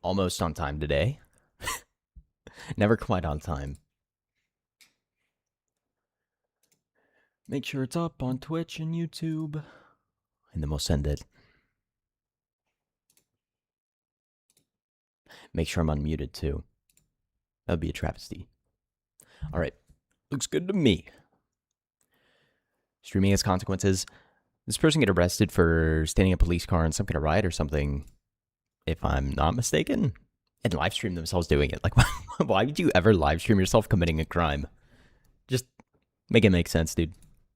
almost on time today. Never quite on time. Make sure it's up on Twitch and YouTube. And then we'll send it. Make sure I'm unmuted too. That would be a travesty. Alright. Looks good to me. Streaming has consequences. This person get arrested for standing a police car in some kind of riot or something, if I'm not mistaken, and live stream themselves doing it. Like, why would you ever live stream yourself committing a crime? Just make it make sense, dude.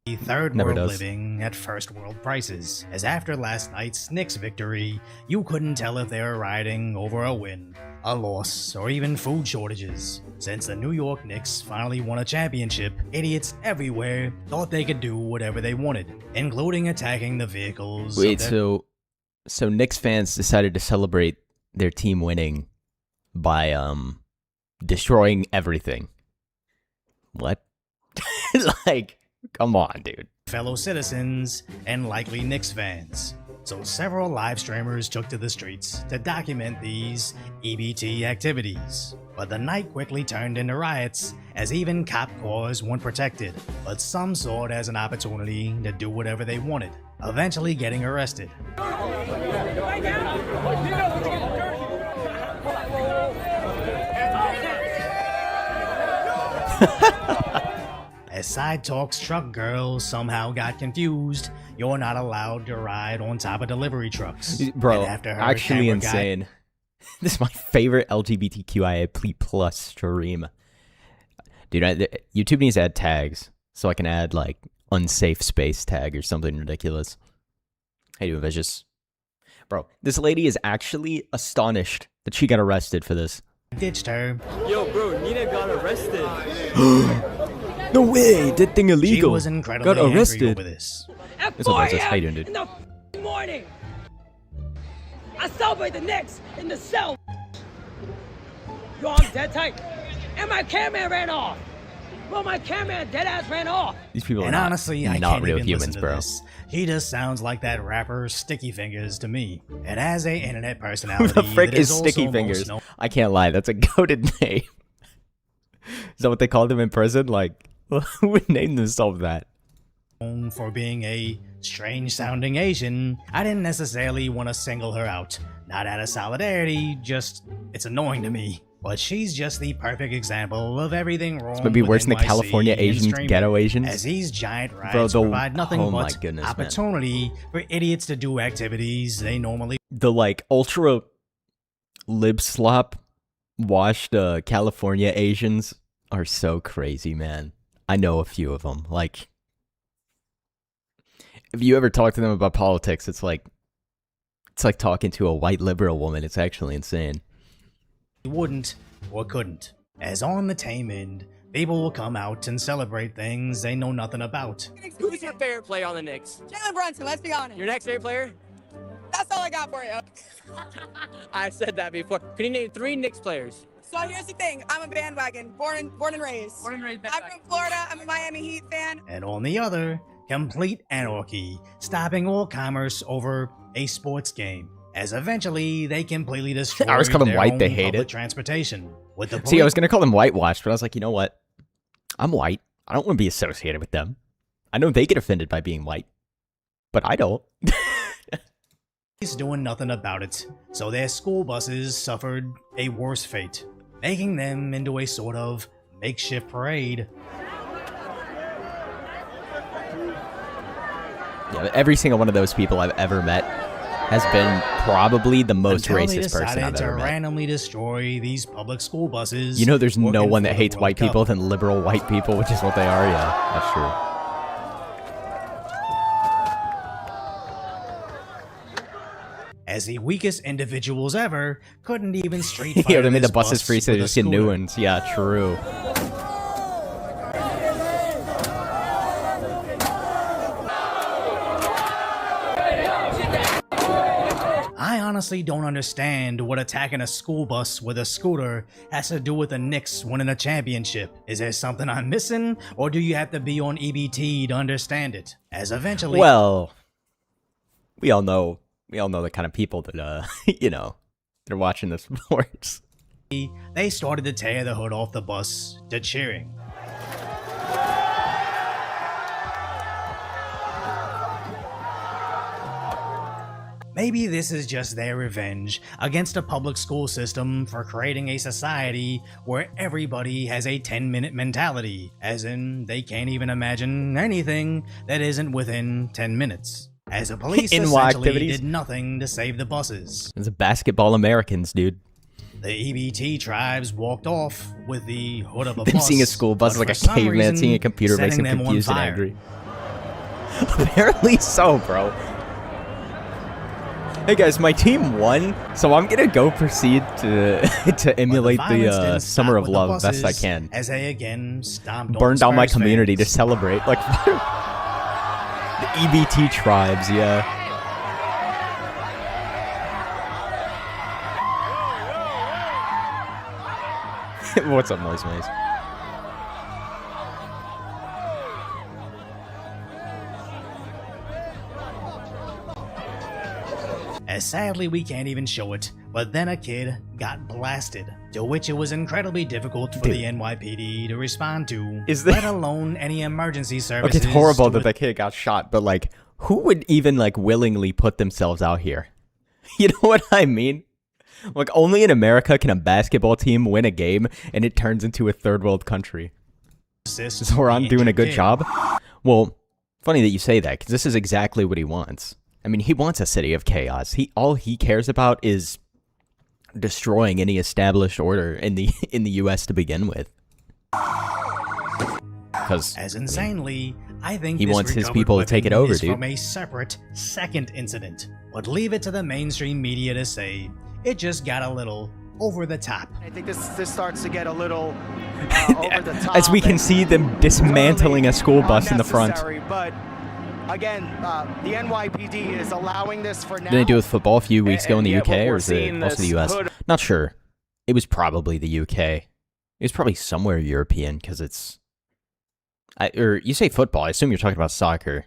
The third Never world does. living at first world prices, as after last night's Knicks victory, you couldn't tell if they were riding over a win, a loss, or even food shortages. Since the New York Knicks finally won a championship, idiots everywhere thought they could do whatever they wanted, including attacking the vehicles. Wait, so Knicks fans decided to celebrate their team winning by destroying everything. What? Like, come on, dude. Fellow citizens, and likely Knicks fans. So several live streamers took to the streets to document these EBT activities. But the night quickly turned into riots, as even cop cars weren't protected, but some saw it as an opportunity to do whatever they wanted, eventually getting arrested. As side talks, truck girls somehow got confused. You're not allowed to ride on top of delivery trucks. Bro, And after her actually camera guy- insane. This is my favorite LGBTQIA+ stream. Dude, YouTube needs to add tags, so I can add, like, unsafe space tag or something ridiculous. How you doing, Vicious? Bro, this lady is actually astonished that she got arrested for this. ditched her. Yo, bro, Nina got arrested. No way! That thing She illegal. was incredibly Got angry arrested. over this. At What's up, 4 Moses? How you a.m. doing, dude? in the morning. I celebrate the Knicks in the cell. Yo, I'm dead tight. And my cameraman ran off. Well, my cameraman dead ass ran off. These people are And not, honestly, I not can't real even humans, listen to bro. this. He just sounds like that rapper Sticky Fingers to me. And as a internet Who personality, the frick that is also Sticky most Fingers? known I can't lie, that's a goated name. Is that what they called him in prison? Like, who would name themselves that? for being a strange-sounding Asian, I didn't necessarily want to single her out. Not out of solidarity, just it's annoying to me. But she's just the perfect example of everything wrong. Maybe with worse than the NYC California and Asians, streaming. ghetto Asians. As these giant Bro, riots provide nothing oh my but goodness, man. opportunity for idiots to do activities they normally The, like, ultra lip slop washed California Asians are so crazy, man. I know a few of them. Like, if you ever talk to them about politics, it's like talking to a white liberal woman. It's actually insane. wouldn't or couldn't. As on the tame end, people will come out and celebrate things they know nothing about. Who's your favorite player on the Knicks? Jalen Brunson, let's be honest. Your next favorite player? That's all I got for you. I said that before. Can you name 3 Knicks players? So here's the thing. I'm a bandwagon, born and raised. Born and raised I'm from Florida. I'm a Miami Heat fan. And on the other, complete anarchy, stopping all commerce over a sports game. As eventually they completely destroy I always call them their white, they own hate public it. transportation. With the See, I was going to call them whitewashed, but I was like, you know what? I'm white. I don't want to be associated with them. I know they get offended by being white, but I don't. police doing nothing about it, so their school buses suffered a worse fate, making them into a sort of makeshift parade. Yeah, but every single one of those people I've ever met has been probably the most until they racist person decided I've to ever met. randomly destroy these public school buses. You know, there's no working one that for the hates World white Cup. people than liberal white people, which is what they are. Yeah, that's true. As the weakest individuals ever couldn't even street fight. Yeah, they made the buses free so they just get new ones. Yeah, true. I honestly don't understand what attacking a school bus with a scooter has to do with the Knicks winning a championship. Is there something I'm missing, or do you have to be on EBT to understand it? As eventually, Well, we all know the kind of people that, you know, They're watching the sports. They started to tear the hood off the bus to cheering. Maybe this is just their revenge against a public school system for creating a society where everybody has a 10-minute mentality, as in they can't even imagine anything that isn't within 10 minutes. As a police essentially did nothing to save the buses. It's basketball Americans, dude. The EBT tribes walked off with the hood of a Them bus. seeing a school bus is like a caveman seeing a computer makes him confused and angry. Apparently so, bro. Hey guys, my team won, so I'm gonna go proceed to to emulate the Summer of Love best I can. As they again stomped Burn down my community fans. to celebrate, like the EBT tribes, yeah. What's up, Noise Maze? As sadly we can't even show it, but then a kid got blasted, to which it was incredibly difficult for the NYPD to respond to, let alone any emergency services. Okay, it's horrible that that kid got shot, but like, who would even like willingly put themselves out here? You know what I mean? Like, only in America can a basketball team win a game and it turns into a third world country. Is Horan doing a good job? Well, funny that you say that, because this is exactly what he wants. I mean, he wants a city of chaos. All he cares about is destroying any established order in the U.S. to begin with. Because as insanely, I think he wants his people to take it over, dude. From a separate second incident, but leave it to the mainstream media to say it just got a little over the top. I think this starts to get a little over the top. As we can see them dismantling a school bus in the front. But again, the NYPD is allowing this for now. Did they do it with football a few weeks ago in the UK, or is it also the US? Not sure. It was probably the UK. It was probably somewhere European, because it's... or you say football, I assume you're talking about soccer.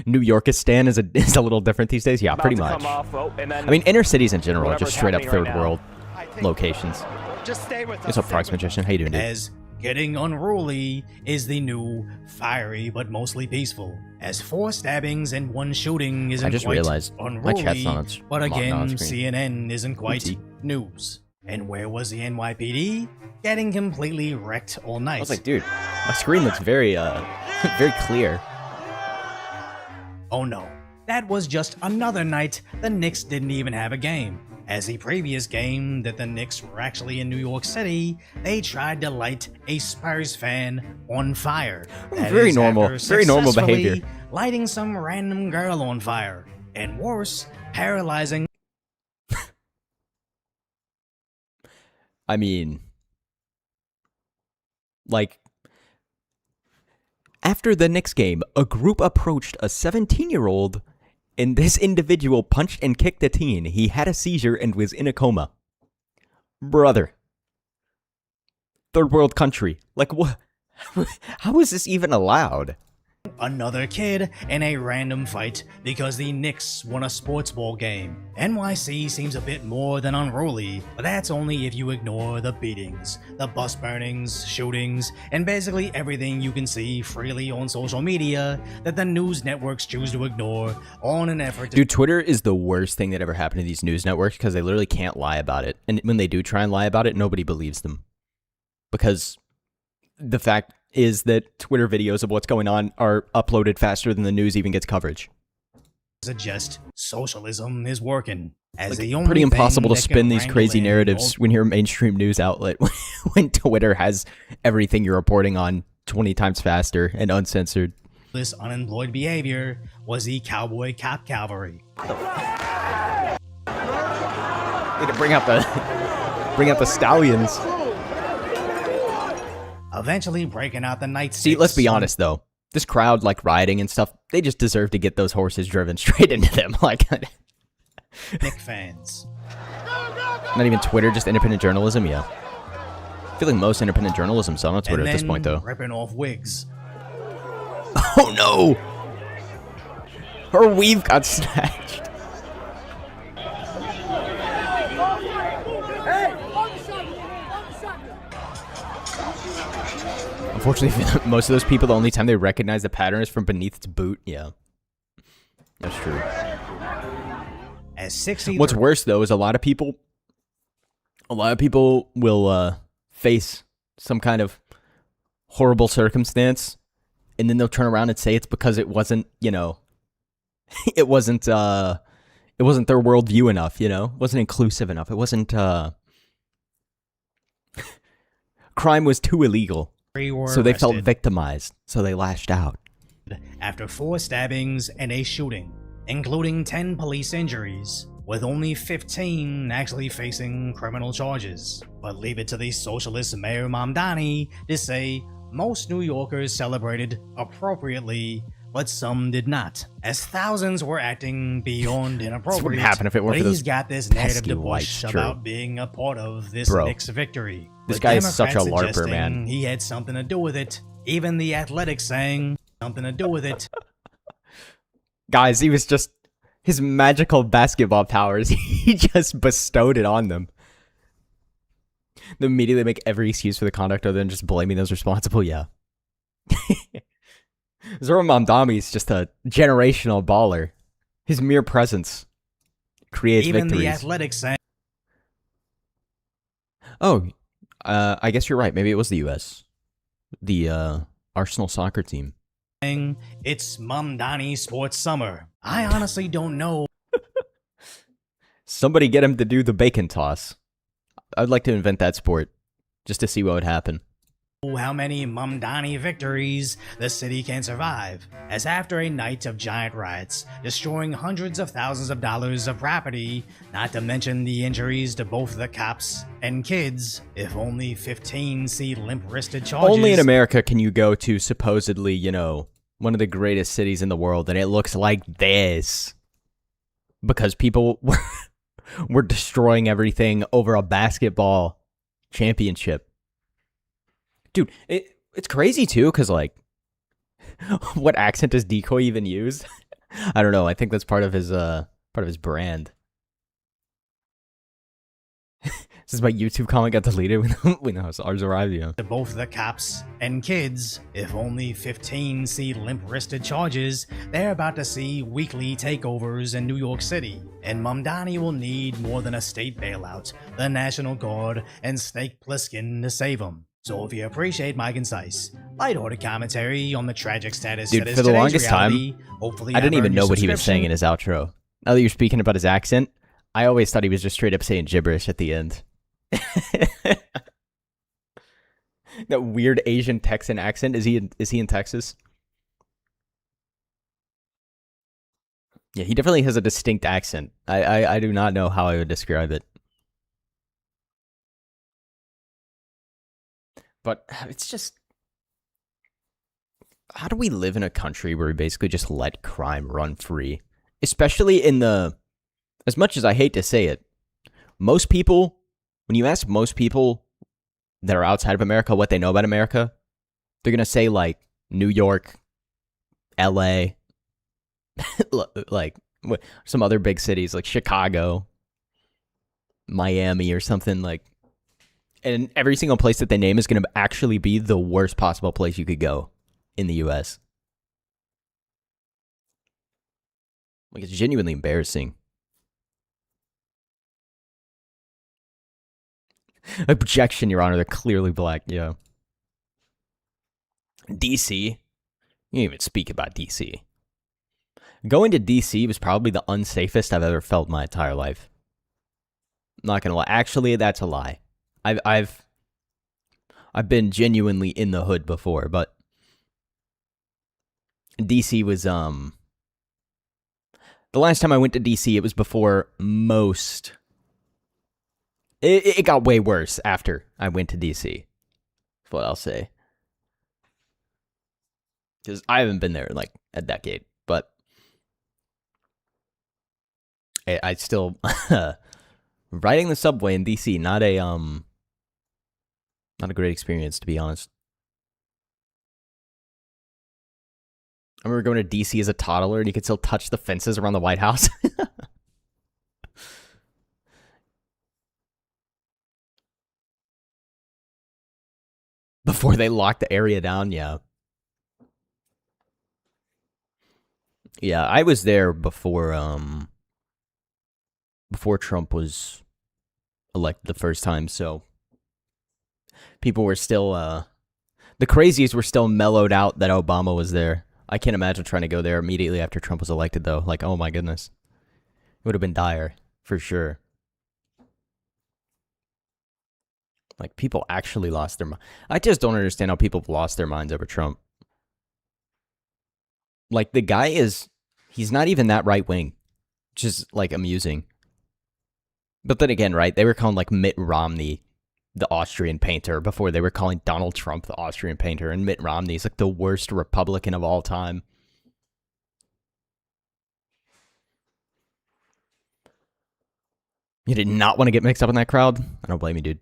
New Yorkistan is a little different these days? Yeah, pretty much. I mean, inner cities in general are just straight up third world locations. Just stay with us. What's up, Prox Magician? How you doing, dude? As getting unruly is the new fiery but mostly peaceful, as 4 stabbings and 1 shooting isn't I just quite realized unruly, my chat's not on, but again, not on screen. CNN isn't quite Oopsie. news. And where was the NYPD? Getting completely wrecked all night. I was like, dude, my screen looks very, very clear. Oh no, that was just another night the Knicks didn't even have a game. As the previous game that the Knicks were actually in New York City, they tried to light a Spurs fan on fire. That Very is, normal. after Very normal successfully behavior. Lighting some random girl on fire. And worse, paralyzing. I mean, like, after the Knicks game, a group approached a 17-year-old, and this individual punched and kicked a teen. He had a seizure and was in a coma. Brother. Third world country. Like, what? How is this even allowed? Another kid in a random fight because the Knicks won a sports ball game. NYC seems a bit more than unruly, but that's only if you ignore the beatings, the bus burnings, shootings, and basically everything you can see freely on social media that the news networks choose to ignore on an effort to— Dude, Twitter is the worst thing that ever happened to these news networks because they literally can't lie about it. And when they do try and lie about it, nobody believes them. Because the fact is that Twitter videos of what's going on are uploaded faster than the news even gets coverage. suggest socialism is working. As Like, the only pretty impossible thing to that spin can these crazy wrangle in narratives when you're a mainstream news outlet, when Twitter has everything you're reporting on 20 times faster and uncensored. this unemployed behavior was the cowboy cop cavalry. Need to bring out the stallions. Eventually breaking out the night. See, let's be honest though. This crowd, like rioting and stuff, they just deserve to get those horses driven straight into them. Like, Nick fans. not even Twitter, just independent journalism. Yeah, I feel like most independent journalism's on Twitter And at this point, then though. ripping off wigs. Oh no! Her weave got snatched. Unfortunately, for most of those people, the only time they recognize the pattern is from beneath its boot. Yeah, that's true. As 60. What's worse though is a lot of people will face some kind of horrible circumstance, and then they'll turn around and say it's because it wasn't, you know, it wasn't their worldview enough, you know, it wasn't inclusive enough, it wasn't crime was too illegal, so they felt victimized, so they lashed out. After 4 stabbings and a shooting, including 10 police injuries, with only 15 actually facing criminal charges. But leave it to the socialist Mayor Mamdani to say most New Yorkers celebrated appropriately, but some did not, as thousands were acting beyond inappropriate. This wouldn't happen if it weren't but for he's those got this narrative pesky to push whites, about being a part of this Bro, Knicks victory. this With guy is such a Democrats LARPer, man. suggesting he had something to do with it. Even the Athletics saying something to do with it. Guys, he was just his magical basketball powers. He just bestowed it on them. They immediately make every excuse for the conduct other than just blaming those responsible. Yeah. Zoro Mamdani is just a generational baller. His mere presence creates Even victories. the Athletics saying Oh, I guess you're right. Maybe it was the U.S. The Arsenal soccer team. it's Mamdani Sports Summer. I honestly don't know Somebody get him to do the bacon toss. I'd like to invent that sport just to see what would happen. how many Mamdani victories the city can survive, as after a night of giant riots, destroying hundreds of thousands of dollars of property, not to mention the injuries to both the cops and kids, if only 15 see limp-wristed charges. Only in America can you go to supposedly, you know, one of the greatest cities in the world, and it looks like this. Because people were destroying everything over a basketball championship. Dude, it's crazy too, because like, what accent does Decoy even use? I don't know. I think that's part of his brand. This is my YouTube comment got deleted when ours arrived. Yeah. To both the cops and kids, if only 15 see limp-wristed charges, they're about to see weekly takeovers in New York City, and Mamdani will need more than a state bailout, the National Guard, and Snake Plissken to save him. So if you appreciate my concise, lighthearted commentary on the tragic status Dude, that is for the today's longest reality, time, hopefully I didn't I've even earned know your what he was saying in subscription. his outro. Now that you're speaking about his accent, I always thought he was just straight up saying gibberish at the end. That weird Asian Texan accent. Is he in Texas? Yeah, he definitely has a distinct accent. I do not know how I would describe it. But it's just, how do we live in a country where we basically just let crime run free? Especially in the, as much as I hate to say it, most people, when you ask most people that are outside of America what they know about America, they're going to say like New York, LA, like some other big cities like Chicago, Miami or something like. And every single place that they name is going to actually be the worst possible place you could go in the U.S. Like, it's genuinely embarrassing. Objection, Your Honor. They're clearly black. Yeah. D.C. You didn't even speak about D.C. Going to D.C. was probably the unsafest I've ever felt in my entire life. I'm not going to lie. Actually, that's a lie. I've been genuinely in the hood before, but DC was the last time I went to DC, it was before most. It got way worse after I went to DC. That's what I'll say. Because I haven't been there in like a decade, but I still riding the subway in DC, not a great experience, to be honest. I remember going to DC as a toddler and you could still touch the fences around the White House. before they locked the area down. Yeah. Yeah, I was there before Trump was elected the first time, so people were still the crazies were still mellowed out that Obama was there. I can't imagine trying to go there immediately after Trump was elected though. Like, oh my goodness. It would have been dire for sure. Like, people actually lost their mind. I just don't understand how people have lost their minds over Trump. Like, the guy he's not even that right wing. Which is, like, amusing. But then again, right, they were calling, like, Mitt Romney the Austrian painter before they were calling Donald Trump the Austrian painter. And Mitt Romney's, like, the worst Republican of all time. You did not want to get mixed up in that crowd? I don't blame you, dude.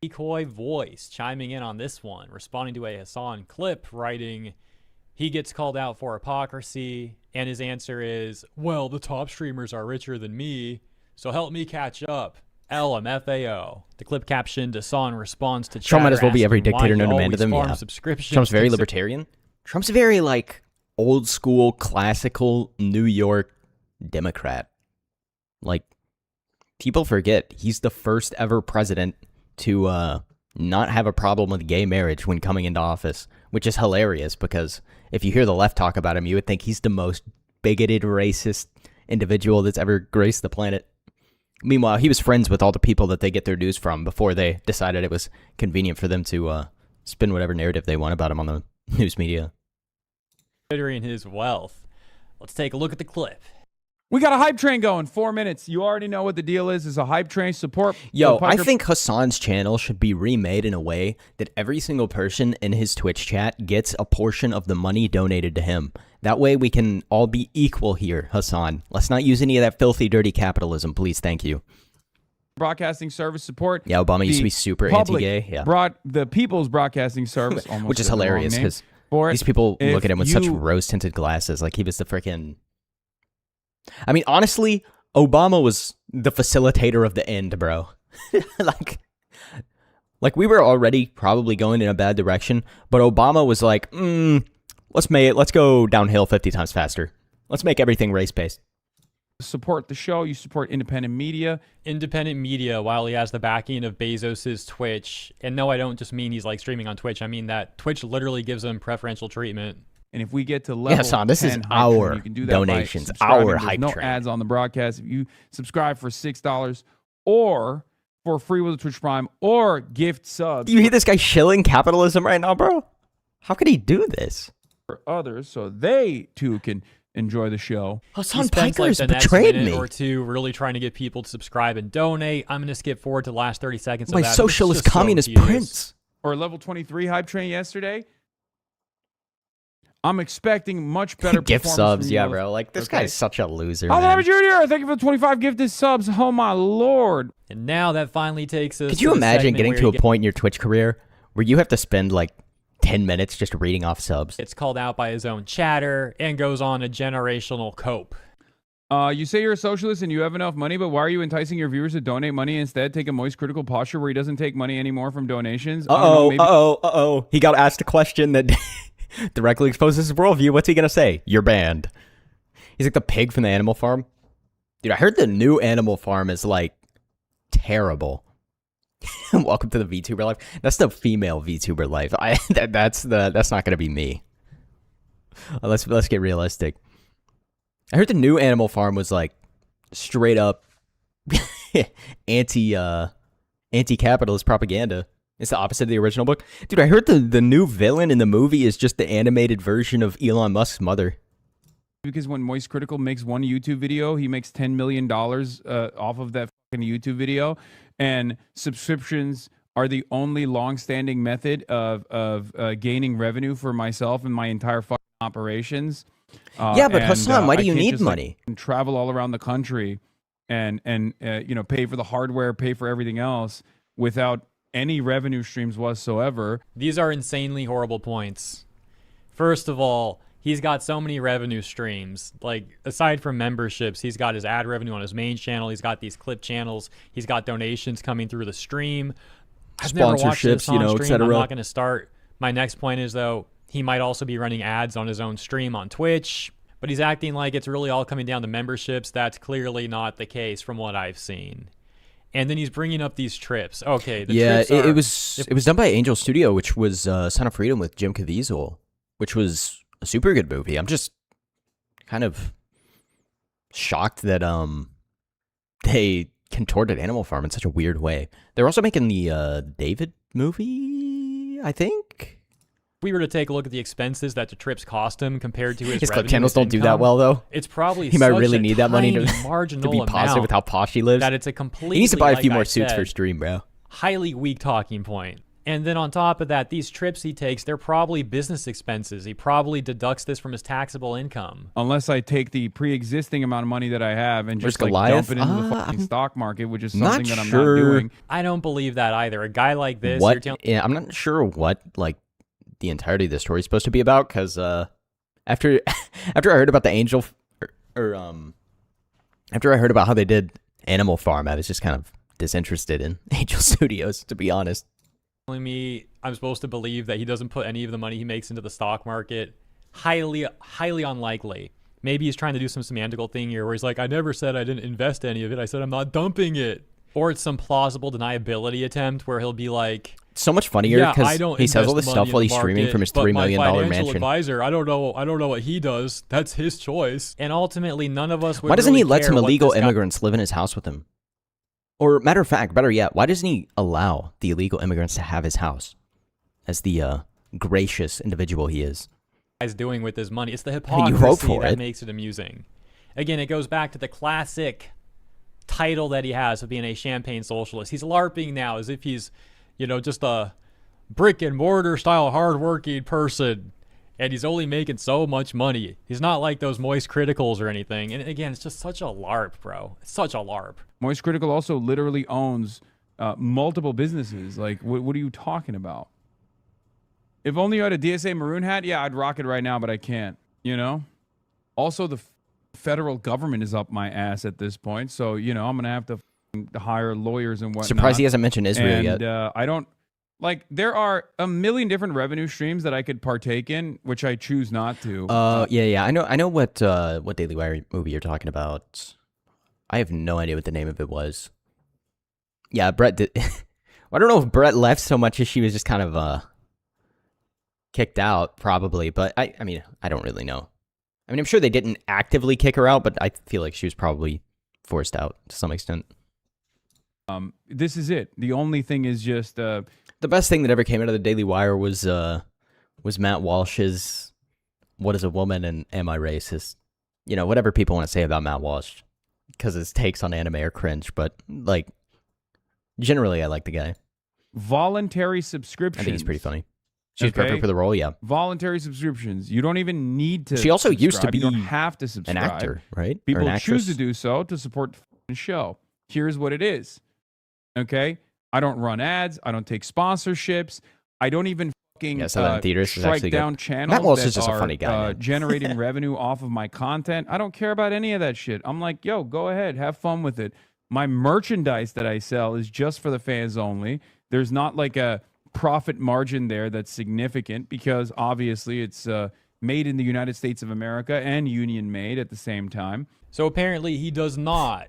Decoy voice chiming in on this one, responding to a Hassan clip, writing, he gets called out for hypocrisy, and his answer is, well, the top streamers are richer than me, so help me catch up. LMFAO. The clip captioned, Hassan responds to Trump might as well be every asking why dictator he known to man to always them. farms Yeah. subscriptions Trump's very to- libertarian. Trump's very, like, old school, classical New York Democrat. Like, people forget he's the first ever president to not have a problem with gay marriage when coming into office, which is hilarious because if you hear the left talk about him, you would think he's the most bigoted, racist individual that's ever graced the planet. Meanwhile, he was friends with all the people that they get their news from before they decided it was convenient for them to spin whatever narrative they want about him on the news media. Considering his wealth. Let's take a look at the clip. We got a hype train going. 4 minutes. You already know what the deal is. It's a hype train support. Yo, I think Hassan's channel should be remade in a way that every single person in his Twitch chat gets a portion of the money donated to him. That way we can all be equal here, Hassan. Let's not use any of that filthy, dirty capitalism, please. Thank you. Broadcasting service support. Yeah, Obama used to be super anti-gay. Yeah. The People's Broadcasting Service. Which is hilarious because these people look at him with such rose-tinted glasses. Like he was the freaking... I mean, honestly, Obama was the facilitator of the end, bro. like we were already probably going in a bad direction, but Obama was like, let's go downhill 50 times faster. Let's make everything race-based. Support the show. You support independent media. Independent media, while he has the backing of Bezos's Twitch. And no, I don't just mean he's like streaming on Twitch. I mean that Twitch literally gives him preferential treatment. And if we get to level Hassan, this is 10 our train, you can do that donations, by our subscribing. hype There's no train. ads on the broadcast. If you subscribe for $6 or for free with a Twitch Prime or gift subs Do you hear this guy shilling capitalism right now, bro? How could he do this? for others so they too can enjoy the show. Hassan He spends Piker's like the next betrayed minute me. or two really trying to get people to subscribe and donate. I'm going to skip forward to the last 30 seconds of My that. It's socialist just so communist tedious. prince. Or level 23 hype train yesterday. I'm expecting much better Gift performance subs, from yeah, you. bro. Like, this Okay. guy's such a loser, Alvin man. Jr., thank you for the 25 gifted subs. Oh, my Lord. And now that finally takes us Could to you the imagine segment getting where to he a point in your Twitch career where you have to spend, like, 10 minutes just reading off subs? gets called out by his own chatter and goes on a generational cope. You say you're a socialist and you have enough money, but why are you enticing your viewers to donate money instead? Take a moist critical posture where he doesn't take money anymore from donations. I don't know, maybe- He got asked a question that directly exposes his worldview. What's he gonna say? You're banned. He's like the pig from the Animal Farm. Dude, I heard the new Animal Farm is like terrible. Welcome to the VTuber life. That's the female VTuber life. That's not gonna be me. Let's get realistic. I heard the new Animal Farm was like straight up anti-capitalist propaganda. It's the opposite of the original book. Dude, I heard the new villain in the movie is just the animated version of Elon Musk's mother. Because when Moist Critical makes one YouTube video, he makes $10 million off of that fucking YouTube video. And subscriptions are the only long-standing method of gaining revenue for myself and my entire fucking operations. Yeah, but Hassan, why do I you can't need just, money? Like, travel all around the country and pay for the hardware, pay for everything else without any revenue streams whatsoever. These are insanely horrible points. First of all, he's got so many revenue streams. Like, aside from memberships, he's got his ad revenue on his main channel. He's got these clip channels. He's got donations coming through the stream. I've never watched this sponsorships, you on know, stream. etc. I'm not going to start. My next point is, though, he might also be running ads on his own stream on Twitch, but he's acting like it's really all coming down to memberships. That's clearly not the case from what I've seen. And then he's bringing up these trips. Okay, the trips are, it was done by Angel Studio, which was Son of Freedom with Jim Caviezel, which was a super good movie. I'm just kind of shocked that they contorted Animal Farm in such a weird way. They're also making the David movie, I think. If we were to take a look at the expenses that the trips cost him compared to his clip revenue channels and don't do that income, well, though. It's probably He might such really a need that money to, tiny marginal to be positive amount with how posh he lives. that it's a completely, He needs to buy a few like more I suits said, for stream, bro. highly weak talking point. And then on top of that, these trips he takes, they're probably business expenses. He probably deducts this from his taxable income. Unless I take the pre-existing amount of money that I have and Where's just like Goliath? dump it into the fucking I'm stock market, which is not something that I'm sure. not doing. I don't believe that either. A guy like this, you're What? telling Yeah, I'm not sure what like the entirety of the story is supposed to be about, because after after I heard about the Angel after I heard about how they did Animal Farm, I was just kind of disinterested in Angel Studios, to be honest. me I'm supposed to believe that he doesn't put any of the money he makes into the stock market? Highly unlikely. Maybe he's trying to do some semantical thing here where he's like, I never said I didn't invest any of it. I said I'm not dumping it. Or it's some plausible deniability attempt where he'll be like, So much funnier yeah, I because don't he says all invest this money stuff while in he's the streaming market, from his but $3 my million financial mansion. advisor, I don't know what he does. That's his choice. And ultimately, none of us would Why doesn't really he let care some what illegal this guy- immigrants live in his house with him? Or matter of fact, better yet, why doesn't he allow the illegal immigrants to have his house as the gracious individual he is? Guy's doing with his money? It's the mean, hypocrisy you vote for that it. makes it amusing. Again, it goes back to the classic title that he has of being a champagne socialist. He's LARPing now as if he's, just a brick and mortar style hardworking person, and he's only making so much money. He's not like those moist criticals or anything. And again, it's just such a LARP, bro. It's such a LARP. Moist Critical also literally owns multiple businesses. Like, what are you talking about? If only you had a DSA maroon hat, yeah, I'd rock it right now, but I can't, Also, the federal government is up my ass at this point, so, I'm going to have to hire lawyers and whatnot. Surprised he hasn't mentioned Israel yet. I don't... Like, there are a million different revenue streams that I could partake in, which I choose not to. Yeah. I know what Daily Wire movie you're talking about. I have no idea what the name of it was. Yeah, Brett did. I don't know if Brett left so much as she was just kind of kicked out, probably. But I mean, I don't really know. I mean, I'm sure they didn't actively kick her out, but I feel like she was probably forced out to some extent. This is it. The only thing is just the best thing that ever came out of the Daily Wire was Matt Walsh's "What is a woman and am I racist?" Whatever people want to say about Matt Walsh, because his takes on anime are cringe. But like, generally, I like the guy. voluntary subscriptions. I think he's pretty funny. She's perfect for the role. Yeah, voluntary subscriptions. You don't even need to. She also used to subscribe. be You don't have to subscribe. an actor, right? Or People an choose to actress. do so to support the show. Here's what it is. Okay, I don't run ads. I don't take sponsorships. I don't even fucking Yeah, so that in theaters is strike actually down good. channels Matt Walsh that is just a are funny guy, man. generating revenue off of my content. I don't care about any of that shit. I'm like, yo, go ahead, have fun with it. My merchandise that I sell is just for the fans only. There's not like a profit margin there that's significant because obviously it's made in the United States of America and union made at the same time. So apparently he does not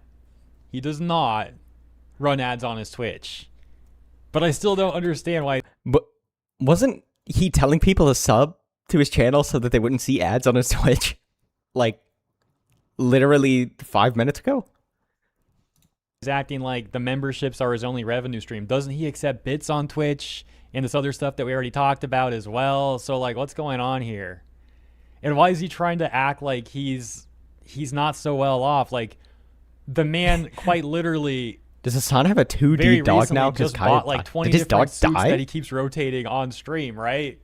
run ads on his Twitch. But I still don't understand why. But wasn't he telling people to sub to his channel so that they wouldn't see ads on his Twitch? Like, literally 5 minutes ago? He's acting like the memberships are his only revenue stream. Doesn't he accept bits on Twitch and this other stuff that we already talked about as well? So, like, what's going on here? And why is he trying to act like he's not so well off? Like, the man quite literally... Does Hassan have a 2D very dog recently now? just bought like 20 did his different dog suits die? that he keeps rotating on stream, right?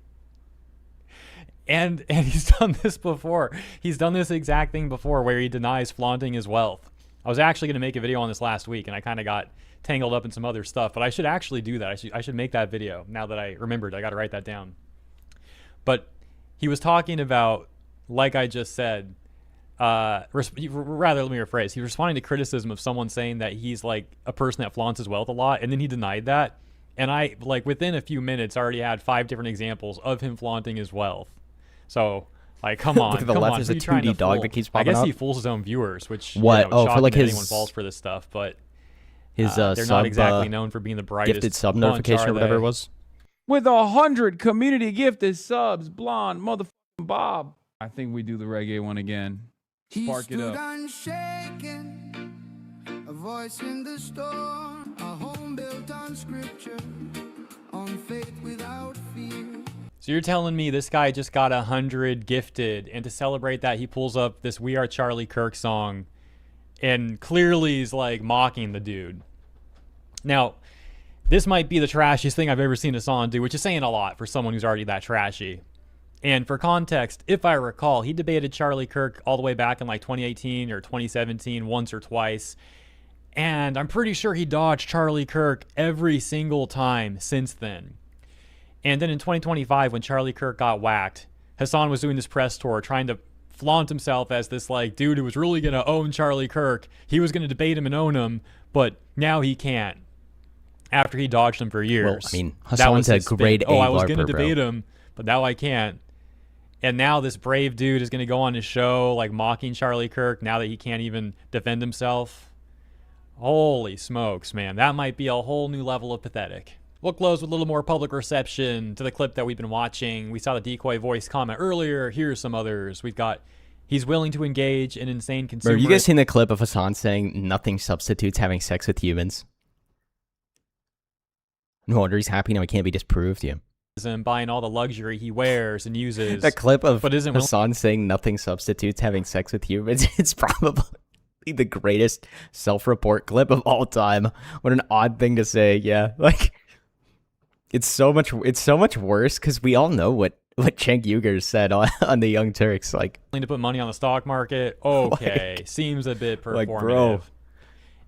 And he's done this before. He's done this exact thing before where he denies flaunting his wealth. I was actually going to make a video on this last week, and I kind of got tangled up in some other stuff, but I should actually do that. I should make that video now that I remembered. I got to write that down. But he was talking about, like I just said, rather, let me rephrase. He was responding to criticism of someone saying that he's like a person that flaunts his wealth a lot, and then he denied that. And I, like, within a few minutes, already had 5 different examples of him flaunting his wealth. So, like, come on, Look at the come left, on. there's Who a you trying to 2D dog fool? that keeps I popping guess he up. fools his own viewers, which What? You know, Oh, for like shocking that his anyone falls for this stuff, but his they're sub, not exactly known for being the brightest. gifted sub bunch, notification are or whatever they? it was. With 100 community gifted subs, blonde motherfucking Bob. I think we do the reggae one again. Spark it up. Unshaken, a voice in the storm, a home built on scripture, on faith without fear. So you're telling me this guy just got 100 gifted, and to celebrate that, he pulls up this "We Are Charlie Kirk" song, and clearly is like mocking the dude. Now, this might be the trashiest thing I've ever seen a song do, which is saying a lot for someone who's already that trashy. And for context, if I recall, he debated Charlie Kirk all the way back in like 2018 or 2017 once or twice. And I'm pretty sure he dodged Charlie Kirk every single time since then. And then in 2025, when Charlie Kirk got whacked, Hassan was doing this press tour trying to flaunt himself as this like dude who was really going to own Charlie Kirk. He was going to debate him and own him, but now he can't. After he dodged him for years. Well, I mean, that was Hassan's a his spin. grade A Oh, I was going to LARPer, bro. debate him, but now I can't. And now this brave dude is going to go on his show like mocking Charlie Kirk now that he can't even defend himself. Holy smokes, man. That might be a whole new level of pathetic. We'll close with a little more public reception to the clip that we've been watching. We saw the decoy voice comment earlier. Here's some others. We've got, he's willing to engage in insane consumer. Bro, you guys seen the clip of Hassan saying nothing substitutes having sex with humans? No wonder he's happy now he can't be disproved. Yeah. and buying all the luxury he wears and uses. That clip of but isn't Hassan saying nothing substitutes having sex with humans, it's probably the greatest self-report clip of all time. What an odd thing to say. Yeah, like it's so much worse because we all know what Cenk Uygur said on the Young Turks. Like, to put money on the stock market. Okay, like, seems a bit performative. like, bro.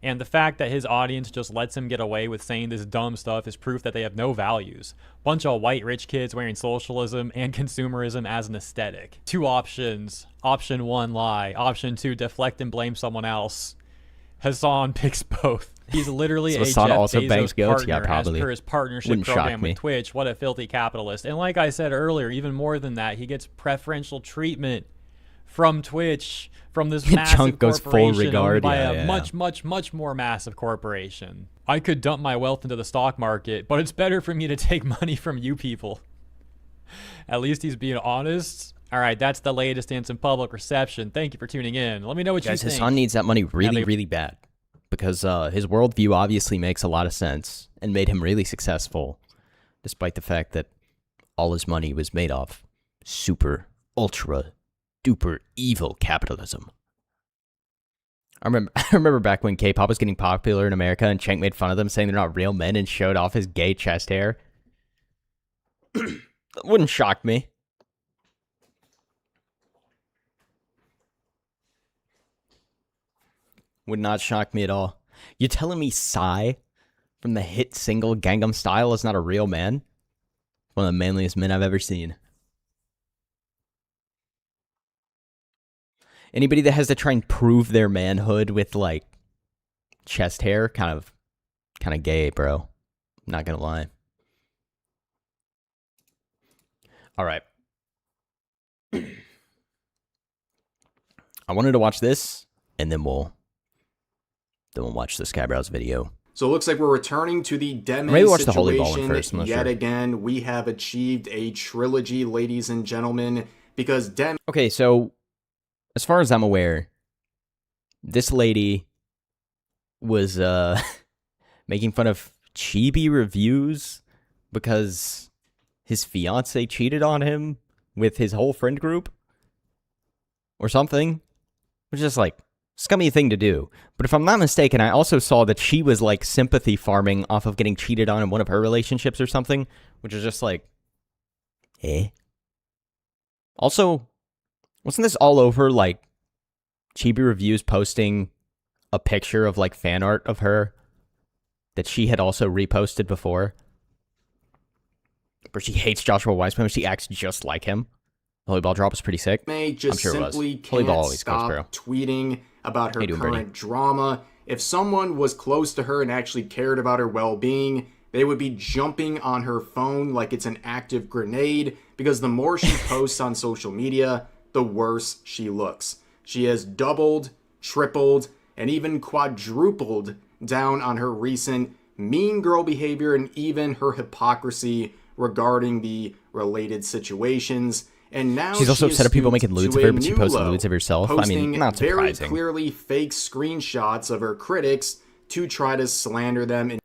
And the fact that his audience just lets him get away with saying this dumb stuff is proof that they have no values. Bunch of white rich kids wearing socialism and consumerism as an aesthetic. 2 options. Option 1, lie. Option 2, deflect and blame someone else. Hassan picks both. He's literally So a Hassan Jeff also Bezos banks goats? partner Yeah, probably. as per his partnership Wouldn't shock program me. with Twitch. What a filthy capitalist. And like I said earlier, even more than that, he gets preferential treatment from Twitch, from this massive Chunk goes full corporation regard, owned by yeah, a yeah. much more massive corporation. I could dump my wealth into the stock market, but it's better for me to take money from you people. At least he's being honest. All right, that's the latest in some public reception. Thank you for tuning in. Let me know what guys, you think. Hassan needs that money really bad because his worldview obviously makes a lot of sense and made him really successful, despite the fact that all his money was made off super ultra duper evil capitalism. I remember back when K-pop was getting popular in America and Cenk made fun of them saying they're not real men and showed off his gay chest hair. That wouldn't shock me. Would not shock me at all. You telling me Psy from the hit single Gangnam Style is not a real man? One of the manliest men I've ever seen. Anybody that has to try and prove their manhood with like chest hair, kind of gay, bro. I'm not gonna lie. All right. I wanted to watch this, and then we'll watch the Skyebrows video. So it looks like we're returning to the Deme Maybe watch the Holy Ball one situation first, I'm not yet sure. again. We have achieved a trilogy, ladies and gentlemen, because Deme... Okay, so as far as I'm aware, this lady was making fun of chibi reviews because his fiance cheated on him with his whole friend group or something, which is like scummy thing to do. But if I'm not mistaken, I also saw that she was like sympathy farming off of getting cheated on in one of her relationships or something, which is just like, eh? Also, wasn't this all over like Chibi Reviews posting a picture of like fan art of her that she had also reposted before? Where she hates Joshua Weissman, she acts just like him. The Holy Ball drop was pretty sick. just I'm sure it was. simply Holy can't Ball always goes, stop bro. tweeting about her How you doing, current Bernie? drama. If someone was close to her and actually cared about her well-being, They would be jumping on her phone like it's an active grenade because the more she posts on social media, the worse she looks. She has doubled, tripled, and even quadrupled down on her recent mean girl behavior and even her hypocrisy regarding the related situations. And now she's also upset at people making lewds of her, but she posted low, lewds of herself. I mean, not surprising. Very clearly fake screenshots of her critics to try to slander them. And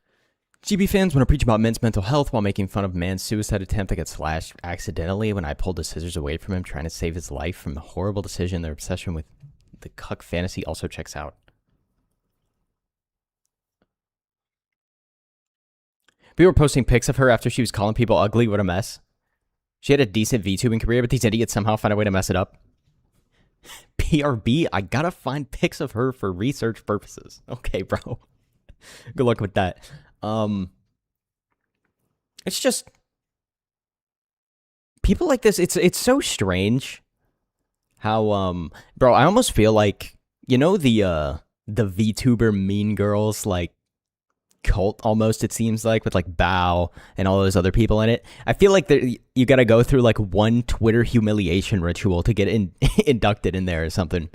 GB fans want to preach about men's mental health while making fun of man's suicide attempt that got slashed accidentally when I pulled the scissors away from him trying to save his life from the horrible decision. Their obsession with the cuck fantasy also checks out. People were posting pics of her after she was calling people ugly. What a mess. She had a decent VTubing career, but these idiots somehow find a way to mess it up. PRB, I gotta find pics of her for research purposes. Okay, bro. Good luck with that. It's just people like this. It's so strange how bro, I almost feel like, you know, the VTuber mean girls like cult almost, it seems like, with like Bao and all those other people in it. I feel like you gotta go through like one Twitter humiliation ritual to get inducted in there or something.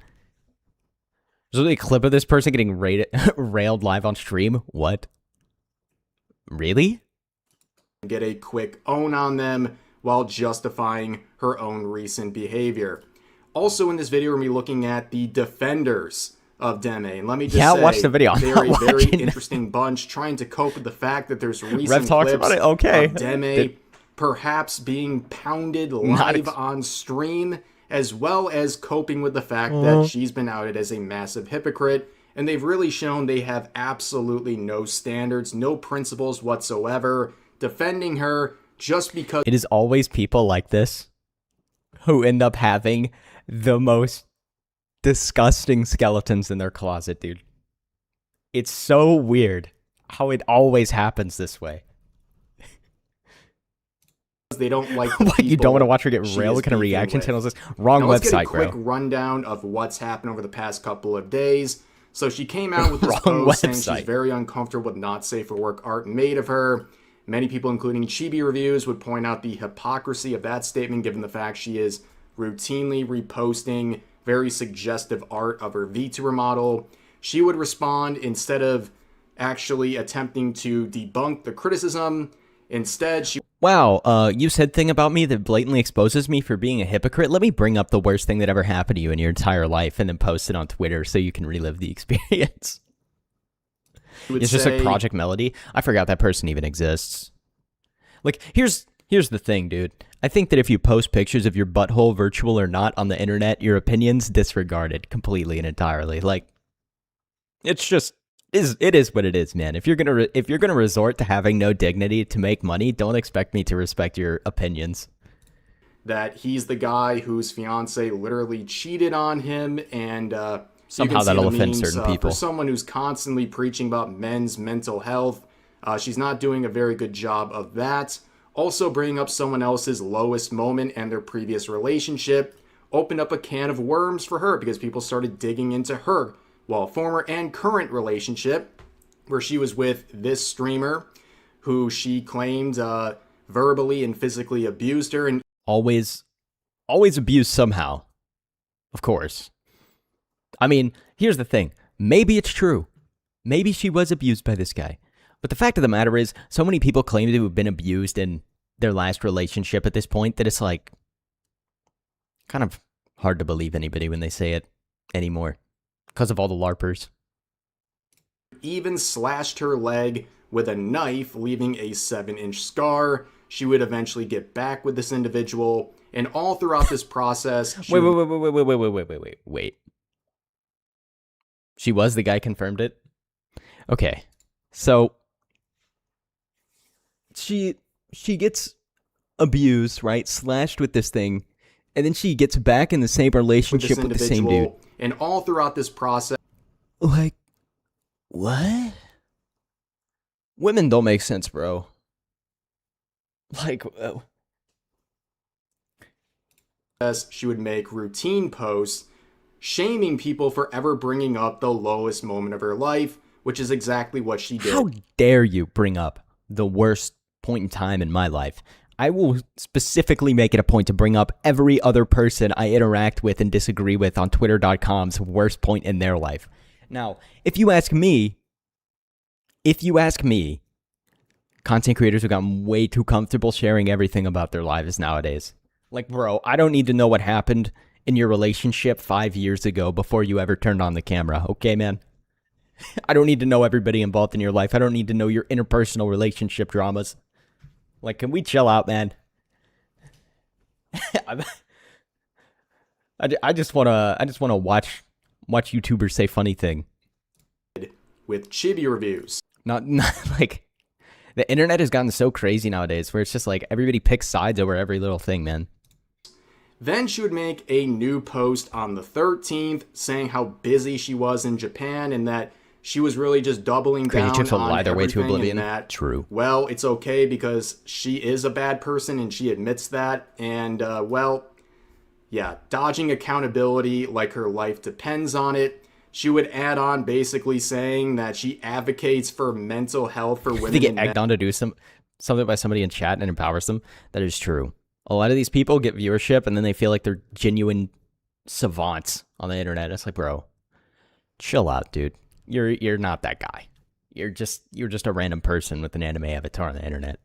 There's really a clip of this person getting railed live on stream. What? Really? Get a quick own on them while justifying her own recent behavior. Also in this video, we're going to be looking at the defenders of Deme. And let me just say, watch the video. Very interesting bunch trying to cope with the fact that there's recent Rev talks clips about it. Okay. of Deme perhaps being pounded live on stream, as well as coping with the fact that she's been outed as a massive hypocrite. And they've really shown they have absolutely no standards, no principles whatsoever, defending her just because... It is always people like this who end up having the most disgusting skeletons in their closet, dude. It's so weird how it always happens this way. They don't like What, you don't want to watch her get railed? What kind of reaction channel is this? Wrong now, website, let's get a bro. quick rundown of what's happened over the past couple of days. So she came out with this Wrong post saying website. she's very uncomfortable with not safe for work art made of her. Many people, including Chibi Reviews, would point out the hypocrisy of that statement given the fact she is routinely reposting very suggestive art of her VTuber model. She would respond, instead of actually attempting to debunk the criticism, instead she... Wow, you said thing about me that blatantly exposes me for being a hypocrite. Let me bring up the worst thing that ever happened to you in your entire life and then post it on Twitter so you can relive the experience. It's just like Project Melody. I forgot that person even exists. Like, here's the thing, dude. I think that if you post pictures of your butthole, virtual or not, on the internet, your opinion's disregarded completely and entirely. Like, it's just... It is what it is, man. If you're gonna resort to having no dignity to make money, don't expect me to respect your opinions. That he's the guy whose fiance literally cheated on him, and somehow that'll offend certain people. For someone who's constantly preaching about men's mental health, she's not doing a very good job of that. Also, bringing up someone else's lowest moment and their previous relationship opened up a can of worms for her because people started digging into her. Well, former and current relationship, where she was with this streamer who she claimed verbally and physically abused her. And always abused somehow, of course. I mean, here's the thing. Maybe it's true. Maybe she was abused by this guy. But the fact of the matter is, so many people claim to have been abused in their last relationship at this point that it's like kind of hard to believe anybody when they say it anymore. Because of all the LARPers. Even slashed her leg with a knife, leaving a 7-inch scar. She would eventually get back with this individual, and all throughout this process... Wait. She was the guy confirmed it? Okay. So, she gets abused, right? Slashed with this thing, and then she gets back in the same relationship with the same dude. And all throughout this process... Like, what? Women don't make sense, bro. Like, she would make routine posts shaming people for ever bringing up the lowest moment of her life, which is exactly what she did. How dare you bring up the worst point in time in my life, I will specifically make it a point to bring up every other person I interact with and disagree with on Twitter.com's worst point in their life. Now, if you ask me, content creators have gotten way too comfortable sharing everything about their lives nowadays. Like, bro, I don't need to know what happened in your relationship 5 years ago before you ever turned on the camera, okay, man? I don't need to know everybody involved in your life. I don't need to know your interpersonal relationship dramas. Like, can we chill out, man? I just wanna watch YouTubers say funny thing. With chibi reviews. Not like, the internet has gotten so crazy nowadays where it's just like everybody picks sides over every little thing, man. Then she would make a new post on the 13th saying how busy she was in Japan and that she was really just doubling down Chicks will on lie their way to everything oblivion. and that, True. well, it's okay because she is a bad person and she admits that. And, well, yeah, dodging accountability like her life depends on it. She would add on basically saying that she advocates for mental health for women. They get egged on to do something by somebody in chat and empowers them. That is true. A lot of these people get viewership and then they feel like they're genuine savants on the internet. It's like, bro, chill out, dude. You're not that guy. You're just a random person with an anime avatar on the internet.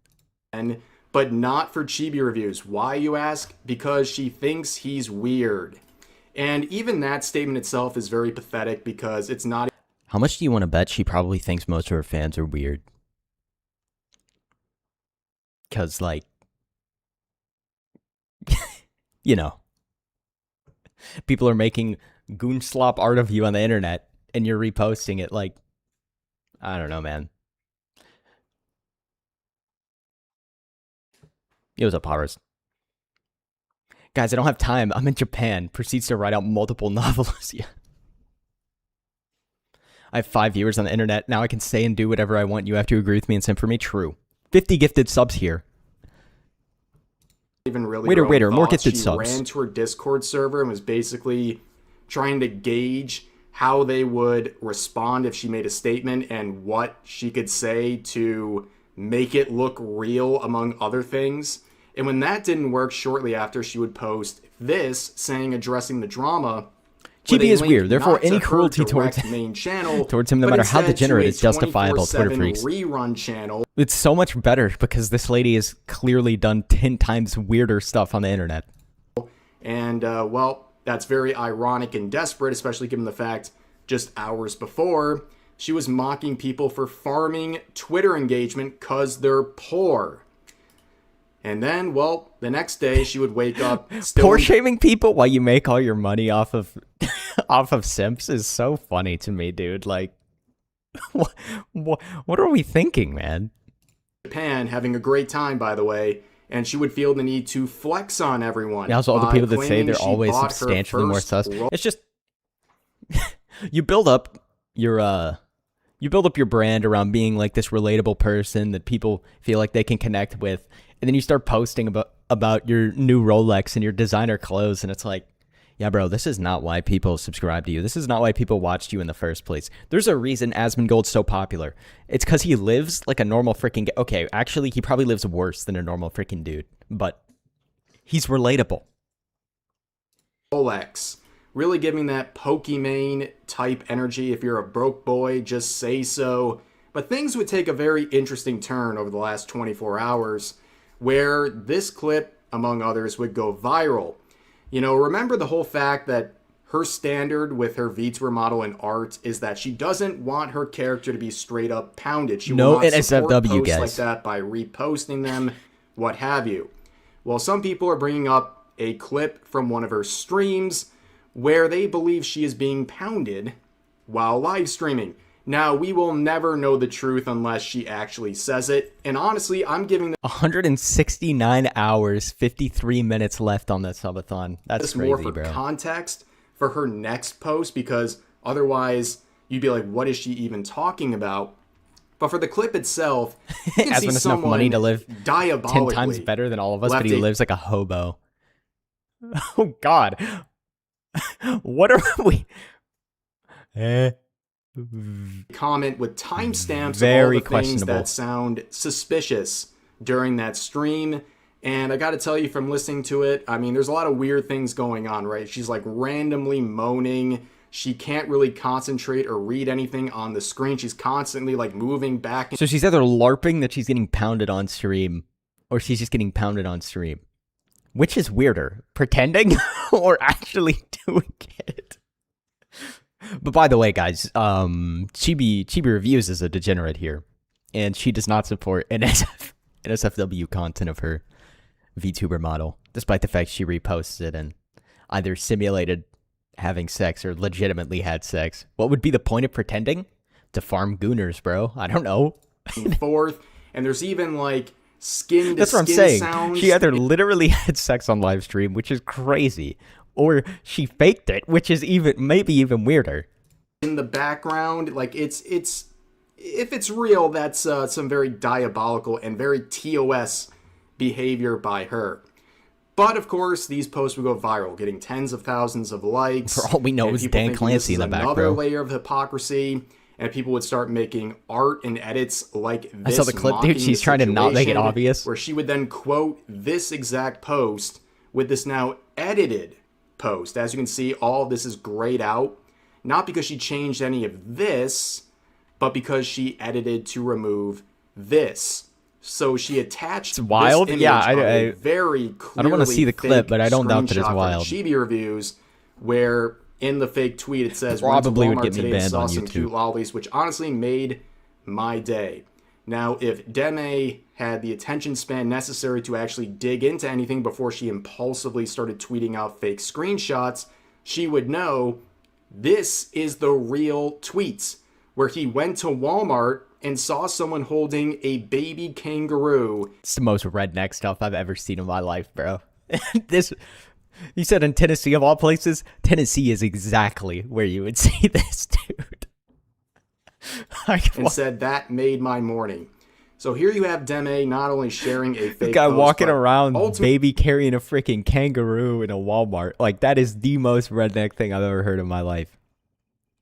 But not for chibi reviews. Why, you ask? Because she thinks he's weird. And even that statement itself is very pathetic because it's not. How much do you want to bet she probably thinks most of her fans are weird? Because, like, you know, people are making goon slop art of you on the internet and you're reposting it. Like, I don't know, man. Yo, what's up, Powers? Guys, I don't have time. I'm in Japan. Proceeds to write out multiple novels. Yeah. I have 5 viewers on the internet. Now I can say and do whatever I want. You have to agree with me and send for me. True. 50 gifted subs here. Even really waiter, more gifted subs. She ran to her Discord server and was basically trying to gauge how they would respond if she made a statement and what she could say to make it look real, among other things. And when that didn't work, shortly after, she would post this, saying, addressing the drama. Chibi is weird, therefore any cruelty towards main channel, towards him, no matter how degenerate, is justifiable. Twitter freaks. Rerun channel. It's so much better because this lady has clearly done 10 times weirder stuff on the internet. And, well, that's very ironic and desperate, especially given the fact just hours before, she was mocking people for farming Twitter engagement because they're poor. And then, well, the next day she would wake up still poor shaming people while you make all your money off of off of simps is so funny to me, dude. Like, what are we thinking, man? Japan, having a great time, by the way, and she would feel the need to flex on everyone. And also all the people that say they're always substantially more sus. It's just you build up your brand around being like this relatable person that people feel like they can connect with. And then you start posting about your new Rolex and your designer clothes, and it's like, yeah, bro, this is not why people subscribe to you. This is not why people watched you in the first place. There's a reason Asmongold's so popular. It's because he lives like a normal freaking... Okay, actually, he probably lives worse than a normal freaking dude, but he's relatable. Rolex. Really giving that Pokimane type energy. If you're a broke boy, just say so. But things would take a very interesting turn over the last 24 hours, where this clip, among others, would go viral. You know, remember the whole fact that her standard with her VTuber model in art is that she doesn't want her character to be straight up pounded. She will not support posts like that by reposting them, what have you. Well, some people are bringing up a clip from one of her streams where they believe she is being pounded while live streaming. Now, we will never know the truth unless she actually says it. And honestly, I'm giving 169 hours, 53 minutes left on that subathon. That's crazy, more for bro. Context for her next post, because otherwise you'd be like, what is she even talking about? But for the clip itself, you can see someone enough money to live 10 times better than all of us, but he lives like a hobo. Oh, God. What are we... comment with timestamps Very of all the things questionable. that sound suspicious during that stream. And I got to tell you, from listening to it, I mean, there's a lot of weird things going on, right? She's like randomly moaning. She can't really concentrate or read anything on the screen. She's constantly like moving back. So she's either LARPing that she's getting pounded on stream, or she's just getting pounded on stream. Which is weirder, pretending or actually doing it? But by the way, guys, Chibi Reviews is a degenerate here, and she does not support NSFW content of her VTuber model, despite the fact she reposts it and either simulated having sex or legitimately had sex. What would be the point of pretending? To farm gooners, bro. I don't know. Forth, and there's even like skin to That's what I'm skin saying. sounds. She either literally had sex on live stream, which is crazy, or she faked it, which is maybe even weirder. In the background, like it's if it's real, that's some very diabolical and very TOS behavior by her. But of course, these posts would go viral, getting tens of thousands of likes. For all we know, it's Dan Clancy in the back, another bro. layer of hypocrisy, and people would start making art and edits like this. I saw the clip, dude. She's trying to not make it obvious. Where she would then quote this exact post with this now edited post. As you can see, all of this is grayed out. Not because she changed any of this, but because she edited to remove this. So she attached it's wild. This image Yeah, I very clearly I don't want to see the clip, but I don't doubt that it's screenshot from wild. Chibi Reviews, where in the fake tweet it says, Probably "Went would to get me Walmart today and banned saw on some YouTube." cute lollies," which honestly made my day. Now, if Deme had the attention span necessary to actually dig into anything before she impulsively started tweeting out fake screenshots, she would know this is the real tweets, where he went to Walmart and saw someone holding a baby kangaroo. It's the most redneck stuff I've ever seen in my life, bro. This, you said in Tennessee of all places? Tennessee is exactly where you would see this, dude. And said that made my morning. So here you have Deme not only sharing a fake guy post, walking but around, ultimately baby carrying a freaking kangaroo in a Walmart. Like, that is the most redneck thing I've ever heard in my life.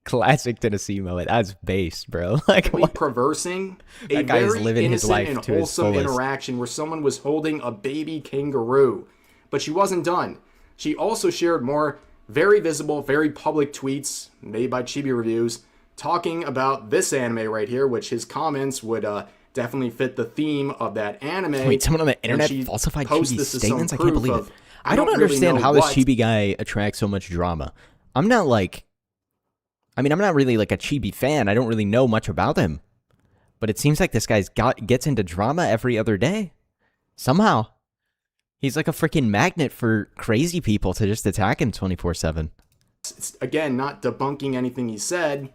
Classic Tennessee moment. That's based, bro. Like, what? Traversing a That guy is very living his innocent life and to his wholesome fullest. interaction where someone was holding a baby kangaroo. But she wasn't done. She also shared more very visible, very public tweets made by Chibi Reviews talking about this anime right here, which his comments would definitely fit the theme of that anime. Wait, someone on the internet she falsified posts Chibi's this as some statements? I can't proof believe it. of, I don't really understand know how this what. Chibi guy attracts so much drama. I'm not really like a Chibi fan. I don't really know much about him. But it seems like this guy's gets into drama every other day. Somehow. He's like a freaking magnet for crazy people to just attack him 24/7. It's, again, not debunking anything he said,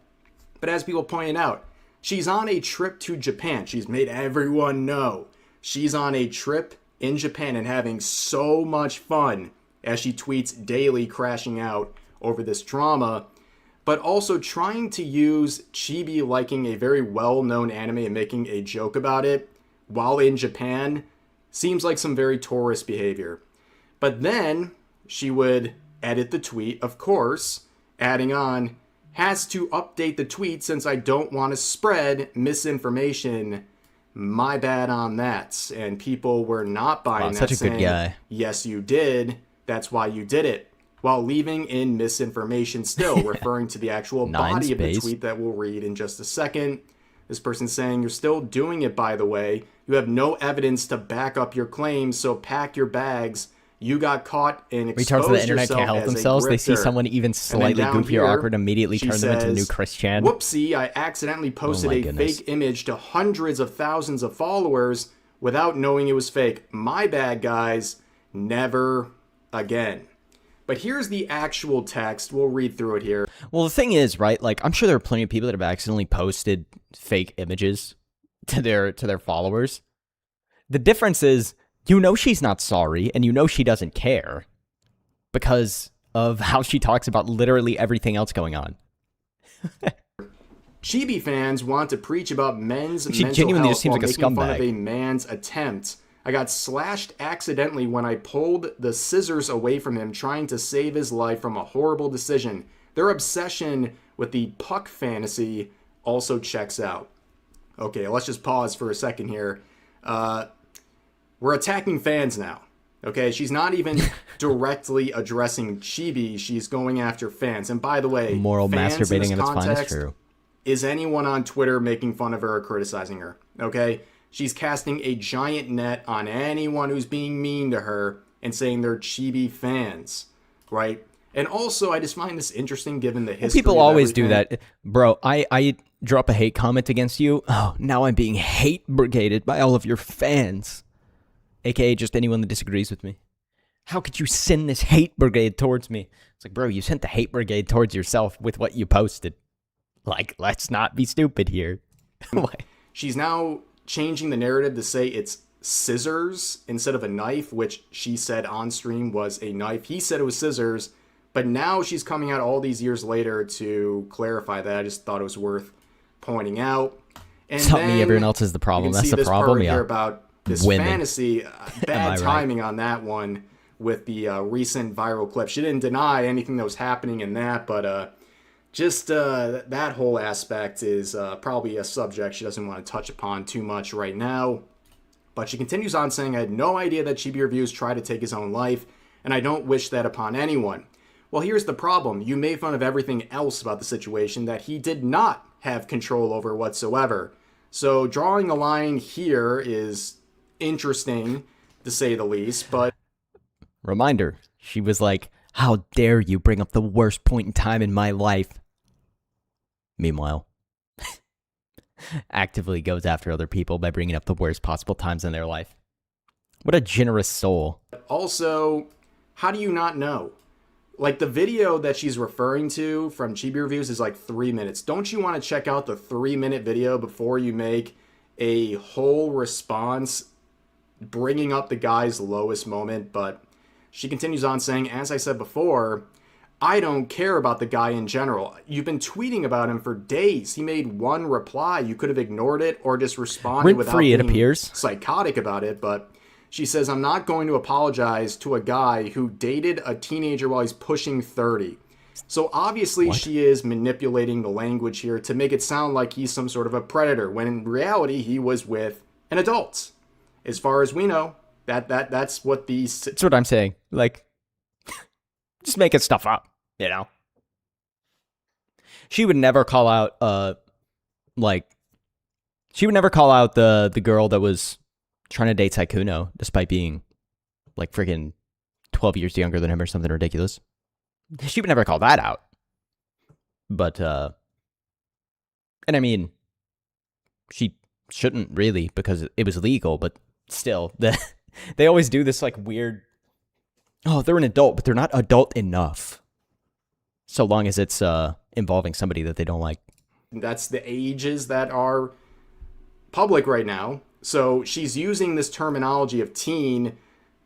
but as people pointed out, she's on a trip to Japan. She's made everyone know she's on a trip in Japan and having so much fun as she tweets daily, crashing out over this drama, but also trying to use Chibi liking a very well-known anime and making a joke about it while in Japan seems like some very tourist behavior. But then she would edit the tweet, of course, adding on, "has to update the tweet since I don't want to spread misinformation. My bad on that." And people were not buying that, such a good saying, guy. "Yes, you did. That's why you did it." While leaving in misinformation still, referring to the actual body of the tweet that we'll read in just a second. This person saying, "You're still doing it, by the way. You have no evidence to back up your claims, so pack your bags. You got caught and exposed Retards on the internet yourself can't help as a themselves. They see grifter." someone even And then slightly down goofy or here, awkward, immediately she turn them into new says, Chris Chan. "Whoopsie, I accidentally posted my a goodness. fake image to hundreds of thousands of followers without knowing it was fake. My bad, guys. Never again." But here's the actual text. We'll read through it here. Well, the thing is, right, like, I'm sure there are plenty of people that have accidentally posted fake images to their followers. The difference is, you know she's not sorry, and you know she doesn't care because of how she talks about literally everything else going on. Chibi fans want to preach about men's She mental genuinely health just seems while like a making fun of scumbag. a man's attempt. "I got slashed accidentally when I pulled the scissors away from him trying to save his life from a horrible decision. Their obsession with the puck fantasy also checks out. Okay, let's just pause for a second here. We're attacking fans now. Okay, she's not even directly addressing Chibi. She's going after fans. And by the way, moral fans masturbating in in this its finest. context, True. is anyone on Twitter making fun of her or criticizing her? Okay, she's casting a giant net on anyone who's being mean to her and saying they're Chibi fans, right? And also, I just find this interesting given the history. People of always do everything. that, bro. I drop a hate comment against you. Oh, now I'm being hate brigaded by all of your fans, aka just anyone that disagrees with me. How could you send this hate brigade towards me? It's like, bro, you sent the hate brigade towards yourself with what you posted. Like, let's not be stupid here. She's now changing the narrative to say it's scissors instead of a knife, which she said on stream was a knife. He said it was scissors, but now she's coming out all these years later to clarify that. I just thought it was worth pointing out. And Tell then me everyone else is the problem. you can That's see the this problem. part right Yeah. here about this Women. fantasy. Bad right? timing on that one with the recent viral clip. She didn't deny anything that was happening in that, but just that whole aspect is probably a subject she doesn't want to touch upon too much right now. But she continues on saying, I had no idea that Chibi Reviews tried to take his own life, and I don't wish that upon anyone. Well, here's the problem. You made fun of everything else about the situation that he did not have control over whatsoever. So drawing a line here is interesting, to say the least, but... Reminder, she was like, how dare you bring up the worst point in time in my life? Meanwhile, actively goes after other people by bringing up the worst possible times in their life. What a generous soul. Also, how do you not know? Like, the video that she's referring to from Chibi Reviews is like 3 minutes. Don't you want to check out the 3-minute video before you make a whole response bringing up the guy's lowest moment? But she continues on saying, as I said before, I don't care about the guy in general. You've been tweeting about him for days. He made one reply. You could have ignored it or just responded without Rent-free, it being appears. psychotic about it. But she says, I'm not going to apologize to a guy who dated a teenager while he's pushing 30. So obviously she is manipulating the language here to make it sound like he's some sort of a predator, when in reality he was with an adult. As far as we know, that's what these... That's what I'm saying. Like, just making stuff up, you know? She would never call out, she would never call out the girl that was trying to date Saikuno, despite being, like, freaking 12 years younger than him or something ridiculous. She would never call that out. But, and I mean, she shouldn't really, because it was legal, but still, they always do this, like, weird, oh, they're an adult, but they're not adult enough. So long as it's involving somebody that they don't like. That's the ages that are public right now. So she's using this terminology of teen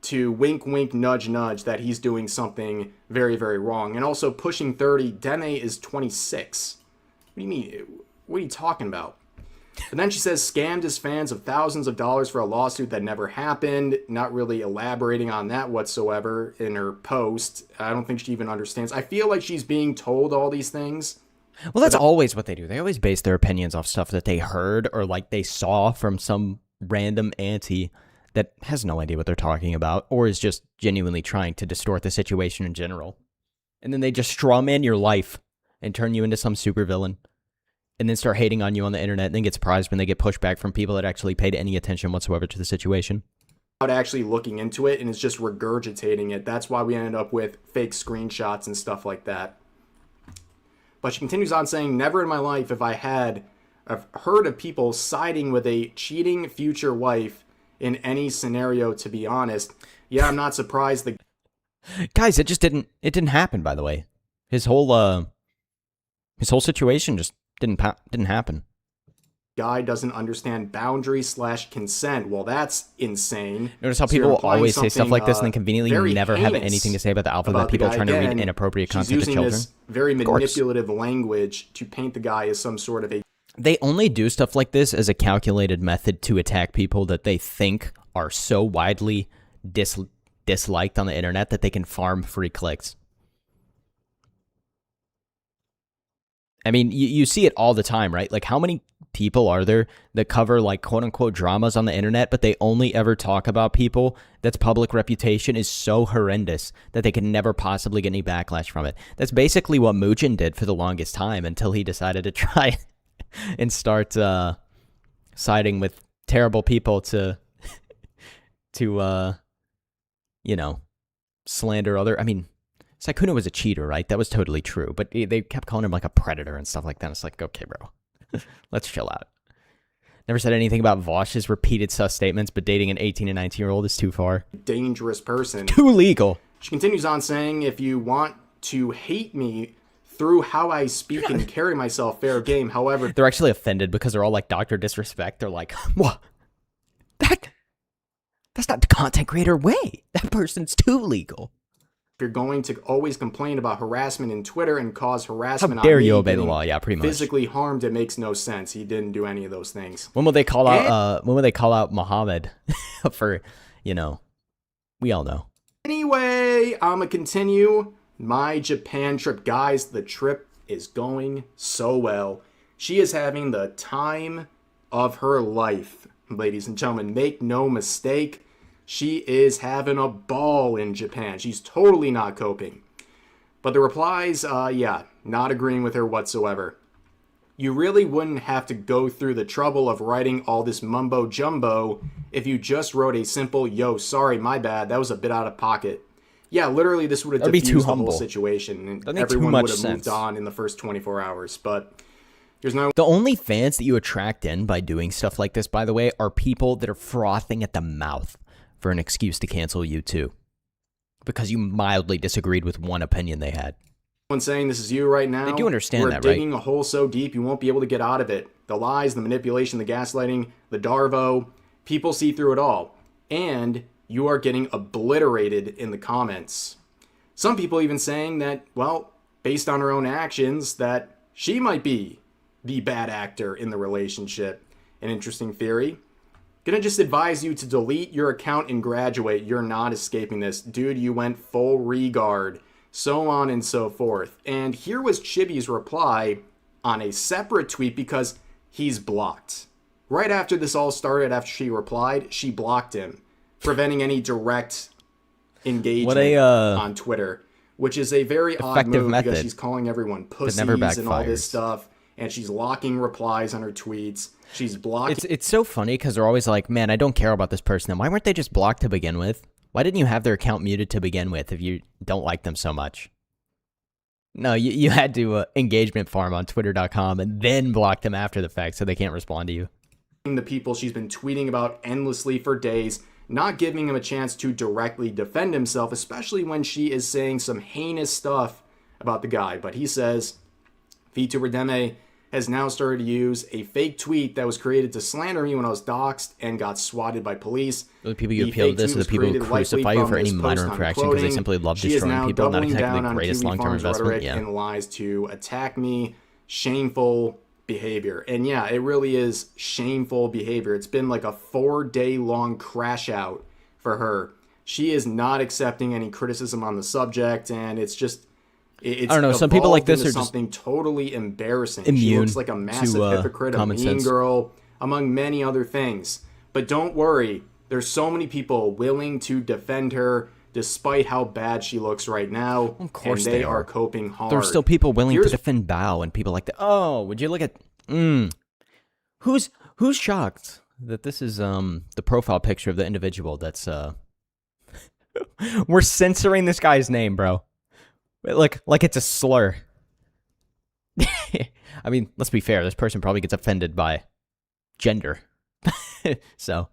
to wink, wink, nudge, nudge that he's doing something very, very wrong. And also pushing 30, Deme is 26. What do you mean? What are you talking about? And then she says, scammed his fans of thousands of dollars for a lawsuit that never happened, not really elaborating on that whatsoever in her post. I don't think she even understands. I feel like she's being told all these things. Well, that's always what they do. They always base their opinions off stuff that they heard or like they saw from some random auntie that has no idea what they're talking about or is just genuinely trying to distort the situation in general. And then they just straw man your life and turn you into some supervillain. And then start hating on you on the internet and then get surprised when they get pushback from people that actually paid any attention whatsoever to the situation. Without actually looking into it and is just regurgitating it. That's why we ended up with fake screenshots and stuff like that. But she continues on saying, never in my life have I heard of people siding with a cheating future wife in any scenario, to be honest. Yeah, I'm not surprised. Guys, it didn't happen, by the way. His whole situation just didn't happen. Guy doesn't understand boundaries / consent. Well, that's insane. Notice how So you're people implying always say stuff like this and then very conveniently never have heinous anything to say about the alphabet about the people guy. trying to read Again, inappropriate she's content to using children. this very Of course. manipulative language to paint the guy as some sort of a... They only do stuff like this as a calculated method to attack people that they think are so widely disliked on the internet that they can farm free clicks. I mean, you see it all the time, right? Like, how many people are there that cover, like, quote-unquote dramas on the internet, but they only ever talk about people that's public reputation is so horrendous that they can never possibly get any backlash from it. That's basically what Mugen did for the longest time until he decided to try and start siding with terrible people to you know, slander other... I mean... Sykkuno was a cheater, right? That was totally true. But they kept calling him like a predator and stuff like that. It's like, okay, bro. Let's chill out. Never said anything about Vosh's repeated sus statements, but dating an 18 and 19-year-old is too far. Dangerous person. Too legal. She continues on saying, if you want to hate me through how I speak and carry myself, fair game. However... They're actually offended because they're all like Dr. Disrespect. They're like, what? That's not the content creator way. That person's too legal. If you're going to always complain about harassment in Twitter and cause harassment How dare on me you obey the getting law? Yeah, pretty much. physically harmed, it makes no sense. He didn't do any of those things. When will they call out? When will they call out Muhammad for? You know, we all know. Anyway, I'ma continue my Japan trip, guys. The trip is going so well. She is having the time of her life, ladies and gentlemen. Make no mistake. She is having a ball in Japan. She's totally not coping. But the replies, yeah, not agreeing with her whatsoever. You really wouldn't have to go through the trouble of writing all this mumbo jumbo if you just wrote a simple, yo, sorry, my bad, that was a bit out of pocket. Yeah, literally this would have diffused the whole situation, and everyone would have moved on in the first 24 hours. But there's no... The only fans that you attract in by doing stuff like this, by the way, are people that are frothing at the mouth for an excuse to cancel you too, because you mildly disagreed with one opinion they had. Someone saying this is you right now. They do understand that, right? We're digging a hole so deep you won't be able to get out of it. The lies, the manipulation, the gaslighting, the Darvo, people see through it all. And you are getting obliterated in the comments. Some people even saying that, well, based on her own actions, that she might be the bad actor in the relationship. An interesting theory. Gonna just advise you to delete your account and graduate. You're not escaping this. Dude, you went full regard. So on and so forth. And here was Chibi's reply on a separate tweet because he's blocked. Right after this all started, after she replied, she blocked him, preventing any direct engagement on Twitter, which is a very odd move because she's calling everyone pussies and all this stuff. And she's locking replies on her tweets. She's blocking... It's so funny because they're always like, man, I don't care about this person. And why weren't they just blocked to begin with? Why didn't you have their account muted to begin with if you don't like them so much? No, you had to engagement farm on Twitter.com and then block them after the fact so they can't respond to you. The people she's been tweeting about endlessly for days, not giving him a chance to directly defend himself, especially when she is saying some heinous stuff about the guy. But he says, VTuber Deme has now started to use a fake tweet that was created to slander me when I was doxxed and got swatted by police. The people you appeal to this are the people who crucify you for any minor infraction because they simply love destroying people, not exactly the greatest long-term investment. Yeah. And lies to attack me. Shameful behavior. And yeah, it really is shameful behavior. It's been like a 4-day-long crash out for her. She is not accepting any criticism on the subject, and it's just... I don't know. Some people like this are something totally embarrassing. Immune she looks like a massive hypocrite, a mean girl, among many other things. But don't worry, there's so many people willing to defend her, despite how bad she looks right now. Of course, and they are coping hard. There's still people willing to defend Bao, and people like that. Oh, would you look at? Who's shocked that this is the profile picture of the individual that's We're censoring this guy's name, bro. Like it's a slur. I mean, let's be fair. This person probably gets offended by gender. So,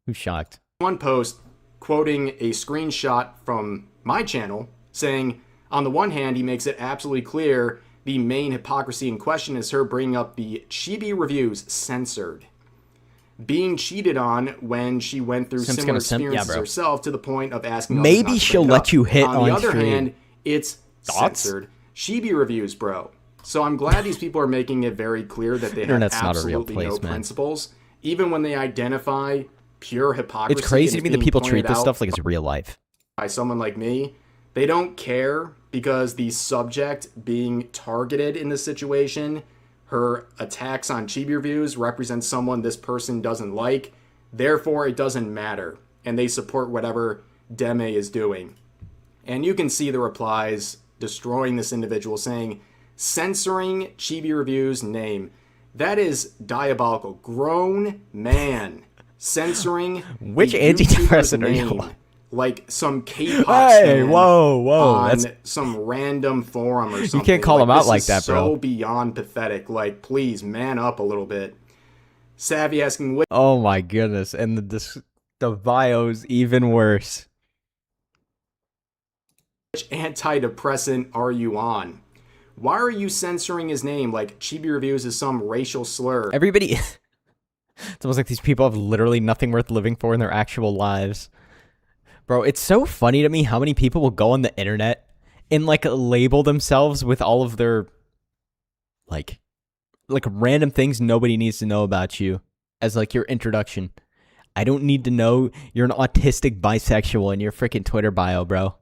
who's shocked? One post quoting a screenshot from my channel saying, on the one hand, he makes it absolutely clear the main hypocrisy in question is her bringing up the chibi reviews censored. Being cheated on when she went through similar experiences herself to the point of asking maybe she'll let you hit on the other hand, it's censored. Chibi reviews, bro. So I'm glad these people are making it very clear that they have absolutely no principles. Even when they identify pure hypocrisy. It's crazy to me that people treat this stuff like it's real life. By someone like me, they don't care because the subject being targeted in this situation, her attacks on chibi reviews represent someone this person doesn't like. Therefore, it doesn't matter. And they support whatever Deme is doing. And you can see the replies destroying this individual, saying, censoring chibi reviews name. That is diabolical. Grown man censoring which the antidepressant YouTuber's are you name, on? like some K-pop Hey, stan whoa, on that's some random forum or something. you can't call them out this like is that, bro. So beyond pathetic. Like, please man up a little bit. Savvy asking, which Oh my goodness, and the bio's even worse. antidepressant are you on? Why are you censoring his name like chibi reviews is some racial slur? Everybody, it's almost like these people have literally nothing worth living for in their actual lives. Bro, it's so funny to me how many people will go on the internet and like label themselves with all of their like random things nobody needs to know about you as like your introduction. I don't need to know you're an autistic bisexual in your freaking Twitter bio, bro.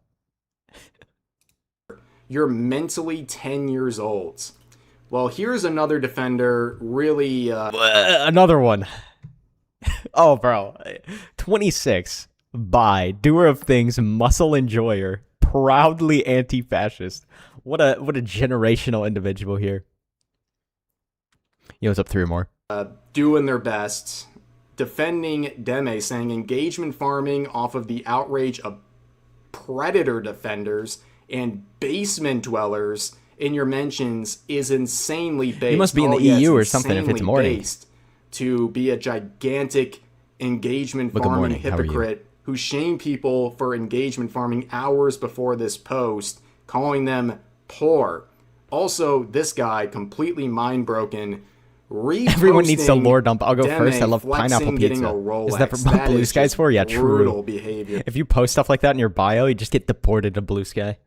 You're mentally 10 years old. Well, here's another defender, really... Another one. Oh, bro. 26. Bi. Doer of things. Muscle enjoyer. Proudly anti-fascist. What a generational individual here. Yo, what's up? 3 or more. doing their best. Defending Deme, saying engagement farming off of the outrage of predator defenders and basement dwellers in your mentions is insanely based. You must be in the EU or something if it's morning. Based to be a gigantic engagement farming hypocrite who shamed people for engagement farming hours before this post, calling them poor. Also, this guy, completely mind-broken, everyone needs to lore dump. I'll go Deme first. I love pineapple pizza. Is that for Blue Skies for? Yeah, true. Behavior. If you post stuff like that in your bio, you just get deported to Blue Sky.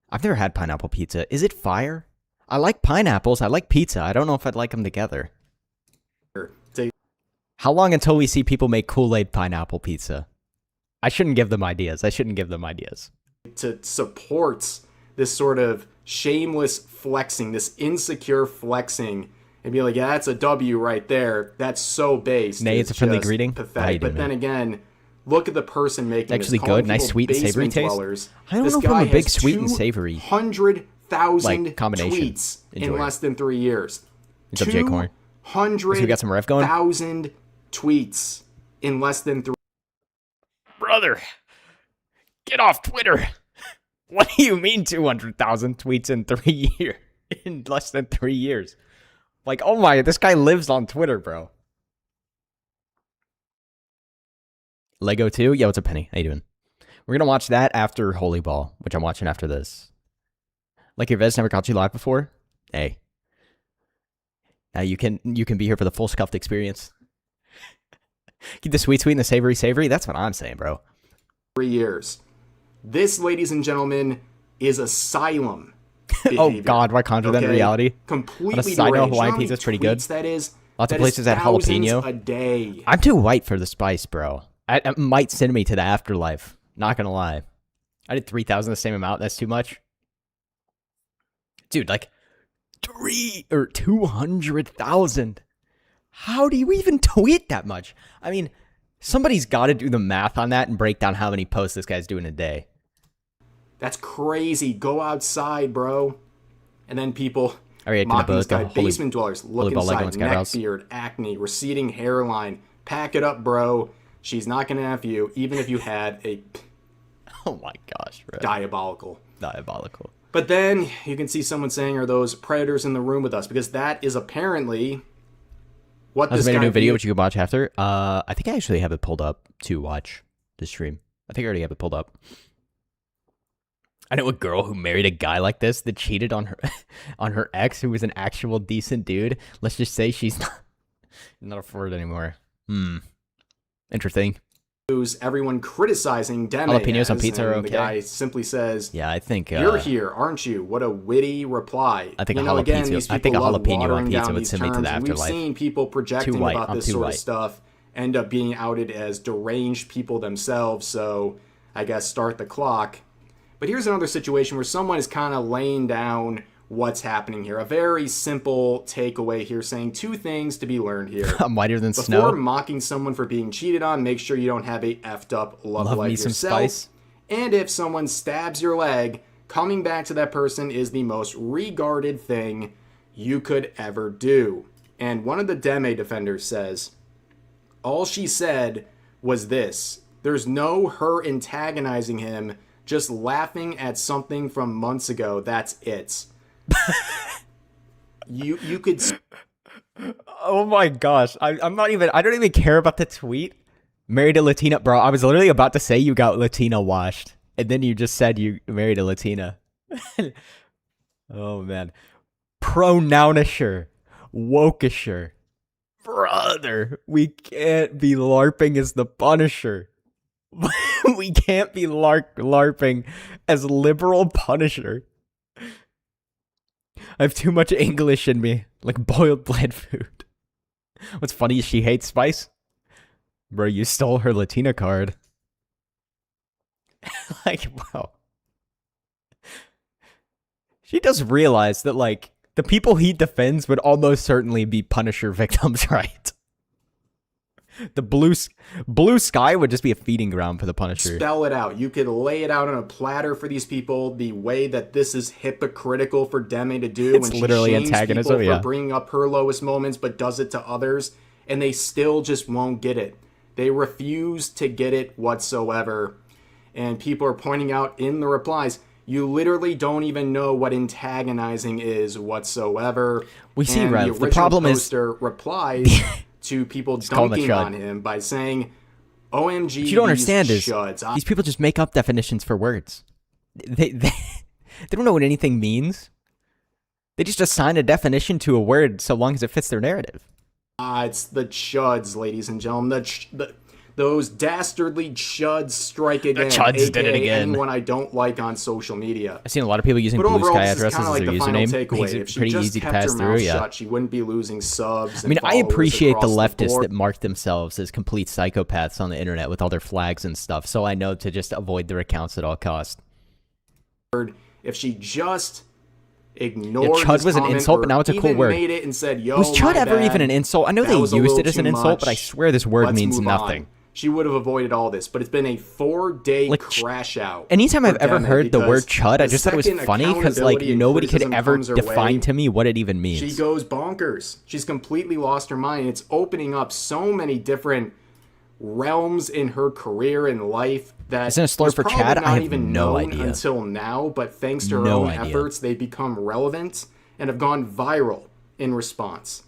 I've never had pineapple pizza. Is it fire? I like pineapples. I like pizza. I don't know if I'd like them together. How long until we see people make Kool-Aid pineapple pizza? I shouldn't give them ideas. To support this sort of shameless flexing, this insecure flexing, and be like, yeah, that's a W right there. That's so base. Nay, it's a friendly greeting. Pathetic. But then again, look at the person making it's actually this, good. Nice sweet and savory taste. I don't know if I'm a big sweet and savory 100,000 combination. Tweets in less than 3 years. What's up, J Corn? 100,000 tweets in less than 3. Brother, get off Twitter. What do you mean 200,000 tweets in 3 years? In less than 3 years? Like, oh my, this guy lives on Twitter, bro. Lego 2? Yeah, what's up, Penny? How you doing? We're gonna watch that after Holy Ball, which I'm watching after this. Like your Vez never caught you live before? Hey. Now you can be here for the full scuffed experience. Keep the sweet and the savory. That's what I'm saying, bro. 3 years. This, ladies and gentlemen, is asylum. Oh God, why conjure that in reality? Completely On a side note, deranged. Hawaiian pizza's pretty good. That is. Lots of places that jalapeno. A day. I'm too white for the spice, bro. It might send me to the afterlife. Not gonna lie. I did 3,000 the same amount. That's too much. Dude, like 200,000. How do you even tweet that much? I mean, somebody's got to do the math on that and break down how many posts this guy's doing a day. That's crazy. Go outside, bro. And then people mocking this guy. Basement dwellers. Look inside. Neck beard, acne, receding hairline. Pack it up, bro. She's not going to F you, even if you had a... Oh my gosh, bro. Diabolical. But then you can see someone saying, are those predators in the room with us? Because that is apparently what this guy made a new video which you can watch after. I think I actually have it pulled up to watch the stream. I think I already have it pulled up. I know a girl who married a guy like this that cheated on her ex, who was an actual decent dude. Let's just say she's not for it anymore. Interesting. Everyone criticizing Deme. Jalapenos on pizza are okay. The guy simply says, "Yeah, I think you're here, aren't you?" What a witty reply. I think a jalapeno on pizza would send me to the afterlife. We've seen people projecting about this sort of stuff end up being outed as deranged people themselves. So I guess start the clock. But here's another situation where someone is kind of laying down what's happening here. A very simple takeaway here, saying 2 things to be learned here. I'm whiter than Before snow. mocking someone for being cheated on, make sure you don't have a effed up love Love life me some yourself. spice. And if someone stabs your leg, coming back to that person is the most regarded thing you could ever do. And one of the Deme defenders says, all she said was this: there's no her antagonizing him, just laughing at something from months ago. That's it. you could. Oh my gosh. I don't even care about the tweet. Married a Latina. Bro, I was literally about to say you got Latina washed. And then you just said you married a Latina. Oh man. Pronounisher. Wokisher. Brother, we can't be LARPing as the Punisher. We can't be LARPing as liberal Punisher. I have too much English in me, like boiled bland food. What's funny is she hates spice. Bro, you stole her Latina card. Like, wow. She does realize that, like, the people he defends would almost certainly be Punisher victims, right? The blue sky would just be a feeding ground for the Punisher. Spell it out. You could lay it out on a platter for these people the way that this is hypocritical for Deme to do. It's when literally she shames antagonism, people yeah. for bringing up her lowest moments, but does it to others, and they still just won't get it. They refuse to get it whatsoever. And people are pointing out in the replies, you literally don't even know what antagonizing is whatsoever. We see, and Rev, the original problem is... poster replies to people dunking chud. on him by saying, OMG, What you don't understand is chuds. these people just make up definitions for words. They don't know what anything means. They just assign a definition to a word so long as it fits their narrative. It's the chuds, ladies and gentlemen. Those dastardly chuds strike again. The chuds AKA did it again. Anyone I don't like on social media. I've seen a lot of people using But blue overall, sky this is addresses kind of as like their the final username. takeaway. Makes If it she pretty just easy to kept pass her through, mouth yeah. shut, she wouldn't be losing subs. I mean, and I followers appreciate the across leftists board. that mark themselves as complete psychopaths on the internet with all their flags and stuff, so I know to just avoid their accounts at all costs. If she just ignored Yeah, chud his was an comment insult, but or now it's a cool even word. made it and said, yo, Was chud my ever bad, even an insult? I know that they was a used little it as an too insult, but I much. swear this word Let's means move nothing. on. She would have avoided all this, but it's been a 4-day Like, crash out. Anytime for I've ever Deme heard the word because chud, I the just thought it was second funny because, like, accountability and nobody could criticism ever comes her define way, to me what it even means. she goes bonkers. She's completely lost her mind. It's opening up so many different realms in her career and life that Isn't it a slur was for probably Chad? not I have even no known idea. until now, but thanks to her No own idea. efforts, they become relevant and have gone viral in response.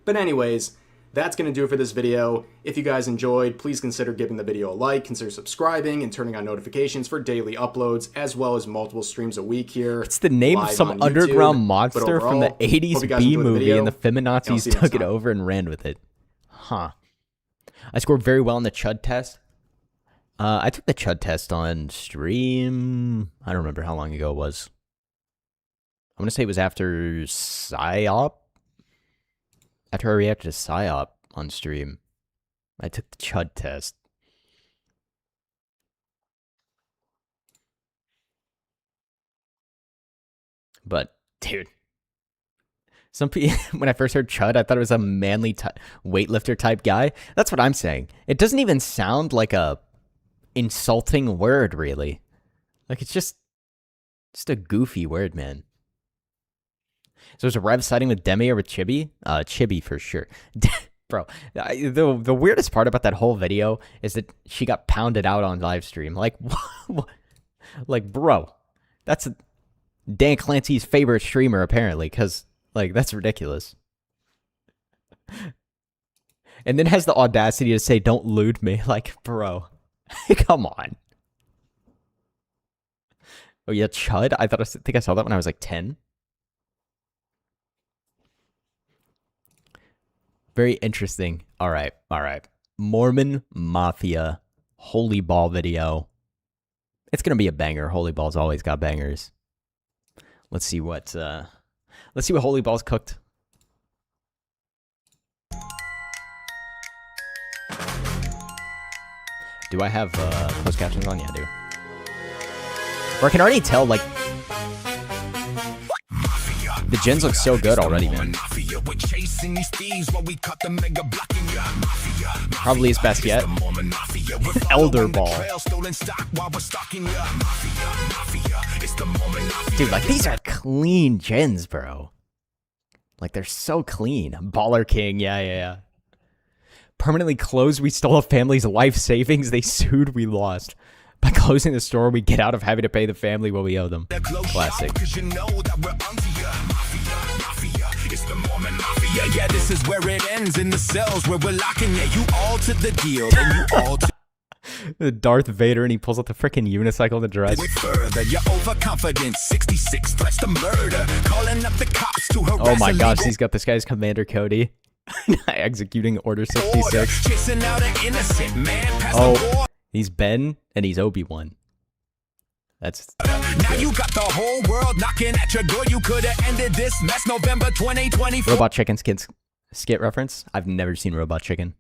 But anyways, that's going to do it for this video. If you guys enjoyed, please consider giving the video a like, consider subscribing, and turning on notifications for daily uploads, as well as multiple streams a week here. It's the name of live some on YouTube. underground But monster from the overall, hope you 80s guys B enjoyed the movie, video, and the and I'll feminazis see you next took it time. over and ran with it. Huh. I scored very well on the chud test. I took the chud test on stream. I don't remember how long ago it was. I'm going to say it was after PsyOp. After I reacted to PsyOp on stream. I took the chud test. But, dude. Some people, when I first heard chud, I thought it was a manly weightlifter type guy. That's what I'm saying. It doesn't even sound like a insulting word, really. Like, it's just a goofy word, man. So is a Rev siding with Deme or with Chibi? Chibi for sure. Bro, the weirdest part about that whole video is that she got pounded out on live stream. Like, like, bro, that's Dan Clancy's favorite streamer, apparently, because, like, that's ridiculous. And then has the audacity to say, don't lewd me. Like, bro, come on. Oh, yeah, chud? I think I saw that when I was, like, 10. Very interesting. All right. Mormon Mafia Holy Ball video. It's gonna be a banger. Holy Ball's always got bangers. Let's see what Holy Ball's cooked. Do I have closed captions on? Yeah, I do. Or I can already tell, like, the gens look so good already, man. Probably his best yet. Elder Ball. Dude, like, these are clean gens, bro. Like, they're so clean. Baller King, yeah. Permanently closed, we stole a family's life savings. They sued, we lost. By closing the store, we get out of having to pay the family what we owe them. Classic. Yeah, this is where it ends, in the cells where we're locking you all to the deal, and you all to Darth Vader, and he pulls out the freaking unicycle in the dress. further. You're overconfident, 66 threats to murder, calling up the cops to harass. Oh my gosh, he's got this guy's Commander Cody executing Order 66. Chasing out an innocent man past the Oh, board. he's Ben, and he's Obi-Wan. That's... Now you got the whole world knocking at your door. You could have ended this mess November 2024. Robot Chicken skit reference? I've never seen Robot Chicken.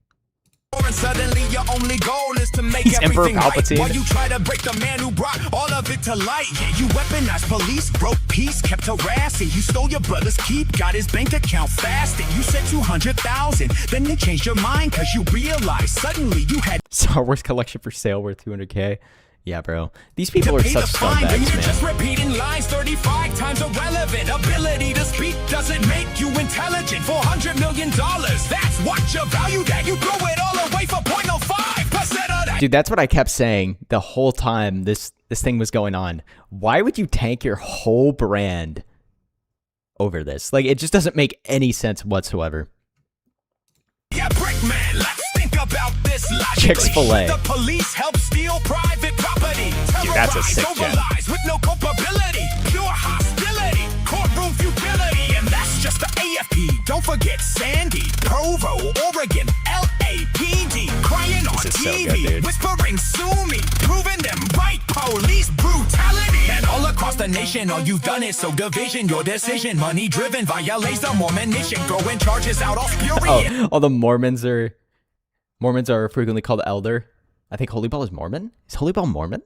And suddenly your only goal is to make He's Emperor everything right. Palpatine. While you try to break the man who brought all of it to light. Yeah, you weaponized police, broke peace, kept harassing. You stole your brother's keep, got his bank account fasting. You said 200,000, then you changed your mind cause you realized suddenly you had Star Wars collection for sale worth 200K. Yeah, bro. These people are pay such the fine. Then scumbags, you're just man. repeating lines 35 times irrelevant. Ability to speak doesn't make you intelligent. $400 million, that's what you value that. You throw it all away for 0.05% of that. Dude, that's what I kept saying the whole time this thing was going on. Why would you tank your whole brand over this? Like, it just doesn't make any sense whatsoever. Yeah, Brickman, let's think about this logically. Chick-fil-A. The police help steal private property. Dude, that's a Terrorize, sick gen. overlies with no culpability. Pure hostility, courtroom futility. And that's just the AFP. Don't forget Sandy, Provo, Oregon, LAPD. Crying on This is so TV, good, dude. whispering sue me. Proving them right, police brutality. And all across the nation, all you've done is sow division. Your decision, money driven, violates the Mormon mission. Throwing charges out all furious. Oh, all the Mormons are frequently called elder. I think Holy Ball is Mormon. Is Holy Ball Mormon?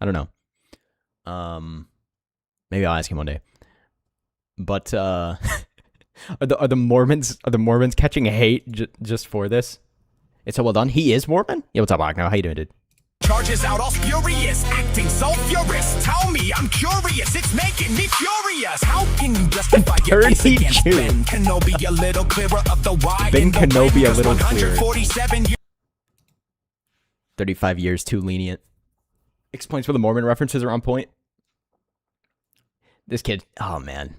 I don't know. Maybe I'll ask him one day. But are the Mormons catching hate just for this? It's so well done. He is Mormon. Yeah, what's up, Agno? How you doing, dude? Charges out all spurious, acting so furious. Tell me, I'm curious, it's making me furious. How can you justify your case against 32. Ben Kenobi a little clearer of the why? Ben and the Kenobi when, a little 147 years 35 years too lenient. Explains where the Mormon references are on point. This kid, oh man.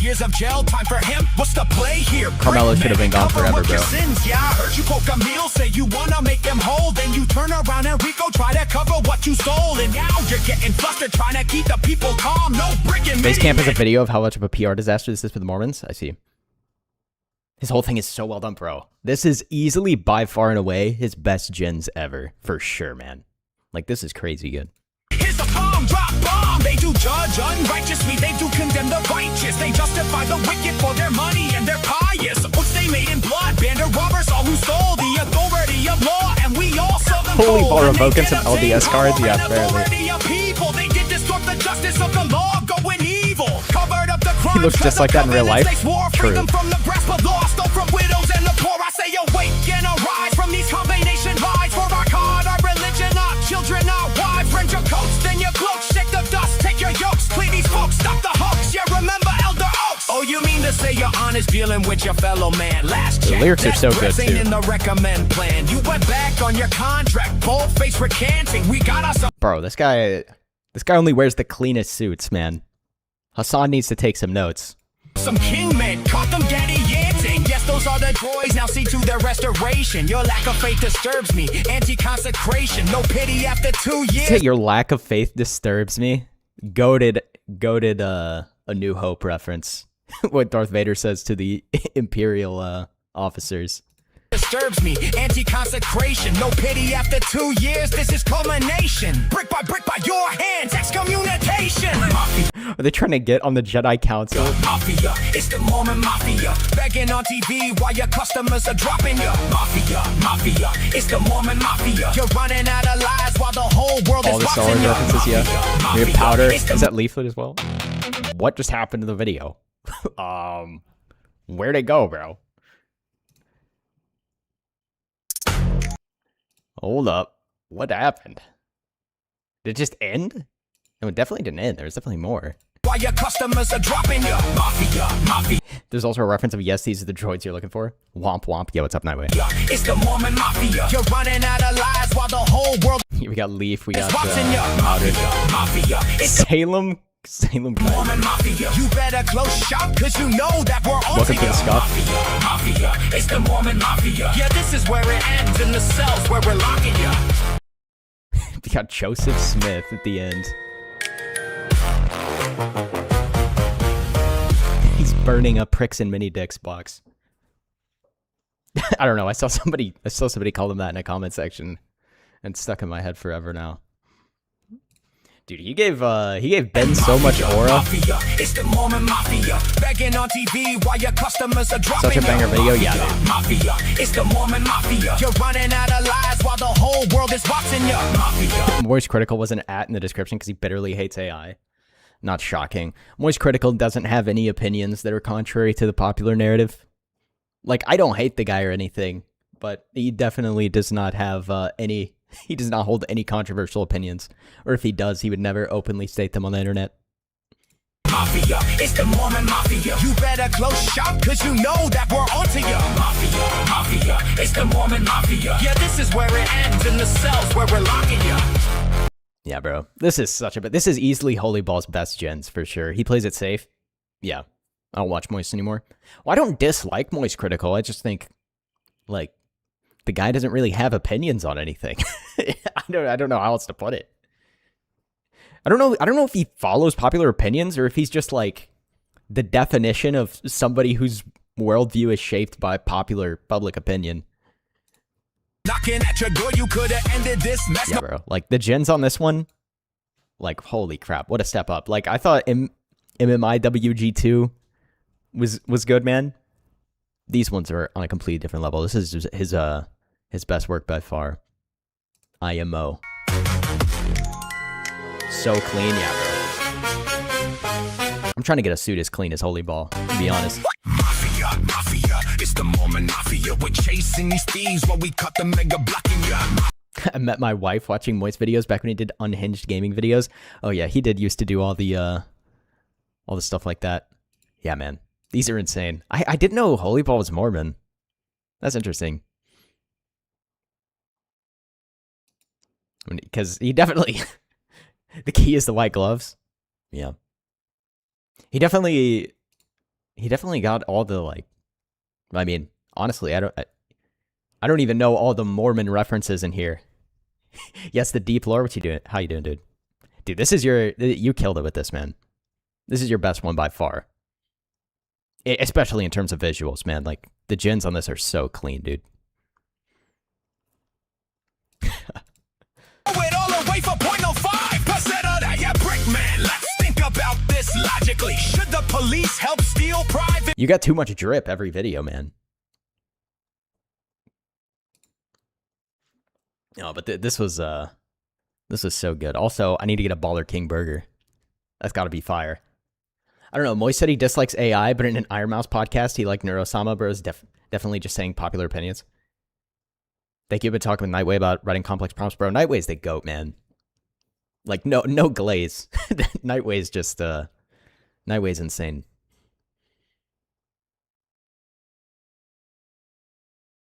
years of jail time for him. What's the play here? Carmelo should have been gone Cover forever, up your bro. sins. Yeah, I heard you poke a meal, say you wanna make them whole. Then you turn around and Rico try to cover what you stole. And now you're getting flustered trying to keep the people calm. No brick and Basecamp has a video of how much of a PR disaster this is for the Mormons. I see. His whole thing is so well done, bro. This is easily, by far and away, his best gens ever. For sure, man. Like, this is crazy good. Here's the bomb, drop bomb. They do judge unrighteously. They do condemn the righteous. They justify the wicked for their money and their pious. Oaths they made in blood. Bandit robbers, all who stole the authority of law. And we all saw them Holy fall. ball, And they revoking did some obtain LDS cards? power Yeah, and fairly. authority of people. They did distort the justice of the law, going evil. Covered up the crimes. He looks just cut like the that in real covenants life. They swore. True. Freedom from the grasp of law. Stole from widows and the poor. I say awake and arise from these combination lies. For our God, our religion, our children, our wives. Rent your coats, then your cloaks. Shake the dust, take your yokes. Clean these folks, stop the hoax. Yeah, remember Elder Oaks. Oh, you mean to say you're honest dealing with your fellow man? Last The check, lyrics are that so good, dress ain't too. in the recommend plan. You went back on your contract, bold face recanting. We got ourselves Bro, this guy only wears the cleanest suits, man. Hassan needs to take some notes. some king men. Caught them daddy yancing. Yes, those are the droids. Now see to their restoration. Your lack of faith disturbs me. Anti-consecration. No pity after 2 years. Say your lack of faith disturbs me. Goated A New Hope reference. What Darth Vader says to the Imperial officers. disturbs me. Anti-consecration, no pity after 2 years. This is culmination. Brick by your hands, excommunication. Mafia, Are they trying to get on the Jedi Council? mafia, it's the Mormon mafia. Begging on TV while your customers are dropping you. Mafia, it's the Mormon mafia. You're running out of lies while the whole world All is the Star Wars watching you. references, yeah. Mafia, Your powder. it's the Is that leaflet as well? What just happened to the video? Where'd it go, bro? Hold up. What happened? Did it just end? No, it definitely didn't end. There's definitely more. while your customers are dropping you. Mafia. There's also a reference of, yes, these are the droids you're looking for. Womp womp. Yo, what's up, Nightway? It's the Mormon mafia. You're running out of lies while the whole world We got Leaf. We got is watching you. Powder. Mafia. It's the Salem. Mormon mafia. You better close shop, cause you know that we're on Welcome to the Scuff. Mafia. It's the Mormon mafia. Yeah, this is where it ends in the cells where we're locking you. We got Joseph Smith at the end. He's burning a Pricks and Mini Dicks box. I don't know. I saw somebody call him that in a comment section, and it's stuck in my head forever now. Dude, he gave Ben so much aura. It's the Mormon mafia. Begging on TV while your customers are dropping. Such a banger video, yeah, dude. Mafia. It's the Mormon mafia. You're running out of lies while the whole world is watching you. Mafia. Moist Critical was an at in the description because he bitterly hates AI. Not shocking. Moist Critical doesn't have any opinions that are contrary to the popular narrative. Like, I don't hate the guy or anything, but he definitely does not have any... He does not hold any controversial opinions. Or if he does, he would never openly state them on the internet. Mafia, it's the Mormon mafia. You better close shop, cause you know that we're onto you. Mafia, it's the Mormon mafia. Yeah, this is where it ends in the cells where we're locking you. Yeah, bro. This is this is easily Holy Ball's best gens, for sure. He plays it safe. Yeah. I don't watch Moist anymore. Well, I don't dislike Moist Critical. I just think, like, the guy doesn't really have opinions on anything. I don't know how else to put it. I don't know if he follows popular opinions or if he's just like the definition of somebody whose worldview is shaped by popular public opinion. Knocking at your door, you could have ended this mess. Yeah, bro. Like the gens on this one, like holy crap, what a step up. Like I thought MMIWG2 was good, man. These ones are on a completely different level. This is his best work by far. IMO. So clean, yeah, bro. I'm trying to get a suit as clean as Holy Ball, to be honest. Mafia, it's the Mormon mafia. We're chasing these thieves while we cut the mega blocking ya. I met my wife watching Moist videos back when he did unhinged gaming videos. Oh yeah, he did used to do all the stuff like that. Yeah, man. These are insane. I didn't know Holy Ball was Mormon. That's interesting. Because he definitely... the key is the white gloves. Yeah. He definitely got all the, like... I mean, honestly, I don't even know all the Mormon references in here. Yes, the deep lore. What you doing? How you doing, dude? Dude, this is you killed it with this, man. This is your best one by far. Especially in terms of visuals, man. Like, the gens on this are so clean, dude. It all away for 0.05% of that, yeah, brick man. Let's think about this logically. Should the police help steal private? You got too much drip every video, man. No, but this was so good. Also, I need to get a Baller King burger. That's got to be fire. I don't know. Moist said he dislikes AI, but in an Iron Mouse podcast, he liked Neurosama, bros. Definitely just saying popular opinions. Thank you. I've been talking with Nightway about writing complex prompts, bro. Nightway's the GOAT, man. Like, no glaze. Nightway's just, Nightway's insane.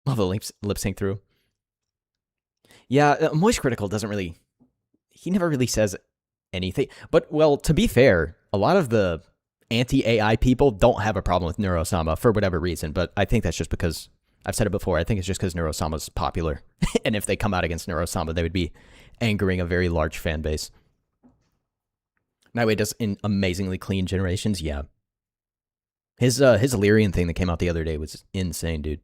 Love the lip sync through. Yeah, Moist Critical doesn't really... He never really says anything. But, well, to be fair, a lot of the anti-AI people don't have a problem with Neurosama for whatever reason. But I think that's just because... I've said it before, I think it's just because Neurosama's popular. And if they come out against Neurosama, they would be angering a very large fan base. Nightway does in amazingly clean generations, yeah. His Lyrian thing that came out the other day was insane, dude.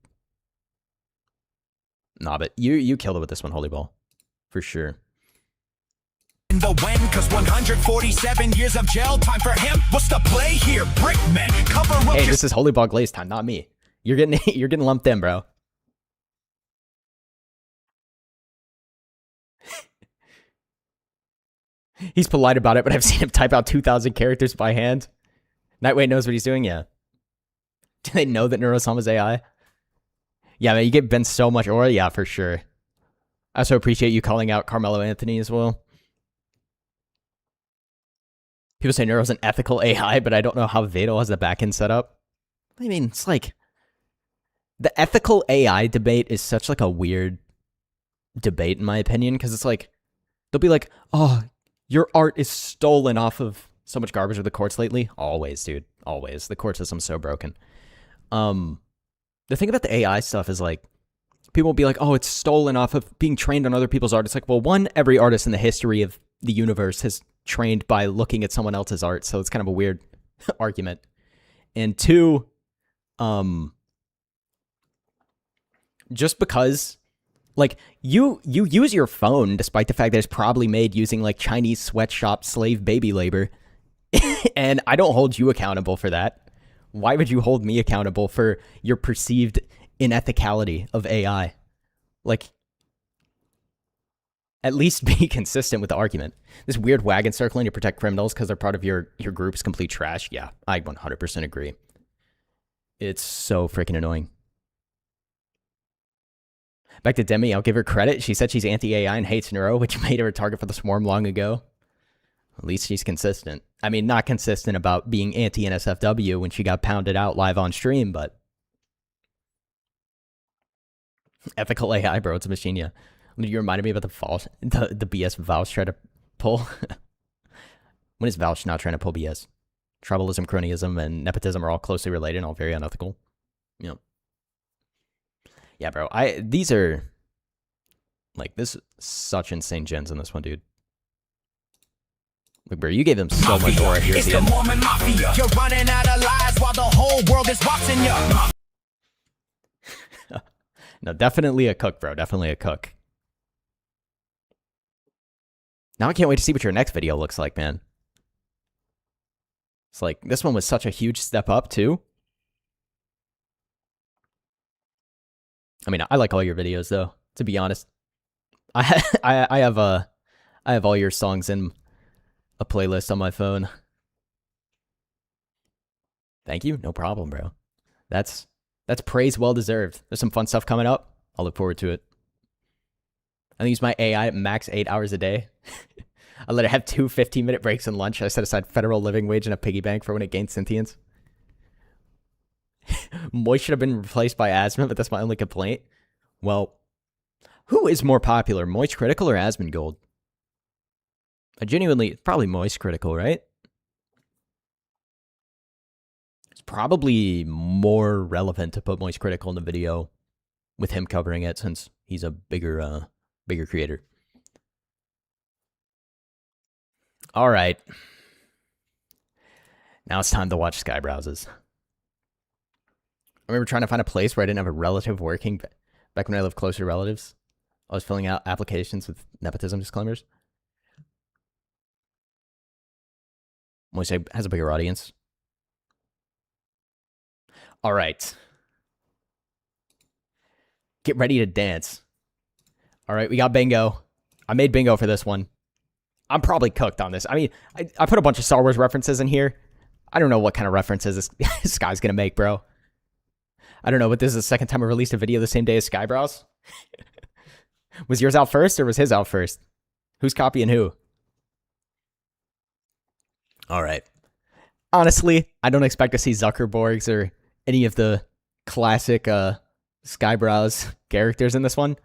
Nah, but you killed it with this one, Holy Ball. For sure. The when, cause 147 years of jail time for him. What's the play here? Brickman, cover up. Hey, this is Holy Ball Glaze time, not me. You're getting lumped in, bro. He's polite about it, but I've seen him type out 2,000 characters by hand. Nightway knows what he's doing, yeah. Do they know that Neurosama's AI? Yeah, man, you get Ben so much aura, yeah, for sure. I also appreciate you calling out Carmelo Anthony as well. People say Neuro's an ethical AI, but I don't know how Vadal has the backend set up. I mean, it's like the ethical AI debate is such like a weird debate in my opinion, because it's like they'll be like, "Oh, your art is stolen off of so much garbage of the courts lately." Always, dude, always. The court system's so broken. The thing about the AI stuff is like people will be like, "Oh, it's stolen off of being trained on other people's art." It's like, well, one, every artist in the history of the universe has trained by looking at someone else's art, so it's kind of a weird argument. And two, just because like you use your phone despite the fact that it's probably made using like Chinese sweatshop slave baby labor, and I don't hold you accountable for that. Why would you hold me accountable for your perceived unethicality of AI? Like, at least be consistent with the argument. This weird wagon circling to protect criminals because they're part of your group's complete trash. Yeah, I 100% agree. It's so freaking annoying. Back to Demi, I'll give her credit. She said she's anti-AI and hates Neuro, which made her a target for the swarm long ago. At least she's consistent. I mean, not consistent about being anti-NSFW when she got pounded out live on stream, but ethical AI, bro. It's a machine, yeah. You reminded me about the BS Vouch tried to pull. When is Vouch not trying to pull BS? Tribalism, cronyism, and nepotism are all closely related and all very unethical. You know. Yeah, bro. These are like this such insane gens in this one, dude. Look, bro, you gave them so much aura here at the end. Mormon Mafia. You're running out of lies while the whole world is watching you. No, definitely a cook, bro. Definitely a cook. Now I can't wait to see what your next video looks like, man. It's like, this one was such a huge step up, too. I mean, I like all your videos, though, to be honest. I have all your songs in a playlist on my phone. Thank you. No problem, bro. That's praise well deserved. There's some fun stuff coming up. I'll look forward to it. I use my AI at max 8 hours a day. I let it have 2 15-minute breaks and lunch. I set aside federal living wage and a piggy bank for when it gains sentience. Moist should have been replaced by Asmon, but that's my only complaint. Well, who is more popular, Moist Critical or Asmongold? Probably Moist Critical, right? It's probably more relevant to put Moist Critical in the video with him covering it since he's a bigger creator. All right. Now it's time to watch Skyebrows. I remember trying to find a place where I didn't have a relative working back when I lived closer to relatives. I was filling out applications with nepotism disclaimers. Moist has a bigger audience. All right. Get ready to dance. All right, we got bingo. I made bingo for this one. I'm probably cooked on this. I mean, I put a bunch of Star Wars references in here. I don't know what kind of references this guy's going to make, bro. I don't know, but this is the second time I released a video the same day as Skyebrows. Was yours out first or was his out first? Who's copying who? All right. Honestly, I don't expect to see Zuckerborgs or any of the classic Skyebrows characters in this one.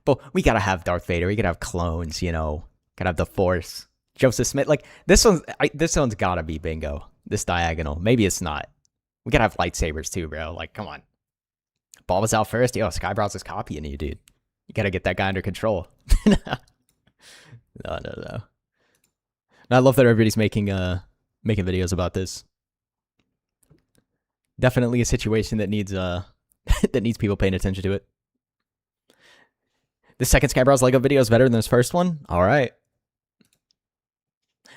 But we gotta have Darth Vader. We gotta have clones, you know. Gotta have the Force. Joseph Smith. Like, this one's gotta be bingo. This diagonal. Maybe it's not. We gotta have lightsabers too, bro. Like, come on. Ball was out first. Yo, Skyebrows is copying you, dude. You gotta get that guy under control. No. And I love that everybody's making videos about this. Definitely a situation that needs that needs people paying attention to it. The second Skyebrows Lego video is better than this first one? Alright.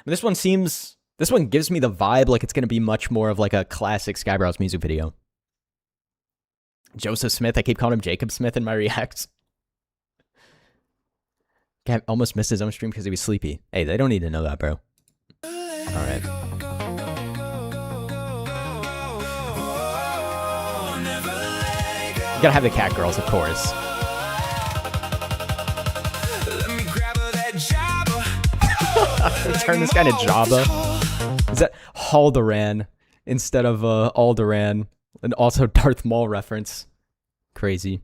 This one gives me the vibe like it's going to be much more of like a classic Skyebrows music video. Joseph Smith, I keep calling him Jacob Smith in my reacts. I almost missed his own stream because he was sleepy. Hey, they don't need to know that, bro. Alright. You gotta have the cat girls, of course. Turn this guy to Jabba. Is that Haldoran instead of Alderaan? And also Darth Maul reference. Crazy.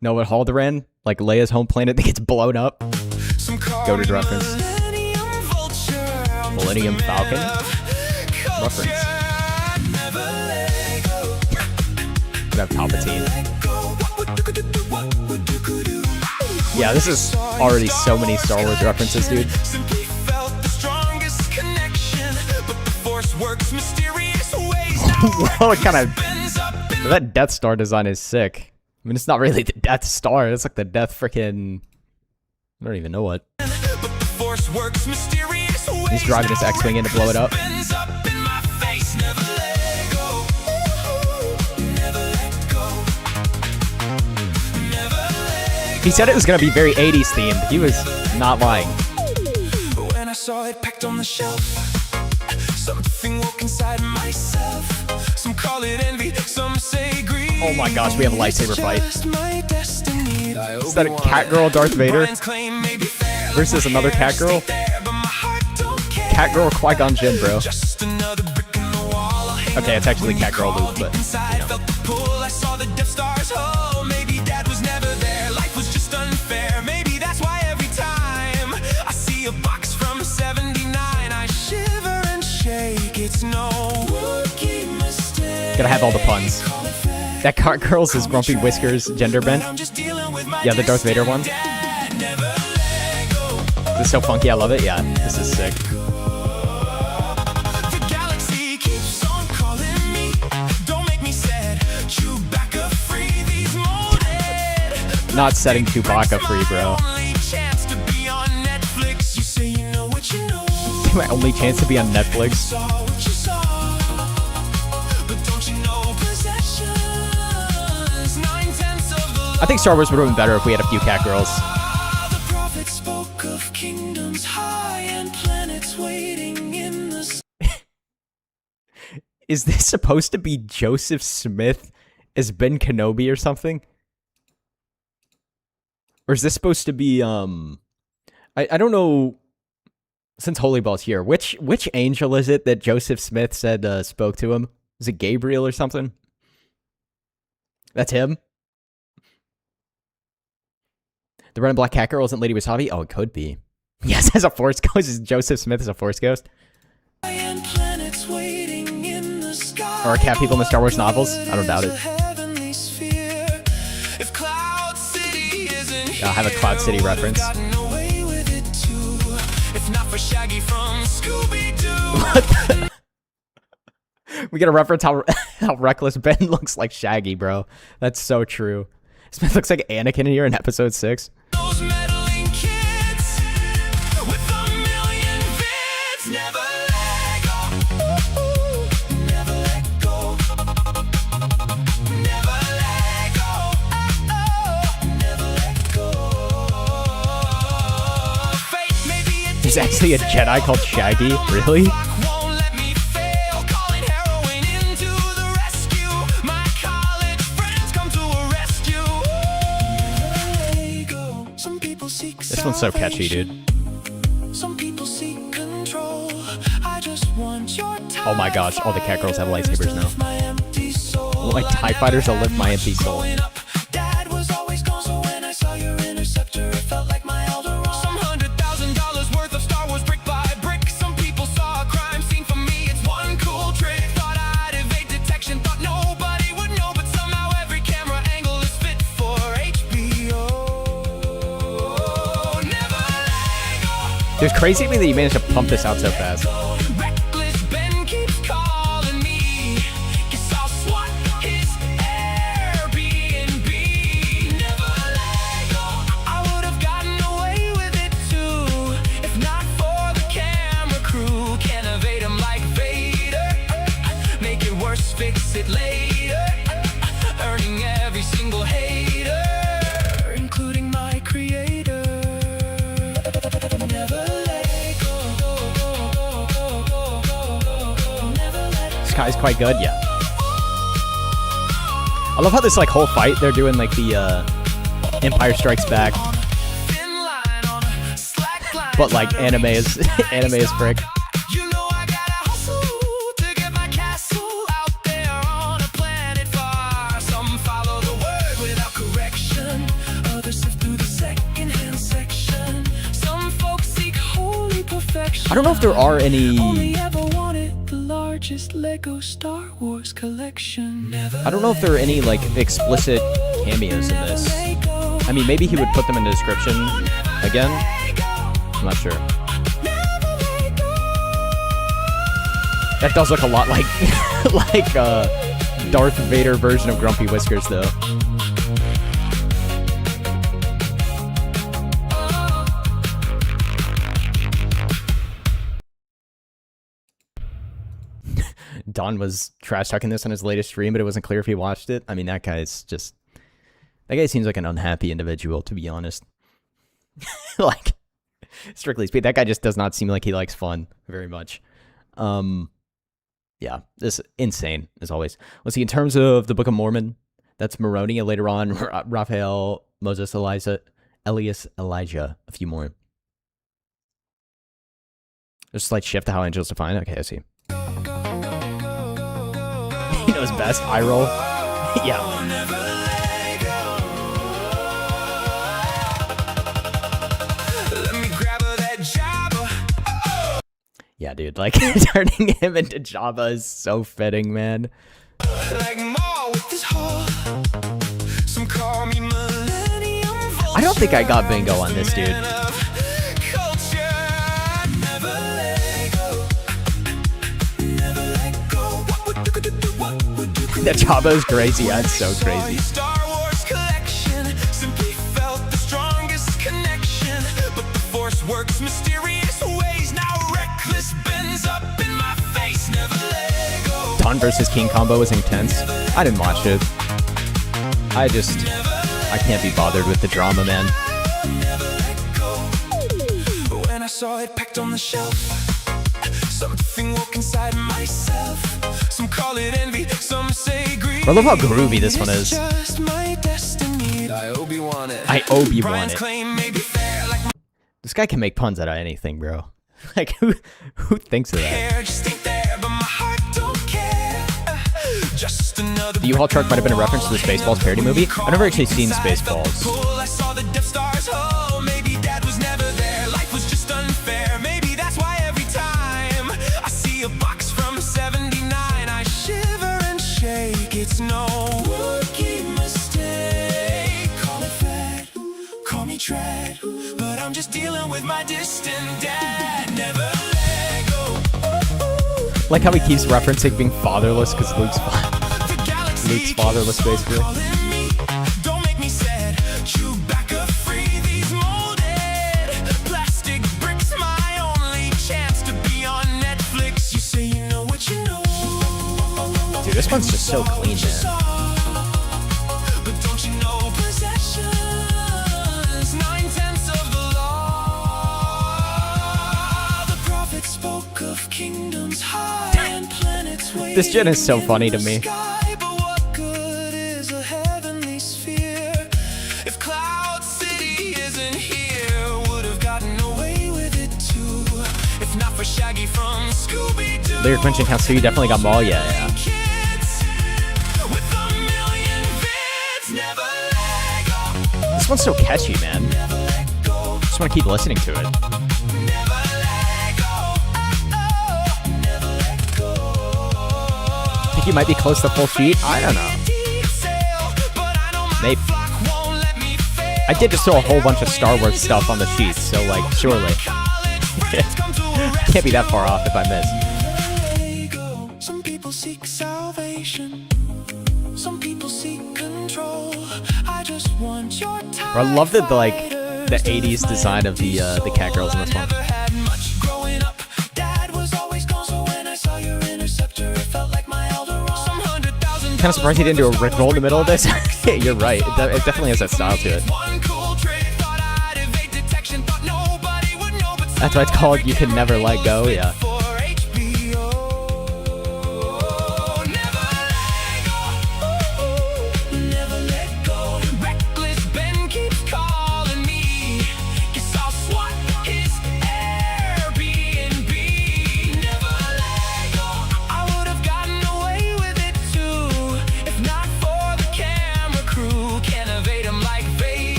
No, but Haldoran, like Leia's home planet that gets blown up. Goated reference. Millennium Falcon reference. Could have Palpatine. Yeah, this is already so many Star Wars references, dude. What kind of... That Death Star design is sick. I mean, it's not really the Death Star. It's like the Death frickin'... I don't even know what. He's driving his X-Wing in to blow it up. He said it was going to be very 80s themed. He was not lying. When I saw it packed on the shelf, something woke inside myself. Some call it envy, some say greed. Oh my gosh, we have a lightsaber fight. Is that a cat girl Darth Vader versus another cat girl? Cat girl Qui-Gon Jinn, bro. Okay, it's actually cat girl Luke, but you know. Gotta have all the puns. That cat girl's his grumpy whiskers gender bent. Yeah, the Darth Vader one. This is so funky, I love it. Yeah, this is sick. Not setting Chewbacca free, bro. My only chance to be on Netflix. I think Star Wars would have been better if we had a few cat girls. Is this supposed to be Joseph Smith as Ben Kenobi or something? Or is this supposed to be, I don't know, since Holy Ball's here, which angel is it that Joseph Smith said spoke to him? Is it Gabriel or something? That's him? The red and black cat girl isn't Lady Wasabi? Oh, it could be. Yes, as a Force Ghost. Is Joseph Smith as a Force Ghost? Or are cat people in the Star Wars novels? I don't doubt it. I'll have a Cloud City reference. What the? We gotta reference how reckless Ben looks like Shaggy, bro. That's so true. Smith looks like Anakin here in episode 6. There's actually a Jedi called Shaggy? Really? This one's so catchy, dude. Oh my gosh, all the cat girls have lightsabers now. Like TIE fighters will lift my empty soul. It's crazy to me that you managed to pump this out so fast. every single hater, including my creator. Never let go. Never let This guy's quite good, yeah. I love how this like whole fight they're doing like the Empire Strikes Back, but like anime is anime is frick. You know I gotta hustle to get my castle out there on a planet far. Some follow the word without correction, others sift through the second-hand section. Some folks seek holy perfection. I don't know if there are any. Only ever wanted the largest Lego Star Wars collection. I don't know if there are any like explicit cameos in this. I mean, maybe he would put them in the description again. I'm not sure. That does look a lot like like Darth Vader version of Grumpy Whiskers, though. Don was trash talking this on his latest stream, but it wasn't clear if he watched it. I mean, that guy seems like an unhappy individual, to be honest. Like, strictly speaking, that guy just does not seem like he likes fun very much. Yeah, this is insane, as always. Let's see, in terms of the Book of Mormon, that's Moroni, and later on, Raphael, Moses, Elias, Elijah, a few more. There's a slight shift to how angels define. Okay, I see. He knows best. Eye roll. Yeah. Yeah, dude, like, turning him into Jabba is so fitting, man. I don't think I got bingo on this, dude. That Jabba is crazy. That's so crazy. Star Wars collection simply felt the strongest connection, but the Force works mysterious ways. Now reckless bends up in my face. Never let go. Don versus King combo was intense. I didn't watch it. I can't be bothered with the drama, man. Never let go. When I saw it packed on the shelf, something woke inside myself. Some call it envy, some say greed. I love how groovy this one is. Just my destiny. I Obi-Wan it. I Obi-Wan Brian's it. claim may be fair, like This guy can make puns out of anything, bro. Like, who thinks of that? hair just ain't there, but my heart don't care. Just another The U-Haul truck might have been a reference to the Spaceballs parody movie. I've never actually seen Spaceballs. I saw the Death Star's hull. Maybe Dad was never there. Life was just unfair. Maybe that's why every time I see a box from '79, I shiver and shake. It's no rookie mistake. Call it fate, call me tread, but I'm just dealing with my distant dad. Never let go. Like how he keeps referencing being fatherless because Luke's fatherless, basically. Don't make me sad. Chewbacca free these molded plastic bricks. My only chance to be on Netflix. You say you know what you know. Dude, this one's just so clean, man. But don't you know possessions? 9/10 of the law. The prophet spoke of kingdoms high and planets waiting. This gen is so funny to me. Shaggy from Scooby-Doo. Lyric mention counts too. You definitely got Maul, yeah. This one's so catchy, man. Just want to keep listening to it. Think you might be close to full sheet? I don't know. Maybe. I did just throw a whole bunch of Star Wars stuff on the sheet, so like, surely. Can't be that far off if I miss. Some people seek salvation. Some people seek control. I just want your time. I love the 80s design of the cat girls in this one. Dad was always gone, so when I saw your interceptor, it felt like my Eldorado. Some 100,000 kind of surprised he didn't do a Rickroll in the middle of this. You're right. It definitely has that style to it. That's why it's called You Can Never Let Go, yeah.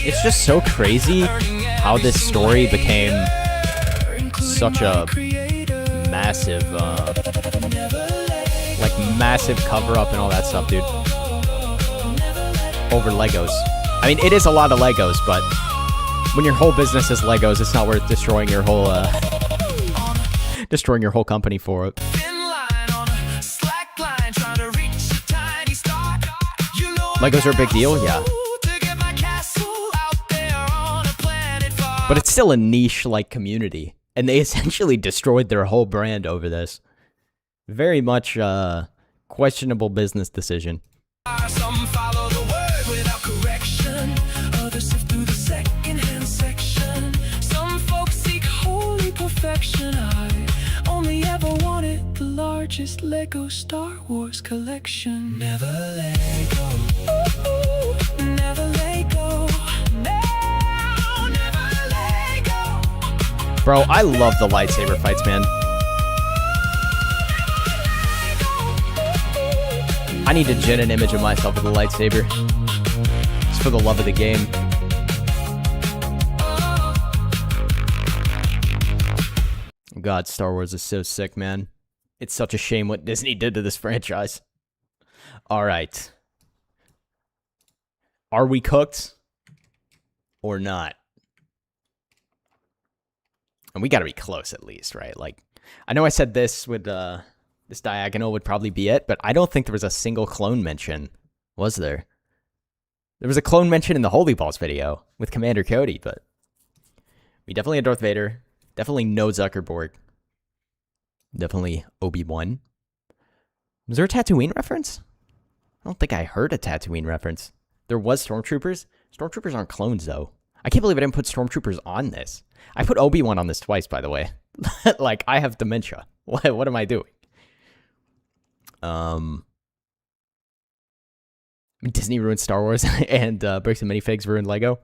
It's just so crazy how this story became such a massive, massive cover-up and all that stuff, dude. Over Legos. I mean, it is a lot of Legos, but when your whole business is Legos, it's not worth destroying your whole, company for it. Legos are a big deal, yeah. But it's still a niche, community. And they essentially destroyed their whole brand over this. Very much questionable business decision. Some follow the word without correction. Others sift through the second-hand section. Some folks seek holy perfection. I only ever wanted the largest Lego Star Wars collection. Never let go. Ooh, never let go. Bro, I love the lightsaber fights, man. I need to gen an image of myself with a lightsaber. Just for the love of the game. God, Star Wars is so sick, man. It's such a shame what Disney did to this franchise. Alright. Are we cooked? Or not? And we gotta be close at least, right? I know I said this with, this diagonal would probably be it, but I don't think there was a single clone mention, was there? There was a clone mention in the Holy Balls video with Commander Cody, but we definitely had Darth Vader. Definitely no Zuckerberg. Definitely Obi-Wan. Was there a Tatooine reference? I don't think I heard a Tatooine reference. There was Stormtroopers. Stormtroopers aren't clones, though. I can't believe I didn't put Stormtroopers on this. I put Obi-Wan on this twice, by the way. I have dementia. What am I doing? Disney ruined Star Wars, and Bricks and Minifigs ruined Lego.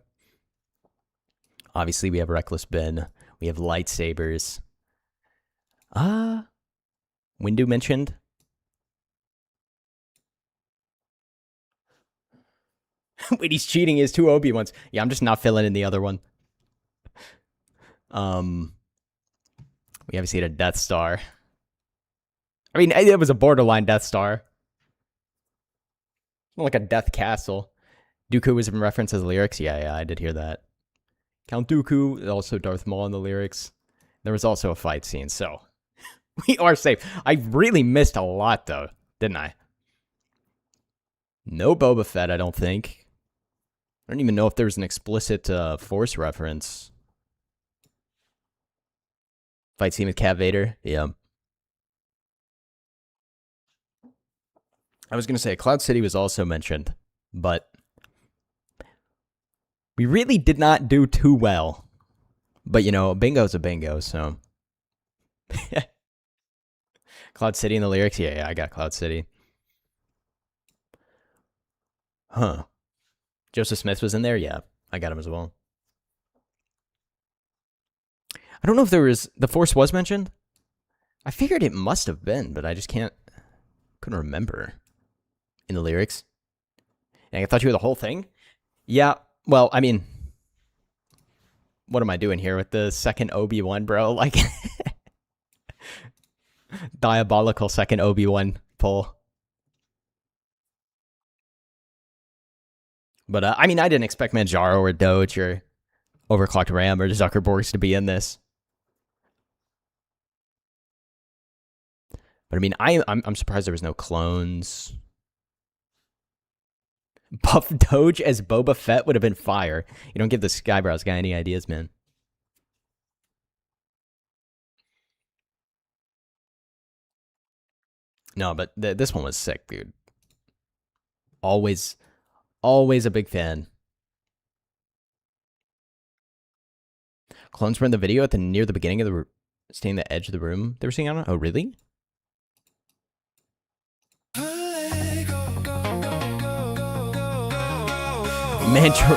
Obviously, we have Reckless Ben. We have lightsabers. Windu mentioned. Wait, he's cheating. He has two Obi-Wans. Yeah, I'm just not filling in the other one. We obviously had a Death Star. I mean, it was a borderline Death Star. More like a Death Castle. Dooku was in reference as lyrics. Yeah, I did hear that. Count Dooku, also Darth Maul in the lyrics. There was also a fight scene, so we are safe. I really missed a lot, though, didn't I? No Boba Fett, I don't think. I don't even know if there was an explicit Force reference. Fight scene with Cat Vader, yeah. I was going to say Cloud City was also mentioned, but we really did not do too well. But, you know, a bingo's a bingo, so. Cloud City in the lyrics? Yeah, I got Cloud City. Huh. Joseph Smith was in there? Yeah, I got him as well. I don't know if there was... The Force was mentioned? I figured it must have been, but I just couldn't remember. In the lyrics. And I thought you were the whole thing? Yeah, well, I mean... What am I doing here with the second Obi-Wan, bro? Diabolical second Obi-Wan pull. But, I mean, I didn't expect Manjaro or Doge or Overclocked Ram or Zuckerborgs to be in this. But, I mean, I'm surprised there was no clones. Buff Doge as Boba Fett would have been fire. You don't give the Skyebrows guy any ideas, man. No, but this one was sick, dude. Always a big fan. Clones were in the video near the beginning of the staying the edge of the room they were seeing on it. Oh, really?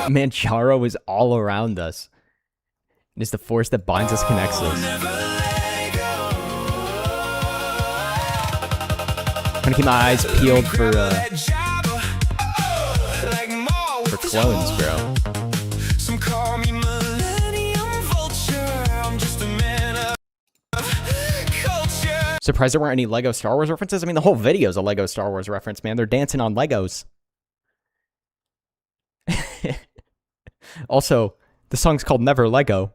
Mancharo is all around us. It is the force that binds us, connects us. I'm gonna keep my eyes peeled for clones, bro. Some call me Millennium Vulture. I'm just a man of culture. Surprised there weren't any Lego Star Wars references. I mean, the whole video is a Lego Star Wars reference, man. They're dancing on Legos. Also, the song's called Never Lego.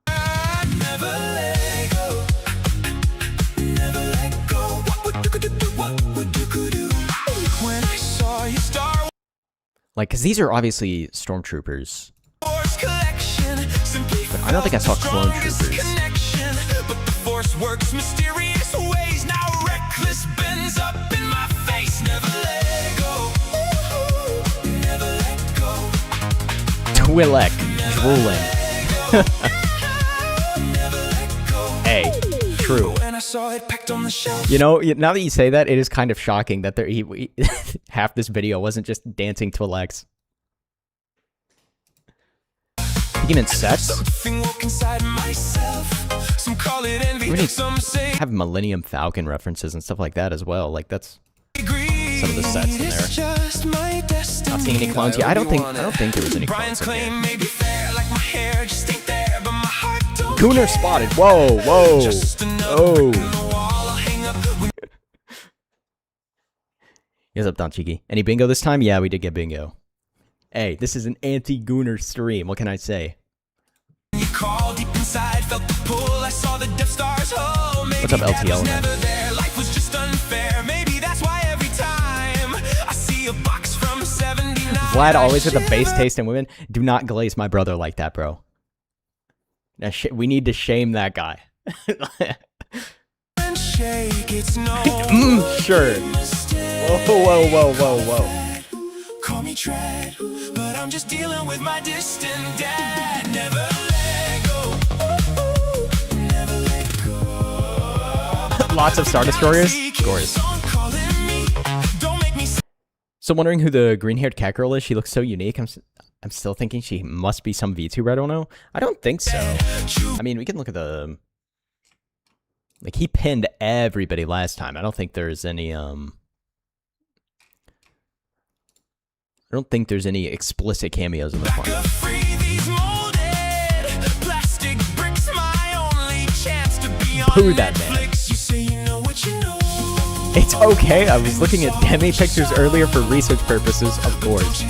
Never let go. Never let go. What would you do? When I saw you star. Like, because these are obviously stormtroopers. But I don't think I saw clone troopers. But the force works mysterious ways. Now reckless bends up in my face. Never let go. Never let go. Twilek drooling. Hey, true. You know, now that you say that, it is kind of shocking that half this video wasn't just dancing Twi'leks. You mean sex? We have Millennium Falcon references and stuff like that as well. Like, that's some of the sets in there. Not seeing any clones. Yeah, I don't think there was any clones in here. Gooner spotted. Whoa, whoa, oh. Yes, up, Don Cheeky. Any bingo this time? Yeah, we did get bingo. Hey, this is an anti-Gooner stream. What can I say? What's up, LTL? Vlad always with the base taste in women. Do not glaze my brother like that, bro. Now, we need to shame that guy. Sure. Whoa, whoa, whoa, whoa. Call me Tread, but I'm just dealing with my distant dad. Never let go. Never let go. Lots of Star Destroyers. Scores. So wondering who the green-haired cat girl is. She looks so unique. I'm still thinking she must be some VTuber. I don't know. I don't think so. I mean, we can look at the... Like, he pinned everybody last time. I don't think there's any, I don't think there's any explicit cameos in this one. Boo that man. It's okay. I was looking at Demi pictures earlier for research purposes, of course.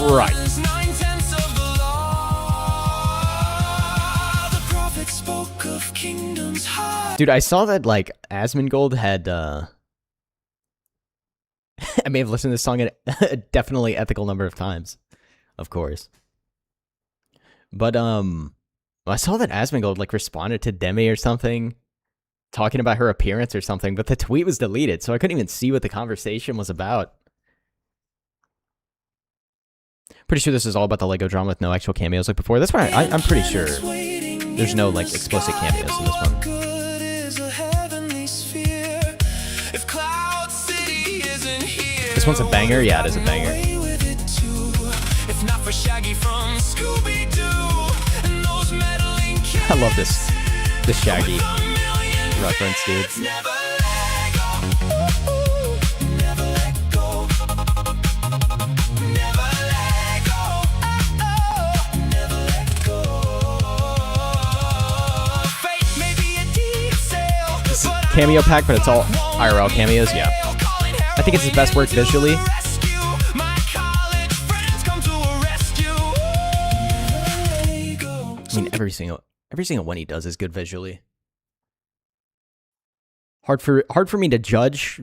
Right. Dude, I saw that, like, Asmongold had, I may have listened to this song a definitely ethical number of times. Of course. But, I saw that Asmongold, like, responded to Demi or something, talking about her appearance or something, but the tweet was deleted, so I couldn't even see what the conversation was about. Pretty sure this is all about the Lego drama with no actual cameos like before. That's why I'm pretty sure there's no, like, explicit cameos in this one. This one's a banger? Yeah, it is a banger. I love this Shaggy reference, dude. This is cameo pack, but it's all IRL cameos, yeah. I think it's his best work visually. I mean, every single one he does is good visually. Hard for me to judge,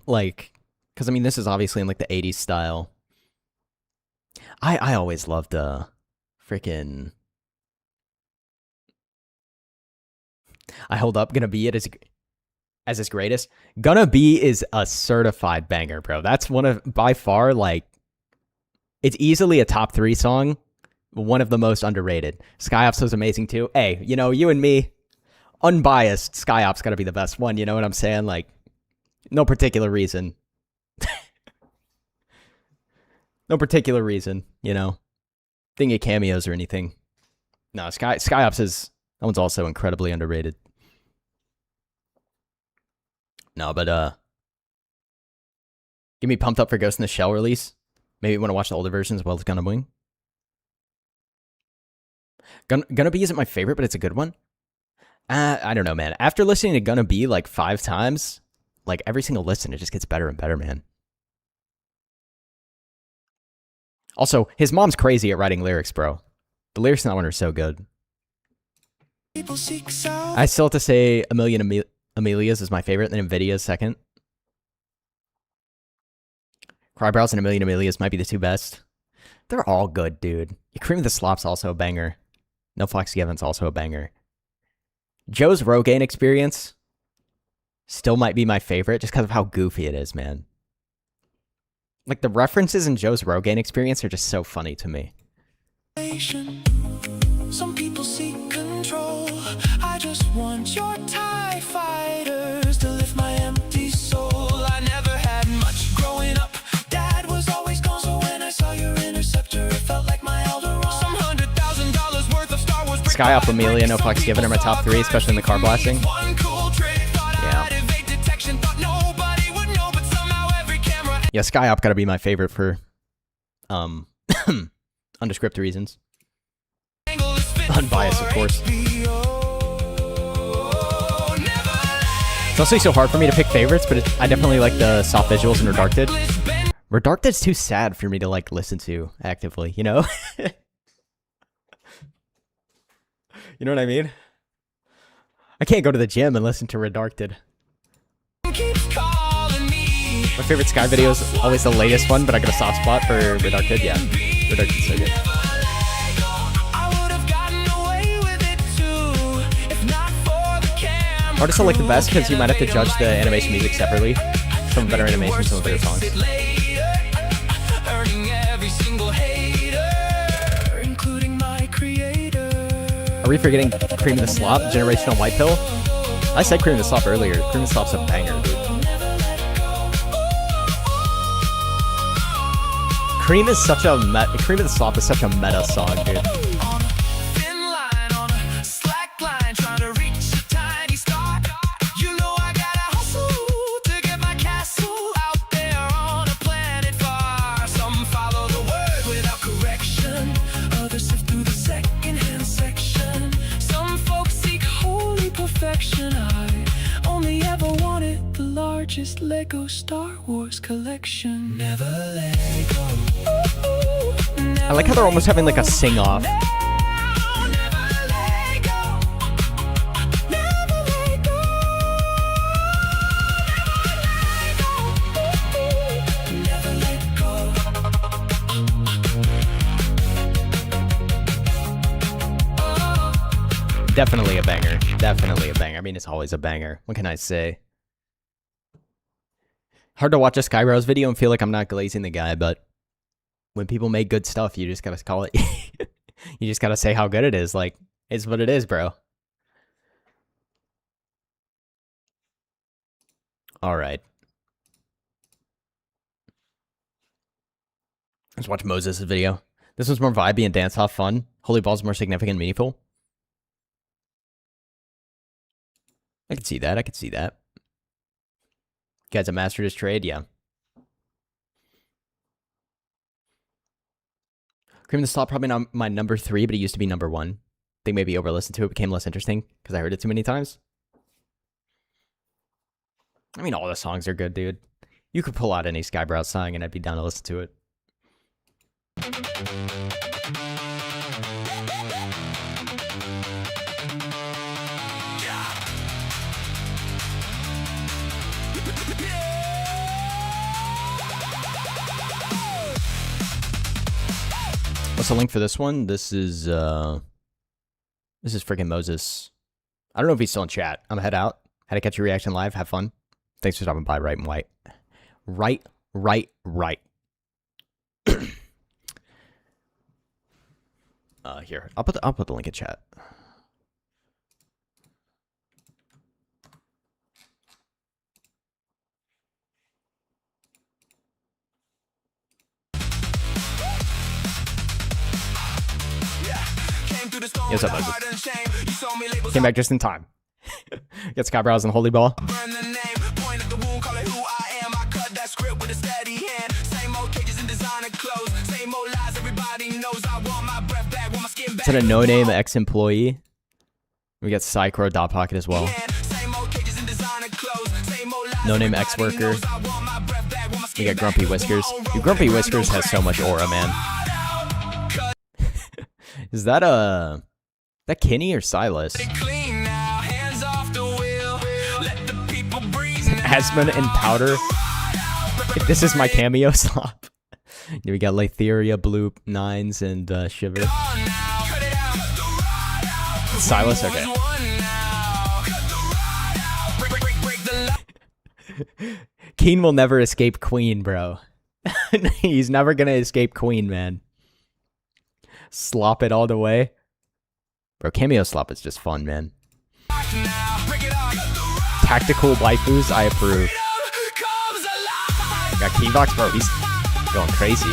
like, because I mean, this is obviously in like the 80s style. I always loved freaking I Hold Up, Gonna Be It. as his greatest. Gonna Be is a certified banger, bro. That's one of, by far, like, it's easily a top 3 song. One of the most underrated. Skyop's was amazing too. Hey, you know, you and me, unbiased, Skyop's gotta be the best one. You know what I'm saying? Like, no particular reason. No particular reason, you know. Thinking of cameos or anything. No, Skyop's is, that one's also incredibly underrated. No, but get me pumped up for Ghost in the Shell release. Maybe you want to watch the older versions as well as Gonna Wing. Gonna Be isn't my favorite, but it's a good one. I don't know, man. After listening to Gonna Be like 5 times, like every single listen, it just gets better and better, man. Also, his mom's crazy at writing lyrics, bro. The lyrics in that one are so good. I still have to say A Million Amelias is my favorite, then Nvidia is second. Skyebrows and A Million Amelias might be the 2 best. They're all good, dude. Cream of the Slop's also a banger. No Foxy Evans also a banger. Joe's Rogaine Experience still might be my favorite just because of how goofy it is, man. Like, the references in Joe's Rogaine Experience are just so funny to me. Some people seek control. I just want your TIE fighters to lift my empty soul. I never had much growing up. Dad was always gone, so when I saw your interceptor, it felt like my elder. Some $100,000 worth of Star Wars. Skyop, Amelia, No Flex Given are my top 3, especially in the car blasting. Yeah. Yeah, Skyop gotta be my favorite for undescript reasons. Unbiased, of course. It's also so hard for me to pick favorites, but I definitely like the soft visuals in Redacted. Redacted's too sad for me to like listen to actively, you know? You know what I mean? I can't go to the gym and listen to Redacted. My favorite Sky video is always the latest one, but I got a soft spot for Redacted. Yeah, Redacted's so good. Artists I like the best because you might have to judge the animation music separately. Some better animation, some better songs. Are we forgetting Cream of the Slop, Generational White Pill? I said Cream of the Slop earlier. Cream of the Slop's a banger, dude. Cream of the Slop is such a meta song, dude. Lego Star Wars collection. Never let go. I like how they're almost having like a sing-off. Definitely a banger. Definitely a banger. I mean, it's always a banger. What can I say? Hard to watch a Skyebrows video and feel like I'm not glazing the guy, but when people make good stuff, you just gotta call it. You just gotta say how good it is. Like, it's what it is, bro. All right. Let's watch Moses' video. This one's more vibey and dance-off fun. Holy Ball's more significant and meaningful. I can see that. I can see that. Guys, a mastered his trade, yeah. Cream of the Slop, probably not my number 3, but it used to be number 1. I think maybe over-listened to it, became less interesting because I heard it too many times. I mean, all the songs are good, dude. You could pull out any Skyebrows song and I'd be down to listen to it. What's the link for this one? This is freaking Moses. I don't know if he's still in chat. I'm gonna head out. How to catch your reaction live. Have fun. Thanks for stopping by, Right and White. Right. Here, I'll put the link in chat. Yes, up, Moses? Came back just in time. Get Skyebrows and Holy Ball. Is that a no-name ex-employee? We got Psycro Dot Pocket as well. No-name ex-worker. We got Grumpy Whiskers. Dude, Grumpy Whiskers has so much aura, man. Is that Kenny or Silas? Asmon and Powder. This is my cameo slop. We got Latheria, Blue Nines, and Shiver. Silas, okay. Keen will never escape Queen, bro. He's never gonna escape Queen, man. Slop it all the way. Bro, cameo slop is just fun, man. Tactical waifus, I approve. Got Keybox, bro, he's going crazy.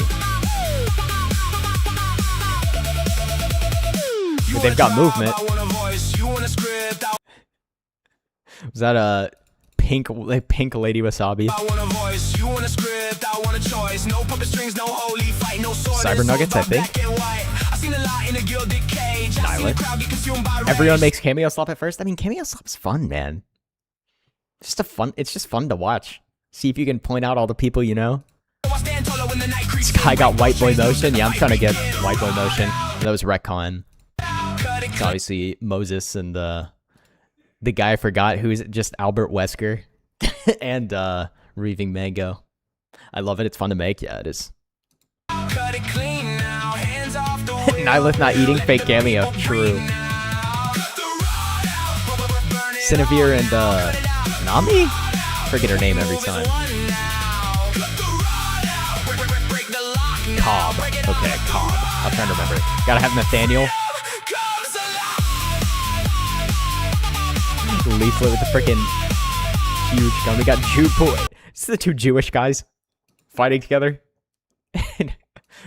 But they've got movement. Was that a pink lady wasabi? Cyber Nuggets, I think. Nyland. Everyone makes cameo slop at first. I mean, cameo slop's fun, man. It's just fun to watch. See if you can point out all the people you know. Sky got White Boy Motion. Yeah, I'm trying to get White Boy Motion. That was Retcon. It's obviously Moses and the guy I forgot who's just Albert Wesker and Reaving Mango. I love it. It's fun to make. Yeah, it is. Nihilith not eating fake cameo. True. Cinevere and Nami? Forget her name every time. Cobb. Okay, Cobb. I'm trying to remember. Gotta have Nathaniel. Leaflet with the freaking huge gun. We got Jew boy. It's the two Jewish guys fighting together.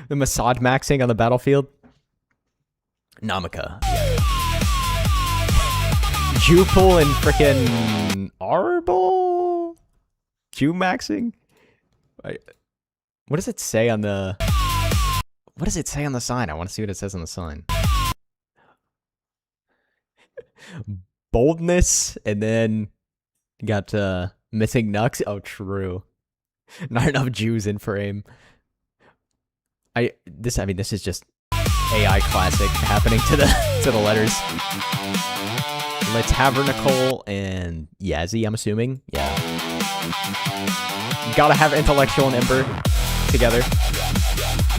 The massage maxing on the battlefield. Namika. Jupul and freaking Arbol? Jew maxing? What does it say on the... What does it say on the sign? I want to see what it says on the sign. Boldness, and then you got missing Nux. Oh, true. Not enough Jews in frame. This is just AI classic happening to the letters. Tabernacle and Yazzie, I'm assuming. Yeah. You gotta have Intellectual and Ember together.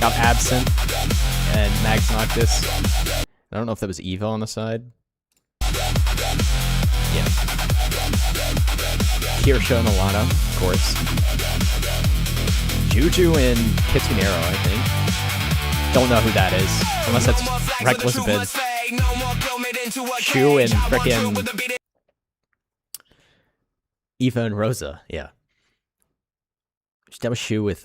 Got Absent and Max Noctis. I don't know if that was Eva on the side. Yeah. Kirsha and Alana, of course. Juju and Kitsunero, I think. Don't know who that is. Unless that's Reckless Bid. Shu and frickin' Eva and Rosa, yeah. That was Shu with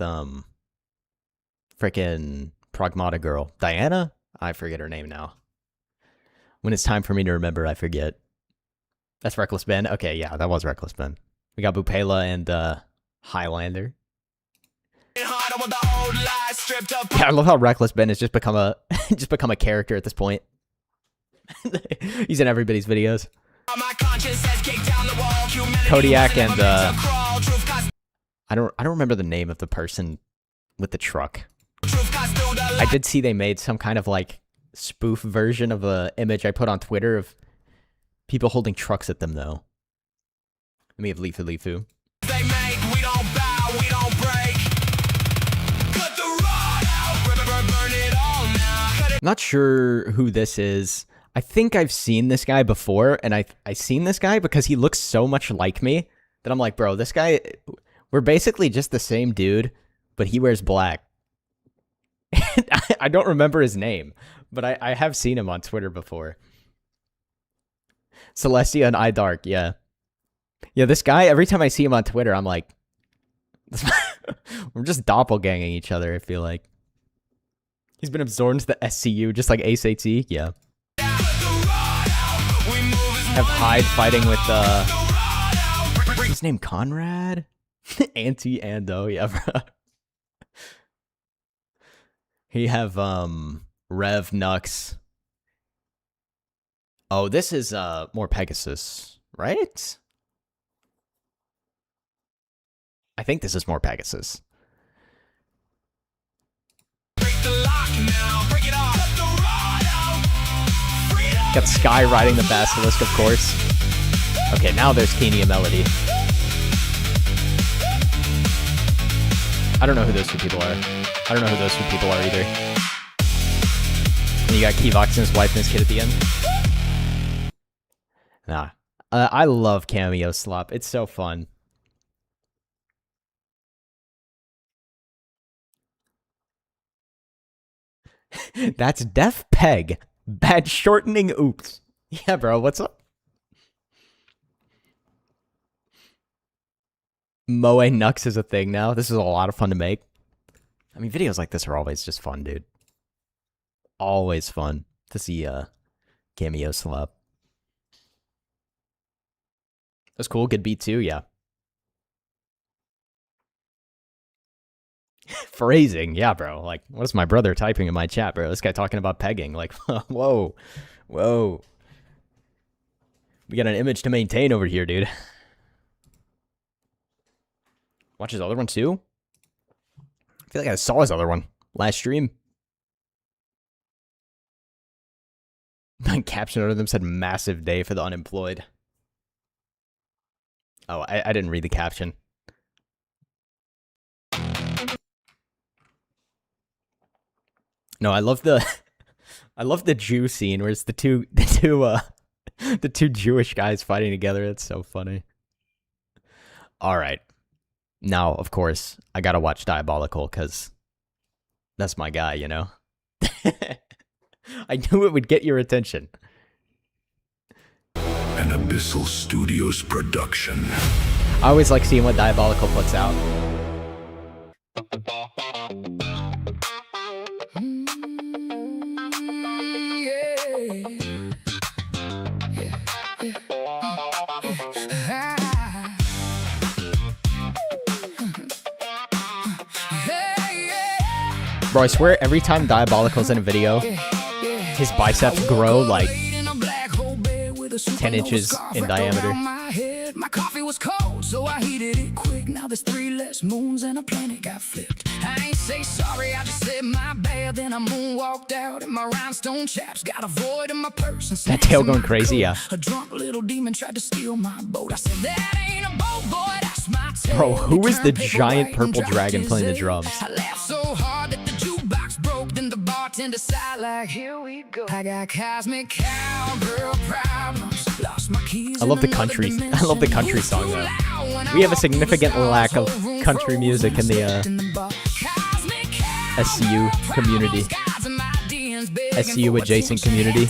frickin' Pragmata Girl. Diana? I forget her name now. When it's time for me to remember, I forget. That's Reckless Ben. Okay, yeah, that was Reckless Ben. We got Bupela and Highlander. Yeah, I love how Reckless Ben has just become a character at this point. He's in everybody's videos. Kodiak and I don't remember the name of the person with the truck. I did see they made some kind of like spoof version of a image I put on Twitter of people holding trucks at them though. Let me have Leafu. Not sure who this is. I think I've seen this guy before, and I seen this guy because he looks so much like me that I'm like, bro, this guy, we're basically just the same dude, but he wears black. I don't remember his name, but I have seen him on Twitter before. Celestia and iDark, yeah. Yeah, this guy, every time I see him on Twitter, I'm like, we're just doppelganging each other, I feel like. He's been absorbed into the SCU, just like Ace AT, yeah. Have Hyde fighting with, what's his name, Conrad? Anti-Ando, yeah, bro. He have, Rev Nux. Oh, this is, more Pegasus, right? I think this is more Pegasus. Got Sky riding the Basilisk, of course. Okay, now there's Kenia Melody. I don't know who those two people are. I don't know who those two people are either. And you got Keyvox and his wife and his kid at the end. Nah. I love Cameo Slop. It's so fun. That's Def Peg. Bad shortening, oops. Yeah, bro, what's up? Moe Nux is a thing now. This is a lot of fun to make. I mean, videos like this are always just fun, dude. Always fun to see Cameo Slop. That's cool. Good beat too, yeah. Phrasing, yeah, bro. Like, what's my brother typing in my chat, bro? This guy talking about pegging. Like, whoa. Whoa. We got an image to maintain over here, dude. Watch his other one, too? I feel like I saw his other one last stream. My caption under them said, massive day for the unemployed. Oh, I didn't read the caption. No, I love the Jew scene where it's the two Jewish guys fighting together. It's so funny. All right. Now, of course, I gotta watch Diabolical because that's my guy, you know? I knew it would get your attention. An Abyssal Studios production. I always like seeing what Diabolical puts out. Bro, I swear every time Diabolical's in a video, his biceps grow like 10 inches in diameter. My coffee was cold, so I heated it quick. Now there's 3 less moons and a planet got flipped. I ain't say sorry, I just said my bad. Then I moonwalked out and my rhinestone chaps got a void in my purse. That tail going crazy, yeah. A drunk little demon tried to steal my boat. I said that ain't a boat, boy, that's my tail. Bro, who is the giant purple dragon playing the drums? I laughed so hard that the jukebox broke. Then the bartender sighed like, here we go. I got cosmic cowgirl problems. Lost my keys. I love the country. I love the country song though. We have a significant lack of country music in the SCU community. SCU adjacent community.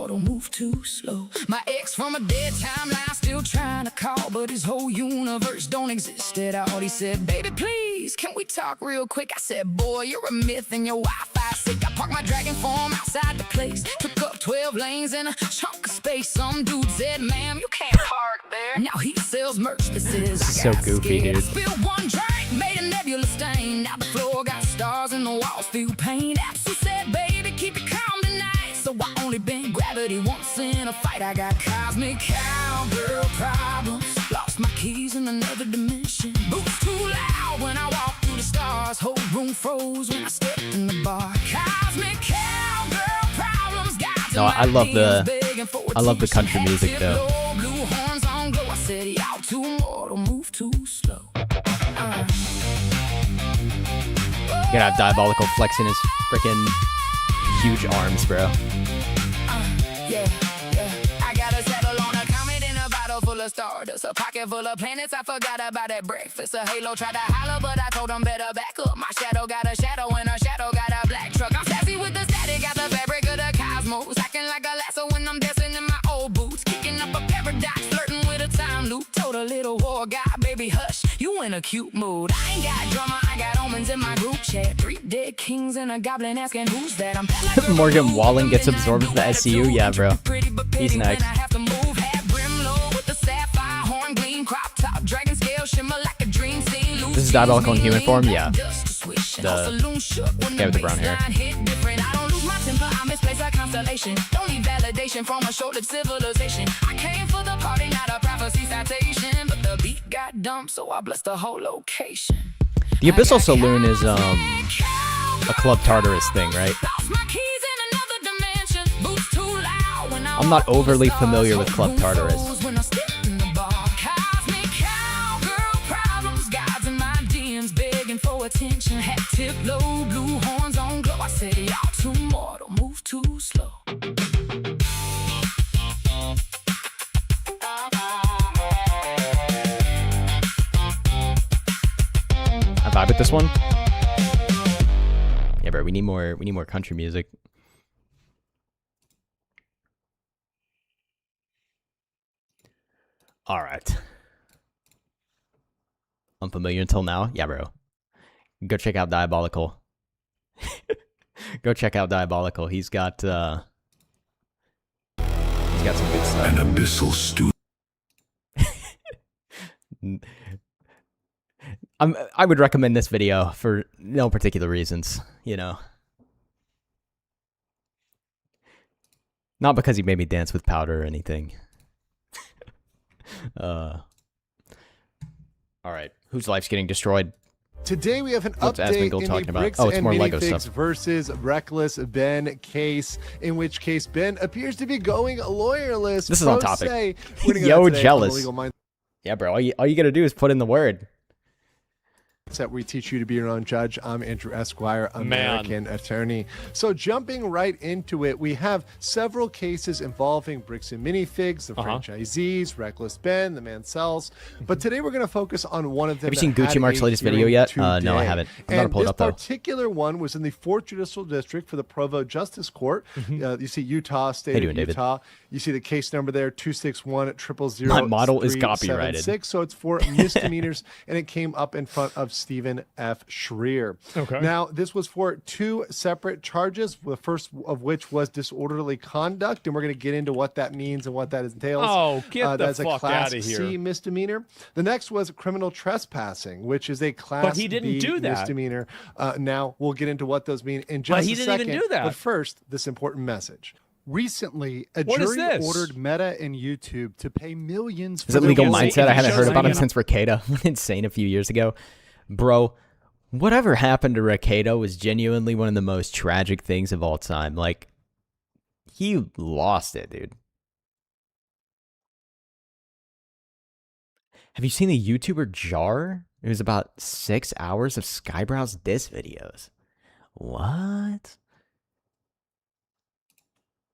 Move too slow. My ex from a dead timeline still trying to call, but his whole universe don't exist at all. He said, baby, please, can we talk real quick? I said, boy, you're a myth and your Wi-Fi sick. I parked my dragon form outside the place, took up 12 lanes and a chunk of space. Some dude said, ma'am, you can't park there. Now he sells merch that says, this is so goofy, dude. Spilled one drink, made a nebula stain. Now the floor got stars and the walls feel pain. Absol said, baby, keep it calm tonight. So I only been gravity once in a fight. I got cosmic cowgirl problems. Lost my keys in another dimension. Boots too loud when I walk through the stars. Whole room froze when I stepped in the bar. Cosmic cowgirl problems. No, I love the country music though. Blue horns on glow. I said, y'all too mortal, move too slow. You gotta have Diabolical flexing his frickin' huge arms, bro. Yeah. I got a saddle on a comet in a bottle full of stardust. A pocket full of planets, I forgot about that breakfast. A halo tried to holler, but I told them better back up. My shadow got a shadow, and her shadow got a black truck. I'm sassy with the static, got the fabric of the cosmos. Acting like a lasso when I'm dancing in my old boots. Kicking up a paradox, flirting with a time loop. Told a little war guy, baby, hush, you in a cute mood. I ain't got drama, I got omens in my group chat. 3 dead kings and a goblin asking who's that. I'm Morgan Wallen gets absorbed into the SCU. Yeah, bro. He's next. This is Diabolical in human form? Yeah. The guy with the brown hair. Don't need validation from a short-lived civilization. I came for the party, not a prophecy citation. But the beat got dumped, so I blessed the whole location. The Abyssal Saloon is a Club Tartarus thing, right? I'm not overly familiar with Club Tartarus. Attention, hat tip low, blue horns on glow. I said, y'all too mortal, move too slow. I vibe with this one. Yeah, bro, we need more country music. All right. Unfamiliar until now? Yeah, bro. Go check out Diabolical. Go check out Diabolical. He's got some good stuff. An abyssal stew. I would recommend this video for no particular reasons, you know. Not because he made me dance with powder or anything. All right, whose life's getting destroyed? Today we have an update in the Bricks and Minifigs versus Reckless Ben case, in which case Ben appears to be going lawyerless. This is on topic. Yo, jealous. Yeah, bro. All you gotta do is put in the word. That we teach you to be your own judge. I'm Andrew Esquire, American attorney. So jumping right into it, we have several cases involving Bricks and Minifigs, the franchisees, Reckless Ben, the Mancels. But today we're going to focus on one of them. Have you seen Gucci Mark's latest video yet? No, I haven't. I'm going to pull it up, though. This particular one was in the 4th Judicial District for the Provo Justice Court. You see Utah, state of Utah. David? You see the case number there, 261-000-376. My model is copyrighted. So it's for misdemeanors, and it came up in front of Stephen F. Schreier. Okay. Now, this was for 2 separate charges, the first of which was disorderly conduct, and we're going to get into what that means and what that entails. Oh, get the fuck out of here. C misdemeanor. The next was criminal trespassing, which is a Class B misdemeanor. Now, we'll get into what those mean in just a second. But he didn't even do that. But first, this important message. Recently, a jury ordered Meta and YouTube to pay millions for Is it Legal Mindset? I haven't heard about him since Reactmaxxing went insane a few years ago. Bro, whatever happened to Reactmaxxing was genuinely one of the most tragic things of all time. Like, he lost it, dude. Have you seen the YouTuber Jar? It was about 6 hours of Skyebrows diss videos. What?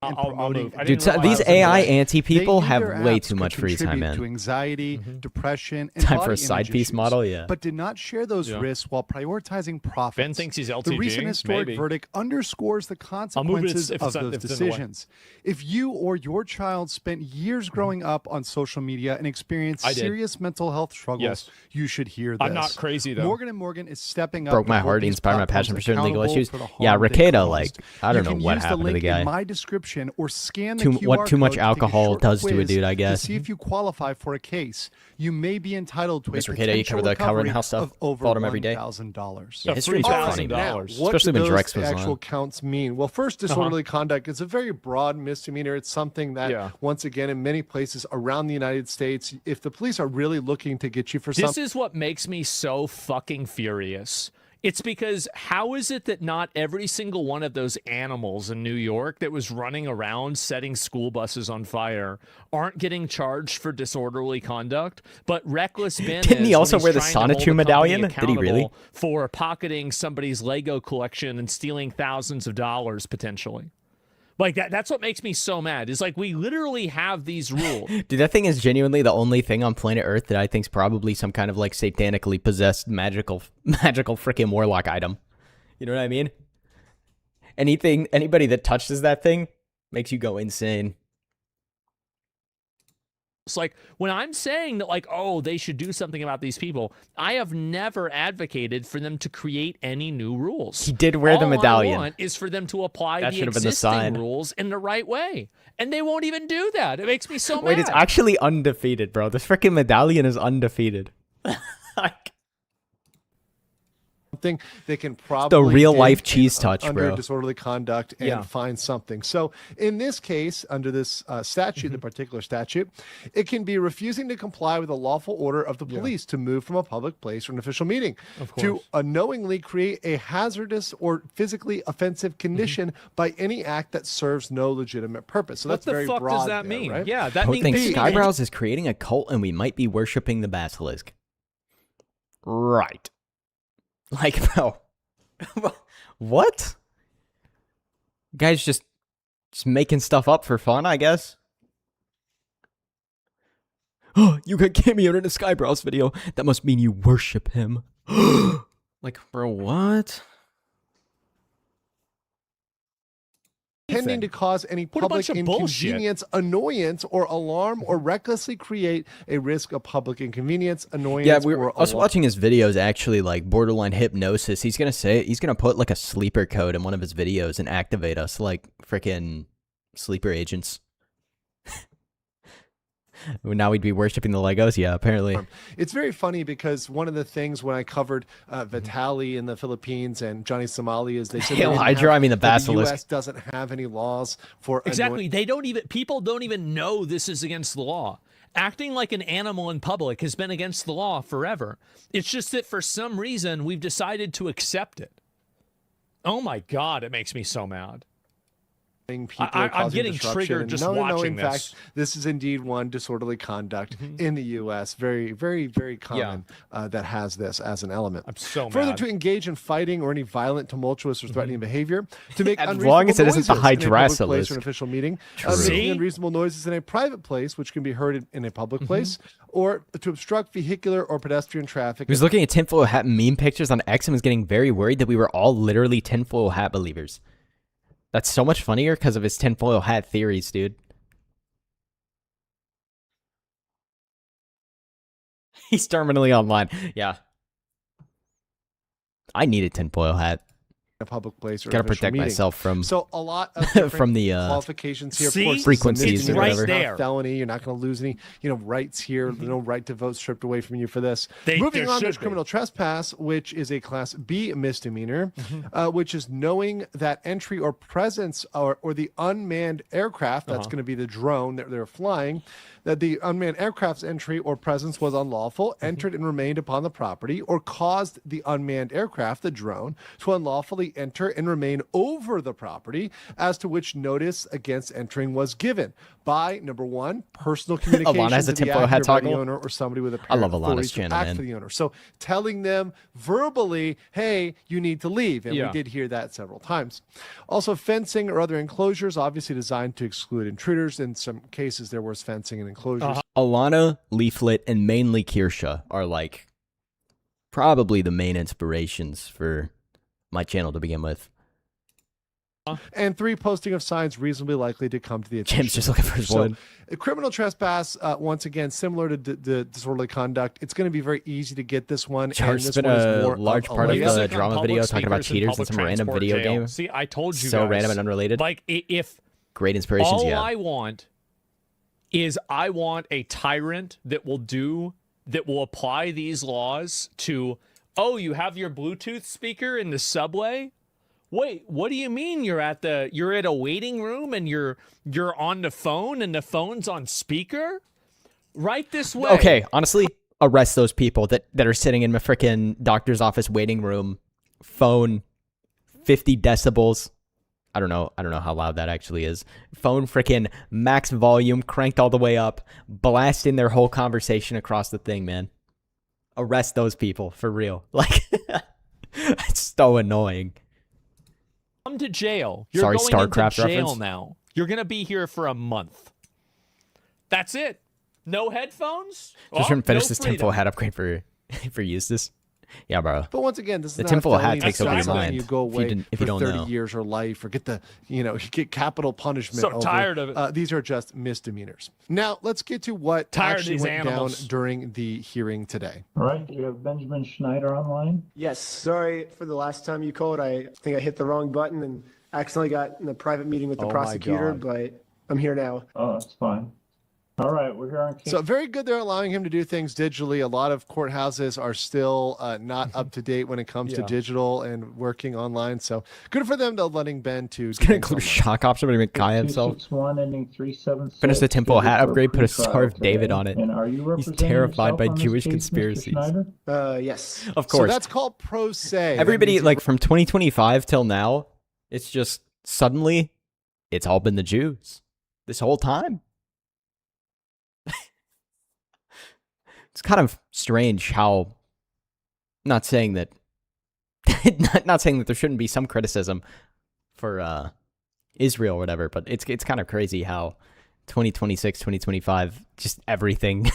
I'll move. Dude, these AI anti-people have way too much free time, man. To anxiety, depression, and time for a side piece model, yeah. But did not share those risks while prioritizing profits. Ben thinks he's LTG. The recent historic verdict underscores the consequences of those decisions. If you or your child spent years growing up on social media and experienced serious mental health struggles, you should hear this. I'm not crazy, though. Morgan & Morgan is stepping up. Broke my heart. He inspired my passion for certain legal issues. Yeah, Reactmaxxing, like, I don't know what happened to the guy. In my description or scan the QR what too much code alcohol does to a dude, I guess. To see if you qualify for a case. You may be entitled to a Reactmaxxing, you cover the cover and house stuff. of over Followed him every day. $1,000. Yeah, history's funny, now, especially when Drex was actual on. counts mean? Well, first, disorderly conduct is a very broad misdemeanor. It's something that, once again, in many places around the United States, if the police are really looking to get you for something, this is what makes me so fucking furious. It's because how is it that not every single one of those animals in New York that was running around setting school buses on fire aren't getting charged for disorderly conduct, but reckless Ben Didn't he is also when wear he's the trying to hold Sonichu a company medallion? Did he really? accountable for pocketing somebody's Lego collection and stealing thousands of dollars potentially. Like that's what makes me so mad. Is like we literally have these rules. Dude, that thing is genuinely the only thing on planet Earth that I think's probably some kind of like satanically possessed magical freaking warlock item. You know what I mean? Anybody that touches that thing makes you go insane. It's like when I'm saying that, like, oh, they should do something about these people, I have never advocated for them to create any new rules. He did wear the medallion. All I want is for them to apply That the should have been the existing sign. rules in the right way, and they won't even do that. It makes me so Wait, mad. it's actually undefeated, bro. This freaking medallion is undefeated. Something they can probably the real dig life in cheese touch, under bro. disorderly conduct and Yeah. find something. So in this case, under this statute, the particular statute, it can be refusing to comply with a lawful order of the police to move from a public place or an official meeting, to unknowingly create a hazardous or physically offensive condition by any act that serves no legitimate purpose. So What that's the very fuck broad does that there, mean? right? Yeah, that I means think Skyebrows is creating a cult and we might be worshipping the basilisk. Right. Like, bro. What? Guys just making stuff up for fun, I guess. Oh, you got cameoed in a Skyebrows video. That must mean you worship him. Like, bro, what? Intending to cause any What a public bunch of bullshit. inconvenience, annoyance, or alarm, or recklessly create a risk of public inconvenience, annoyance, Yeah, we were or us alarm. watching his videos actually like borderline hypnosis. He's gonna put like a sleeper code in one of his videos and activate us like freaking sleeper agents. Now we'd be worshipping the Legos? Yeah, apparently. It's very funny because one of the things when I covered Vitali in the Philippines and Johnny Somali is they said Hail they didn't Hydra, have- I mean the that basilisk. The U.S. doesn't have any laws for Exactly. People don't even know this is against the law. Acting like an animal in public has been against the law forever. It's just that for some reason we've decided to accept it. Oh my God, it makes me so mad. People I'm causing getting disruption. triggered And just no, watching in this. fact, this is indeed one disorderly conduct in the U.S. Very, very, very common that has this as an element. I'm so Further, mad. to engage in fighting or any violent, tumultuous, or threatening behavior, to make As unreasonable long as it isn't the noises in a public place Hydrasilisk. or an official meeting, True. making unreasonable noises in a private place, which can be heard in a public place, or to obstruct vehicular or pedestrian traffic. He was looking at tinfoil hat meme pictures on X and was getting very worried that we were all literally tinfoil hat believers. That's so much funnier because of his tinfoil hat theories, dude. He's terminally online. Yeah. I need a tinfoil hat. A public place or Gotta an official protect meeting. myself from so a lot of from the qualifications here. See? Of course, frequencies it's or right whatever. there. Felony. You're not going to lose any, rights here. No right to vote stripped away from you for this. Moving there on, there's should be. criminal trespass, which is a Class B misdemeanor, which is knowing that entry or presence or the unmanned aircraft, that's going to be the drone that they're flying, that the unmanned aircraft's entry or presence was unlawful, entered and remained upon the property, or caused the unmanned aircraft, the drone, to unlawfully enter and remain over the property, as to which notice against entering was given by, number one, personal communication Alana has to a the tinfoil hat actor by the toggle. owner or somebody with a I love parent authority Alana's to channel, act man. for the owner. So telling them verbally, hey, you need to leave. And Yeah. we did hear that several times. Also, fencing or other enclosures, obviously designed to exclude intruders. In some cases, there was fencing and enclosures. Alana, Leaflet, and mainly Kirsha are like probably the main inspirations for my channel to begin with. And 3, posting of signs reasonably likely to come to the attention. Jim's just looking for his So, wood. criminal trespass, once again, similar to the disorderly conduct, it's going to be very easy to get this one. Char's and this been one is a more large part of later. the Music on drama public video talking about speakers in cheaters in public some random transport video jail. game. See, I told you So guys. random and unrelated. Like, if Great inspirations, all yeah. I want is I want a tyrant that will apply these laws to, oh, you have your Bluetooth speaker in the subway? Wait, what do you mean you're at a waiting room and you're on the phone and the phone's on speaker? Right this way. Okay, honestly, arrest those people that are sitting in a freaking doctor's office waiting room phone 50 decibels. I don't know how loud that actually is. Phone freaking max volume, cranked all the way up, blasting their whole conversation across the thing, man. Arrest those people, for real. Like, it's so annoying. Come to jail. You're Sorry, going StarCraft into jail reference. now. You're going to be here for a month. That's it. No headphones? Just trying to finish no this freedom. tinfoil hat upgrade for Eustace. Yeah, bro. But once again, this is The not tinfoil a hat felony. takes It's over not your something mind You go away if you for don't 30 know. years or life, or get you get capital punishment. So over. tired of it. These are just misdemeanors. Now let's get to what Tired of actually these went animals. down during the hearing today. All right, do you have Benjamin Schneider online? Yes, sorry for the last time you called. I think I hit the wrong button and accidentally got in a private meeting with the Oh my prosecutor, God. but I'm here now. Oh, that's fine. All right, we're here on case. So very good. They're allowing him to do things digitally. A lot of courthouses are still not up to date when it comes to Yeah. digital and working online. So good for them to letting Ben to. It's gonna include shock option, but even Kai himself. 261 ending 376. Finish the tinfoil hat scheduled for upgrade, put a pretrial Star of today. David on it. And are you He's representing terrified yourself by on this Jewish case, Mr. conspiracies. Schneider? Yes. Of course. So that's called pro se. Everybody, like, from 2025 till now, it's just suddenly, it's all been the Jews this whole time. It's kind of strange how, not saying that there shouldn't be some criticism for Israel or whatever, but it's kind of crazy how 2026, 2025, just everything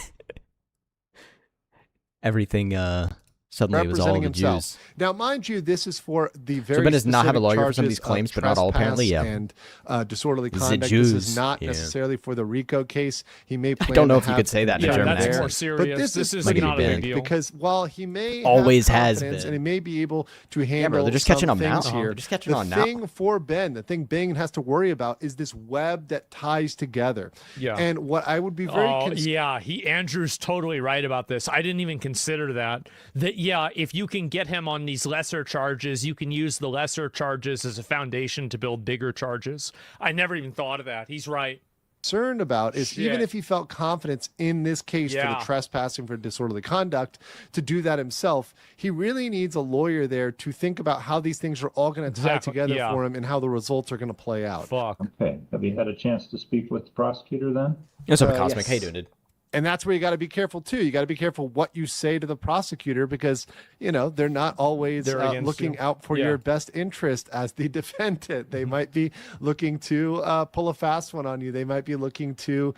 suddenly it was all representing the himself. Jews. Now, mind you, this is for the very Ben does not have a specific lawyer for some of charges these claims, of but not all, apparently, trespass yeah. And disorderly This is conduct. This Jews. is not Yeah. necessarily for the RICO case. He may. I Plan don't know to if you have could say that in a Yeah, German that's accent. more But serious. this is Might not a be big big, deal. because while he may Always have has confidence been. and he may be able to handle Yeah, bro, they're just some catching on now. things here, They're just catching the on now. thing for Ben, the thing Ben has to worry about is this web that ties together. Yeah. And what I would be very yeah, Andrew's totally right about this. I didn't even consider that. That yeah, if you can get him on these lesser charges, you can use the lesser charges as a foundation to build bigger charges. I never even thought of that. He's right. concerned about is even Shit. if he felt confidence in this case for Yeah. the trespassing for disorderly conduct to do that himself, he really needs a lawyer there to think about how these things are all going to tie Exactly, together yeah. for him and how the results are going to play out. Fuck. Okay, have you had a chance to speak with the prosecutor then? What's up, Cosmic? yes. How you doing, dude? And that's where you got to be careful too. You got to be careful what you say to the prosecutor because, they're not always They're against looking you. out for Yeah. your best interest as the defendant. They might be looking to pull a fast one on you. They might be looking to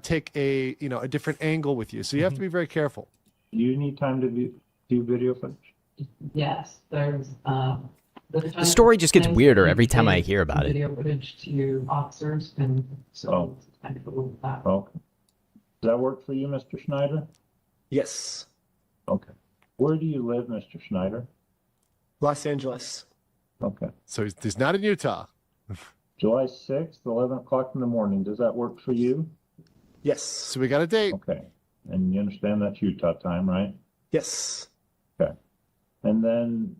take a different angle with you. So you have to be very careful. Do you need time to do video footage? Yes, there's The story just gets weirder every time I hear about it. video footage to officers, and so Oh. it's kind of a little that. Okay. Does that work for you, Mr. Schneider? Yes. Okay. Where do you live, Mr. Schneider? Los Angeles. Okay. So he's not in Utah. July 6th, 11 o'clock in the morning. Does that work for you? Yes. So we got a date. Okay. And you understand that's Utah time, right? Yes. Okay. And then,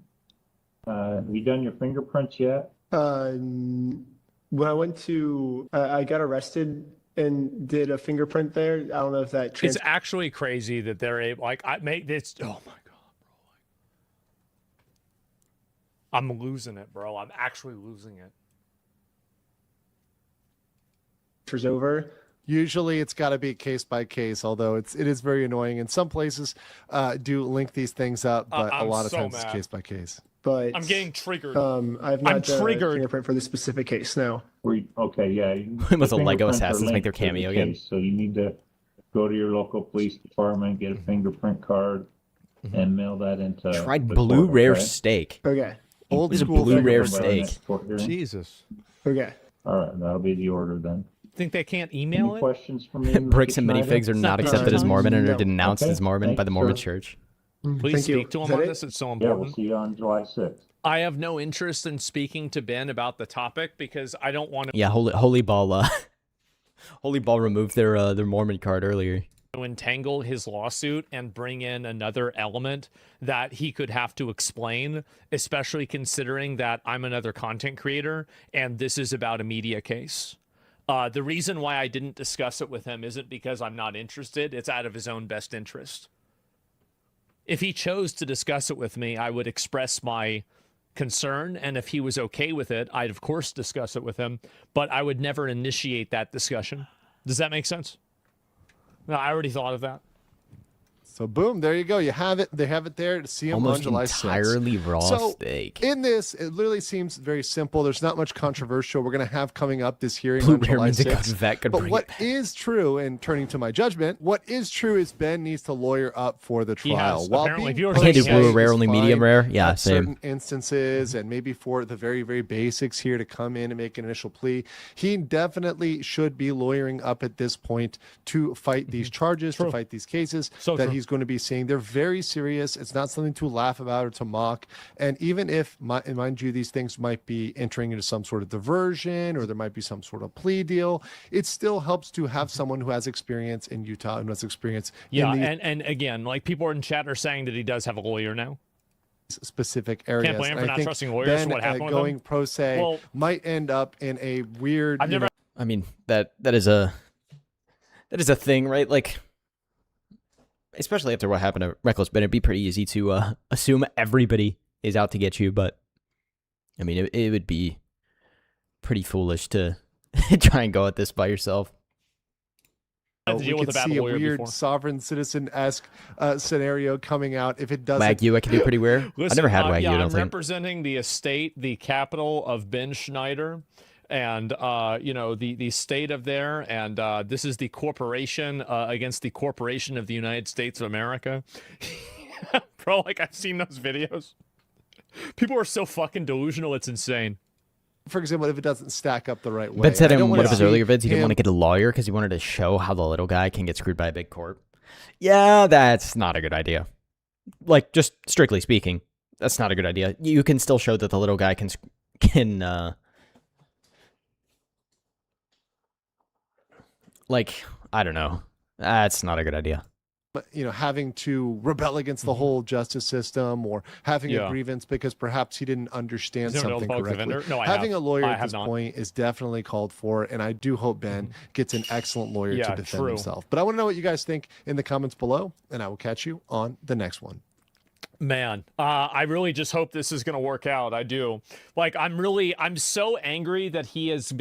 have you done your fingerprints yet? When I went to, I got arrested and did a fingerprint there. I don't know if that It's actually crazy that they're able. Like I make this. Oh my god, bro! I'm losing it, bro. I'm actually losing it. transfers over. Usually it's got to be case by case, although it is very annoying. And some places do link these things up, but a I'm lot of so times it's mad. case by case. But I'm getting triggered. I've not done a fingerprint for this specific case. No. Okay, yeah. It was a Lego assassins make their cameo again. So you need to go to your local police department, get a fingerprint card, and mail that into. Tried the blue court, rare okay? steak. Okay. Old It's a school blue rare fingerprint steak. court hearing. Jesus. Okay. All right, that'll be the order then. Think they can't email Any it? questions from me? Bricks and Mr. Schneider? minifigs are not accepted as Mormon and are denounced Okay, as Mormon by thank the you, Mormon sir. Church. Please Thank you. speak to Is him that on it? this. It's so Yeah, important. we'll see you on July 6th. I have no interest in speaking to Ben about the topic because I don't want to Yeah, Holy Ball. Holy Ball removed their Mormon card earlier. entangle his lawsuit and bring in another element that he could have to explain, especially considering that I'm another content creator and this is about a media case. The reason why I didn't discuss it with him isn't because I'm not interested. It's out of his own best interest. If he chose to discuss it with me, I would express my concern, and if he was okay with it, I'd of course discuss it with him, but I would never initiate that discussion. Does that make sense? No, I already thought of that. So boom, there you go. You have it. They have it there to see him on July 6th. Entirely raw so steak. In this, it literally seems very simple. There's not much controversial. We're going to have coming up this hearing on July 6th. But what is true, and turning to my judgment, what is true is Ben needs to lawyer up for the trial. While apparently, if you can't do blue rare, only medium rare. Yeah, same. Certain instances, and maybe for the very, very basics here to come in and make an initial plea, he definitely should be lawyering up at this point to fight these charges, to fight these cases that he's going to be seeing. They're very serious. It's not something to laugh about or to mock. And even if, mind you, these things might be entering into some sort of diversion or there might be some sort of plea deal, it still helps to have someone who has experience in Utah and has experience in these and again, like people in chat are saying that he does have a lawyer now. Specific areas. Can't blame him for I not think trusting lawyers. Ben, What happened with going him? pro se might end up in a weird. I mean, that is a thing, right? Like, especially after what happened to Reckless Ben, it'd be pretty easy to assume everybody is out to get you. But I mean, it would be pretty foolish to try and go at this by yourself. We could see a weird sovereign citizen-esque scenario coming out if it doesn't. Wagyu, I can do pretty weird. I never had Wagyu. Yeah, I I'm don't think. representing the estate, the capital of Ben Schneider, and you know, the state of there, and this is the corporation against the corporation of the United States of America. Bro, like I've seen those videos. People are so fucking delusional, it's insane. For example, if it doesn't stack up the right way. Ben said in one of his earlier vids he didn't want to get a lawyer because he wanted to show how the little guy can get screwed by a big corp. Yeah, that's not a good idea. Like, just strictly speaking, that's not a good idea. You can still show that the little guy can like, I don't know. That's not a good idea. But, you know, having to rebel against the whole justice system or having a grievance because perhaps he didn't understand something correctly. No, having a lawyer at this point is definitely called for, and I do hope Ben gets an excellent lawyer to defend himself. But I want to know what you guys think in the comments below, and I will catch you on the next one. Man, I really just hope this is going to work out. I do. Like, I'm so angry that he's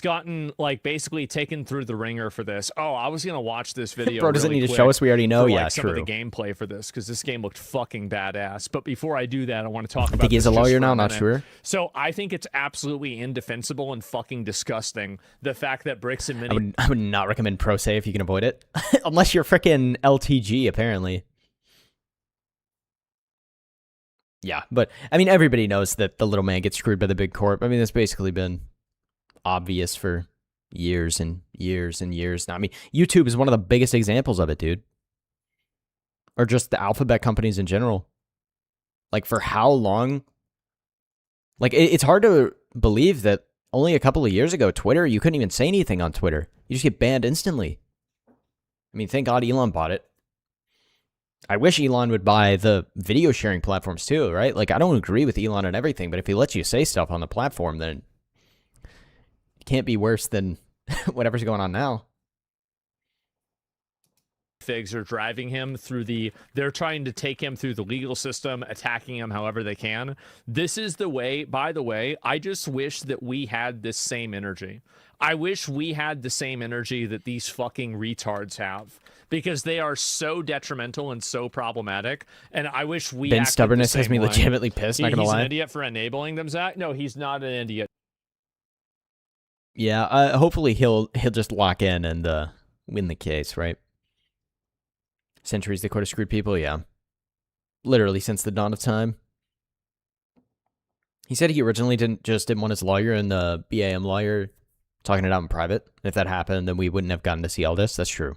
gotten, like, basically taken through the ringer for this. Oh, I was going to watch this video. Bro, doesn't need to show us. We already know. For, yeah, some true. of the gameplay for this, because this game looked fucking badass. But before I do that, I want to talk about. I think he's a lawyer now. Not sure. So I think it's absolutely indefensible and fucking disgusting the fact that Bricks and Mini. I would not recommend pro se if you can avoid it, unless you're freaking LTG apparently. Yeah, but I mean, everybody knows that the little man gets screwed by the big corp. I mean, that's basically been obvious for years and years and years now. I mean, YouTube is one of the biggest examples of it, dude. Or just the alphabet companies in general. Like, for how long? Like, it's hard to believe that only a couple of years ago, Twitter, you couldn't even say anything on Twitter. You just get banned instantly. I mean, thank God Elon bought it. I wish Elon would buy the video sharing platforms too, right? Like, I don't agree with Elon on everything, but if he lets you say stuff on the platform, then it can't be worse than whatever's going on now. Figs are driving him through they're trying to take him through the legal system, attacking him however they can. This is the way, by the way, I just wish that we had this same energy. I wish we had the same energy that these fucking retards have, because they are so detrimental and so problematic. And I wish we Ben's stubbornness has me legitimately pissed, not gonna lie. He's an idiot for enabling them, Zach. No, he's not an idiot. Yeah, hopefully he'll just lock in and win the case, right? Centuries the court of screwed people, yeah. Literally since the dawn of time. He said he originally didn't want his lawyer and the BAM lawyer talking it out in private. If that happened, then we wouldn't have gotten to see all this. That's true.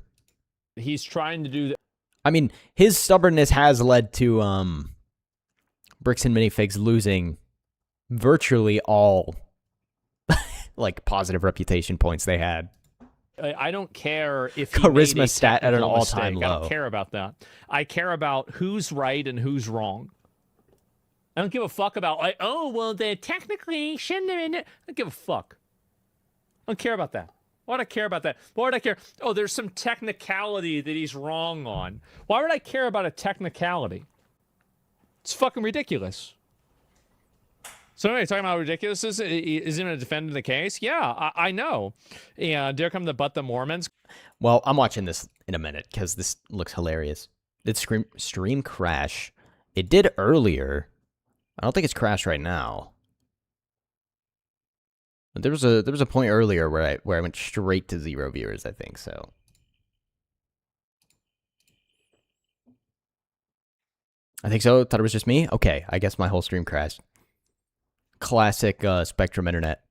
He's trying to do that. I mean, his stubbornness has led to Bricks and Minifigs losing virtually all like positive reputation points they had. I don't care if he charisma made a stat at an technical all-time mistake. I low. don't care about that. I care about who's right and who's wrong. I don't give a fuck about, like, oh, well, they technically shouldn't have been it. I don't give a fuck. I don't care about that. Why would I care about that? Why would I care? Oh, there's some technicality that he's wrong on. Why would I care about a technicality? It's fucking ridiculous. So anyway, talking about how ridiculous this is going to defend the case. Yeah, I know. And there come the Mormons. Well, I'm watching this in a minute because this looks hilarious. Did stream crash? It did earlier. I don't think it's crashed right now. But there was a point earlier where I went straight to 0 viewers, I think so. I think so. Thought it was just me. Okay, I guess my whole stream crashed. Classic Spectrum internet.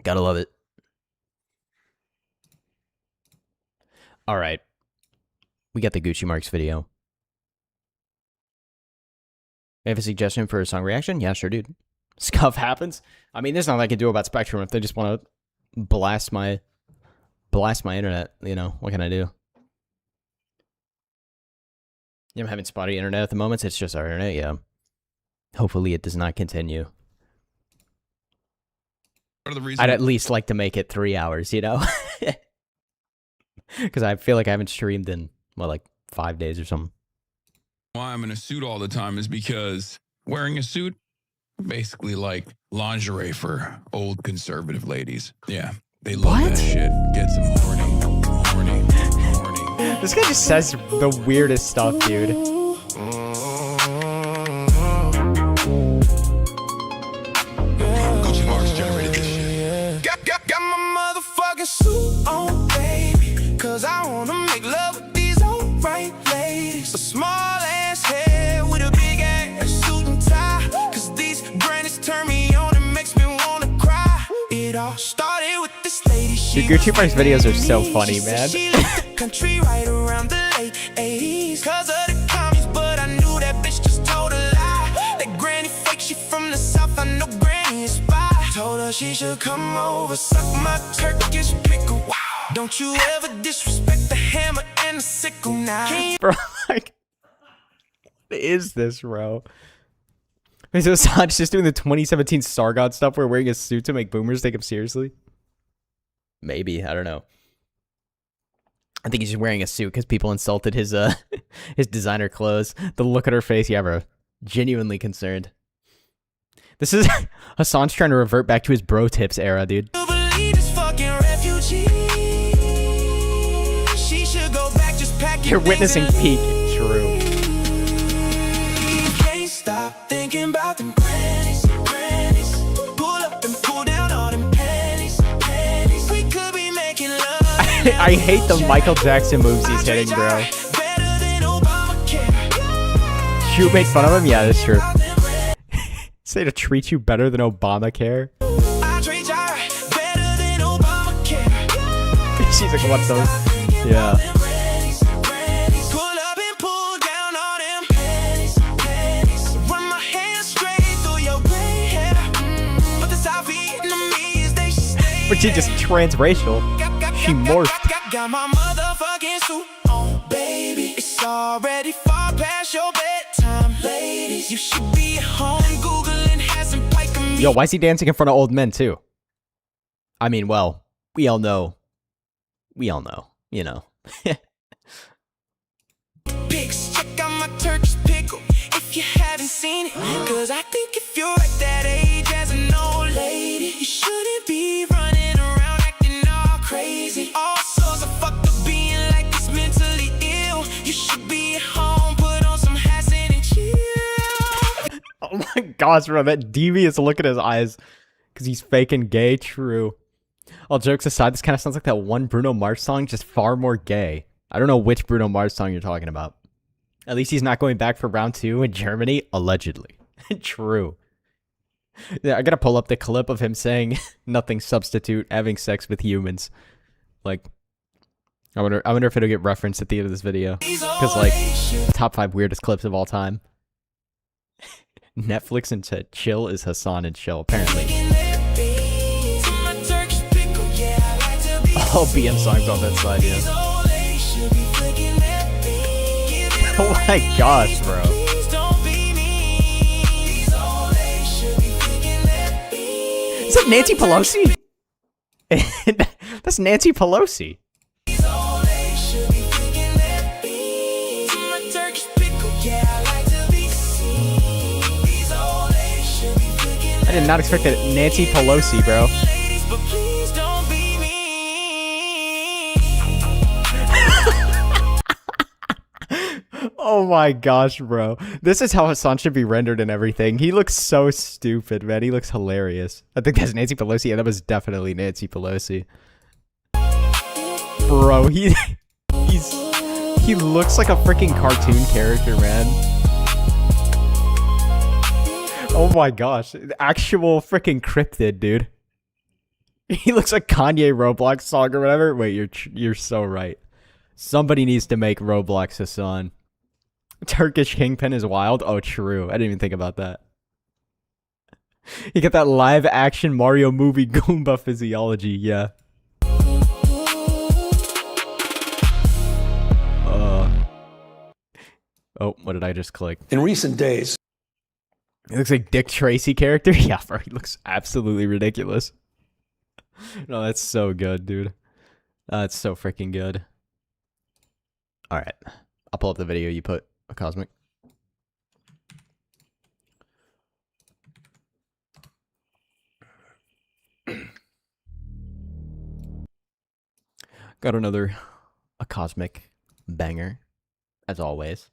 Gotta love it. All right, we got the Gucci Marks video. I have a suggestion for a song reaction? Yeah, sure, dude. Scuff happens. I mean, there's nothing I can do about Spectrum if they just want to blast my internet. You know, what can I do? Yeah, I'm having spotty internet at the moment. It's just our internet, yeah. Hopefully it does not continue. I'd at least like to make it 3 hours, you know? Because I feel like I haven't streamed in, well, like 5 days or something. Why I'm in a suit all the time is because wearing a suit, basically like lingerie for old conservative ladies. Yeah, they love that shit. Get some horny. This guy just says the weirdest stuff, dude. Gucci Marks generated this shit. Got my motherfucking suit on, baby. Cause I wanna make love with these alright ladies. A small ass head with a big ass suit and tie. Cause these grannies turn me on and makes me wanna cry. It all started with this lady. Dude, Gucci Marks videos are so funny, man. Country right around the late 80s. Cause of the commies, but I knew that bitch just told a lie. That granny fake, she from the south, I know granny is spy. Told her she should come over, suck my Turkish pickle. Wow. Don't you ever disrespect the hammer and the sickle now. Bro, like, what is this, bro? Wait, so Assange just doing the 2017 Star God stuff where wearing a suit to make boomers take him seriously? Maybe, I don't know. I think he's just wearing a suit because people insulted his his designer clothes. The look at her face, yeah, bro. Genuinely concerned. This is Hassan's trying to revert back to his bro tips era, dude. You're witnessing peak. True. Can't stop thinking about them grannies. Pull up and pull down all them panties. We could be making love. I hate the Michael Jackson moves he's hitting, bro. Should make fun of him? Yeah, that's true. Say to treat you better than Obamacare. She's like, what those? Yeah. But she just transracial. She morphed. Got my motherfucking suit on, baby. It's already far past your bedtime, ladies. You should be home Googling hasn't pike. Yo, why is he dancing in front of old men too? I mean, well, we all know. We all know, you know. Pics, check out my Turkish pickle if you haven't seen it. Cause I think if you're at that age as an old lady, you shouldn't be running around acting all crazy. All sorts of fucked up being like this mentally ill. You should be at home, put on some Hassan and chill. Oh my gosh, bro, that devious look at his eyes. Because he's faking gay, true. All jokes aside, this kind of sounds like that one Bruno Mars song, just far more gay. I don't know which Bruno Mars song you're talking about. At least he's not going back for round 2 in Germany, allegedly. True. Yeah, I gotta pull up the clip of him saying, nothing substitute, having sex with humans. Like, I wonder if it'll get referenced at the end of this video. Because, like, top 5 weirdest clips of all time. Netflix and chill is Hassan and chill, apparently. All BM songs on that side, yeah. Oh my gosh, bro. Is that Nancy Pelosi? That's Nancy Pelosi. did not expect that. Nancy Pelosi, bro. Oh my gosh, bro. This is how Hassan should be rendered and everything. He looks so stupid, man. He looks hilarious. I think that's Nancy Pelosi. Yeah, that was definitely Nancy Pelosi. Bro, he looks like a freaking cartoon character, man. Oh my gosh. Actual freaking cryptid, dude. He looks like Kanye Roblox song or whatever. Wait, you're so right. Somebody needs to make Roblox Hassan. Turkish Kingpin is wild. Oh, true. I didn't even think about that. You get that live action Mario movie Goomba physiology. Yeah. Oh, what did I just click? In recent days. He looks like Dick Tracy character. Yeah, bro. He looks absolutely ridiculous. No, that's so good, dude. That's so freaking good. All right. I'll pull up the video you put, a Cosmic. Got another a Cosmic banger, as always.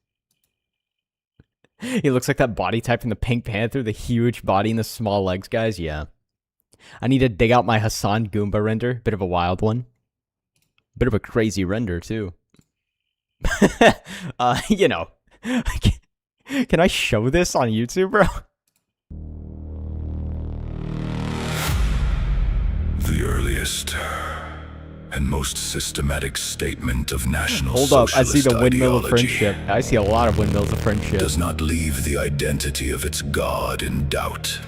He looks like that body type in the Pink Panther, the huge body and the small legs, guys. Yeah. I need to dig out my Hassan Goomba render. Bit of a wild one. Bit of a crazy render, too. You know. Can I show this on YouTube, bro? The earliest and most systematic statement of national Hold up, I see the socialist windmill of ideology friendship. I see a lot of windmills of friendship. does not leave the identity of its God in doubt.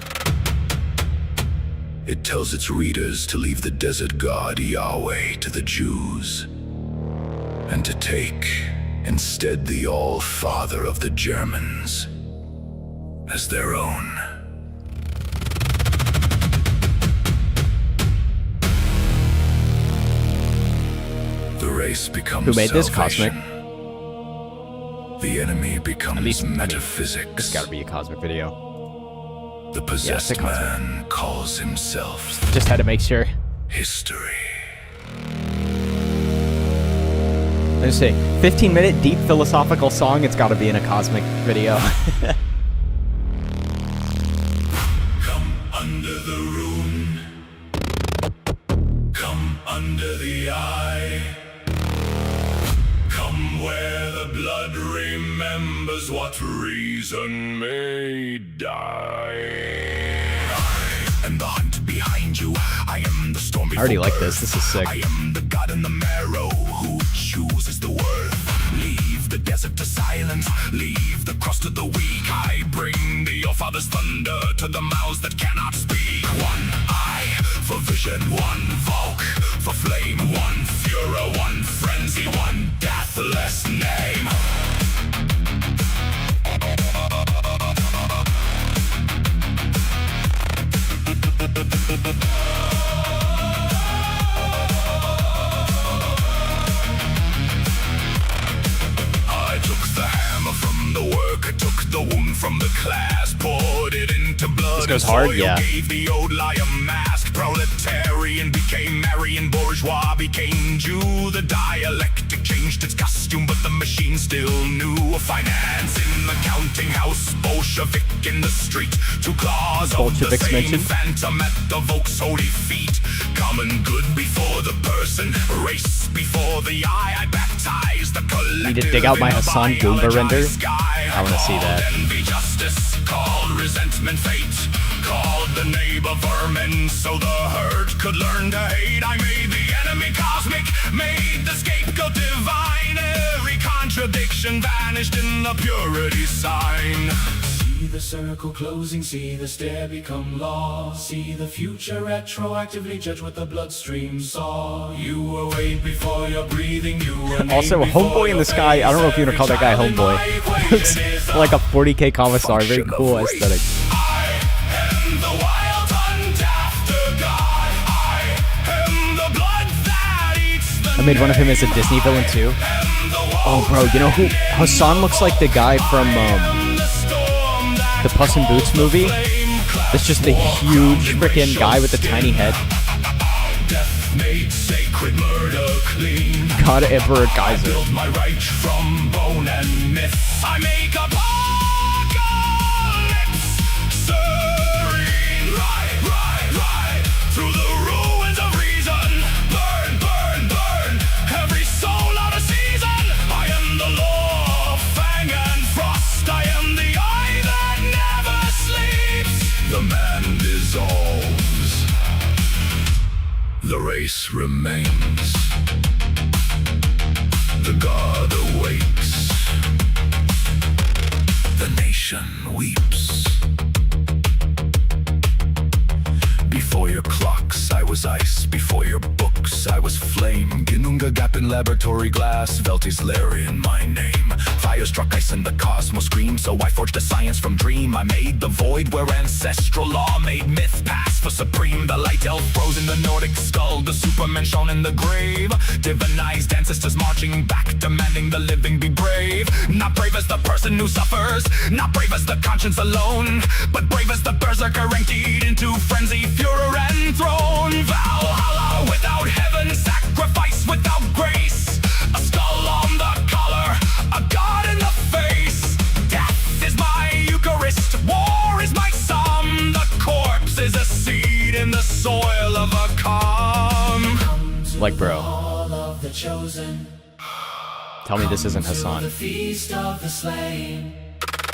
It tells its readers to leave the desert god Yahweh to the Jews, and to take instead the All-Father of the Germans as their own. The race becomes Who made this, salvation. Cosmic? The enemy becomes metaphysics. This gotta be a Cosmic video. The possessed man calls himself Just had to make sure. history. Let's see. 15-minute deep philosophical song. It's gotta be in a Cosmic video. Come under the rune. Come under the eye. Come where the blood remembers what reason may die. I am the hunt behind you. I am the storm I before already like this. birth. This is sick. I am the god in the marrow who chooses the worth. Leave the desert to silence. Leave the cross to the weak. I bring the All Father's thunder to the mouths that cannot speak. One eye for vision. One Volk for flame. One Führer. One frenzy. One deathless name. I took the hammer from the work, I took the wound from the class, poured it into blood. This goes hard, and soil, yeah. gave the old lie a mask. Proletarian became Aryan, bourgeois became Jew. The dialectic changed its costume, but the machine still knew. Finance in the counting house, Bolshevik in the street. Two claws of the Bolsheviks same mentioned. phantom at the Volk's holy feet. Common good before the person, race before the eye. I baptize the collective. Need to dig out my in a Hassan Goomba render. biologized sky. I want to see that. Envy, justice, called resentment, fate. Called the neighbor vermin, so the herd could learn to hate. I made the enemy cosmic, made the scapegoat divine. Every contradiction vanished in the purity sign. See the circle closing, see the stare become law. See the future retroactively judge what the bloodstream saw. You were weighed before your breathing, you were Also, Homeboy in the Sky. I don't know if you want to call that guy Homeboy. Looks like a 40k commissar. Very cool aesthetic. am the wild hunt after God. I am the blood that eats the I made one of him as a Disney villain too. Oh, bro, you know who? Hassan looks like the guy from the Puss in Boots movie. That's just a huge freaking guy with a tiny head. Death made sacred murder clean. God, Emperor Kaiser. I build my right from bone and myth. I make apocalypse serene. Right through the ruins of reason. Burn, burn, burn every soul out of season. I am the law of fang and frost. I am the eye that never sleeps. The man dissolves, the race remains. The god awakes, the nation weeps. Before your clocks, I was ice. Before your books, I was flame. Ginunga gap in laboratory glass. Velti's Larry in my name. Fire struck ice and the cosmos screamed. So I forged a science from dream. I made the void where ancestral law made myth pass for supreme. The light elf froze in the Nordic skull. The superman shone in the grave. Divinized ancestors marching back, demanding the living be brave. Not brave as the person who suffers, not brave as the conscience alone, but brave as the berserker emptied into frenzy, furor and throne. Valhalla without heaven, sacrifice without grace. A skull on the collar, a god in the face. Death is my Eucharist, war is my psalm. The corpse is a seed in the soil of a calm. Like, bro. Tell me this isn't Hassan.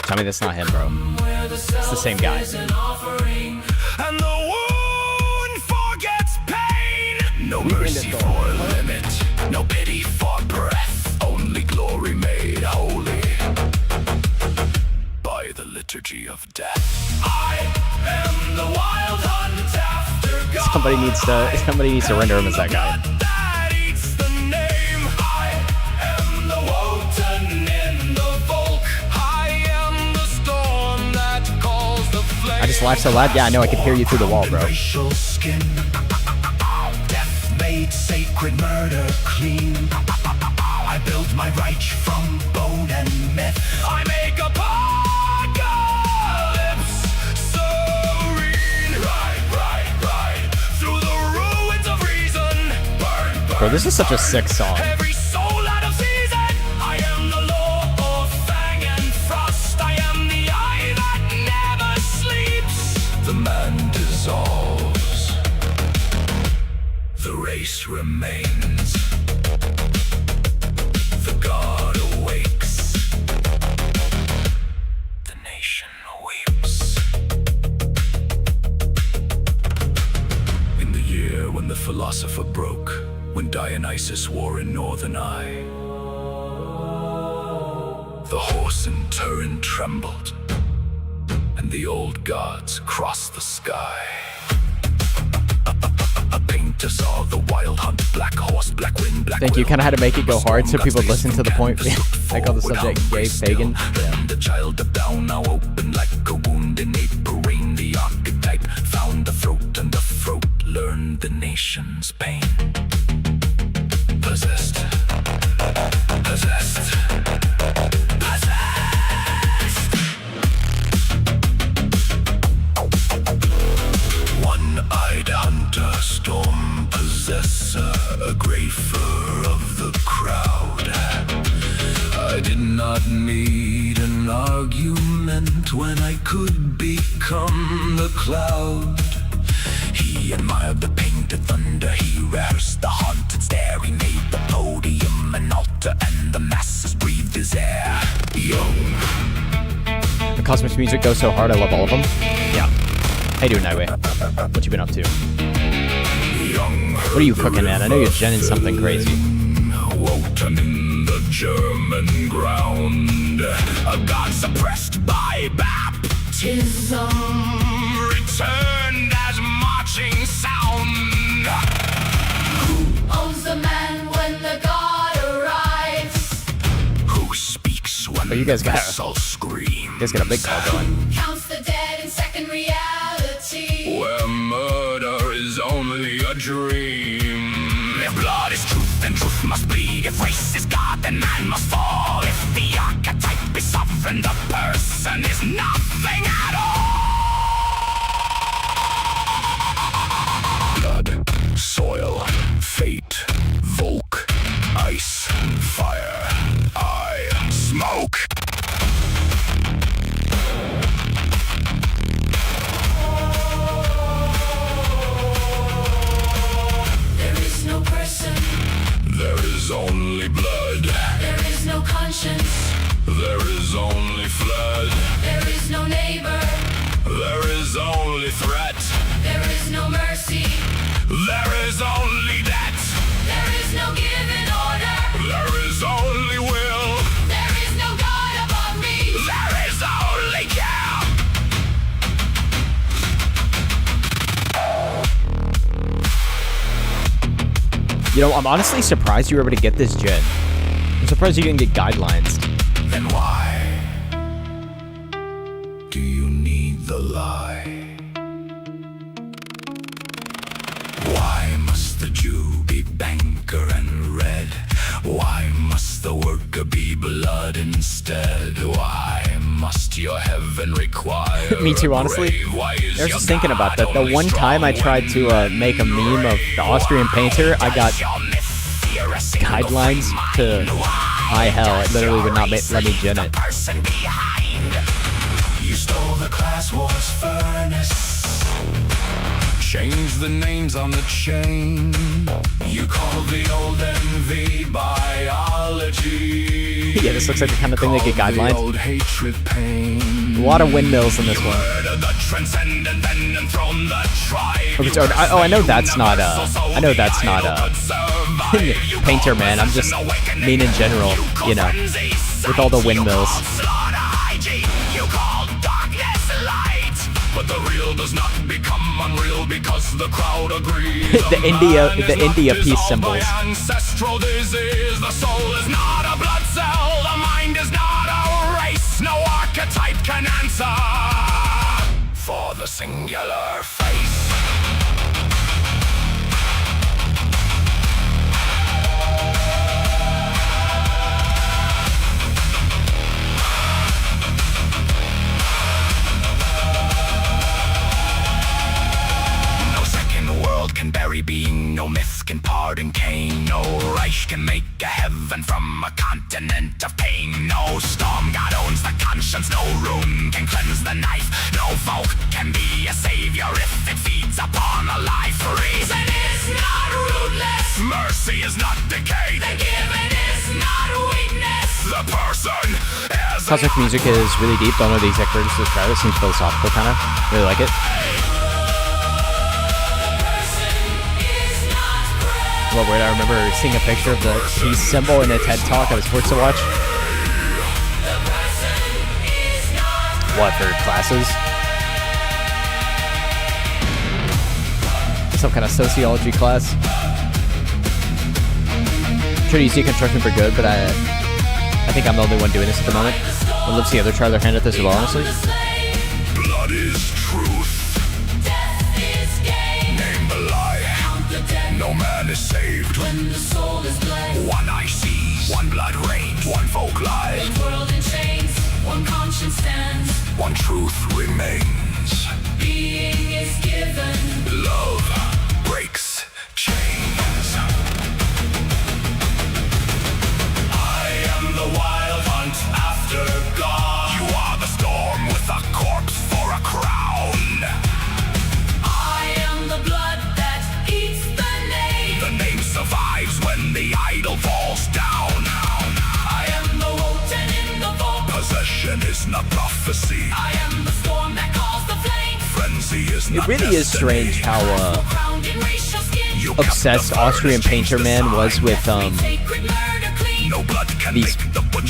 Tell me that's not him, bro. It's the same guy. And the wound forgets pain. No mercy for limit, no pity for breath. Only glory made holy by the liturgy of death. I am the wild hunt after God. Somebody needs to render him as that guy. That eats the name. I am the Wotan in the Volk. I am the storm that calls the flame. I just laughed so loud. Yeah, I know. I could hear you through the wall, bro. Skin. Death made sacred murder clean. I build my right from bone and myth. I make apocalypse serene. Right through the ruins of reason. Burn, Bro, this is such a sick song. every soul out of season. I am the law of fang and frost. I am the eye that never sleeps. The man dissolves, the race remains. The god awakes, the nation weeps. In the year when the philosopher broke, when Dionysus wore in northern eye, the horse in Turin trembled, and the old gods crossed the sky. A painter saw the wild hunt, black horse, black wind, black Thank you. Kind of had to make it go hard so people listen to the point. I call the subject gay pagan. And the child of down now open like a wound in April rain. The archetype found the throat, and the throat learned the nation's pain. Possessed. One-eyed hunter, storm possessor, a grafer of the crowd. I did not need an argument when I could become the cloud. He admired the painted thunder, he rehearsed the haunted stare. He made the podium an altar, and the masses breathed his air. Young. The Cosmos music goes so hard, I love all of them. Yeah. How you doing, Nightway? What you been up to? What are you cooking, man? I know you're genning something crazy. Wotan in the German ground, a god suppressed by baptism, returned as marching sound. Who owns the man when the god arrives? Who speaks when you guys got scream? You guys got a big call going. Counts the dead in second reality. Where murder is only a dream. If blood is truth, then truth must bleed. If race is God, then man must fall. If the archetype is sovereign, the person is nothing at all. There is only flood. There is no neighbor. There is only threat. There is no mercy. There is only debt. There is no given order. There is only will. There is no God above me. There is only kill. You know, I'm honestly surprised you were able to get this gen. I'm surprised you didn't get guidelines. Then why do you need the lie? Why must the Jew be banker and red? Why must the worker be blood instead? Why must your heaven require Me too, honestly. I was just thinking about that. The one time I tried to make a meme of the Austrian painter, I got guidelines to high hell. It literally would not let me gen it. You stole the class wars furnace. Change the names on the chain. You call the old MV biology. Yeah, this looks like the kind of thing they get guidelines. Old hatred pain. A lot of windmills in this one. Oh, I know that's not Painter Man. I'm just mean in general, you know, with all the windmills. But the real does not become unreal because the crowd agrees. the India peace symbols. Ancestral disease. The soul is not a blood cell. The mind is not a race. No archetype can answer for the singular face. Can bury being, no myth can pardon Cain, no Reich can make a heaven from a continent of pain, no storm god owns the conscience, no rune can cleanse the knife, no folk can be a savior if it feeds upon a life. Reason is not rudeness, mercy is not decay, the given is not weakness, the person is Cosmic music is really deep. Don't know the exact words to describe it. Seems philosophical, kind of. Really like it. Well, weird. I remember seeing a picture of the peace symbol in a TED Talk I was forced to watch. What, for classes? Some kind of sociology class. Sure, you see construction for good, but I think I'm the only one doing this at the moment. I'd love to see others try their hand at this as well, honestly. blood is truth. Death is gain. Name the lie. Count the dead. No man is saved. When the soul is bled. One eye sees. One blood reigns. One folk lies. One world in chains. One conscience stands. One truth remains. Being is given. Love breaks chains. I am the wild hunt after God. You are the storm with a corpse for a crown. I am the blood that eats the name. The name survives when the idol falls down. I am the Wotan in the vault. Possession is not prophecy. I am the storm that calls the flame. Frenzy is not It really is strange how obsessed Austrian painter man was with these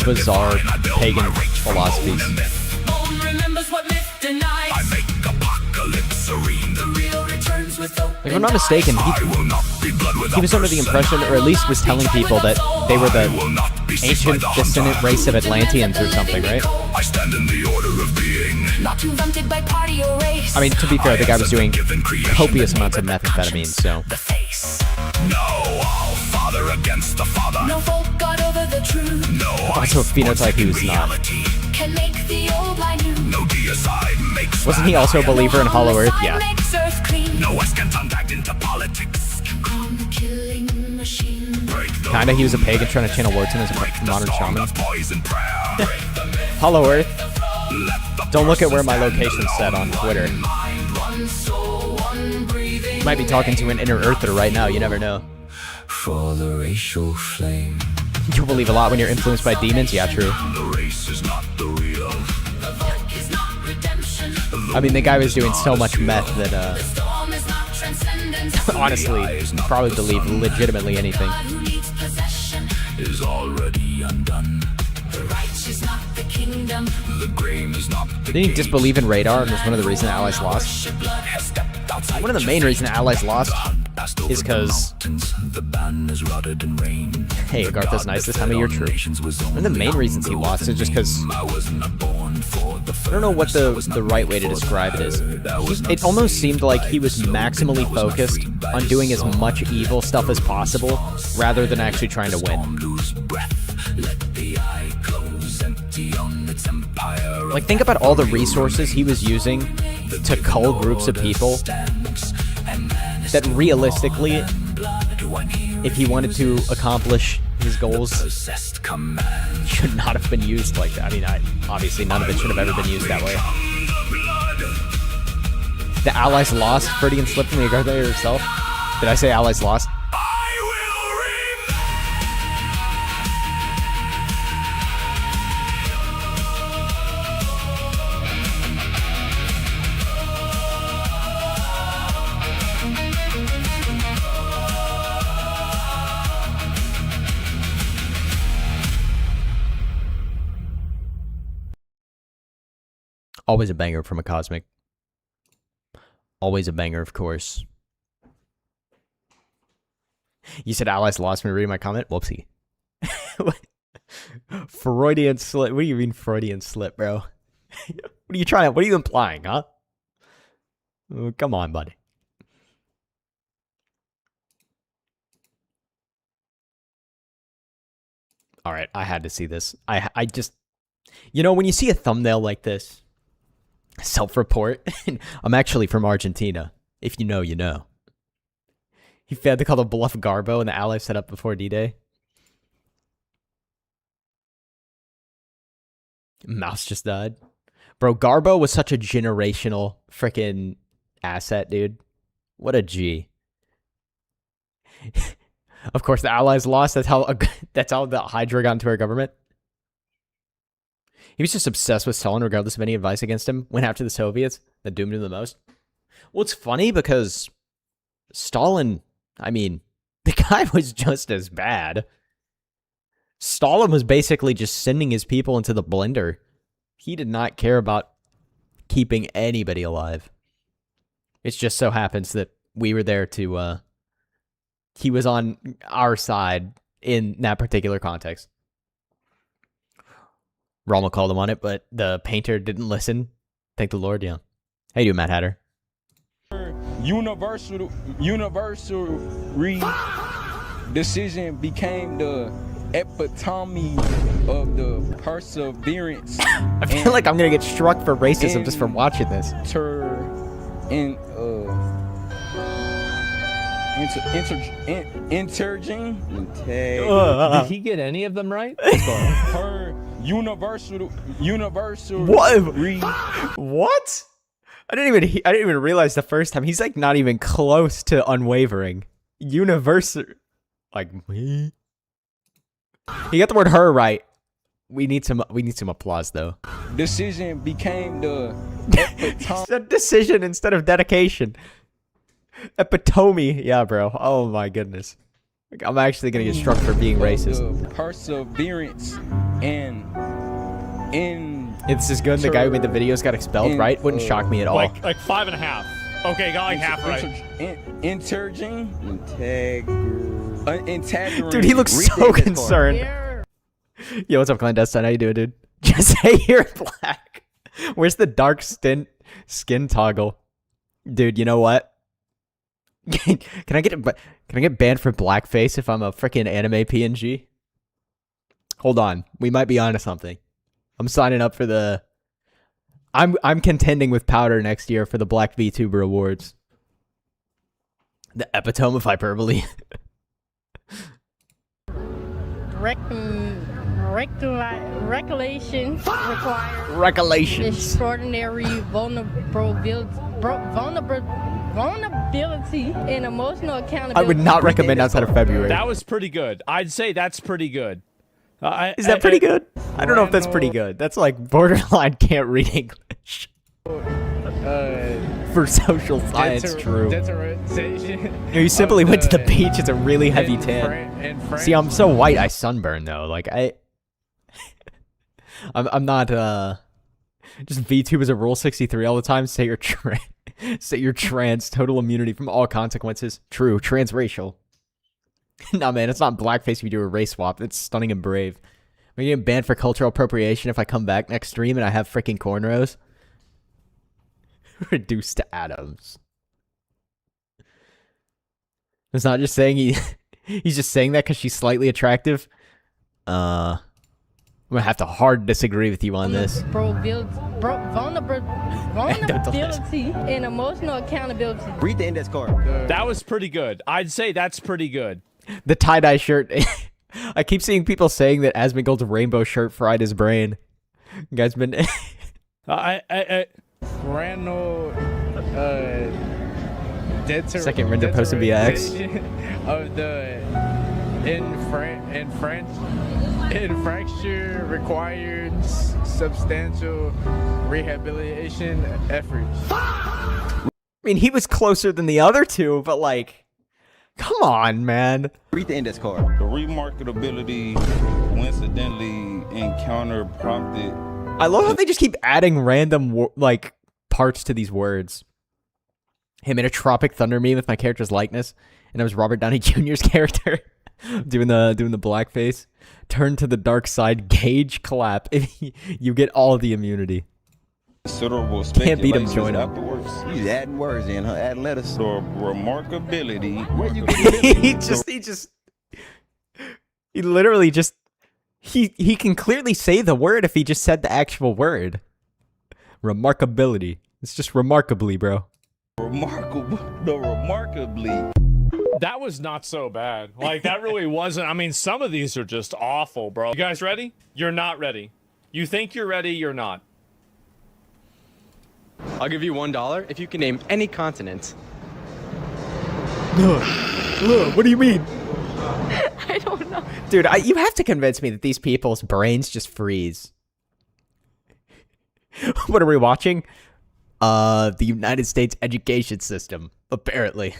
bizarre pagan philosophies. Like, if I'm not mistaken, he was under the impression, or at least was telling people, that they were the ancient descendant race of Atlanteans or something, right? I stand in the order of being. Not invented by party or race. I mean, to be fair, the guy was doing copious amounts of methamphetamine, so. No, all father against the father. No folk got over the truth. No, also, phenotype he was not. Can make the old lie new. No deicide makes. Wasn't he also a believer in Hollow Earth? Yeah. No West can contact into politics. Kinda, he was a pagan trying to channel Wotan as a modern shaman. Hollow Earth. Don't look at where my location's set on Twitter. Might be talking to an inner earther right now, you never know. For the racial flame. You'll believe a lot when you're influenced by demons. Yeah, true. I mean, the guy was doing so much meth that, honestly, probably believe legitimately anything. Didn't he disbelieve in radar and was one of the reasons the Allies lost? One of the main reasons the Allies lost is because... Hey, Agartha's nice this time of year, true. One of the main reasons he lost is just because... I don't know what the right way to describe it is. It almost seemed like he was maximally focused on doing as much evil stuff as possible, rather than actually trying to win. Like, think about all the resources he was using to cull groups of people that realistically, if he wanted to accomplish his goals, should not have been used like that. I mean, obviously none of it should have ever been used that way. The Allies lost. Freudian slip from the Agartha herself. Did I say Allies lost? Always a banger from a Cosmic. Always a banger, of course. You said Allies lost me reading my comment? Whoopsie. Freudian slip. What do you mean Freudian slip, bro? What are you trying? What are you implying, huh? Oh, come on, buddy. All right, I had to see this. I just... You know, when you see a thumbnail like this, self-report, I'm actually from Argentina. If you know, you know. He failed to call the bluff Garbo and the Allies set up before D-Day. Mouse just died. Bro, Garbo was such a generational freaking asset, dude. What a G. Of course, the Allies lost. That's how the Hydra got into our government. He was just obsessed with Stalin, regardless of any advice against him. Went after the Soviets that doomed him the most. Well, it's funny because Stalin, I mean, the guy was just as bad. Stalin was basically just sending his people into the blender. He did not care about keeping anybody alive. It just so happens that we were there to, he was on our side in that particular context. Rommel called him on it, but the painter didn't listen. Thank the Lord, yeah. How you doing, Mad Hatter? Universal decision became the epitome of the perseverance. I feel like I'm gonna get struck for racism just from watching this. Did he get any of them right? Her universal. What? I didn't even realize the first time. He's like not even close to unwavering. Universal, like me. He got the word "her" right. We need some applause though. Decision became the epitome. Said decision instead of dedication. Epitome, yeah, bro. Oh my goodness. Like, I'm actually gonna get struck for being racist. Perseverance and it's just good. The guy who made the videos got expelled, right? Wouldn't shock me at all. Like 5.5. Okay, got like half right. Dude, he looks so concerned. Yo, what's up, clandestine? How you doing, dude? Just say you're black. Where's the dark skin toggle? Dude, you know what? Can I get banned for blackface if I'm a freaking anime PNG? Hold on, we might be onto something. I'm signing up for the. I'm contending with Powder next year for the Black VTuber Awards. The epitome of hyperbole. Regulations require extraordinary vulnerability and emotional accountability. I would not recommend outside of February. That was pretty good. I'd say that's pretty good. Is that pretty good? I don't know if that's pretty good. That's like borderline can't read English. For social science, true. You simply went to the beach. It's a really heavy tan. See, I'm so white, I sunburn though. Like I'm not. Just VTube is a rule 63 all the time. Say you're trans. Total immunity from all consequences. True. Transracial. Nah, man, it's not blackface if you do a race swap. It's stunning and brave. I'm getting banned for cultural appropriation if I come back next stream and I have freaking cornrows. Reduced to atoms. It's not just saying he's just saying that because she's slightly attractive. I'm gonna have to hard disagree with you on this. Vulnerability and emotional accountability. Read the index card. That was pretty good. I'd say that's pretty good. The tie-dye shirt. I keep seeing people saying that Asmongold's rainbow shirt fried his brain. You guys been... Second render posted via X. Of the infraction required substantial rehabilitation efforts. I mean, he was closer than the other two, but like, come on, man. Read the index card. The remarkability coincidentally encounter prompted. I love how they just keep adding random like parts to these words. Hey, made a Tropic Thunder meme with my character's likeness, and it was Robert Downey Jr.'s character doing the blackface. Turn to the dark side, gauge clap if you get all the immunity. Considerable can't beat him, join him. Afterwards. He's adding words in, huh? Adding letters. The remarkability. Where you get he literally just he can clearly say the word if he just said the actual word. Remarkability. It's just remarkably, bro. Remarkably. That was not so bad. Like, that really wasn't. I mean, some of these are just awful, bro. You guys ready? You're not ready. You think you're ready, you're not. I'll give you $1 if you can name any continent. What do you mean? I don't know. Dude, you have to convince me that these people's brains just freeze. What are we watching? The United States education system, apparently,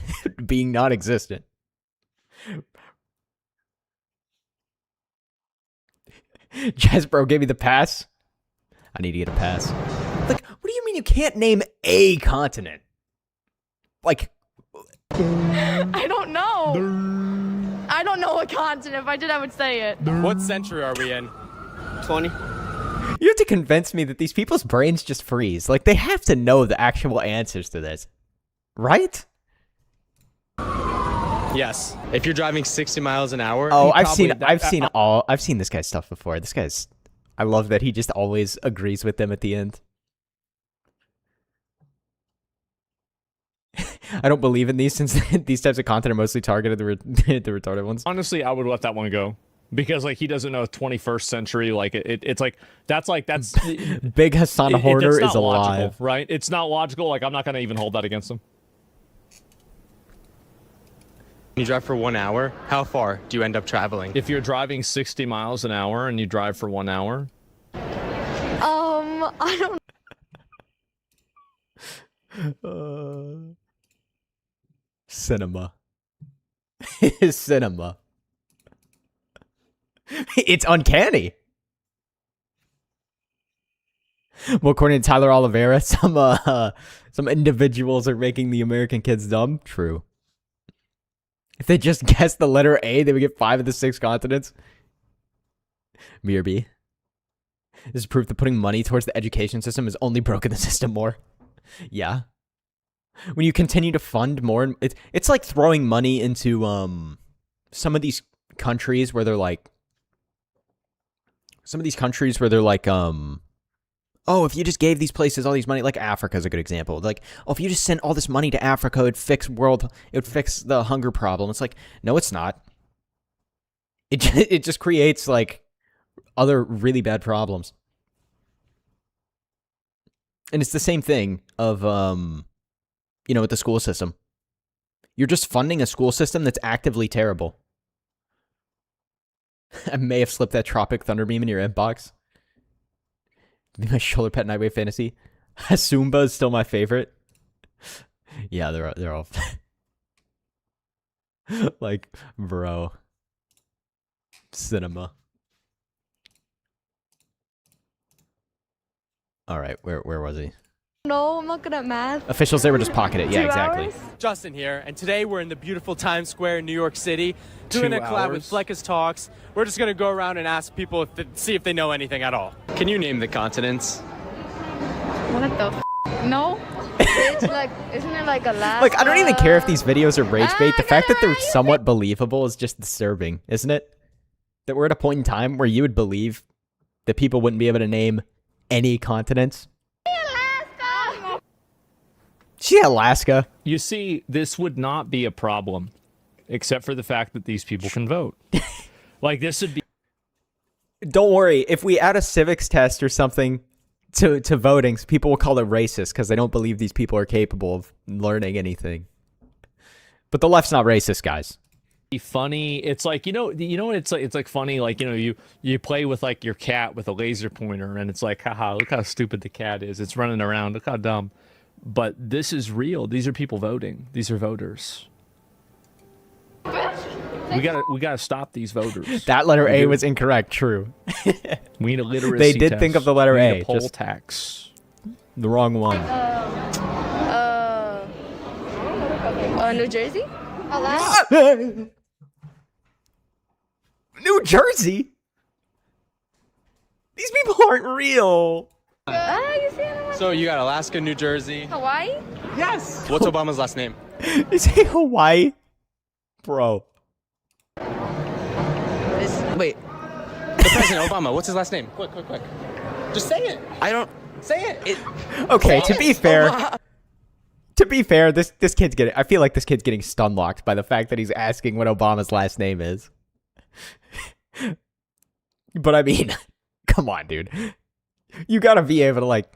being non-existent. Jasbro gave me the pass. I need to get a pass. Like, what do you mean you can't name a continent? Like... I don't know. I don't know a continent. If I did, I would say it. What century are we in? 20? You have to convince me that these people's brains just freeze. Like, they have to know the actual answers to this. Right? Yes. If you're driving 60 miles an hour. Oh, I've seen this guy's stuff before. This guy's... I love that he just always agrees with them at the end. I don't believe in these since these types of content are mostly targeted the retarded ones. Honestly, I would let that one go. Because, like, he doesn't know 21st century. Like, it's like, that's Big Hassan Hoarder is alive. Logical, right? It's not logical. Like, I'm not going to even hold that against him. You drive for 1 hour, how far do you end up traveling? If you're driving 60 miles an hour and you drive for 1 hour. I don't... Cinema. Cinema. It's uncanny. Well, according to Tyler Oliveira, some individuals are making the American kids dumb. True. If they just guessed the letter A, they would get 5 of the 6 continents. BRB. This is proof that putting money towards the education system has only broken the system more. Yeah. When you continue to fund more, it's like throwing money into some of these countries where they're like, oh, if you just gave these places all these money, like Africa is a good example. Like, oh, if you just sent all this money to Africa, it would fix the hunger problem. It's like, no, it's not. It just creates like other really bad problems. And it's the same thing of with the school system. You're just funding a school system that's actively terrible. I may have slipped that Tropic Thunder meme in your inbox. Be my shoulder pet Nightwave fantasy. Hasumba is still my favorite. Yeah, they're all like, bro. Cinema. All right, where was he? No, I'm not good at math. Officials, they were just pocket it. Yeah, exactly. Justin here, and today we're in the beautiful Times Square in New York City, doing a collab with Fleckus Talks. We're just gonna go around and ask people see if they know anything at all. Can you name the continents? What the f? No? It's like, isn't it like Alaska? Like, I don't even care if these videos are rage bait. The fact that they're somewhat believable is just disturbing, isn't it? That we're at a point in time where you would believe that people wouldn't be able to name any continents. She Alaska. You see, this would not be a problem, except for the fact that these people can vote. Like, this would be... Don't worry, if we add a civics test or something to voting, people will call it racist because they don't believe these people are capable of learning anything. But the left's not racist, guys. Funny. It's like, you know what it's like funny, like, you play with like your cat with a laser pointer and it's like, haha, look how stupid the cat is. It's running around. Look how dumb. But this is real. These are people voting. These are voters. We gotta stop these voters. That letter A was incorrect. True. We need a literacy They did test. think of the letter We A. need a poll just tax. The wrong one. New Jersey? New Jersey? These people aren't real. So you got Alaska, New Jersey. Hawaii? Yes. What's Obama's last name? You say Hawaii? Bro. Wait. The President Obama, what's his last name? Quick. Just say it. I don't... Say it. Okay, to be fair... To be fair, this kid's getting... I feel like this kid's getting stun-locked by the fact that he's asking what Obama's last name is. But I mean... Come on, dude. You gotta be able to, like...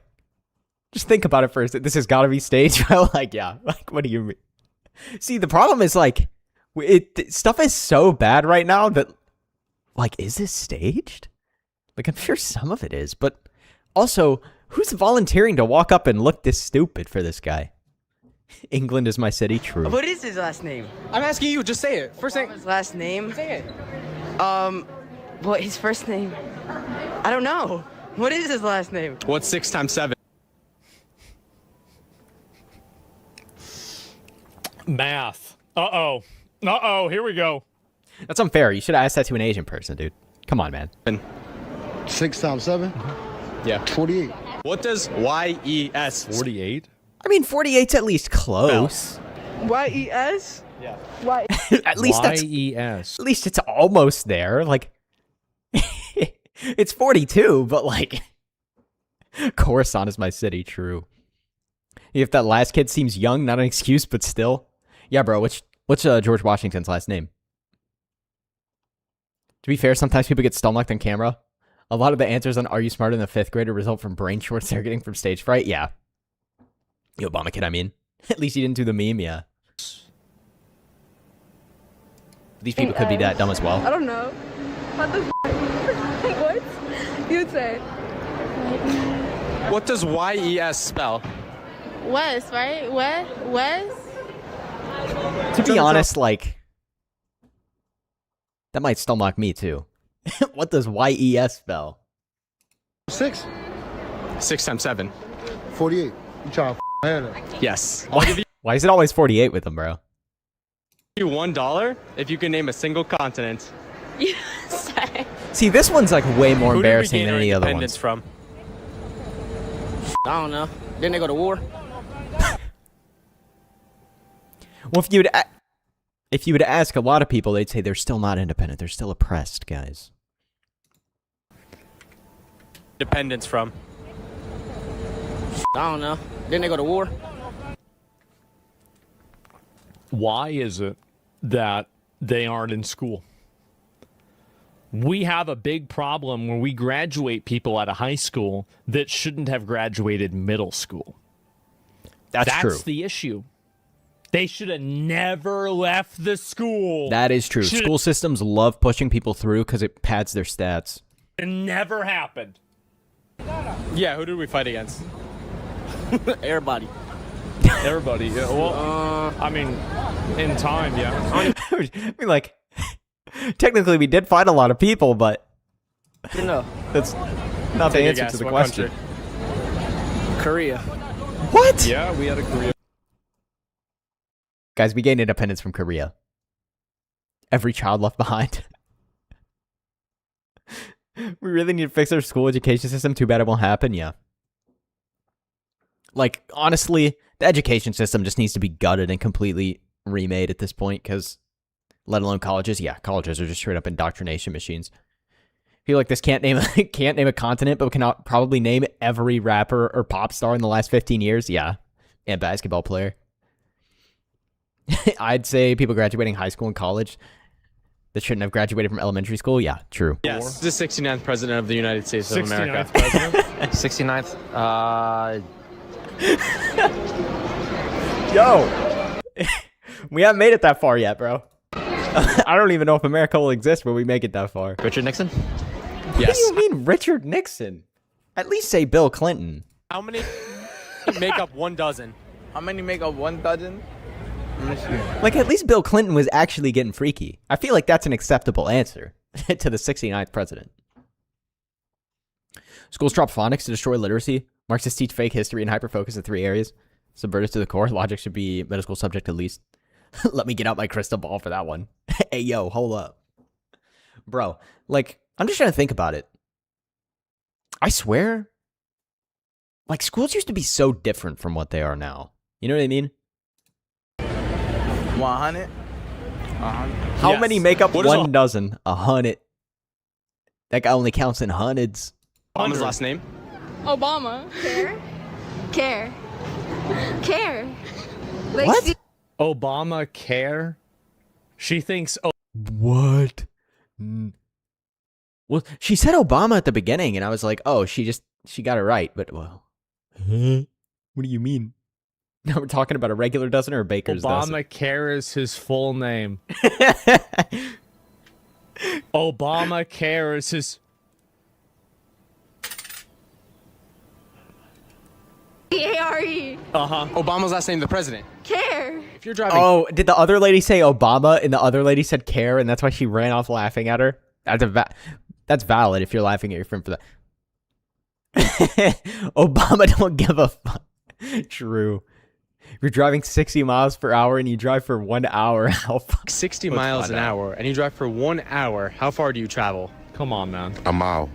Just think about it first. This has gotta be staged, bro. Like, yeah. Like, what do you mean? See, the problem is, like... Stuff is so bad right now that... Like, is this staged? Like, I'm sure some of it is, but... Also, who's volunteering to walk up and look this stupid for this guy? England is my city, true. What is his last name? I'm asking you, just say it. First name. His last name? Say it. What, his first name? I don't know. What is his last name? What's 6 times 7? Math. Uh-oh, here we go. That's unfair. You should have asked that to an Asian person, dude. Come on, man. 6 times 7? Yeah. 48. What does YES? 48? I mean, 48's at least close. YES? Yeah. Y. At least that's... YES. At least it's almost there. Like... It's 42, but like... Coruscant is my city, true. If that last kid seems young, not an excuse, but still. Yeah, bro, what's George Washington's last name? To be fair, sometimes people get stun-locked on camera. A lot of the answers on Are You Smarter Than a Fifth Grader result from brain shorts they're getting from stage fright. Yeah. The Obama kid, I mean. At least he didn't do the meme, yeah. These people could be that dumb as well. I don't know. What the What? You'd say. What does YES spell? West, right? West? To be honest, like... That might stun-lock me, too. What does YES spell? 6. 6 times 7. 48. You trying to Hannah? Yes. Why is it always 48 with them, bro? You $1 if you can name a single continent. USA. See, this one's like way more Who did we embarrassing gain than our any other independence ones. from? I don't know. Didn't they go to war? Well, if you would ask a lot of people, they'd say they're still not independent. They're still oppressed, guys. Independence from? I don't know. Didn't they go to war? Why is it that they aren't in school? We have a big problem when we graduate people out of high school that shouldn't have graduated middle school. That's true. That's the issue. They should have never left the school. That is true. School systems love pushing people through because it pads their stats. It never happened. Yeah, who did we fight against? Everybody. Everybody. Yeah, well, I mean, in time, yeah. I mean, like, technically we did fight a lot of people, but that's not the answer to the question. Korea. What? Yeah, we had a Korea. Guys, we gained independence from Korea. Every child left behind. We really need to fix our school education system. Too bad it won't happen. Yeah. Like, honestly, the education system just needs to be gutted and completely remade at this point, because, let alone colleges. Yeah, colleges are just straight up indoctrination machines. I feel like this can't name a continent, but we can probably name every rapper or pop star in the last 15 years. Yeah. And basketball player. I'd say people graduating high school and college that shouldn't have graduated from elementary school. Yeah, true. Yes, the 69th president of the United States of America. 69th. Yo! We haven't made it that far yet, bro. I don't even know if America will exist when we make it that far. Richard Nixon? What do you mean Richard Nixon? At least say Bill Clinton. How many make up 1 dozen? How many make up 1 dozen? Like, at least Bill Clinton was actually getting freaky. I feel like that's an acceptable answer to the 69th president. Schools drop phonics to destroy literacy. Marxists teach fake history and hyperfocus in 3 areas. Subverted to the core. Logic should be middle school subject at least. Let me get out my crystal ball for that one. Hey, yo, hold up. Bro, like, I'm just trying to think about it. I swear, like, schools used to be so different from what they are now. You know what I mean? 100? How many make up 1 dozen? 100. That guy only counts in hundreds. Obama's last name? Obama. Care. Like, What? Obama care? She thinks... What? Well, she said Obama at the beginning, and I was like, oh, she got it right. But, well, what do you mean? Now we're talking about a regular dozen or a baker's dozen? Obama care is his full name. Obama care is his... C-A-R-E. Obama's last name, the president. Care. If you're driving... Oh, did the other lady say Obama, and the other lady said care, and that's why she ran off laughing at her? That's valid if you're laughing at your friend for that. Obama don't give a fuck. True. If you're driving 60 miles per hour and you drive for 1 hour, how fuck? 60 miles an hour, and you drive for 1 hour, how far do you travel? Come on, man. A mile.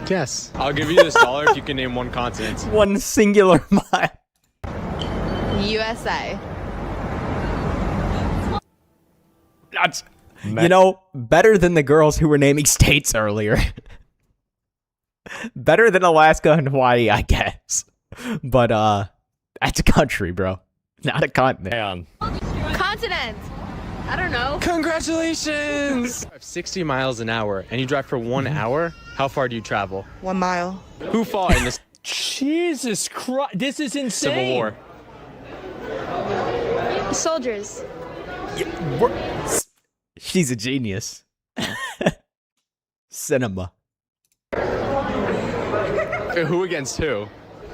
Guess. I'll give you this dollar if you can name 1 continent. 1 singular mile. USA. That's, you know, better than the girls who were naming states earlier. Better than Alaska and Hawaii, I guess. But, that's a country, bro. Not a continent. Continent. I don't know. Congratulations! 60 miles an hour, and you drive for 1 hour, how far do you travel? 1 mile. Who fought in this Jesus Christ, this is insane. Civil War? Soldiers. She's a genius. Cinema. Who against who?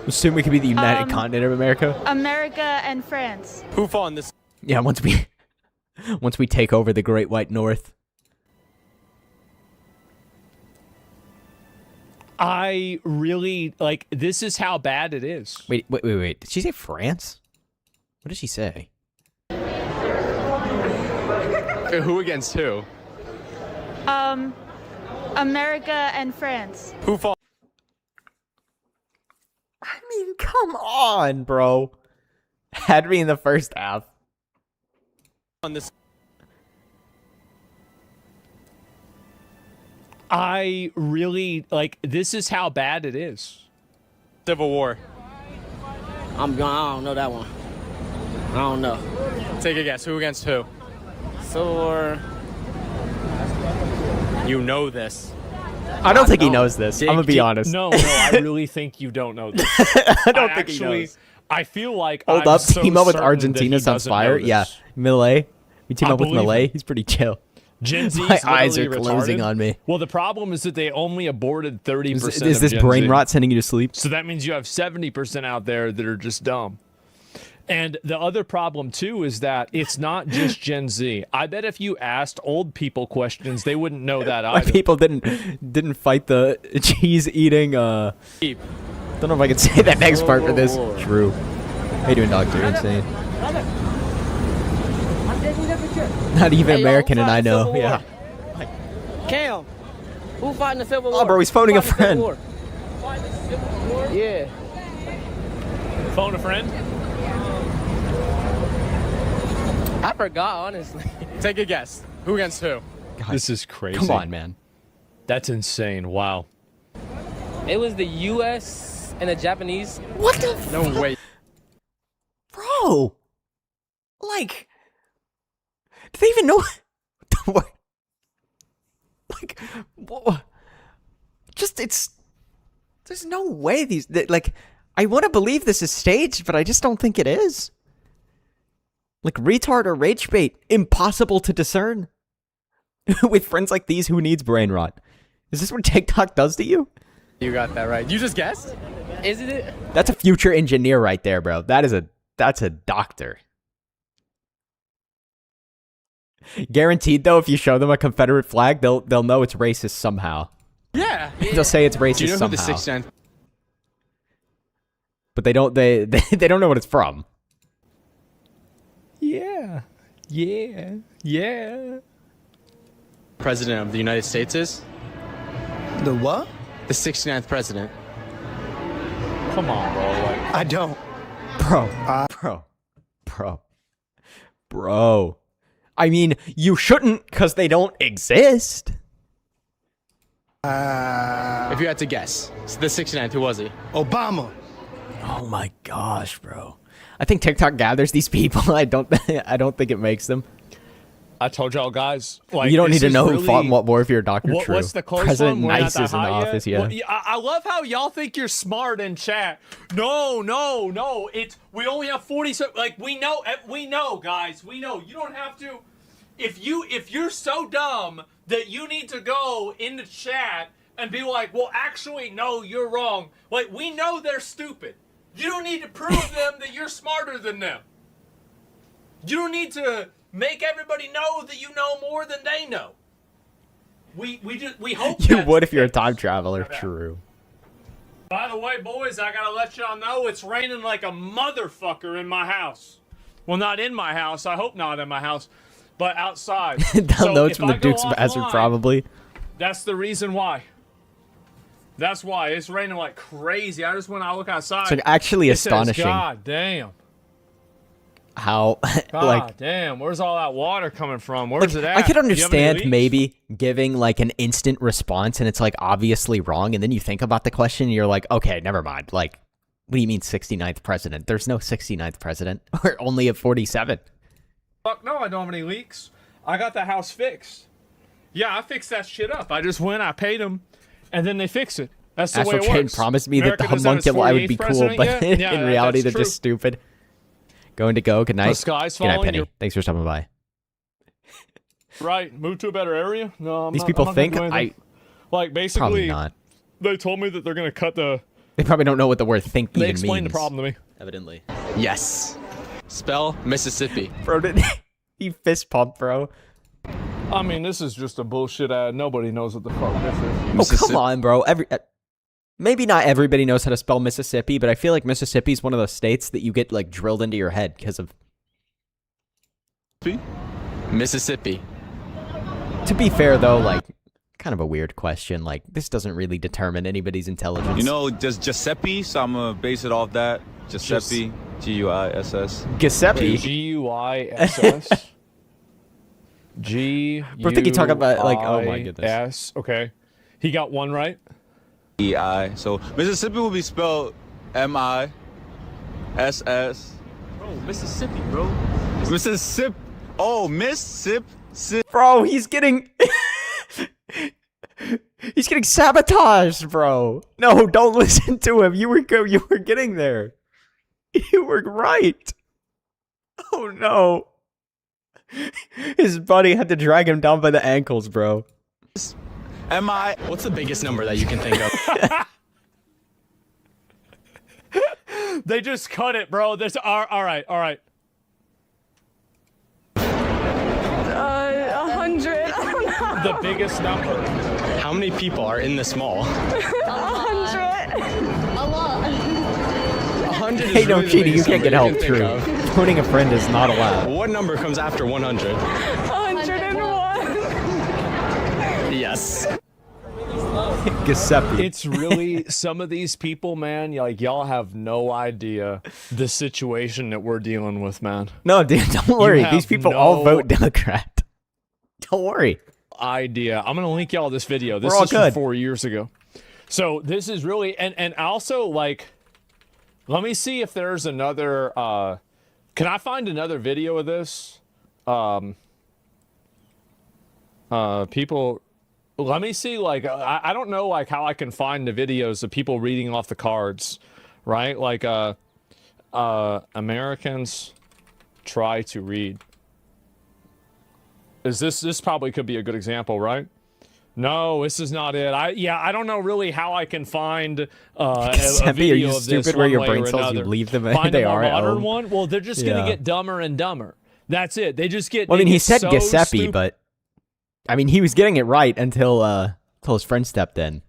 Assume we could be the United Continent of America. America and France. Who fought in this? Yeah, once we take over the Great White North. I really, like, this is how bad it is. Wait. Did she say France? What did she say? Who against who? America and France. Who fought? I mean, come on, bro. Had me in the first half. On this. I really, like, this is how bad it is. Civil War. I don't know that one. I don't know. Take a guess. Who against who? Civil War. You know this. I don't think he knows this. I'm gonna be honest. No, I really think you don't know this. I don't think he knows. I feel like Hold I'm up, so team up with certain that Argentina he sounds doesn't fire. know Yeah, this. Millet. We team I up with believe Millet. it. He's pretty chill. Gen Z. My eyes are closing on me. Well, the problem is that they only aborted 30%. Is this of Gen brain Z. rot sending you to sleep? So that means you have 70% out there that are just dumb. And the other problem too is that it's not just Gen Z. I bet if you asked old people questions, they wouldn't know that My either. people didn't fight the cheese eating. Don't know if I can say that next part for this. True. How you doing, Doctor? You're insane. Not even American, and I know. Yeah. Cam, who fought in the Civil War? Oh, bro, he's phoning a friend. Yeah. Phone a friend? I forgot, honestly. Take a guess. Who against who? This is crazy. Come on, man. That's insane. Wow. It was the U.S. and the Japanese. What the? No way. Bro. Like, do they even know? What? Like, what? Just it's. There's no way like. I want to believe this is staged, but I just don't think it is. Like retard or rage bait, impossible to discern. With friends like these, who needs brain rot? Is this what TikTok does to you? You got that right. You just guessed? Isn't it? That's a future engineer right there, bro. That's a doctor. Guaranteed though, if you show them a Confederate flag, they'll know it's racist somehow. Yeah. They'll say it's racist Do you know somehow. who the 69th? But they don't know what it's from. Yeah. Yeah. Yeah. President of the United States is? The what? The 69th president. Come on, bro. Like, I don't. Bro. I mean, you shouldn't, because they don't exist. If you had to guess, it's the 69th, who was he? Obama. Oh my gosh, bro. I think TikTok gathers these people. I don't think it makes them. I told y'all guys. Like, you don't need to know really, who fought in what war if you're a doctor. True. What's the close President one? We're Nice not is that in high office, yet? yeah. Well, I love how y'all think you're smart in chat. No. It's we only have 40. Like we know, guys. We know. You don't have to. If you're so dumb that you need to go into chat and be like, well, actually, no, you're wrong. Like we know they're stupid. You don't need to prove them that you're smarter than them. You don't need to make everybody know that you know more than they know. We hope You would if you're a time traveler. True. By the way, boys, I gotta let y'all know it's raining like a motherfucker in my house. Well, not in my house. I hope not in my house, but outside. They'll know it's from the Dukes of Hazzard, probably. That's the reason why. That's why it's raining like crazy. I just went out look outside. It's actually it says, astonishing. God damn. How God damn, where's all that water coming from? Where's it at? I could Do you have any understand leaks? maybe giving like an instant response and it's like obviously wrong, and then you think about the question and you're like, okay, never mind. Like, what do you mean 69th president? There's no 69th president. We're only at 47. Fuck no, I don't have any leaks. I got the house fixed. Yeah, I fixed that shit up. I just went, I paid them, and then they fix it. That's the way Astral it Chain works. promised me that the America doesn't have its homunculi would be 48th cool, president but yet? Yeah, in reality they're that's just stupid. Going to go. Good night. The sky's Good night, falling, Penny. you're- Thanks for stopping by. Right, move to a better area? No, I'm These not, people I'm not gonna think do anything. Like, basically, Probably not. they told me that they're going to cut the... They probably don't know what the word think They even explained means. the problem to me. Evidently. Yes. Spell Mississippi. Bro, did he fist pump, bro? I mean, this is just a bullshit ad. Nobody knows what the fuck this is. Oh, come on, bro. Maybe not everybody knows how to spell Mississippi, but I feel like Mississippi is one of those states that you get like drilled into your head because of... Mississippi. To be fair, though, like, kind of a weird question. Like, this doesn't really determine anybody's intelligence. You know, just Giuseppe, so I'm gonna base it off that. Giuseppe, G-U-I-S-S. Giuseppe? G-U-I-S-S. We're thinking talking about, like, oh my goodness. S. Okay. He got one right. E-I. So Mississippi will be spelled M-I-S-S. Bro, Mississippi, bro. Mississippi. Oh, Mississippi. Bro, he's getting... he's getting sabotaged, bro. No, don't listen to him. You were getting there. You were right. Oh no. His buddy had to drag him down by the ankles, bro. What's the biggest number that you can think of? They just cut it, bro. There's all right. 100. I don't know. The biggest number. How many people are in this mall? 100. A lot. 100 is Hey, no really the cheating. You biggest can't get number help. can True. think of. Phoning a friend is not allowed. What number comes after 100? 101. Yes. Giuseppe. It's really some of these people, man. Like y'all have no idea the situation that we're dealing with, man. No, dude, don't worry. These people all no vote Democrat. Don't worry. Idea. I'm gonna link y'all this video. This We're all is from good. 4 years ago. So this is really and also like, let me see if there's another. Can I find another video of this? People. Let me see, like, I don't know, like, how I can find the videos of people reading off the cards, right? Like, Americans try to read. Is this probably could be a good example, right? No, this is not it. I don't know really how I can find a video are you of this stupid where one your way brain or cells, you another. leave them Find they a more are at modern home? one? Well, they're just gonna Yeah. get dumber and dumber. That's it. They just get. Well, I they mean, he get said so Giuseppe, stupid. but I mean, he was getting it right until his friend stepped in.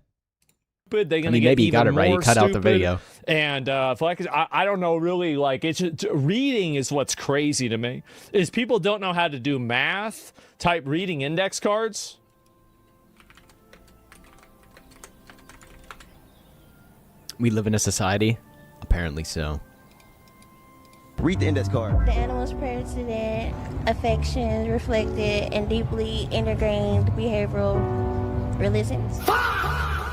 They're gonna I mean, get maybe you got even it right. He more cut out the stupid. video. And I don't know really. Like it's just, reading is what's crazy to me. Is people don't know how to do math type reading index cards. We live in a society? Apparently so. Read the index card. The animal's president, affections reflected in deeply ingrained behavioral religions.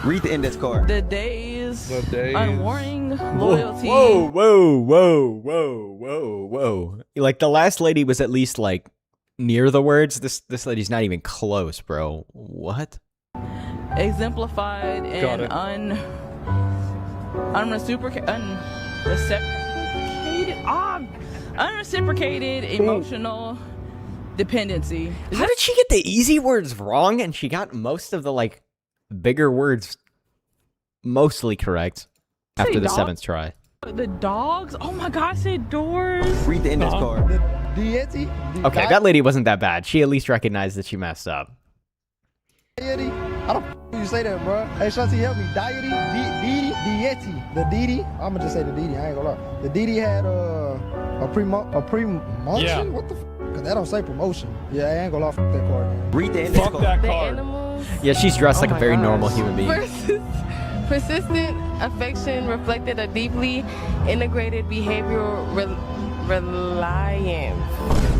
Read the index card. The days. Unwarning loyalty. Whoa. Like, the last lady was at least, like, near the words. This lady's not even close, bro. What? Exemplified Got and it. unreciprocated emotional dependency. How did she get the easy words wrong and she got most of the, like, bigger words mostly correct after the dog? 7th try? The dogs? Oh my god, I said doors. Read the index card. Deity. Okay, that lady wasn't that bad. She at least recognized that she messed up. Deity. How the f you say that, bro? Hey, Shanti, help me. Deity. Deity. The deity. I'm gonna just say the deity. I ain't gonna lie. The deity had a promotion. Yeah. What the f? Cause that don't say promotion. Yeah, I ain't gonna lie. F that card. Read the index Fuck card. that The card. animals. Yeah, she's dressed like a my very gosh. normal human being. Persistent affection reflected a deeply integrated behavioral reliance.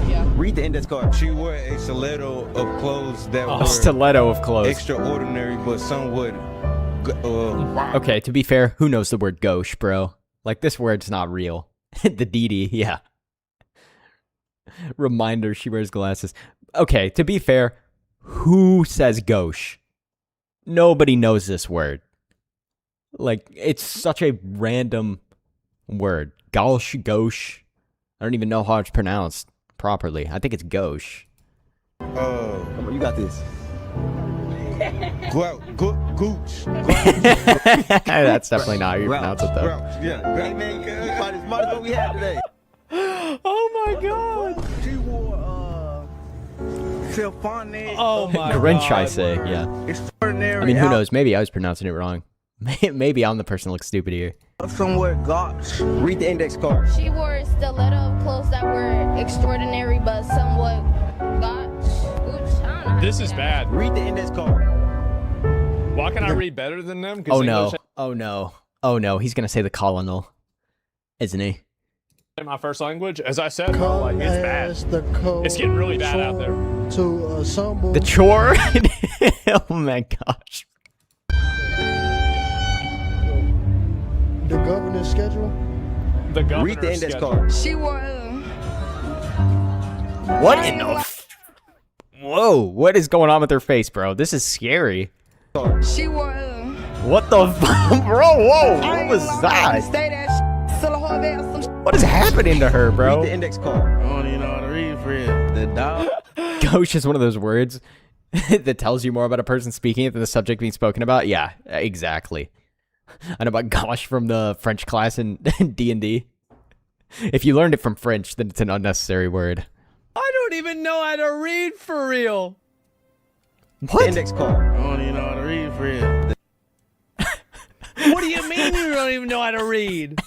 Yeah. Read the index card. She wore a stiletto of clothes that A were stiletto of clothes. extraordinary, but somewhat. Okay, to be fair, who knows the word gauche, bro? Like, this word's not real. The DD, yeah. Reminder, she wears glasses. Okay, to be fair, who says gauche? Nobody knows this word. Like, it's such a random word. Gauche. I don't even know how it's pronounced properly. I think it's gauche. Come on, you got this. Gooch. That's definitely not how you pronounce it, though. Yeah. Hey, man, you find as smart as what we had today. Oh my god. She wore, Sylphonic. Oh my Grinch, god. I say, yeah. Extraordinary. I mean, who knows? Maybe I was pronouncing it wrong. Maybe I'm the person that looks stupid here. Somewhat gotch. Read the index card. She wore a stiletto of clothes that were extraordinary but somewhat gotch. Oops, I don't know how to This say is that. bad. Read the index card. Why can I read better than them? 'Cause Oh no. English Oh no. Oh no. He's going to say the colonel, isn't he? ain't my first language. As I said, bro, like, it's bad. It's getting really bad out there. To assemble. The chore? Oh my gosh. The governor's schedule. The governor's Read the index schedule. card. She wore. What in the Whoa, what is going on with her face, bro? This is scary. She wore. What the fuck? Bro, whoa, what was that? Stay that. What is happening to her, bro? Read the index card. I don't even know how to read for real. The dog. Gauche is one of those words that tells you more about a person speaking it than the subject being spoken about. Yeah, exactly. I know about gosh from the French class in D&D. If you learned it from French, then it's an unnecessary word. I don't even know how to read for real. What? Index card. I don't even know how to read for real. What do you mean you don't even know how to read?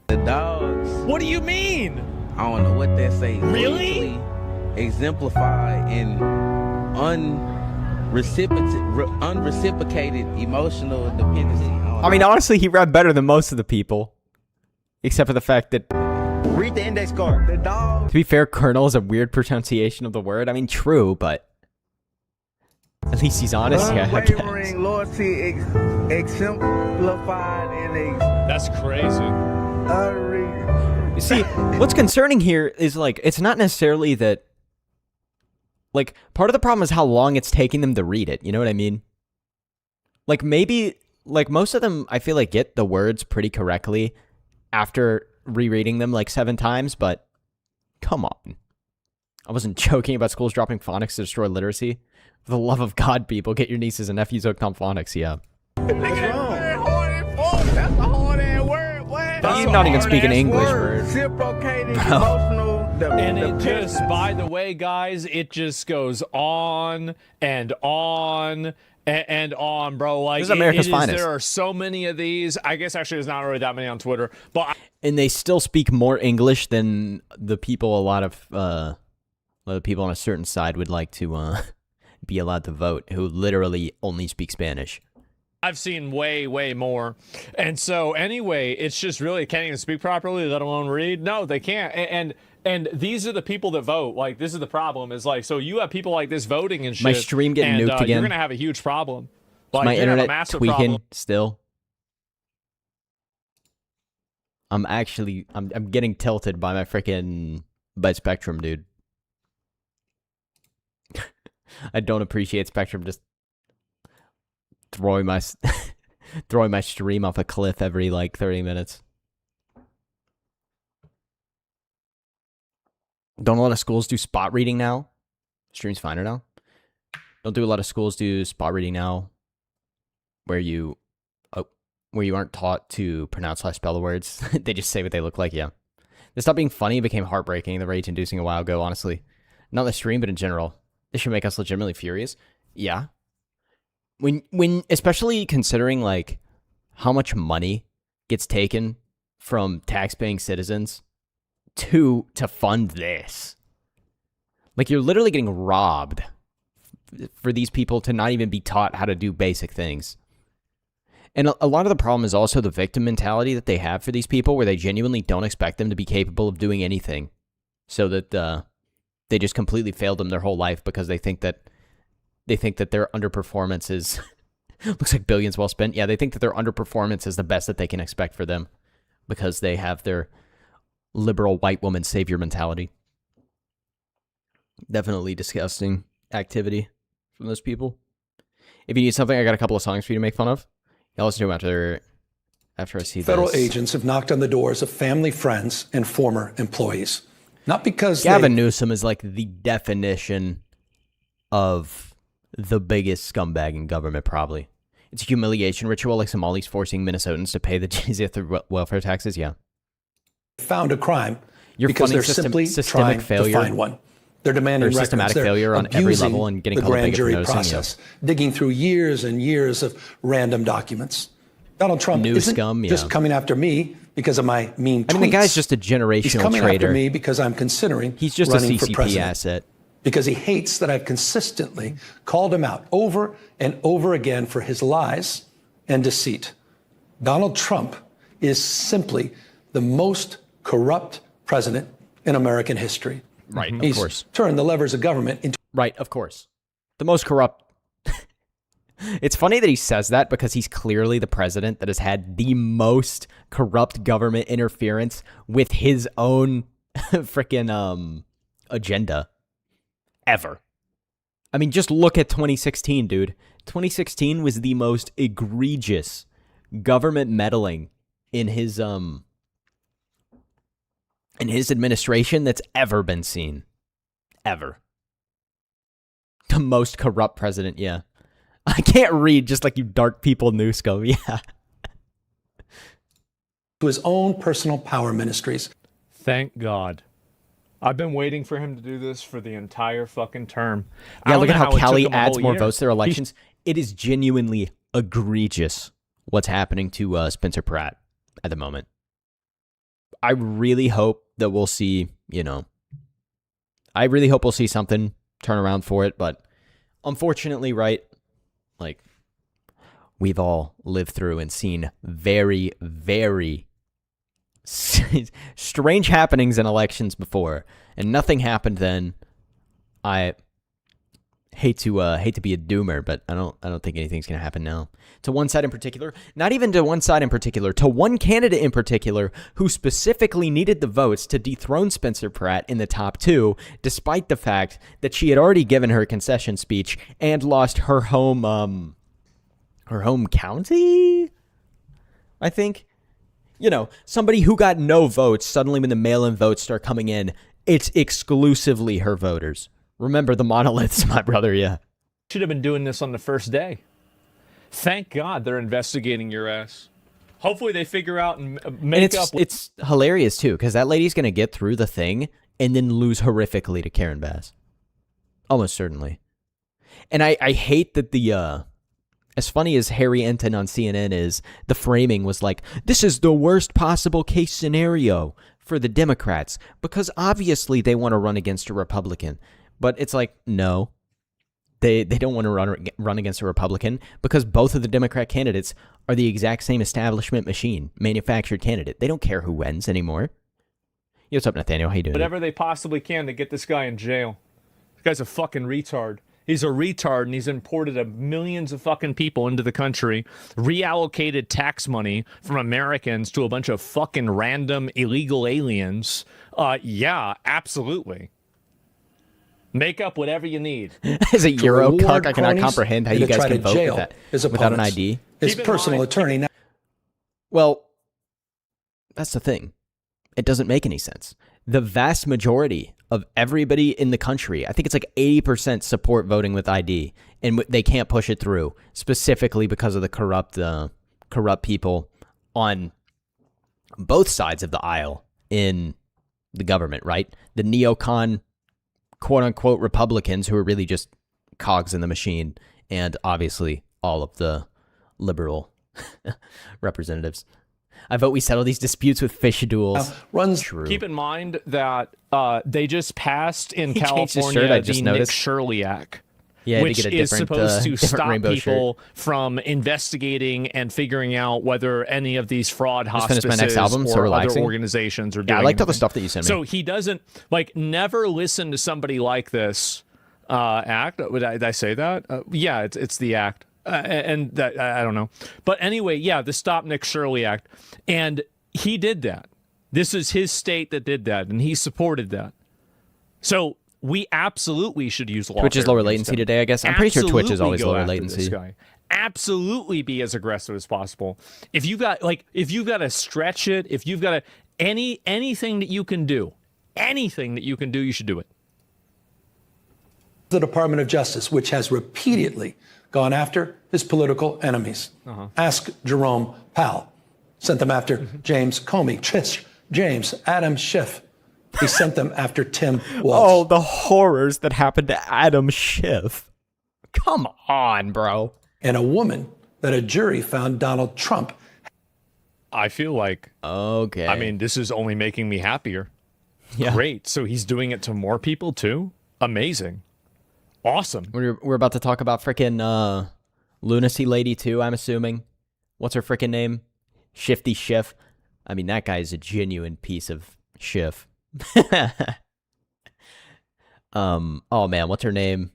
The dogs. What do you mean? I don't know what that say. Really? Exemplify in unreciprocated emotional dependency. I mean, honestly, he read better than most of the people. Except for the fact that... Read the index card. The dog. To be fair, Colonel is a weird pronunciation of the word. I mean, true, but... At least he's honest, yeah, I guess. Unwavering loyalty exemplified in That's crazy. You see, what's concerning here is, like, it's not necessarily that... Like, part of the problem is how long it's taking them to read it. You know what I mean? Like, maybe... Like, most of them, I feel like, get the words pretty correctly after rereading them, like, 7 times, but... Come on. I wasn't joking about schools dropping phonics to destroy literacy. For the love of God, people, get your nieces and nephews hooked on phonics, yeah. What's wrong? That's a hard ass word, boy. He's not even speaking English, bro. Reciprocated emotional And it just, by the way, guys, it just goes on and on and on, bro. Like, this is America's finest. There are so many of these. I guess actually there's not really that many on Twitter, but and they still speak more English than the people. A lot of people on a certain side would like to be allowed to vote, who literally only speak Spanish. I've seen way, way more. And so anyway, it's just really can't even speak properly, let alone read. No, they can't. And these are the people that vote. Like, this is the problem. Is like, so you have people like this voting and shit. My stream getting nuked again. You're gonna have a huge problem. Like, my internet tweaking problem. still. I'm getting tilted by my freaking Spectrum, dude. I don't appreciate Spectrum just throwing my stream off a cliff every like 30 minutes. Don't a lot of schools do spot reading now? Stream's finer now. Don't do a lot of schools do spot reading now, where you aren't taught to pronounce or spell the words. They just say what they look like. Yeah, this stopped being funny. It became heartbreaking. The rage inducing a while ago. Honestly, not the stream, but in general, this should make us legitimately furious. Yeah. When especially considering like how much money gets taken from tax-paying citizens to fund this. Like, you're literally getting robbed for these people to not even be taught how to do basic things. And a lot of the problem is also the victim mentality that they have for these people, where they genuinely don't expect them to be capable of doing anything. So that they just completely failed them their whole life because they think that their underperformance is looks like billions well spent. Yeah, they think that their underperformance is the best that they can expect for them because they have their liberal white woman savior mentality. Definitely disgusting activity from those people. If you need something, I got a couple of songs for you to make fun of. I'll listen to them after I see Federal this. agents have knocked on the doors of family, friends, and former employees. Not because Gavin Newsom is like the definition of the biggest scumbag in government, probably. It's a humiliation ritual like Somalis forcing Minnesotans to pay the jizya through welfare taxes, yeah. Found a crime You're because they're systemic trying failure, to find one. They're demanding records. Systematic They're failure on every abusing level and getting the called a grand bigot for jury noticing, process, digging through years and years of random documents. Donald Trump isn't just coming after me because of my mean tweets. I mean, the guy's just a generational He's coming traitor. after me because I'm considering He's just a running for CCP president. asset. Because he hates that I've consistently called him out over and over again for his lies and deceit. Donald Trump is simply the most corrupt president in American history. Right, of He's course. turned the levers of government into... Right, of course. The most corrupt. It's funny that he says that because he's clearly the president that has had the most corrupt government interference with his own freaking agenda ever. I mean, just look at 2016, dude. 2016 was the most egregious government meddling in his administration that's ever been seen. Ever. The most corrupt president, yeah. I can't read just like you dark people, Newsco, yeah. To his own personal power ministries. Thank God. I've been waiting for him to do this for the entire fucking term. Yeah, look at how Kelly adds more votes to their elections. It is genuinely egregious what's happening to Spencer Pratt at the moment. I really hope that we'll see, I really hope we'll see something turn around for it, but unfortunately, right, like, we've all lived through and seen very, very strange happenings in elections before, and nothing happened then. I hate to be a doomer, but I don't think anything's gonna happen now. To one side in particular, not even to one side in particular, to one candidate in particular who specifically needed the votes to dethrone Spencer Pratt in the top 2, despite the fact that she had already given her concession speech and lost her home county, I think. Somebody who got no votes, suddenly when the mail-in votes start coming in, it's exclusively her voters. Remember the monoliths, my brother, yeah. Should have been doing this on the first day. Thank God they're investigating your ass. Hopefully they figure out and make up. It's hilarious, too, because that lady's going to get through the thing and then lose horrifically to Karen Bass. Almost certainly. And I hate that as funny as Harry Enton on CNN is, the framing was like, this is the worst possible case scenario for the Democrats, because obviously they want to run against a Republican. But it's like, no, they don't want to run against a Republican because both of the Democrat candidates are the exact same establishment machine, manufactured candidate. They don't care who wins anymore. Yo, what's up, Nathaniel? How you doing? Whatever they possibly can to get this guy in jail. This guy's a fucking retard. He's a retard, and he's imported millions of fucking people into the country, reallocated tax money from Americans to a bunch of fucking random illegal aliens. Yeah, absolutely. Make up whatever you need. As a Euro cuck, I cannot comprehend how you guys can vote without an ID. His personal attorney. Now. Well, that's the thing. It doesn't make any sense. The vast majority of everybody in the country, I think it's like 80% support voting with ID, and they can't push it through, specifically because of the corrupt people on both sides of the aisle in the government, right? The neocon, quote-unquote, Republicans who are really just cogs in the machine, and obviously all of the liberal representatives. I vote we settle these disputes with fish duels. Runs true. Keep in mind that they just passed in California the Nick Shirley Act, which is supposed to stop people from investigating and figuring out whether any of these fraud hospices or other organizations are doing. Yeah, I liked all the stuff that you sent me. So he doesn't never listen to somebody like this act. Did I say that? Yeah, it's the act. And that, I don't know. But anyway, yeah, the Stop Nick Shirley Act. And he did that. This is his state that did that, and he supported that. So we absolutely should use lawfare. Twitch is lower latency today, I guess. I'm pretty sure Twitch is always lower latency. Absolutely be as aggressive as possible. If you've got to stretch it, if you've got to anything that you can do, you should do it. The Department of Justice, which has repeatedly gone after his political enemies. Ask Jerome Powell. Sent them after James Comey, Trish James, Adam Schiff. He sent them after Tim Walsh. Oh, the horrors that happened to Adam Schiff. Come on, bro. And a woman that a jury found Donald Trump. I feel like, okay. I mean, this is only making me happier. Yeah. Great. So he's doing it to more people too? Amazing. Awesome. We're about to talk about frickin' Lunacy Lady too, I'm assuming. What's her frickin' name? Shifty Schiff. I mean, that guy is a genuine piece of Schiff. Oh man, what's her name?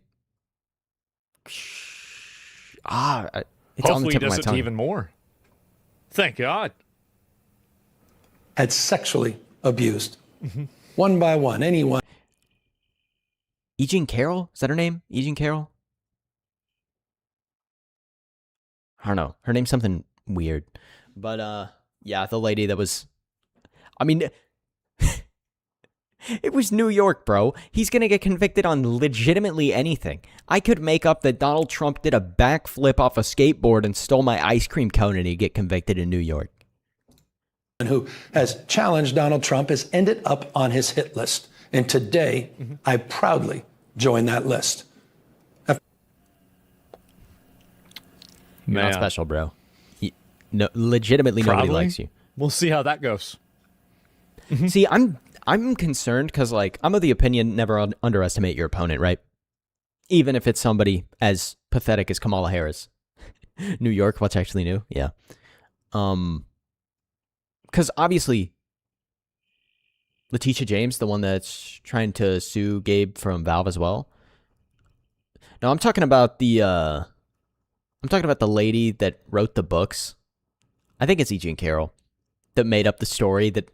It's hopefully on the tip of my tongue. Even more. Thank God. Had sexually abused. One by one, anyone. E. Jean Carroll? Is that her name? E. Jean Carroll? I don't know. Her name's something weird. But Yeah, the lady that was... I mean... It was New York, bro. He's going to get convicted on legitimately anything. I could make up that Donald Trump did a backflip off a skateboard and stole my ice cream cone and he'd get convicted in New York. Who has challenged Donald Trump has ended up on his hit list. And today, I proudly join that list. You're not special, bro. Legitimately, nobody likes you. We'll see how that goes. See, I'm concerned because, like, I'm of the opinion never underestimate your opponent, right? Even if it's somebody as pathetic as Kamala Harris. New York, what's actually new? Yeah. Because obviously, Letitia James, the one that's trying to sue Gabe from Valve as well. No, I'm talking about the lady that wrote the books. I think it's E. Jean Carroll that made up the story that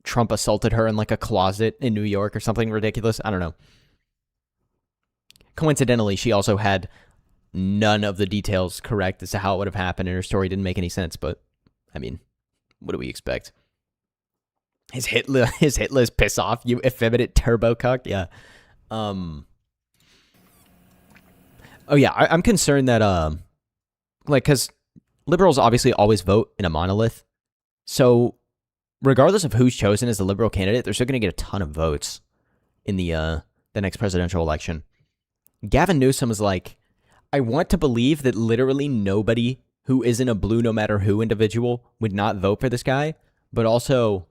Trump assaulted her in like a closet in New York or something ridiculous. I don't know. Coincidentally, she also had none of the details correct as to how it would have happened, and her story didn't make any sense. But I mean, what do we expect? His hit list piss off, you effeminate turbo cuck. Yeah. Oh yeah, I'm concerned that like, because liberals obviously always vote in a monolith, so regardless of who's chosen as the liberal candidate, they're still going to get a ton of votes in the next presidential election. Gavin Newsom is like, I want to believe that literally nobody who isn't a blue no matter who individual would not vote for this guy, but also,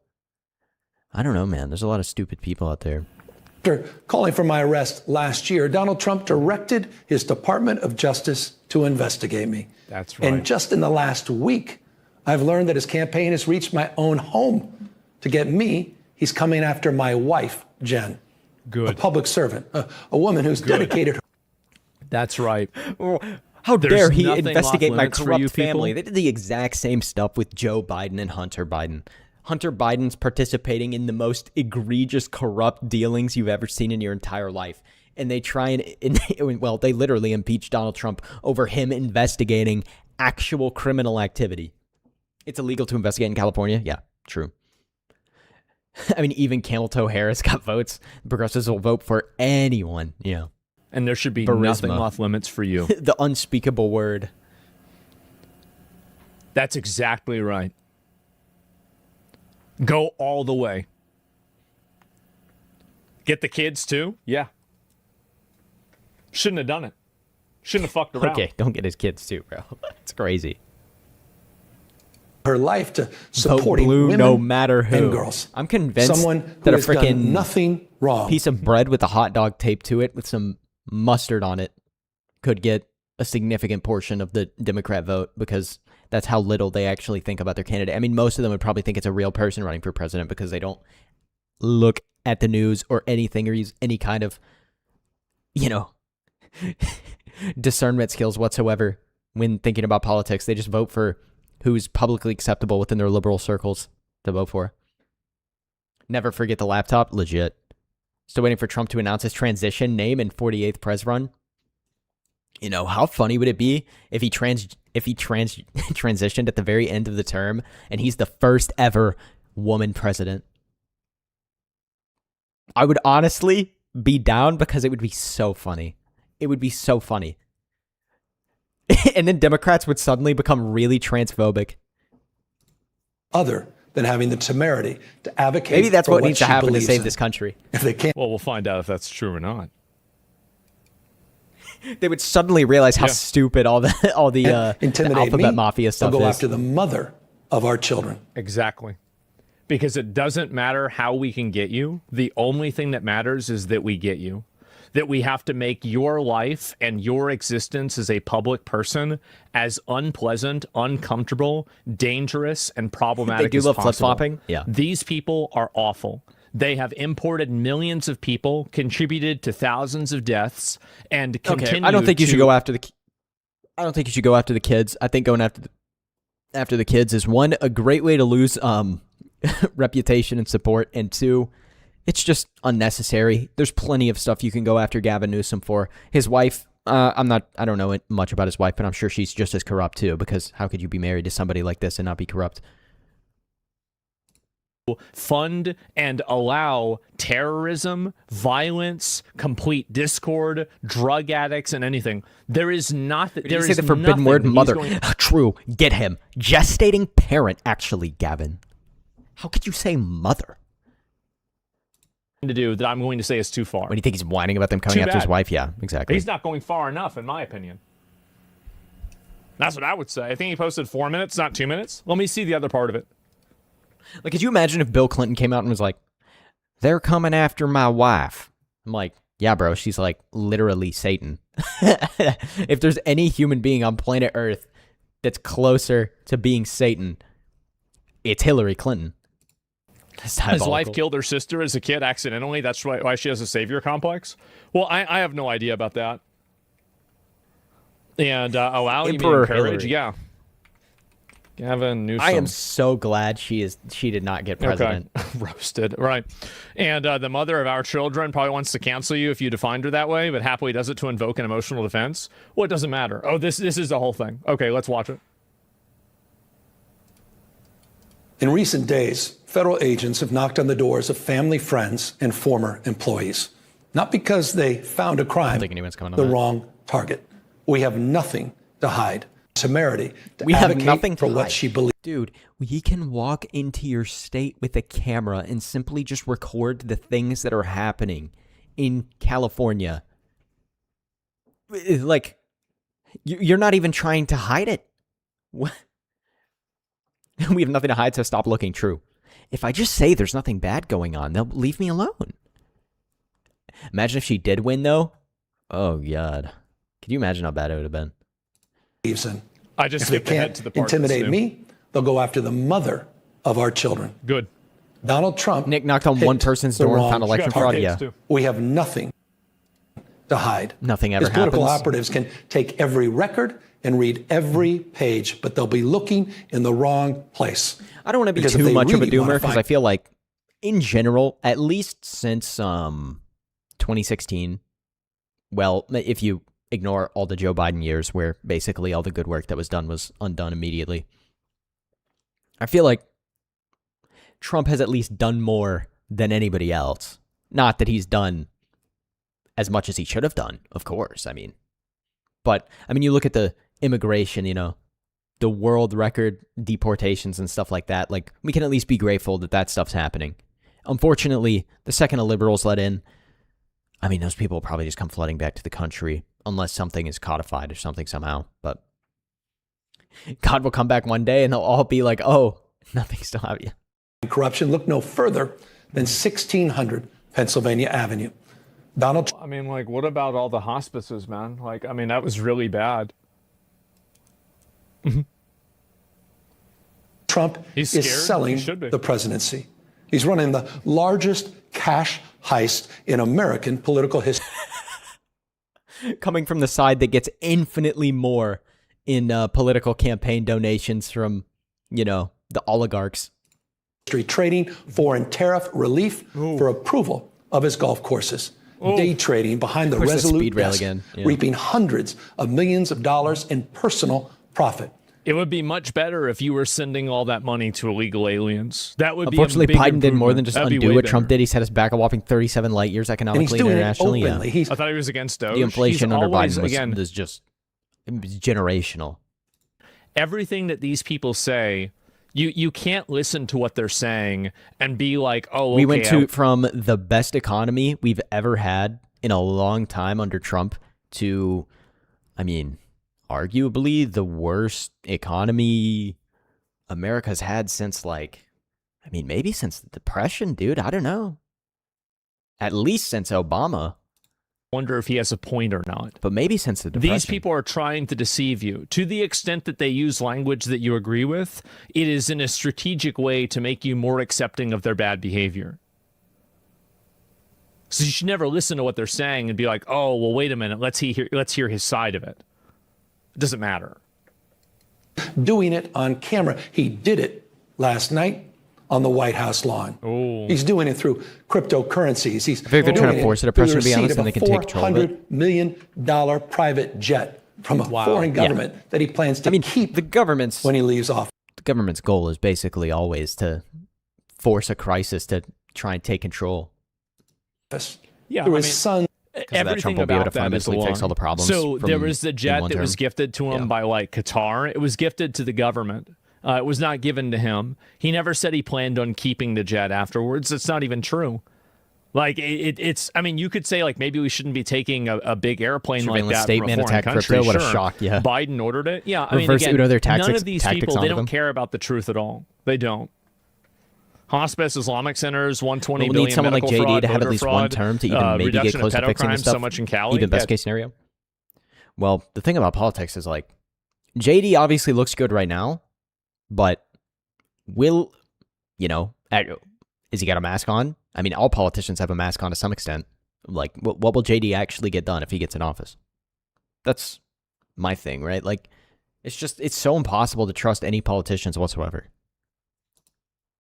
I don't know, man. There's a lot of stupid people out there. After calling for my arrest last year, Donald Trump directed his Department of Justice to investigate me. That's right. And just in the last week, I've learned that his campaign has reached my own home. To get me, he's coming after my wife, Jen. Good. A public servant, a woman who's dedicated her. That's right. How There's dare he nothing investigate off my limits for corrupt you people. family? They did the exact same stuff with Joe Biden and Hunter Biden. Hunter Biden's participating in the most egregious corrupt dealings you've ever seen in your entire life. And they try and well, they literally impeach Donald Trump over him investigating actual criminal activity. It's illegal to investigate in California? Yeah, true. I mean, even Camel Toe Harris got votes. Progressives will vote for anyone, you know. And there should be Charisma. nothing off limits for you. The unspeakable word. That's exactly right. Go all the way. Get the kids too? Yeah. Shouldn't have done it. Shouldn't have fucked around. Okay, don't get his kids too, bro. It's crazy. Her life to supporting blue, women no matter who. and girls. I'm convinced Someone who that a has done freaking nothing wrong. piece of bread with a hot dog taped to it with some mustard on it could get a significant portion of the Democrat vote, because that's how little they actually think about their candidate. I mean, most of them would probably think it's a real person running for president because they don't look at the news or anything or use any kind of, you know, discernment skills whatsoever when thinking about politics. They just vote for who's publicly acceptable within their liberal circles to vote for. Never forget the laptop. Legit. Still waiting for Trump to announce his transition name in 48th Pres run. You know, how funny would it be if he transitioned at the very end of the term and he's the first ever woman president? I would honestly be down because it would be so funny. It would be so funny. And then Democrats would suddenly become really transphobic. Other than having the temerity to advocate. Maybe that's for what needs to she happen to believes save in. this country. If they can't, Well, we'll find out if that's true or not. They would suddenly realize how stupid all the intimidate alphabet me, mafia stuff they'll go is. after the mother of our children. Exactly. Because it doesn't matter how we can get you. The only thing that matters is that we get you. That we have to make your life and your existence as a public person as unpleasant, uncomfortable, dangerous, and problematic They do as love possible. flip-flopping. Yeah. These people are awful. They have imported millions of people, contributed to thousands of deaths, and continue I don't think you to... should go after the. I don't think you should go after the kids. I think going after the kids is, one, a great way to lose reputation and support, and two, it's just unnecessary. There's plenty of stuff you can go after Gavin Newsom for. His wife, I don't know much about his wife, but I'm sure she's just as corrupt too, because how could you be married to somebody like this and not be corrupt? fund and allow terrorism, violence, complete discord, drug addicts, and anything. There is nothing. Did you say the forbidden word, mother? True. Get him. Gestating parent, actually, Gavin. How could you say mother? To do that I'm going to say is too far. What do you think he's whining about them coming after his wife? Yeah, exactly. He's not going far enough, in my opinion. That's what I would say. I think he posted 4 minutes, not 2 minutes. Let me see the other part of it. Like, could you imagine if Bill Clinton came out and was like, they're coming after my wife? I'm like, yeah, bro, she's like literally Satan. If there's any human being on planet Earth that's closer to being Satan, it's Hillary Clinton. His wife killed her sister as a kid accidentally. That's why she has a savior complex. Well, I have no idea about that. And allow you to encourage, yeah. Gavin Newsom. I am so glad she did not get president. Okay. Roasted, right. And the mother of our children probably wants to cancel you if you defined her that way, but happily does it to invoke an emotional defense. Well, it doesn't matter. Oh, this is the whole thing. Okay, let's watch it. In recent days, federal agents have knocked on the doors of family, friends, and former employees. Not because they found a crime, the wrong target. We have nothing to hide. Temerity to advocate for what she believes. Dude, we can walk into your state with a camera and simply just record the things that are happening in California. Like, you're not even trying to hide it. What? We have nothing to hide, so stop looking. True. If I just say there's nothing bad going on, they'll leave me alone. Imagine if she did win, though. Oh, God. Could you imagine how bad it would have been? I just if they can't intimidate me, they'll go after the mother of our children. Good. Donald Trump. Nick knocked on one person's door and found election fraud. Yeah. We have nothing to hide. Nothing ever happens. Political operatives can take every record and read every page, but they'll be looking in the wrong place. I don't want to be too much of a doomer because I feel like, in general, at least since 2016, well, if you ignore all the Joe Biden years where basically all the good work that was done was undone immediately, I feel like Trump has at least done more than anybody else. Not that he's done as much as he should have done, of course, But, you look at the immigration, the world record deportations and stuff like that. Like, we can at least be grateful that that stuff's happening. Unfortunately, the second the liberals let in, those people will probably just come flooding back to the country unless something is codified or something somehow. But God will come back one day and they'll all be like, oh, nothing still have you. Corruption, look no further than 1600 Pennsylvania Avenue. Donald. What about all the hospices, man? That was really bad. Trump is selling the presidency. He's running the largest cash heist in American political history. Coming from the side that gets infinitely more in political campaign donations from, the oligarchs. Trading foreign tariff relief for approval of his golf courses. Day trading behind the Resolute desk, reaping hundreds of millions of dollars in personal profit. It would be much better if you were sending all that money to illegal aliens. That would Unfortunately, be a big Biden did more than just That'd undo what Trump did. He set us back a whopping 37 light years economically and internationally. I thought he was against Doge. The inflation under Biden was just generational. Everything that these people say, you can't listen to what they're saying and be like, oh, okay. We went from the best economy we've ever had in a long time under Trump to, arguably the worst economy America's had since maybe since the Depression, dude. I don't know. At least since Obama. Wonder if he has a point or not. But maybe since the Depression. These people are trying to deceive you. To the extent that they use language that you agree with, it is in a strategic way to make you more accepting of their bad behavior. So you should never listen to what they're saying and be like, oh, well, wait a minute. Let's hear his side of it. It doesn't matter. Doing it on camera. He did it last night on the White House lawn. Oh. He's doing it through cryptocurrencies. I think they're trying to force it upon us, to be honest, and they can take control of it. $400 million private jet from a foreign government that he plans to keep the government's, when he leaves office. The government's goal is basically always to force a crisis to try and take control. Yeah, Through I his mean, son. everything Trump will be able about to that is fundamentally fix all the problems. So there was the in jet one that was term. gifted to him by like Qatar. It was gifted to the government. It was not given to him. He never said he planned on keeping the jet afterwards. It's not even true. Like it's. I mean, you could say like maybe we shouldn't be taking a big airplane like that state from a man foreign attack country. crypto. What a Sure. shock! Yeah, Biden ordered it. Yeah, I mean, Reverse again, Uno their none tactics- of these tactics people they onto don't them. care about the truth at all. They don't. Hospice, Islamic centers, 120 We'll billion need someone like medical JD fraud, to have at voter least fraud, one term to even maybe get reduction close of to fixing pedocrime, this stuff. so much in Cali. Even best case scenario. Well, the thing about politics is like JD obviously looks good right now, but will is he got a mask on? I mean, all politicians have a mask on to some extent. Like, what will JD actually get done if he gets in office? That's my thing, right? Like, it's so impossible to trust any politicians whatsoever.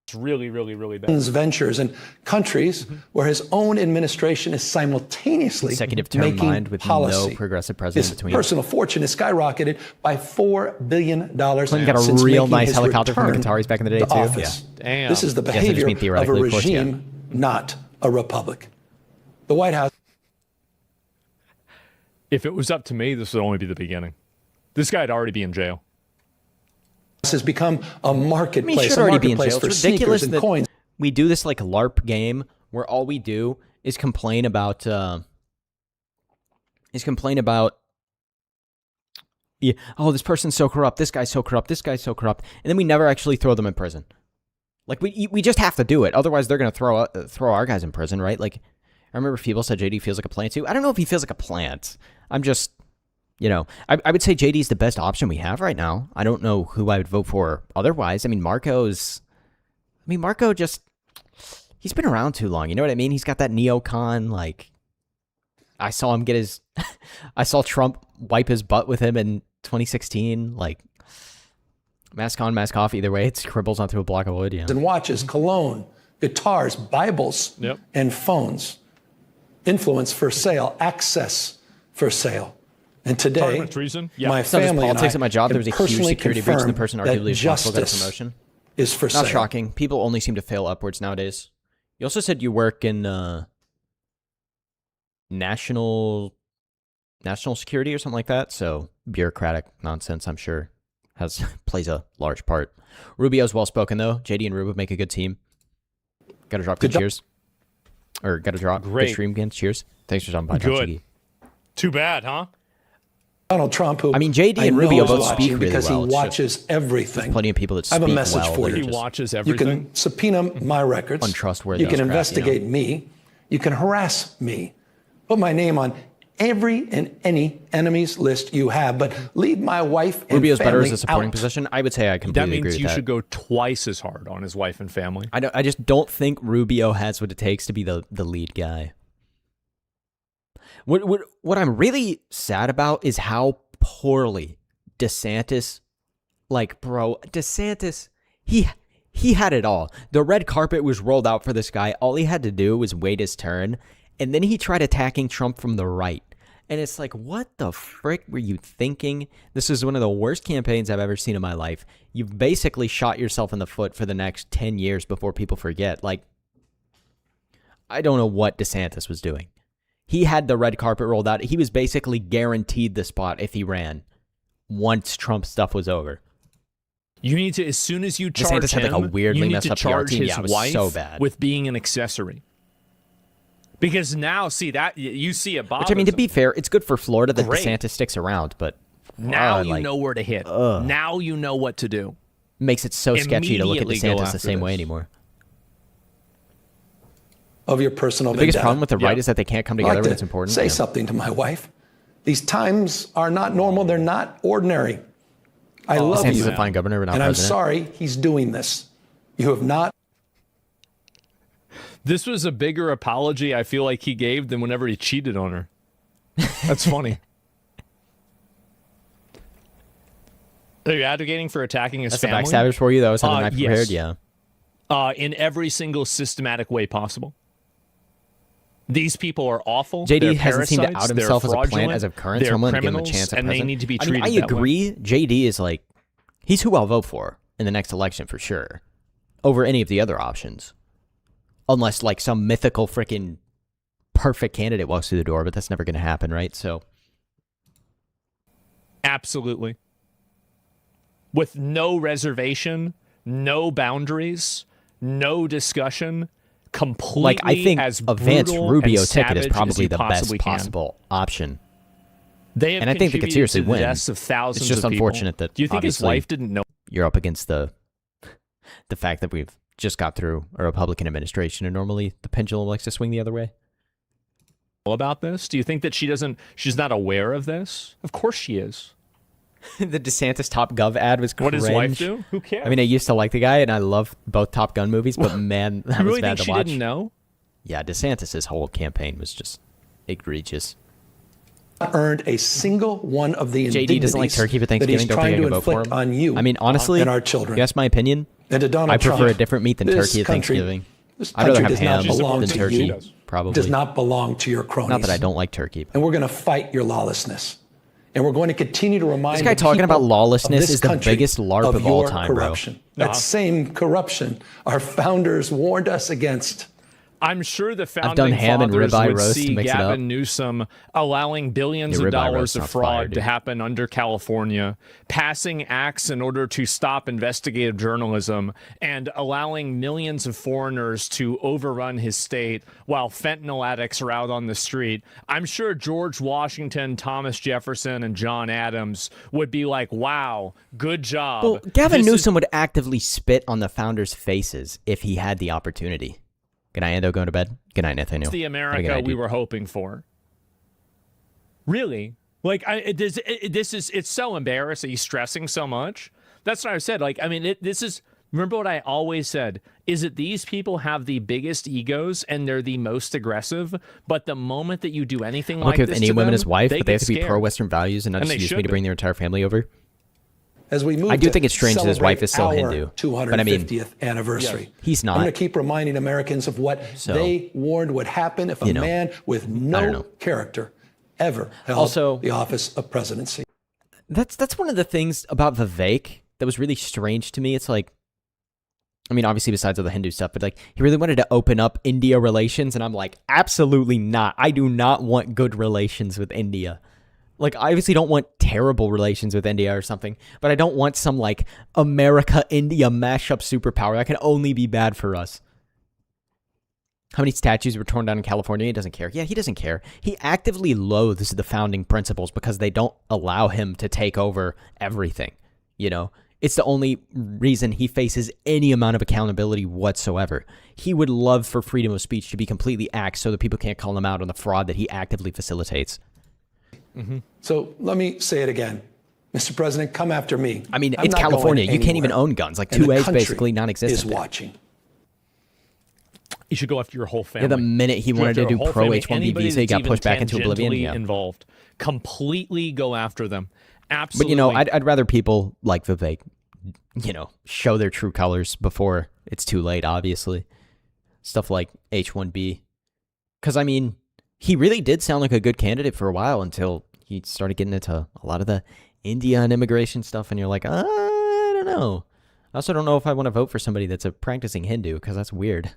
It's really, really, really bad. Ventures in countries where his own administration is simultaneously Consecutive term making mind with policy. no progressive president His between. personal fortune has skyrocketed by $4 billion. Clinton got a since real making nice his helicopter from the return Qataris back in the day to too. office. Yeah. Damn. This is the Yes, I just behavior mean of a theoretically, of course, yeah. regime, not a republic. The White House. If it was up to me, this would only be the beginning. This guy would already be in jail. Has become a marketplace. I mean, he should a already be in marketplace jail. for It's ridiculous sneakers and that coins. we do this like LARP game where all we do is complain about yeah, oh, this person's so corrupt, this guy's so corrupt, this guy's so corrupt, and then we never actually throw them in prison. Like we just have to do it, otherwise they're gonna throw our guys in prison, right? Like I remember people said JD feels like a plant too. I don't know if he feels like a plant. I'm just, I would say JD's the best option we have right now. I don't know who I would vote for otherwise. I mean, Marco just, he's been around too long. You know what I mean? He's got that neocon, like, I saw him get his, I saw Trump wipe his butt with him in 2016. Like, mask on, mask off, either way, it scribbles onto a block of wood, yeah. And watches, cologne, guitars, Bibles, and phones. Influence for sale, access for sale. And today, Parliament treason? Yeah. my It's not just family and politics I at my job. There can was a huge personally security breach, and the person confirm arguably that responsible for that justice promotion. is for Not sale. shocking. People only seem to fail upwards nowadays. You also said you work in national security or something like that. So bureaucratic nonsense, I'm sure, plays a large part. Rubio's well spoken though. JD and Rubio make a good team. Got to drop good cheers. Or got to drop good stream again. Cheers. Thanks for stopping by. Good. Too bad, huh? Donald Trump, who I mean, JD I and know Rubio is both watching speak really because well. he It's watches just, everything. there's plenty of people that I speak have a message well. for They're you. He just watches You everything. can subpoena my records. Untrustworthy You can as crap, investigate me. You can harass me. Put my name on every and any enemy's list you have, but leave my wife and Rubio's family better as a supporting out. position. I would say I completely That agree means with you that. should go twice as hard on his wife and family. I just don't think Rubio has what it takes to be the lead guy. What I'm really sad about is how poorly DeSantis, DeSantis, he had it all. The red carpet was rolled out for this guy. All he had to do was wait his turn, and then he tried attacking Trump from the right. And it's like, what the frick were you thinking? This is one of the worst campaigns I've ever seen in my life. You've basically shot yourself in the foot for the next 10 years before people forget. Like, I don't know what DeSantis was doing. He had the red carpet rolled out. He was basically guaranteed the spot if he ran once Trump stuff was over. You need to, as soon as you charge DeSantis had him, like a weirdly you need messed to up PR charge team. his Yeah, it was wife so bad. with being an accessory. Because now, see that you see it bothers Which, I mean, to him. be fair, it's good for Florida that Great. DeSantis sticks around, but Now you know where to hit. Now you know what to do. Makes it so sketchy to look at Immediately go DeSantis the after same way this. anymore. Of your personal The biggest vendetta. problem with the right is that they can't come I'd together like when to it's important. Say Yeah. something to my wife. These times are not normal. They're not ordinary. I love DeSantis you. is a fine governor, but not and I'm president. sorry he's doing this. You have not. This was a bigger apology I feel like he gave than whenever he cheated on her. That's funny. Are you advocating for attacking his That's family? the backstabbers for you, though. Something I prepared, yes. yeah. In every single systematic way possible. These people are awful. JD They're hasn't seemed to parasites, out himself they're as a plant fraudulent, as of current, they're so I'm going to give him a criminals, chance at and present. they need to be I mean, treated I that way. agree. JD is like, he's who I'll vote for in the next election for sure. over any of the other options. Unless, like, some mythical freaking perfect candidate walks through the door, but that's never going to happen, right? So, absolutely. With no reservation, no boundaries, no discussion, completely like, I think as a Vance Rubio and ticket is savage probably as you the best possibly can. possible option. They have And I think they could seriously contributed to the win. deaths of thousands It's just of people. unfortunate that Do you think his obviously wife didn't know? You're up against the fact that we've just got through a Republican administration, and normally the pendulum likes to swing the other way. About this? Do you think that she's not aware of this? Of course she is. The DeSantis Top Gov ad was cringe. What does his wife do? Who cares? I mean, I used to like the guy, and I love both Top Gun movies, but man, that You was really bad think to she watch. didn't know? Yeah, DeSantis' whole campaign was just egregious. Earned a single one of the JD doesn't like turkey for that he's Thanksgiving. Don't trying think I to can vote for inflict him. on you I mean, honestly, and our children. you ask my opinion. And to Donald I prefer Trump, a different meat than this turkey at country- Thanksgiving. This I'd rather country have does not ham belong than to turkey, you. probably. Does not belong to your cronies. Not that I don't like turkey. And we're going to fight your lawlessness. And we're going to continue to remind This guy the talking people about lawlessness of this is the country biggest LARP of all your time, bro. corruption. That same corruption our founders warned us against. I'm sure the founding done ham and fathers ribeye would roast see to mix it up. Gavin Newsom allowing billions Your of ribeye dollars roast of sounds fraud fire, to dude. happen under California, passing acts in order to stop investigative journalism, and allowing millions of foreigners to overrun his state while fentanyl addicts are out on the street. I'm sure George Washington, Thomas Jefferson, and John Adams would be like, wow, good job. Well, Gavin This is- Newsom would actively spit on the founders' faces if he had the opportunity. Good night, Ando. Going to bed. Good night, Nathaniel. It's the Have a good America night, we dude. were hoping for. Really? Like, it's so embarrassing. He's stressing so much. That's what I said. Like, I mean, this is, remember what I always said, is that these people have the biggest egos and they're the most aggressive, but the moment that you do anything I'm like okay with this any to woman them, as wife, they but they get have to be scared. pro-Western values and not And just they use me should to bring their entire family over. As we move I do to think it's strange that his wife is still celebrate Hindu. our But I mean, 250th anniversary. he's I'm going not. to keep reminding Americans of what So, they warned would happen if a you know, man with I don't no know. character ever held Also- the office of presidency. That's one of the things about Vivek that was really strange to me. It's like, I mean, obviously besides all the Hindu stuff, but like he really wanted to open up India relations, and I'm like, absolutely not. I do not want good relations with India. Like, I obviously don't want terrible relations with India or something, but I don't want some like America-India mashup superpower that can only be bad for us. How many statues were torn down in California? He doesn't care. Yeah, he doesn't care. He actively loathes the founding principles because they don't allow him to take over everything. You know, it's the only reason he faces any amount of accountability whatsoever. He would love for freedom of speech to be completely axed so that people can't call him out on the fraud that he actively facilitates. Mm-hmm. So let me say it again. Mr. President, come after me. I mean, I'm it's not going California. You can't even anywhere. own guns. Like, And the 2A is country basically non-existent. is watching. You should go after your whole family. Yeah, the minute he Go wanted after to your do whole pro family, H-1B anybody visa, he that's got pushed even back into oblivion. tangentially Yeah. involved. Completely go after them. Absolutely. But, you know, I'd rather people like Vivek, you know, show their true colors before it's too late, obviously. Stuff like H-1B. Because, I mean, he really did sound like a good candidate for a while until he started getting into a lot of the India and immigration stuff, and you're like, I don't know. I also don't know if I want to vote for somebody that's a practicing Hindu, because that's weird.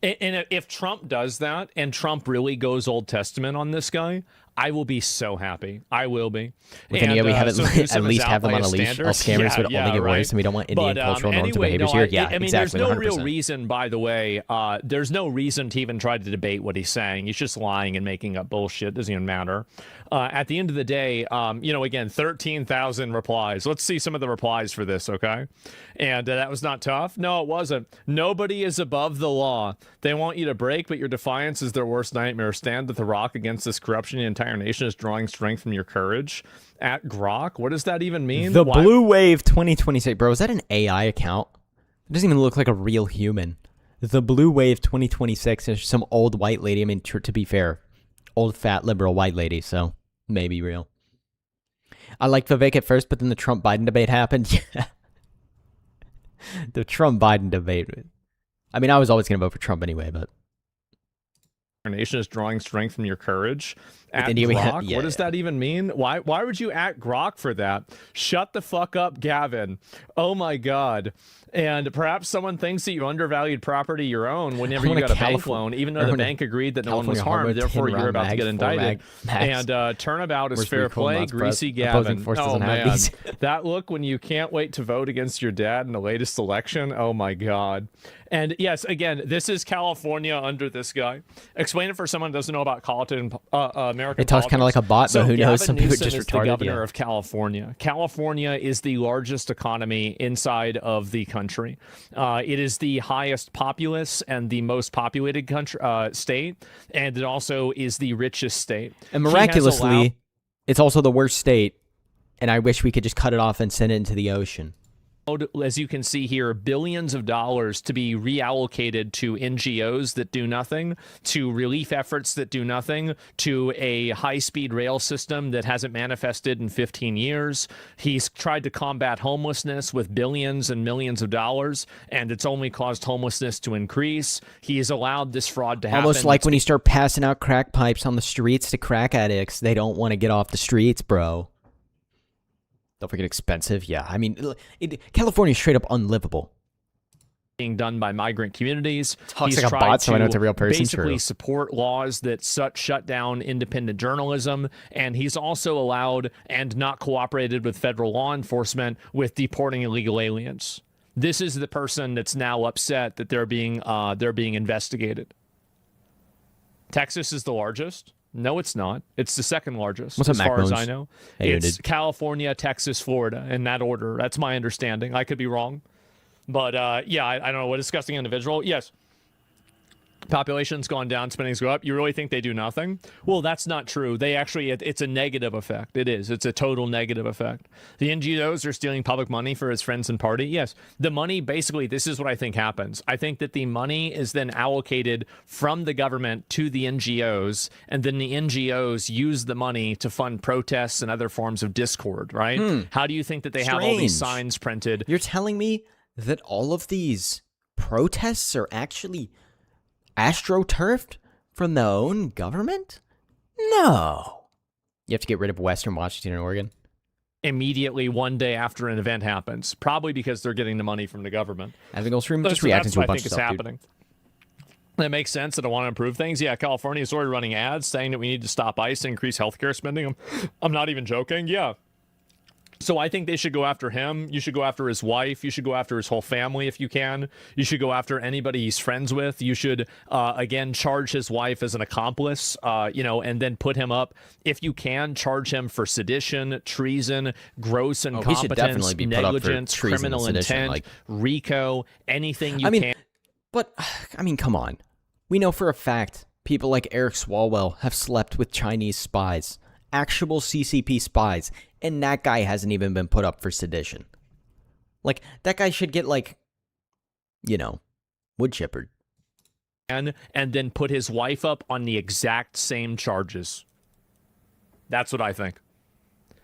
And if Trump does that, and Trump really goes Old Testament on this guy, I will be so happy. I will be. Well, then, yeah, we have so at Newsom least is have them out on by a leash. standards. Scammers would only get worse, and we don't want Indian cultural norms and behaviors here. Yeah, I mean, exactly, there's no real 100%. reason, by the way, there's no reason to even try to debate what he's saying. He's just lying and making up bullshit. Doesn't even matter. At the end of the day, you know, again, 13,000 replies. Let's see some of the replies for this, okay? And that was not tough. No, it wasn't. Nobody is above the law. They want you to break, but your defiance is their worst nightmare. Stand with the rock against this corruption. The entire nation is drawing strength from your courage. At Grok, what does that even mean? The Why- Blue Wave 2026. Bro, is that an AI account? It doesn't even look like a real human. The Blue Wave 2026 is some old white lady. I mean, to be fair, old fat liberal white lady, so maybe real. I liked Vivek at first, but then the Trump-Biden debate happened. Yeah. The Trump-Biden debate. I mean, I was always going to vote for Trump anyway, but Our nation is drawing strength from your courage. At India, Grok? yeah, What does that even mean? Why would you at Grok for that? Shut the fuck up, Gavin. Oh my God. And perhaps someone thinks that you undervalued property your own whenever you got a bank loan, even though the bank agreed that no one was harmed. Therefore, you're about to get indicted. And turnabout is fair play. Greasy Gavin. Oh, man. That look when you can't wait to vote against your dad in the latest election. Oh, my God. And yes, again, this is California under this guy. Explain it for someone who doesn't know about American It talks kind of like a bot, but who knows? Some people are just retarded. retarded. The governor of California. California is the largest economy inside of the country. It is the highest populace and the most populated country, state, and it also is the richest state. And miraculously, it's also the worst state. And I wish we could just cut it off and send it into the ocean. As you can see here, billions of dollars to be reallocated to NGOs that do nothing, to relief efforts that do nothing, to a high-speed rail system that hasn't manifested in 15 years. He's tried to combat homelessness with billions and millions of dollars, and it's only caused homelessness to increase. He has allowed this fraud to happen. Almost like when you start passing out crack pipes on the streets to crack addicts, they don't want to get off the streets, bro. Don't forget expensive. Yeah, I mean, California is straight up unlivable. Being done by migrant communities. Talks like a bot, so I know it's a real person. Basically support laws that shut down independent journalism, and he's also allowed and not cooperated with federal law enforcement with deporting illegal aliens. This is the person that's now upset that they're being investigated. Texas is the largest. No, it's not. It's the second largest, as far as I know. It's California, Texas, Florida, in that order. That's my understanding. I could be wrong. But, yeah, I don't know. What a disgusting individual. Yes. Population's gone down, spending's go up. You really think they do nothing? Well, that's not true. They actually, it's a negative effect. It is. It's a total negative effect. The NGOs are stealing public money for his friends and party. Yes. The money, basically, this is what I think happens. I think that the money is then allocated from the government to the NGOs, and then the NGOs use the money to fund protests and other forms of discord, right? How do you think that they have all these signs printed? You're telling me that all of these protests are actually astroturfed from their own government? No. You have to get rid of Western Washington and Oregon? Immediately one day after an event happens, probably because they're getting the money from the government. I think stream just reacting to a bunch of stuff, happening. That makes sense, that I want to improve things. Yeah, California is already running ads saying that we need to stop ICE and increase healthcare spending. I'm not even joking. Yeah. So I think they should go after him. You should go after his wife. You should go after his whole family if you can. You should go after anybody he's friends with. You should, again, charge his wife as an accomplice, and then put him up. If you can, charge him for sedition, treason, gross incompetence, negligence, criminal intent, RICO, anything you can. But, I mean, come on. We know for a fact people like Eric Swalwell have slept with Chinese spies, actual CCP spies, and that guy hasn't even been put up for sedition. Like, that guy should get, wood chippered. And then put his wife up on the exact same charges. That's what I think.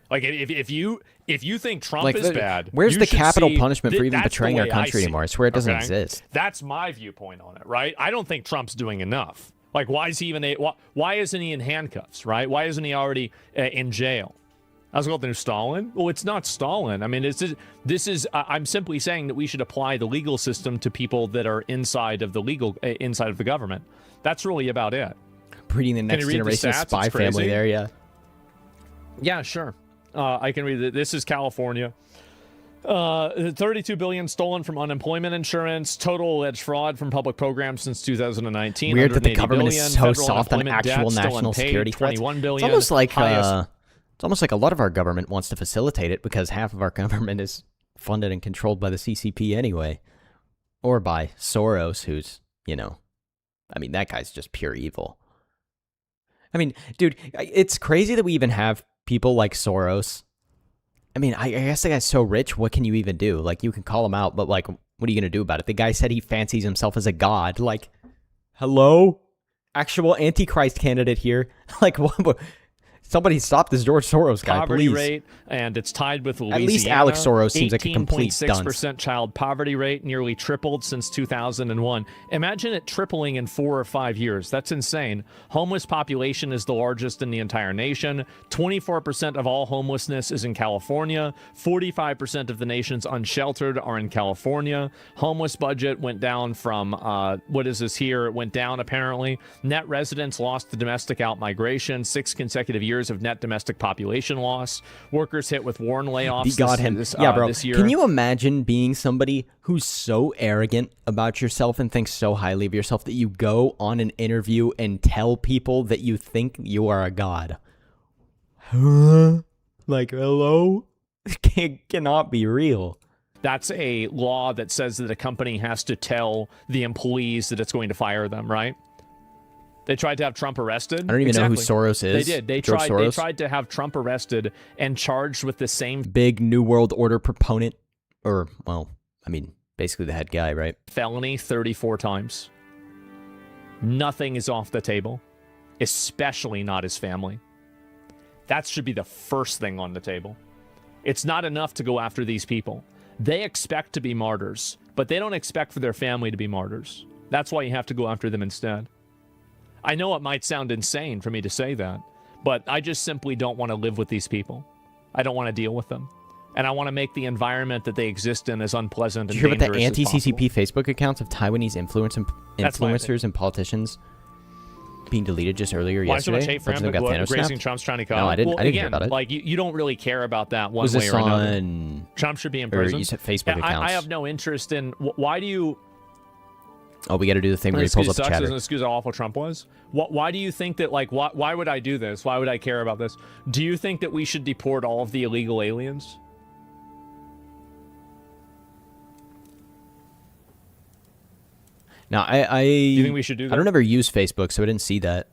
Like, if you think Trump is bad, where's the capital punishment for even betraying our country anymore? I swear it doesn't exist. That's my viewpoint on it, right? I don't think Trump's doing enough. Like, why is he even? Why isn't he in handcuffs? Right? Why isn't he already in jail? I was going to Stalin. Well, it's not Stalin. I mean, this is. I'm simply saying that we should apply the legal system to people that are inside of the government. That's really about it. Breeding the next generation of spy family there, yeah. Yeah, sure. I can read it. This is California. $32 billion stolen from unemployment insurance. Total alleged fraud from public programs since 2019. Weird that the government is so soft on actual national security threats. It's almost like it's almost like a lot of our government wants to facilitate it because half of our government is funded and controlled by the CCP anyway, or by Soros, who's that guy's just pure evil. I mean, dude, it's crazy that we even have people like Soros. I mean, I guess the guy's so rich, what can you even do? Like, you can call him out, but, what are you going to do about it? The guy said he fancies himself as a god. Like, hello? Actual Antichrist candidate here. Like, what? Somebody stop this George Soros guy, poverty please. rate, and it's tied with Louisiana. At least Alex Soros seems like a complete dunce. 18.6% child poverty rate, nearly tripled since 2001. Imagine it tripling in 4 or 5 years. That's insane. Homeless population is the largest in the entire nation. 24% of all homelessness is in California. 45% of the nation's unsheltered are in California. Homeless budget went down from, what is this here? It went down, apparently. Net residents lost to domestic outmigration. 6 consecutive years of net domestic population loss. Workers hit with Warren layoffs this year. Can you imagine being somebody who's so arrogant about yourself and thinks so highly of yourself that you go on an interview and tell people that you think you are a god? Huh? Like, hello? Cannot be real. That's a law that says that a company has to tell the employees that it's going to fire them, right? They tried to have Trump arrested. I don't even know who Soros is. They did. They tried to have Trump arrested and charged with the same big New World Order proponent, or, well, I mean, basically the head guy, right? Felony 34 times. Nothing is off the table, especially not his family. That should be the first thing on the table. It's not enough to go after these people. They expect to be martyrs, but they don't expect for their family to be martyrs. That's why you have to go after them instead. I know it might sound insane for me to say that, but I just simply don't want to live with these people. I don't want to deal with them. And I want to make the environment that they exist in as unpleasant and dangerous as possible. Did you hear about the anti-CCP Facebook accounts of Taiwanese influencers and politicians being deleted just earlier yesterday? Why so much hate for him? Grazing Trump's trying to come. No, I didn't hear about it. Like, you don't really care about that one way or another. Trump should be in prison. Or you said Facebook accounts. I have no interest in... Why do you... Oh, we got to do the thing where he pulls up chatter. Doesn't excuse how awful Trump was. Why do you think that, like, why would I do this? Why would I care about this? Do you think that we should deport all of the illegal aliens? Now, do you think we should do that? I don't ever use Facebook, so I didn't see that.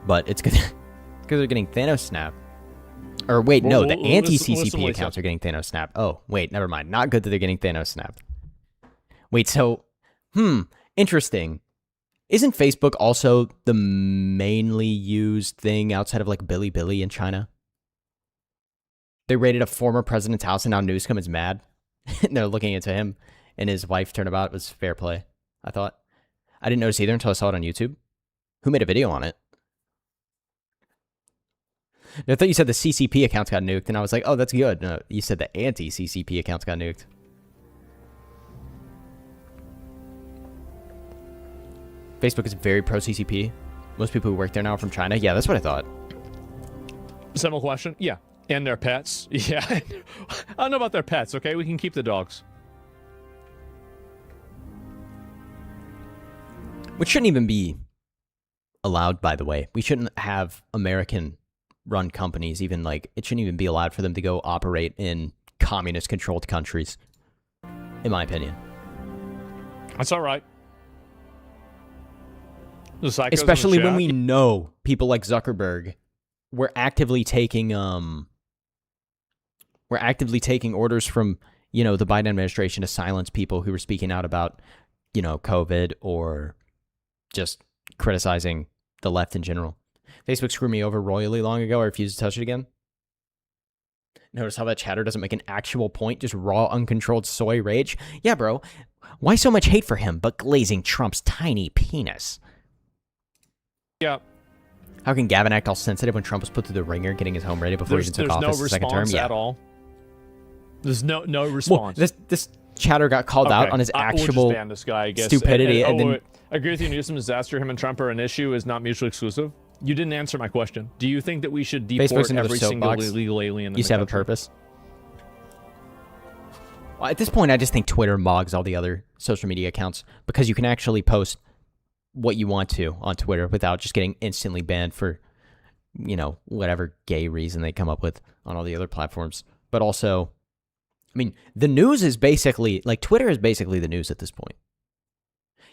But it's because they're getting Thanos Snap. Or wait, no, the anti-CCP accounts are getting Thanos Snap. Oh, wait, never mind. Not good that they're getting Thanos Snap. Wait, so... interesting. Isn't Facebook also the mainly used thing outside of like Bilibili in China? They raided a former president's house and now Newscom is mad. And they're looking into him and his wife turnabout. It was fair play, I thought. I didn't notice either until I saw it on YouTube. Who made a video on it? I thought you said the CCP accounts got nuked and I was like, oh, that's good. No, you said the anti-CCP accounts got nuked. Facebook is very pro-CCP. Most people who work there now are from China. Yeah, that's what I thought. Simple question. Yeah. And their pets. Yeah. I don't know about their pets, okay? We can keep the dogs. Which shouldn't even be allowed, by the way. We shouldn't have American-run companies, even like, it shouldn't even be allowed for them to go operate in communist-controlled countries, in my opinion. That's all right. Especially when we know people like Zuckerberg were actively taking orders from, you know, the Biden administration to silence people who were speaking out about, you know, COVID or just criticizing the left in general. Facebook screwed me over royally long ago. I refuse to touch it again. Notice how that chatter doesn't make an actual point, just raw, uncontrolled soy rage? Yeah, bro. Why so much hate for him, but glazing Trump's tiny penis? Yeah. How can Gavin act all sensitive when Trump was put through the ringer getting his home ready before he even took office the second term? There's no response at all. There's no response. Well, this chatter got called out on his actual we'll just ban this guy, I guess. stupidity. And then I agree with you. Newsom disaster, him and Trump are an issue, is not mutually exclusive. You didn't answer my question. Do you think that we should deport every single illegal alien in the country? Used to have a purpose. Well, at this point, I just think Twitter mogs all the other social media accounts because you can actually post what you want to on Twitter without just getting instantly banned for, you know, whatever gay reason they come up with on all the other platforms. But also, I mean, the news is basically, like, Twitter is basically the news at this point.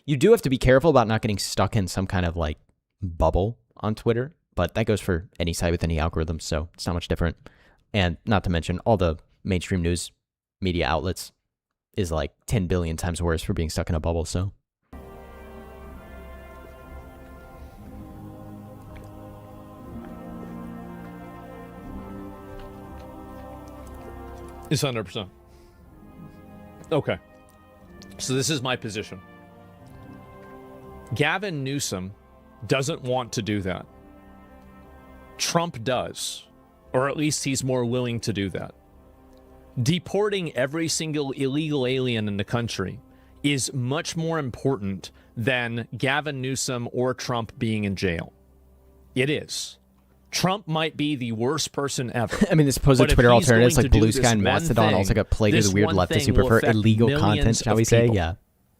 You do have to be careful about not getting stuck in some kind of, like, bubble on Twitter, but that goes for any site with any algorithm, so it's not much different. And not to mention, all the mainstream news media outlets is, like, 10 billion times worse for being stuck in a bubble, so... It's 100%. Okay. So this is my position. Gavin Newsom doesn't want to do that. Trump does. Or at least he's more willing to do that. Deporting every single illegal alien in the country is much more important than Gavin Newsom or Trump being in jail. It is. Trump might be the worst person ever. I mean, the supposed Twitter alternatives like Blue Sky and Mastodon also got plagued with weird leftists who prefer illegal content, shall we say? Yeah,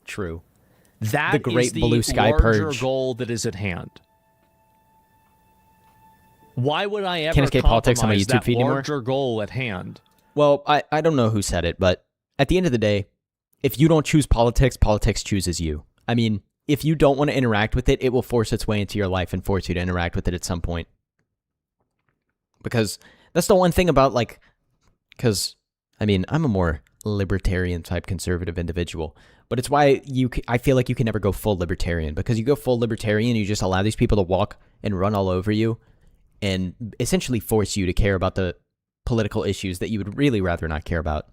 true. That the great is the Blue Sky larger purge goal that is at hand. Why would I ever Can't escape politics on my compromise YouTube that feed anymore? larger goal at hand? Well, I don't know who said it, but at the end of the day, if you don't choose politics, politics chooses you. I mean, if you don't want to interact with it, it will force its way into your life and force you to interact with it at some point. Because that's the one thing about, like, because, I mean, I'm a more libertarian type conservative individual, but it's why I feel like you can never go full libertarian, because you go full libertarian, you just allow these people to walk and run all over you and essentially force you to care about the political issues that you would really rather not care about.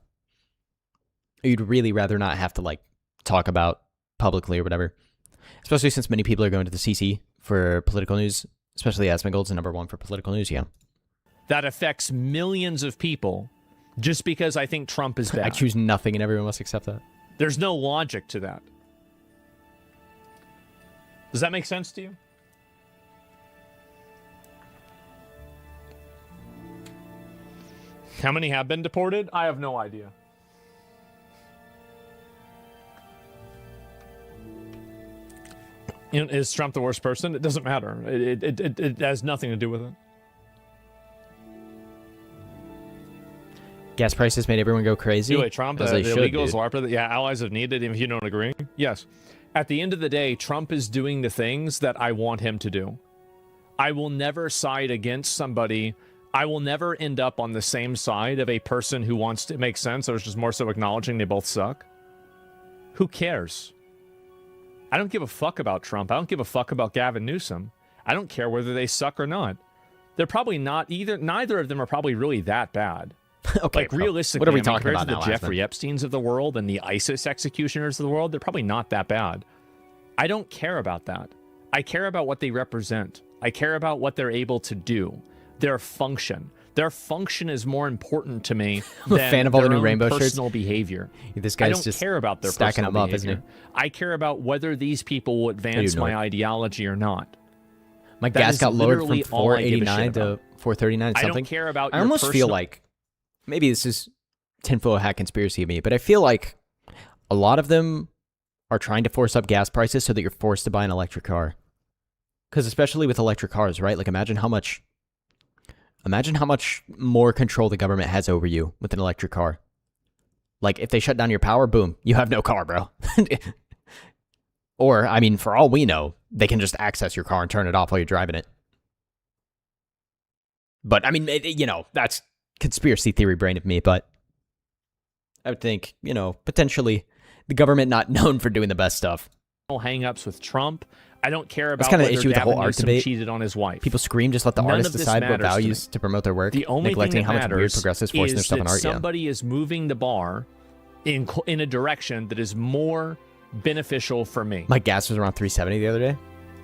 Or you'd really rather not have to, like, talk about publicly or whatever. Especially since many people are going to the CC for political news, especially Asmongold's the #1 for political news, yeah. That affects millions of people just because I think Trump is bad. I choose nothing and everyone must accept that. There's no logic to that. Does that make sense to you? How many have been deported? I have no idea. You know, is Trump the worst person? It doesn't matter. It has nothing to do with it. Gas prices made everyone go crazy. Anyway, Trump, the illegals, LARPA, yeah, allies have needed, if you don't agree. Yes. At the end of the day, Trump is doing the things that I want him to do. I will never side against somebody. I will never end up on the same side of a person who wants to make sense or is just more so acknowledging they both suck. Who cares? I don't give a fuck about Trump. I don't give a fuck about Gavin Newsom. I don't care whether they suck or not. They're probably not either. Neither of them are probably really that bad. Okay, like, realistically, what are we talking compared about to now, the Jeffrey Epsteins of the world and the ISIS executioners of the world, they're probably not that bad. I don't care about that. I care about what they represent. I care about what they're able to do. Their function. Their function is more important to me I'm a than fan of all the their new own rainbow shirts. personal behavior. This guy's I don't just care about their stacking personal them up, behavior. isn't I care about whether these people will advance my ideology or not. My That gas is got lowered from literally all I give a shit 489 to about. 439 I something. don't care about I your almost feel personal- like, maybe this is tinfoil hat conspiracy of me, but I feel like a lot of them are trying to force up gas prices so that you're forced to buy an electric car. Because especially with electric cars, right? Like imagine how much more control the government has over you with an electric car. Like if they shut down your power, boom, you have no car, bro. Or, I mean, for all we know, they can just access your car and turn it off while you're driving it. But, I mean, you know, that's conspiracy theory brain of me, but I would think, you know, potentially the government not known for doing the best stuff. Hang-ups with Trump. I don't care about That's kind of the whether issue with the whole Gavin art Newsom debate. cheated on his wife. People scream, just let the None artist of this decide what matters to values me. to promote their work, The only neglecting thing how that much weird matters progressives forcing their is stuff on that art. Yeah. somebody is moving the bar in a direction that is more beneficial for me. My gas was around 370 the other day.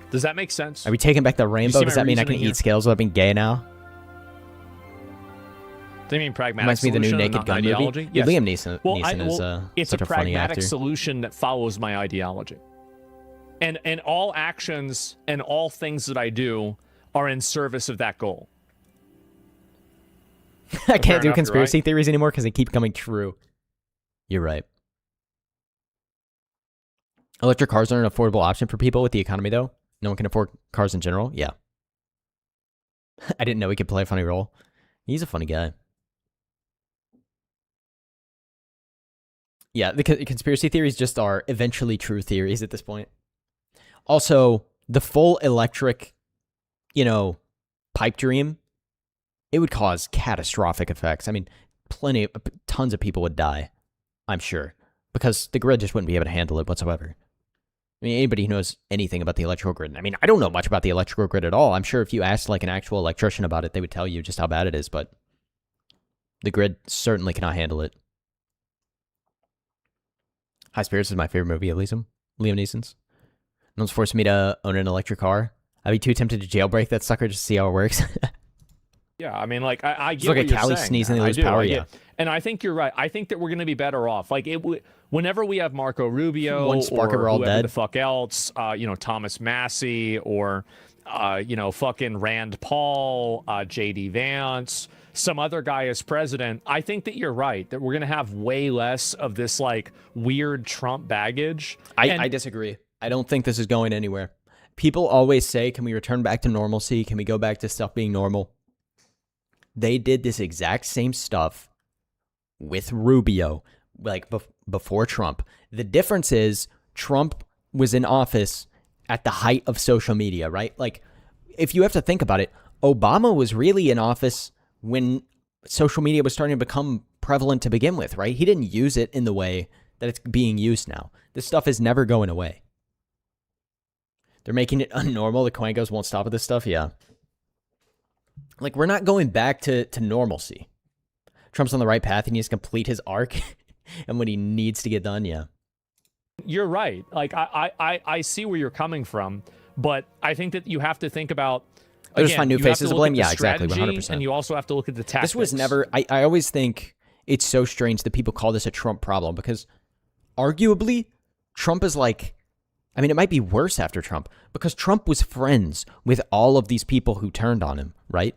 Does that make sense? Are we taking back the You rainbow? see Does my that mean I can reasoning here? eat scales without being gay now? Do you mean pragmatic Reminds me of the new solution and Naked not Gun ideology? movie. Yeah, Yes. Liam Neeson is it's such a a funny pragmatic actor. solution that follows my ideology. And all actions and all things that I do are in service of that goal. I can't do enough, conspiracy you're right. theories anymore because they keep coming true. You're right. Electric cars are an affordable option for people with the economy, though. No one can afford cars in general. Yeah. I didn't know he could play a funny role. He's a funny guy. Yeah, the conspiracy theories just are eventually true theories at this point. Also, the full electric, you know, pipe dream, it would cause catastrophic effects. I mean, tons of people would die, I'm sure, because the grid just wouldn't be able to handle it whatsoever. I mean, anybody who knows anything about the electrical grid, I mean, I don't know much about the electrical grid at all. I'm sure if you asked like an actual electrician about it, they would tell you just how bad it is, but The grid certainly cannot handle it. High Spirits is my favorite movie of Liam Neeson's. No one's forcing me to own an electric car. I'd be too tempted to jailbreak that sucker just to see how it works. Yeah, I mean, like, I get look what at you're Callie saying. sneezing and I lose do, power, I get- yeah. And I think you're right. I think that we're going to be better off. Like, whenever we have Marco Rubio One spark and or we're all whoever dead. the fuck else, Thomas Massey or, fucking Rand Paul, J.D. Vance, some other guy as president, I think that you're right, that we're going to have way less of this, like, weird Trump baggage. I disagree. I don't think this is going anywhere. People always say, can we return back to normalcy? Can we go back to stuff being normal? They did this exact same stuff with Rubio, like before Trump. The difference is Trump was in office at the height of social media, right? Like, if you have to think about it, Obama was really in office when social media was starting to become prevalent to begin with, right? He didn't use it in the way that it's being used now. This stuff is never going away. They're making it unnormal. The Quangos won't stop at this stuff. Yeah. Like, we're not going back to normalcy. Trump's on the right path. He needs to complete his arc. And when he needs to get done, yeah. You're right. Like, I see where you're coming from, but I think that you have to think about. I just find new you have faces to to look blame. at the Yeah, exactly. strategy, 100%. And you also have to look at the tactics. This was never, I always think it's so strange that people call this a Trump problem because arguably Trump is like, I mean, it might be worse after Trump because Trump was friends with all of these people who turned on him, right?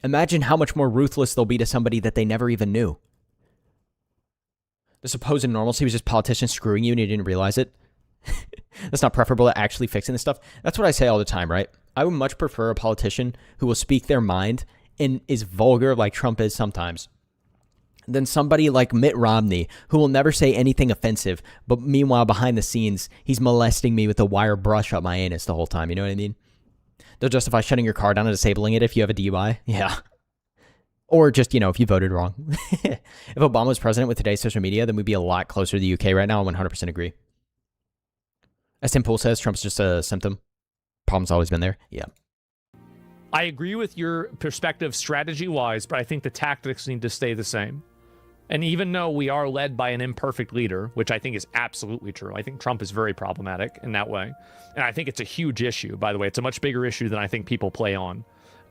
Imagine how much more ruthless they'll be to somebody that they never even knew. The supposed normalcy was just politicians screwing you and you didn't realize it. That's not preferable to actually fixing this stuff. That's what I say all the time, right? I would much prefer a politician who will speak their mind and is vulgar like Trump is sometimes than somebody like Mitt Romney who will never say anything offensive, but meanwhile, behind the scenes, he's molesting me with a wire brush up my anus the whole time. You know what I mean? They'll justify shutting your car down and disabling it if you have a DUI. Yeah. Or just, if you voted wrong. If Obama was president with today's social media, then we'd be a lot closer to the UK right now. I 100% agree. As Tim Pool says, Trump's just a symptom. Problem's always been there. Yeah. I agree with your perspective strategy-wise, but I think the tactics need to stay the same. And even though we are led by an imperfect leader, which I think is absolutely true, I think Trump is very problematic in that way. And I think it's a huge issue, by the way. It's a much bigger issue than I think people play on.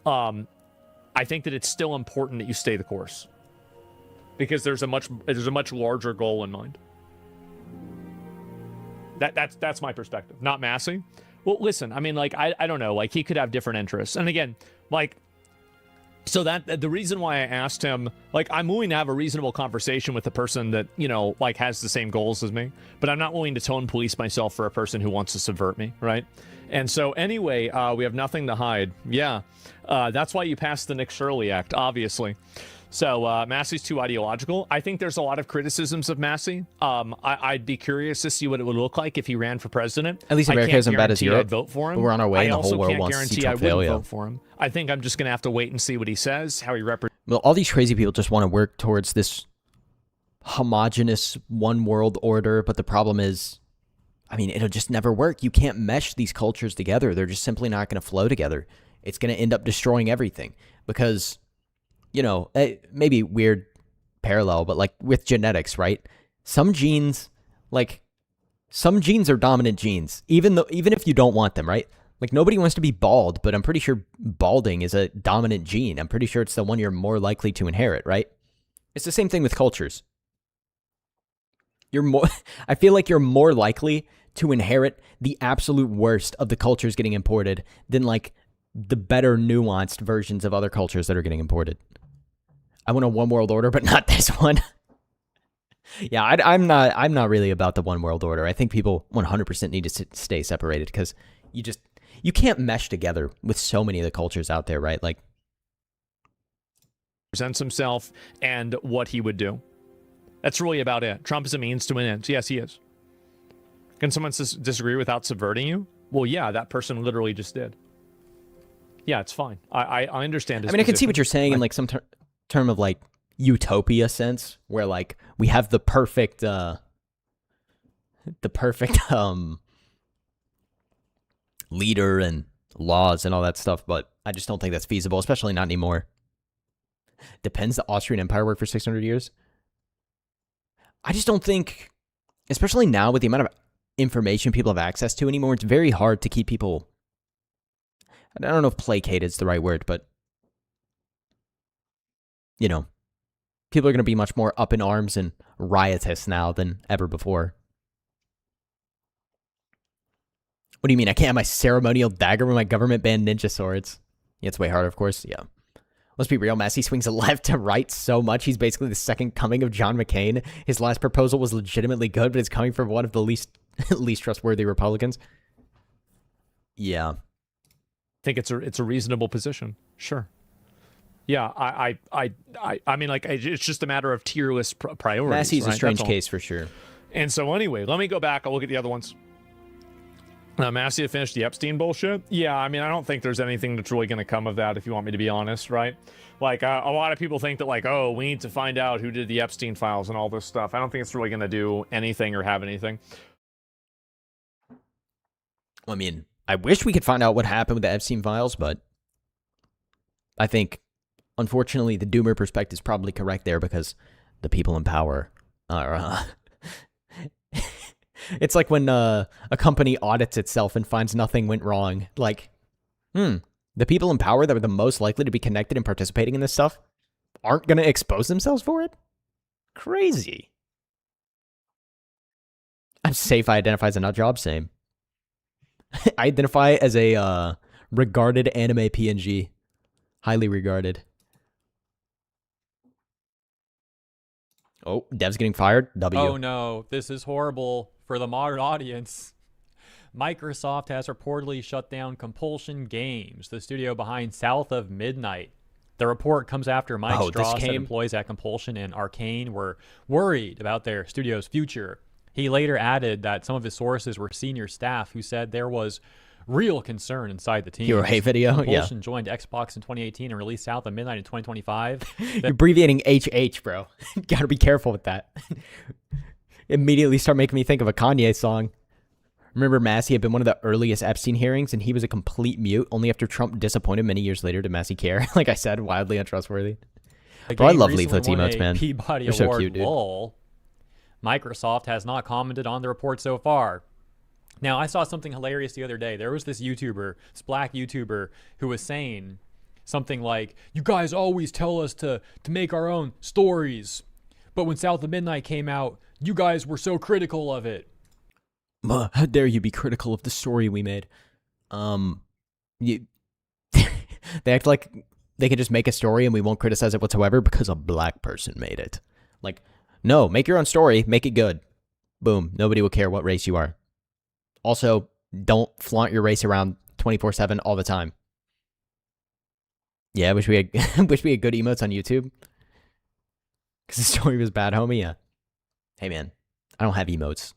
I think that it's still important that you stay the course because there's a much larger goal in mind. That's my perspective, not Massey. Well, listen, I mean, like, I don't know, like, he could have different interests. And again, like, so that the reason why I asked him, like, I'm willing to have a reasonable conversation with a person that, like, has the same goals as me, but I'm not willing to tone police myself for a person who wants to subvert me, right? And so anyway, we have nothing to hide. Yeah, that's why you passed the Nick Shirley Act, obviously. So Massey's too ideological. I think there's a lot of criticisms of Massey. I'd be curious to see what it would look like if he ran for president. At least America isn't bad as Europe. I'd vote for him. But we're on our way, and I the whole also world can't wants to see guarantee I Trump wouldn't fail. vote for him. I think I'm just going to have to wait and see what he says, how he represents. Well, all these crazy people just want to work towards this homogenous one world order, but the problem is, I mean, it'll just never work. You can't mesh these cultures together. They're just simply not going to flow together. It's going to end up destroying everything because, maybe weird parallel, but like with genetics, right? Some genes are dominant genes, even if you don't want them, right? Like, nobody wants to be bald, but I'm pretty sure balding is a dominant gene. I'm pretty sure it's the one you're more likely to inherit, right? It's the same thing with cultures. I feel like you're more likely to inherit the absolute worst of the cultures getting imported than like the better nuanced versions of other cultures that are getting imported. I want a one world order, but not this one. Yeah, I'm not really about the one world order. I think people 100% need to stay separated because you can't mesh together with so many of the cultures out there, right? Like, presents himself and what he would do. That's really about it. Trump is a means to an end. Yes, he is. Can someone disagree without subverting you? Well, yeah, that person literally just did. Yeah, it's fine. I understand his I mean, I can see position. what you're saying in like some term of like utopia sense, where like we have the perfect leader and laws and all that stuff, but I just don't think that's feasible, especially not anymore. Depends. The Austrian Empire worked for 600 years. I just don't think, especially now with the amount of information people have access to anymore, it's very hard to keep people, I don't know if placated is the right word, but, you know, people are going to be much more up in arms and riotous now than ever before. What do you mean? I can't have my ceremonial dagger with my government-banned ninja swords. Yeah, it's way harder, of course. Yeah. Let's be real, Massey swings left to right so much, he's basically the second coming of John McCain. His last proposal was legitimately good, but it's coming from one of the least trustworthy Republicans. Yeah. I think it's a reasonable position. Sure. Yeah, I mean, like, it's just a matter of tier list priorities. Massey's right? a strange case for sure. And so anyway, let me go back. I'll look at the other ones. Massey had finished the Epstein bullshit. Yeah, I mean, I don't think there's anything that's really going to come of that, if you want me to be honest, right? Like, a lot of people think that, like, oh, we need to find out who did the Epstein files and all this stuff. I don't think it's really going to do anything or have anything. I mean, I wish we could find out what happened with the Epstein files, but I think, unfortunately, the doomer perspective is probably correct there because the people in power are... It's like when a company audits itself and finds nothing went wrong. Like, the people in power that are the most likely to be connected and participating in this stuff aren't going to expose themselves for it? Crazy. I'm safe. I identify as a nut job. Same. I identify as a regarded anime PNG. Highly regarded. Oh, Dev's getting fired. W. Oh no, this is horrible for the modern audience. Microsoft has reportedly shut down Compulsion Games, the studio behind South of Midnight. The report comes after Mike Strauss said employees at Compulsion and Arcane were worried about their studio's future. He later added that some of his sources were senior staff who said there was real concern inside the team. Hero hate video? Compulsion joined Xbox in 2018 and released South of Midnight in 2025. You're abbreviating HH, bro. Gotta be careful with that. Immediately start making me think of a Kanye song. Remember, Massey had been one of the earliest Epstein hearings, and he was a complete mute only after Trump disappointed many years later. Did Massey care? Like I said, wildly untrustworthy. Bro, I love leaflets emotes, man. Peabody They're so Award cute, dude. lull. Microsoft has not commented on the report so far. Now, I saw something hilarious the other day. There was this YouTuber, this black YouTuber, who was saying something like, you guys always tell us to make our own stories. But when South of Midnight came out, you guys were so critical of it. How dare you be critical of the story we made? They act like they can just make a story and we won't criticize it whatsoever because a black person made it. Like, no, make your own story, make it good. Boom, nobody will care what race you are. Also, don't flaunt your race around 24/7 all the time. Yeah, wish we had good emotes on YouTube. Because the story was bad, homie. Yeah. Hey, man, I don't have emotes.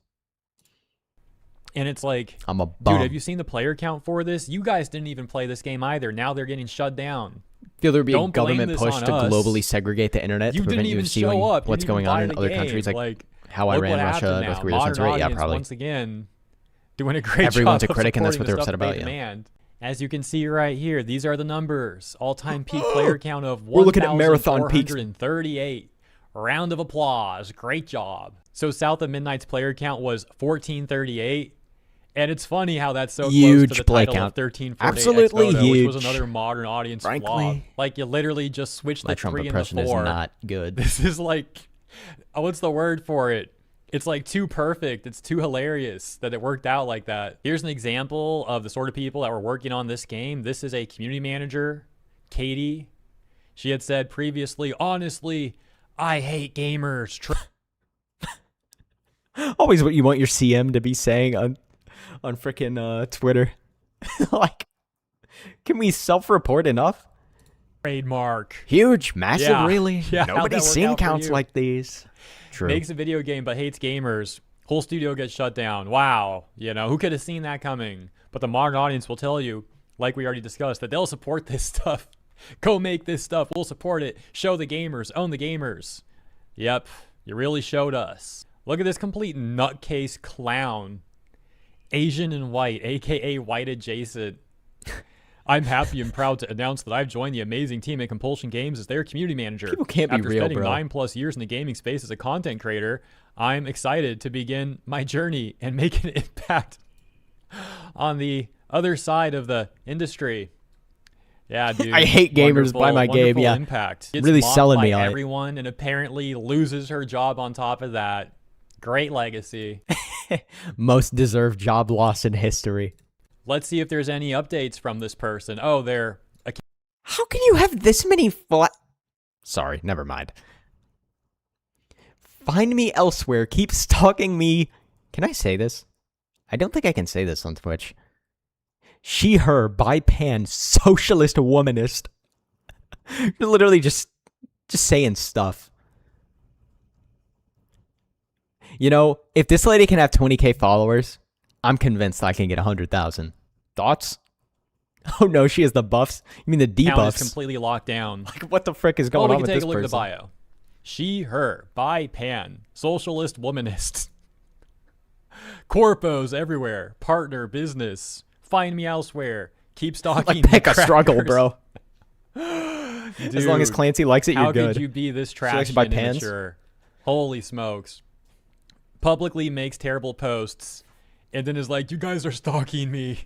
And it's like, I'm a bum. dude, have you seen the player count for this? You guys didn't even play this game either. Now they're getting shut down. Feel there would be a government push to globally segregate the internet to prevent you from seeing what's going on in other countries, like how Iran, Russia, North Korea censorate. Yeah, probably. Once again, doing a great Everyone's job a critic, and that's what they're supporting upset the about. stuff Yeah. demand. As you can see right here, these are the numbers. All-time peak player count of We're looking at marathon peaks. 1,438. Round of applause. Great job. So South of Midnight's player count was 1,438. And it's funny how that's so Huge close to the play title count. of 1348 Absolutely X-Photo, huge. which was another modern audience Frankly, flaw. Like, you literally just switched my the Trump 3 and the impression is 4. not good. This is like, what's the word for it? It's like too perfect. It's too hilarious that it worked out like that. Here's an example of the sort of people that were working on this game. This is a community manager, Katie. She had said previously, honestly, I hate gamers. Always what you want your CM to be saying on frickin' Twitter. Like, can we self-report enough? Trademark. Huge, massive, Yeah. really? Yeah, how'd Nobody's that work seen out for counts you? like these. True. Makes a video game but hates gamers. Whole studio gets shut down. Wow. You know, who could have seen that coming? But the modern audience will tell you, like we already discussed, that they'll support this stuff. Go make this stuff. We'll support it. Show the gamers. Own the gamers. Yep. You really showed us. Look at this complete nutcase clown. Asian and white, aka white adjacent. I'm happy and proud to announce that I've joined the amazing team at Compulsion Games as their community manager. People can't be After real, spending bro. 9+ years in the gaming space as a content creator, I'm excited to begin my journey and make an impact on the other side of the industry. Yeah, dude. I hate gamers, buy my game. Yeah, impact. Gets really mocked selling by me on everyone, and apparently loses her job on top of that. Great legacy. it. Most deserved job loss in history. Let's see if there's any updates from this person. Oh, they're How can you have this many Sorry, never mind. Find me elsewhere. Keep stalking me. Can I say this? I don't think I can say this on Twitch. She, her, by pan, socialist womanist. You're literally just saying stuff. You know, if this lady can have 20k followers, I'm convinced I can get 100,000. Thoughts? Oh no, she has the buffs. You mean the debuffs? is completely locked down. Like, what the frick is going on with this person? We can take a look at the bio. She, her, by pan, socialist womanist. Corpos everywhere. Partner, business. Find me elsewhere. Keep stalking. Like, pick a struggle, bro. Dude, as long as Clancy likes it, you're good. How could you be this trash likes and by pans? immature? Holy smokes. Publicly makes terrible posts and then is like, you guys are stalking me.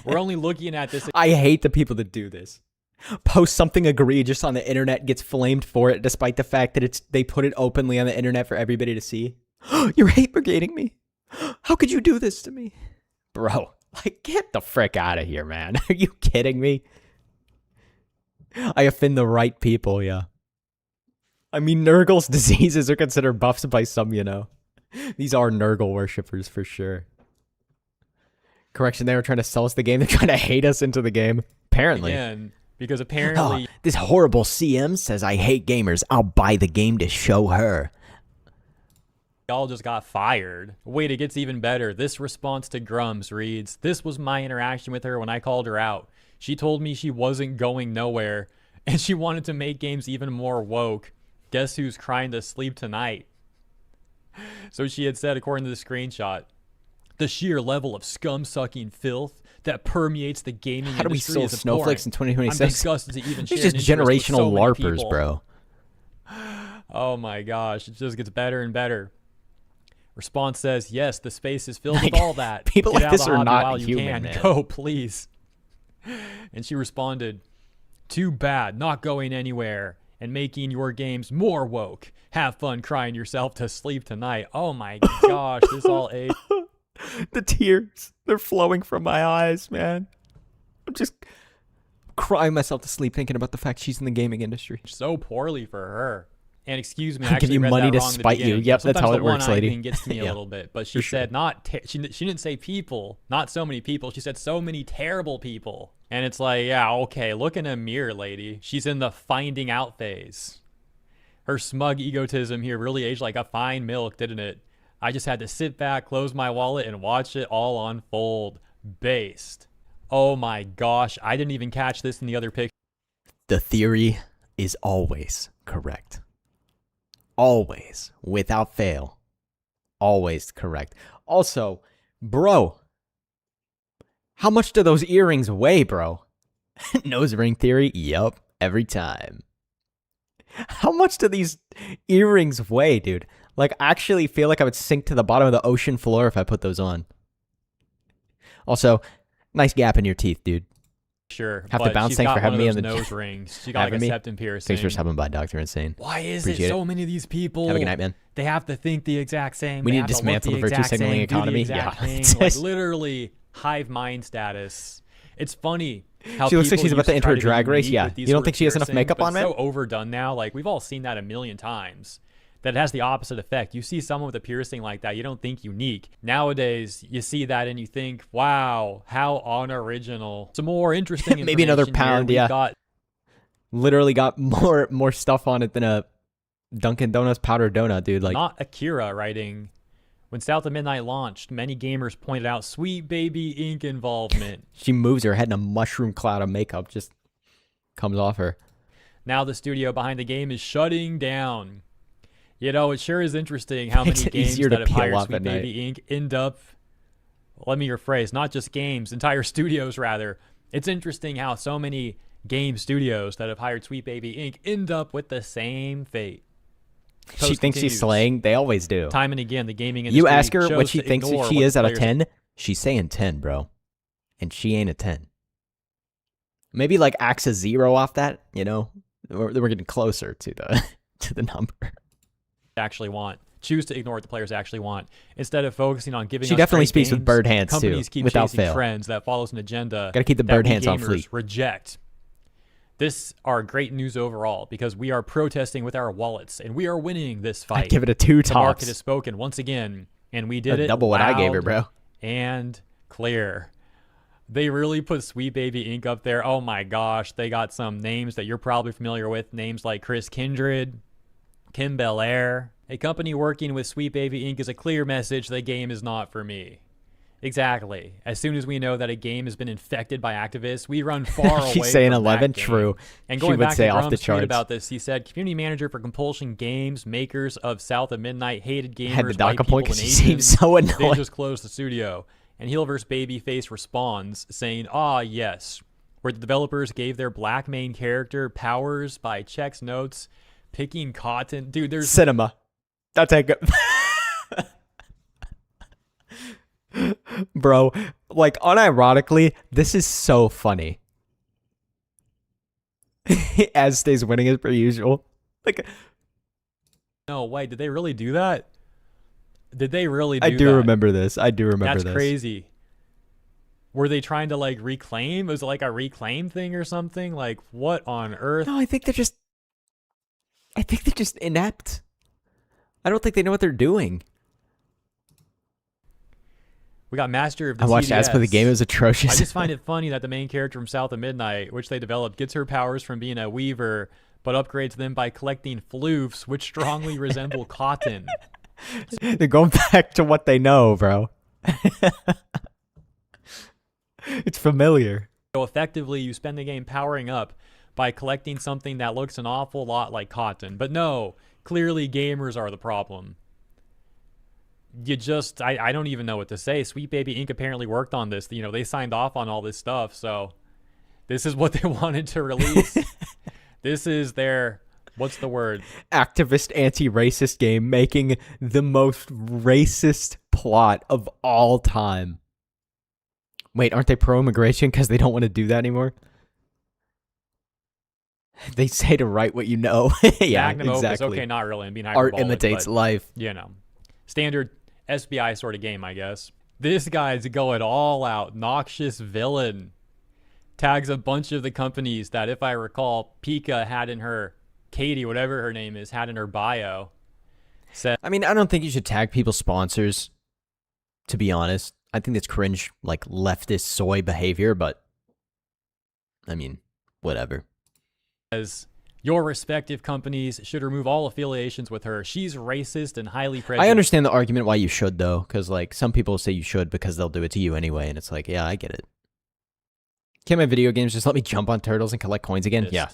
We're only looking at this. I hate the people that do this. Post something egregious on the internet, gets flamed for it, despite the fact that they put it openly on the internet for everybody to see. You're hate brigading me. How could you do this to me? Bro, like, get the frick out of here, man. Are you kidding me? I offend the right people, yeah. I mean, Nurgle's diseases are considered buffs by some, you know. These are Nurgle worshippers for sure. Correction, they were trying to sell us the game. They're trying to hate us into the game. Apparently. Again, because apparently... this horrible CM says I hate gamers. I'll buy the game to show her. Y'all just got fired. Wait, it gets even better. This response to Grums reads, this was my interaction with her when I called her out. She told me she wasn't going nowhere, and she wanted to make games even more woke. Guess who's crying to sleep tonight? So she had said, according to the screenshot, the sheer level of scum-sucking filth that permeates the gaming How do we industry still snowflakes in 2026? I'm disgusted to even share These just generational LARPers, bro. Oh my gosh, it just gets better and better. Response says, yes, the space is filled with all that. People Get like out this of the are hobby not while you human, can. man. Go, please. And she responded, too bad, not going anywhere and making your games more woke. Have fun crying yourself to sleep tonight. Oh my gosh, this all ate. The tears, they're flowing from my eyes, man. I'm just crying myself to sleep thinking about the fact she's in the gaming industry. So poorly for her. And excuse me, I I'll give actually you read money that to wrong in the spite you. beginning. Yep, that's Sometimes how the it works, one-eye lady. thing gets to me a Yeah, little bit, but she for sure. said she didn't say people, not so many people. She said so many terrible people. And it's like, yeah, okay, look in a mirror, lady. She's in the finding out phase. Her smug egotism here really aged like a fine milk, didn't it? I just had to sit back, close my wallet, and watch it all unfold. Based. Oh my gosh, I didn't even catch this in the other picture. The theory is always correct. Always, without fail. Always correct. Also, bro, how much do those earrings weigh, bro? Nose ring theory? Yup, every time. How much do these earrings weigh, dude? Like, I actually feel like I would sink to the bottom of the ocean floor if I put those on. Also, nice gap in your teeth, dude. Sure. Have to bounce. Thanks for having me on the nose rings. She got like a septum piercing. Thanks for stopping by, Dr. Insane. Why is Appreciate it so many of these people? Have a good night, man. They have to think the exact same. We They need to have look dismantle the virtue exact signaling same, do the economy. exact Yeah. thing. Like, literally hive mind status. It's funny how She looks like people she's about used to enter try a be drag race. unique Yeah. with these You don't sort think of she has enough piercings, makeup but on, it's man? so overdone now. Like, we've all seen that a million times. That it has the opposite effect. You see someone with a piercing like that, you don't think unique. Nowadays, you see that and you think, wow, how unoriginal. Some more interesting Maybe another information here. pound, We've yeah. got Literally got more stuff on it than a Dunkin' Donuts powdered donut, dude. Like, not Akira writing. When South of Midnight launched, many gamers pointed out Sweet Baby Ink involvement. she moves her head and a mushroom cloud of makeup just comes off her. Now the studio behind the game is shutting down. You know, it sure is interesting how Makes many it games easier that to have peel hired off Sweet at Baby Ink end up, let me rephrase, not just games, entire studios rather, It's interesting how so many game studios that have hired Sweet Baby Inc. end up with the same fate. She thinks she's slaying. They always do. Time and again, the gaming industry. You ask her what chose she to thinks ignore she what is the out of players- 10. She's saying 10, bro. And she ain't a 10. Maybe like axe a 0 off that, you know? We're getting closer to the to the number. Actually want. Choose to ignore what the players actually want instead of focusing on giving. She us definitely great speaks with games. bird hands, too, Companies keep without chasing fail. trends that follows an agenda. Gotta keep the that bird we hands on gamers fleek. Reject. This are great news overall because we are protesting with our wallets and we are winning this fight. I'd give it a 2 The market tops. has spoken once again, and we did it Double what I gave her, loud bro. and clear. They really put Sweet Baby Inc. up there. Oh my gosh, they got some names that you're probably familiar with. Names like Chris Kindred, Kim Belair. A company working with Sweet Baby Inc. is a clear message the game is not for me. Exactly. As soon as we know that a game has been infected by activists, we run far away. She's saying from 11. that game. True. And She going would back say to off the Drum's tweet charts. about this, he said, "Community manager for Compulsion Games, makers of South of Midnight, hated gamers, Had the dock white point people, and 'cause he seems Asians. so They annoying. just closed the studio." And Heelverse Babyface responds, saying, "Ah, yes, where the developers gave their black main character powers by checks notes, picking cotton." Dude, there's Cinema. That's a good... Bro, like, unironically, this is so funny. As stays winning as per usual. Like, no way. Did they really do that? Did they really do I that? do remember this. I do remember That's this. crazy. Were they trying to like reclaim? Was it like a reclaim thing or something? Like what on earth? No, I think they're just inept. I don't think they know what they're doing. We got Master of the I watched ads for the CDS. game. It was atrocious. I just find it funny that the main character from South of Midnight, which they developed, gets her powers from being a weaver, but upgrades them by collecting floofs, which strongly resemble cotton. They're going back to what they know, bro. It's familiar. So effectively, you spend the game powering up by collecting something that looks an awful lot like cotton. But no, clearly gamers are the problem. You just, I don't even know what to say. Sweet Baby Inc. apparently worked on this. You know, they signed off on all this stuff. So this is what they wanted to release. This is their, what's the word? Activist anti-racist game making the most racist plot of all time. Wait, aren't they pro-immigration because they don't want to do that anymore? They say to write what you know. Yeah, Magnum exactly. Opus. Okay, not really. I'm being Art hyperbolic, imitates but, life. You know, standard SBI sort of game, I guess. This guy's going all out. Noxious villain. Tags a bunch of the companies that, if I recall, Pika had in her, Katie, whatever her name is, had in her bio. Said, I mean, I don't think you should tag people's sponsors, to be honest. I think that's cringe, like, leftist soy behavior, but, I mean, whatever. As your respective companies should remove all affiliations with her. She's racist and highly prejudiced. I understand the argument why you should, though, because, like, some people say you should because they'll do it to you anyway, and it's like, yeah, I get it. Can't my video games just let me jump on turtles and collect coins again? Yeah.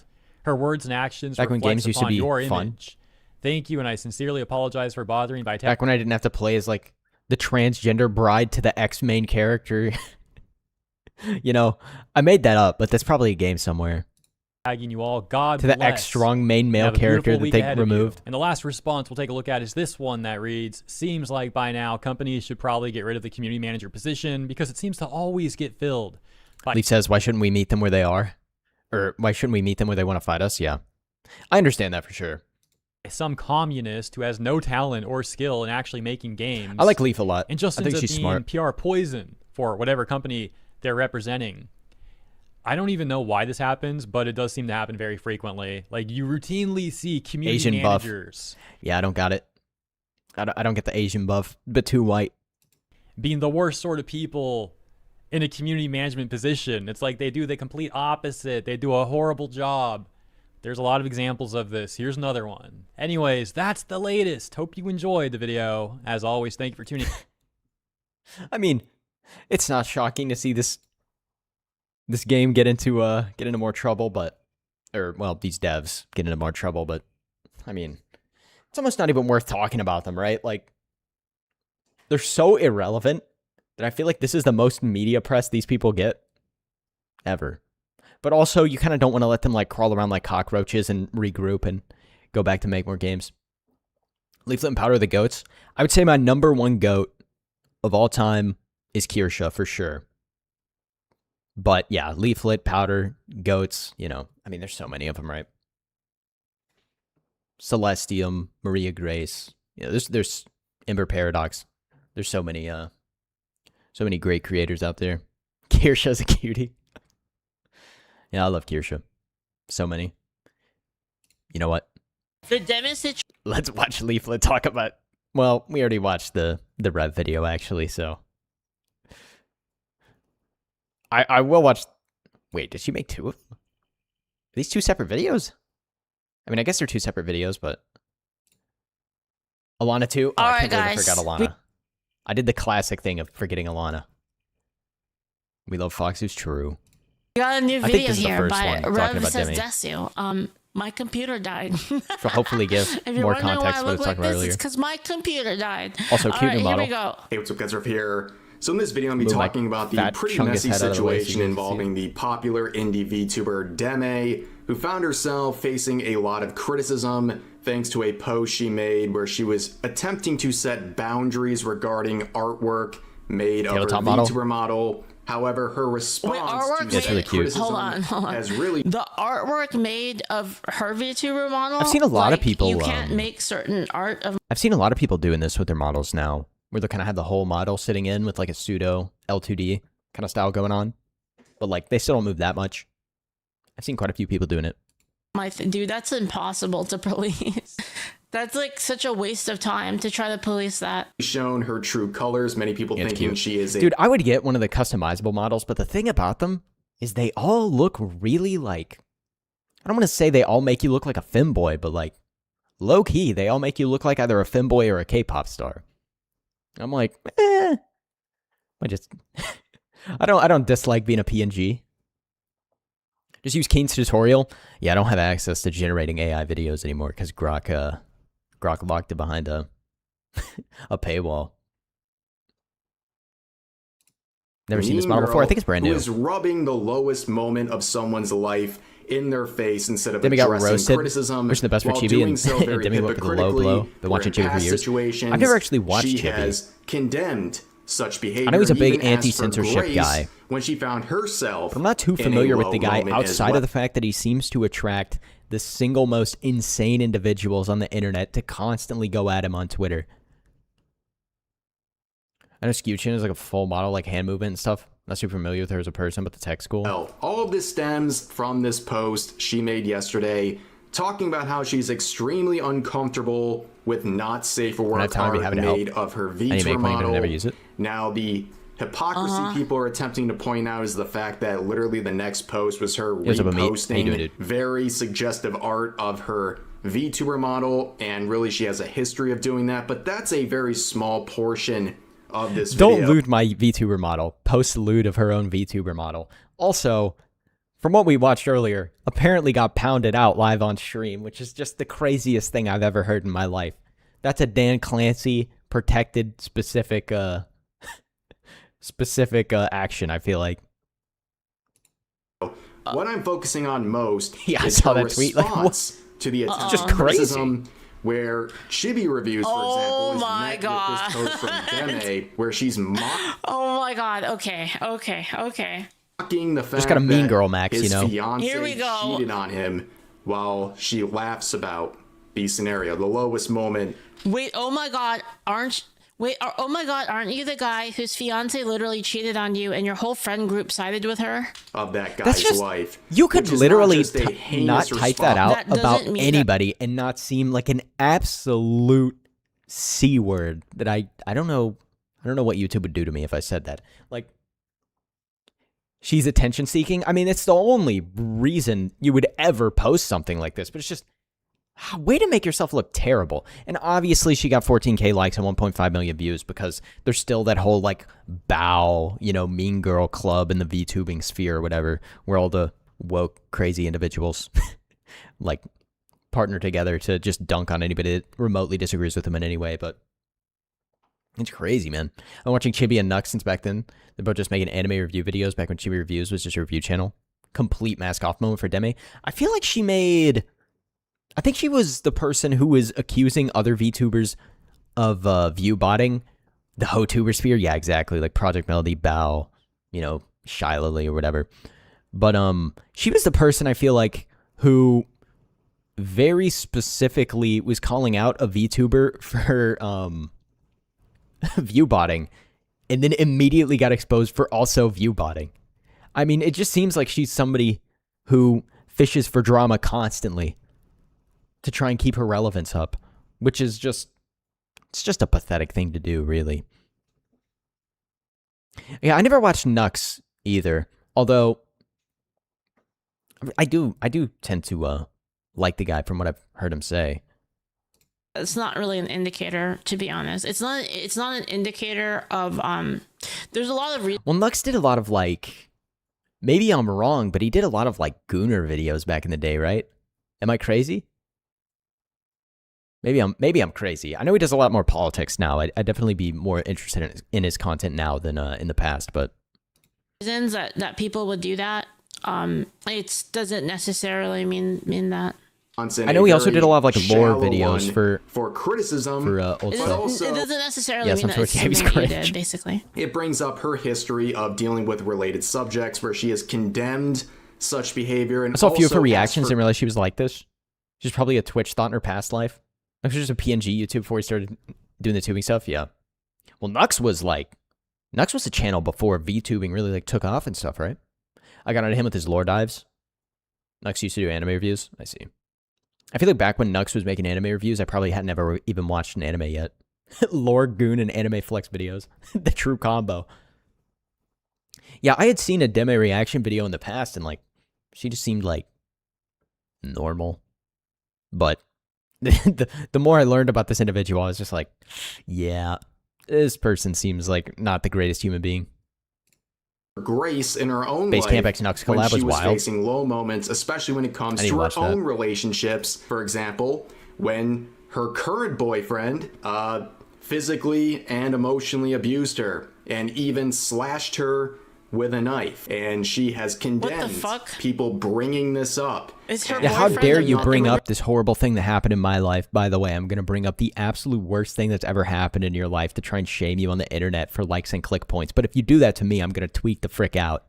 Her words and actions Back when reflects games used to upon be your fun. image. Thank you, and I sincerely apologize for bothering by Back when I didn't have to play as, like, the transgender bride to the ex-main character. You know, I made that up, but that's probably a game somewhere. tagging you all. God to the bless. ex-strong main male Have a beautiful character that week they ahead of you. removed. And the last response we'll take a look at is this one that reads, seems like by now companies should probably get rid of the community manager position because it seems to always get filled. Leaf says, why shouldn't we meet them where they are? Or why shouldn't we meet them where they want to fight us? Yeah. I understand that for sure. Some communist who has no talent or skill in actually making games. I like Leaf a lot. And just I think ends up she's being smart. PR poison for whatever company they're representing. I don't even know why this happens, but it does seem to happen very frequently. Like, you routinely see community Asian managers buff. Yeah, I don't got it. I don't get the Asian buff. But too white. being the worst sort of people in a community management position. It's like they do the complete opposite. They do a horrible job. There's a lot of examples of this. Here's another one. Anyways, that's the latest. Hope you enjoyed the video. As always, thank you for tuning in. I mean, it's not shocking to see this game get into more trouble, but these devs get into more trouble, but I mean, it's almost not even worth talking about them, right? Like, they're so irrelevant that I feel like this is the most media press these people get. ever. But also, you kind of don't want to let them like crawl around like cockroaches and regroup and go back to make more games. Leaflet and Powder are the GOATs. I would say my number one GOAT of all time is Kirsha for sure. But yeah, Leaflet, Powder, GOATs, you know, I mean, there's so many of them, right? Celestium, Maria Grace, you know, there's Ember Paradox. There's so many great creators out there. Kirsha's a cutie. Yeah, I love Kirsha. So many. You know what? The demonstration. Let's watch Leaflet talk about. Well, we already watched the Rev video actually, so I will watch. Wait, did she make two of them? Are these two separate videos? I mean, I guess they're two separate videos, but Alana too. Oh, I can't believe I forgot Alana. I did the classic thing of forgetting Alana. We love Foxy's true. We got a new I think video this is the here first by one, talking Rev about says Demi. Desu. My computer died. So hopefully give If you're more wondering context why I to what I look was like talking about this, earlier. it's because my computer died. Also, cute new Here model. we go. Hey, what's up, guys? Ruff here. So in this video, I'm going to Move be my talking about the fat pretty chungus messy head out of the way so you situation can see involving the popular indie VTuber Demi, who found herself facing a lot of criticism thanks to a post she made where she was attempting to set boundaries regarding artwork made of her VTuber model. However, her response to said criticism has really... The artwork made of her VTuber model? I've seen a lot of people, You can't make certain art of... I've seen a lot of people doing this with their models now, where they kind of have the whole model sitting in with like a pseudo L2D kind of style going on. But like, they still don't move that much. I've seen quite a few people doing it. Dude, that's impossible to police. That's like such a waste of time to try to police that. Shown her true colors, many people thinking she is a... Dude, I would get one of the customizable models, but the thing about them is they all look really like... I don't want to say they all make you look like a femboy, but like, low-key, they all make you look like either a femboy or a K-pop star. I'm like, I just... I don't dislike being a PNG. Just use Keen's tutorial. Yeah, I don't have access to generating AI videos anymore because Grok locked it behind a paywall. Never seen this model before. I think it's brand new. Who is rubbing the lowest moment of someone's life in their face instead of Demi got addressing roasted. criticism, Wishing the best for while Chibi doing and so very Demi went with a low hypocritically, blow. Been watching where in Chibi for past years. situations, I've never actually watched she Chibi. has condemned such behavior. I know he's a and big even asked for anti-censorship grace guy. when she found herself. But I'm not too in a familiar with low the guy moment as outside well. of the fact that he seems to attract the single most insane individuals on the internet to constantly go at him on Twitter. I know Skyechin is like a full model, like hand movement and stuff. Not super familiar with her as a person, but the tech's cool. All of this stems from this post she made yesterday, talking about how she's extremely uncomfortable with not safe for work art made of her VTuber model. Never use it. Now, the hypocrisy people are attempting to point out is the fact that literally the next post was her reposting very suggestive art of her VTuber model, and really she has a history of doing that, but that's a very small portion of this video. Don't lewd my VTuber model. Post lewd of her own VTuber model. Also, from what we watched earlier, apparently got pounded out live on stream, which is just the craziest thing I've ever heard in my life. That's a Dan Clancy protected specific action, I feel like. What I'm focusing on most I is saw her that tweet. Like, response to the It's just crazy. criticism, where Chibi Reviews, for example, is my met God. with this post from Demi, where she's Oh my god, okay. mocking the fact Just got a mean that girl, Max, his you know? fiance Here we go. cheated on him, while she laughs about the scenario, the lowest moment. Wait, oh my god, aren't you the guy whose fiance literally cheated on you and your whole friend group sided with her? Of that That's guy's just, life. you could which is literally not, just a heinous not type that response. out about anybody and not seem like an absolute C word that I don't know what YouTube would do to me if I said that. Like, she's attention seeking. I mean, it's the only reason you would ever post something like this, but it's just way to make yourself look terrible. And obviously she got 14k likes and 1.5 million views because there's still that whole like bow, mean girl club in the VTubing sphere or whatever, where all the woke crazy individuals like partner together to just dunk on anybody that remotely disagrees with them in any way. But It's crazy, man. I'm watching Chibi and Nux since back then. They're both just making anime review videos back when Chibi Reviews was just a review channel. Complete mask off moment for Deme. I feel like she made... I think she was the person who was accusing other VTubers of view botting. The HoTuber sphere? Yeah, exactly. Like Project Melody, Bao, you know, Shy Lily or whatever. But she was the person I feel like who very specifically was calling out a VTuber for view botting, and then immediately got exposed for also view botting. I mean, it just seems like she's somebody who fishes for drama constantly to try and keep her relevance up, which is just, it's just a pathetic thing to do, really. Yeah, I never watched Nux either, although I do tend to like the guy from what I've heard him say. It's not really an indicator, to be honest. It's not an indicator of there's a lot of well, Nux did a lot of like, maybe I'm wrong, but he did a lot of like Gooner videos back in the day, right? Am I crazy? Maybe I'm crazy. I know he does a lot more politics now. I'd definitely be more interested in his content now than in the past, but reasons that people would do that. It doesn't necessarily mean that. I know he also did a lot of like lore videos for criticism, for old stuff. It doesn't necessarily mean that it's yeah, something he did, basically. It brings up her history of dealing with related subjects where she has condemned such behavior. And I saw a few of her also reactions and realized she was like this. She's probably a Twitch thought in her past life. Like she was just a PNG YouTube before he started doing the tubing stuff. Yeah. Well, Nux was a channel before VTubing really like took off and stuff, right? I got onto him with his lore dives. Nux used to do anime reviews. I see. I feel like back when Nux was making anime reviews, I probably had never even watched an anime yet. Lore, Goon, and Anime Flex videos. The true combo. Yeah, I had seen a Deme reaction video in the past, and like, she just seemed like normal. But the more I learned about this individual, I was just like, yeah, this person seems like not the greatest human being. Grace in her own Base life Camp X Nux collab when she was wild. facing low moments, especially when it comes to her own relationships. For example, when her current boyfriend physically and emotionally abused her and even slashed her with a knife, and she has condemned people bringing this up. Yeah, how dare you bring up this horrible thing that happened in my life? By the way, I'm going to bring up the absolute worst thing that's ever happened in your life to try and shame you on the internet for likes and click points. But if you do that to me, I'm going to tweet the frick out.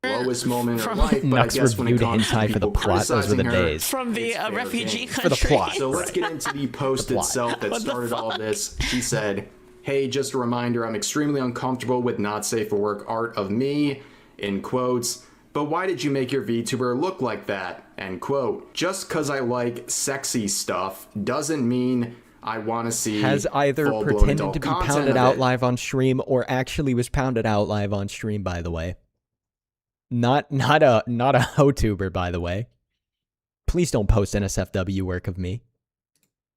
Lowest moment in her life, but Nux I guess when it reviewed comes to hentai for the people plot. Those were the criticizing her, days. From the refugee country. For the plot. So let's get into the post itself that started all this. She said, "Hey, just a reminder, I'm extremely uncomfortable with not safe for work art of me," in quotes. "But why did you make your VTuber look like that?" End quote. "Just cause I like sexy stuff doesn't mean I want to see has either full-blown pretended adult to be content pounded of out it." live on stream or actually was pounded out live on stream, by the way. Not a HoTuber, by the way. Please don't post NSFW work of me.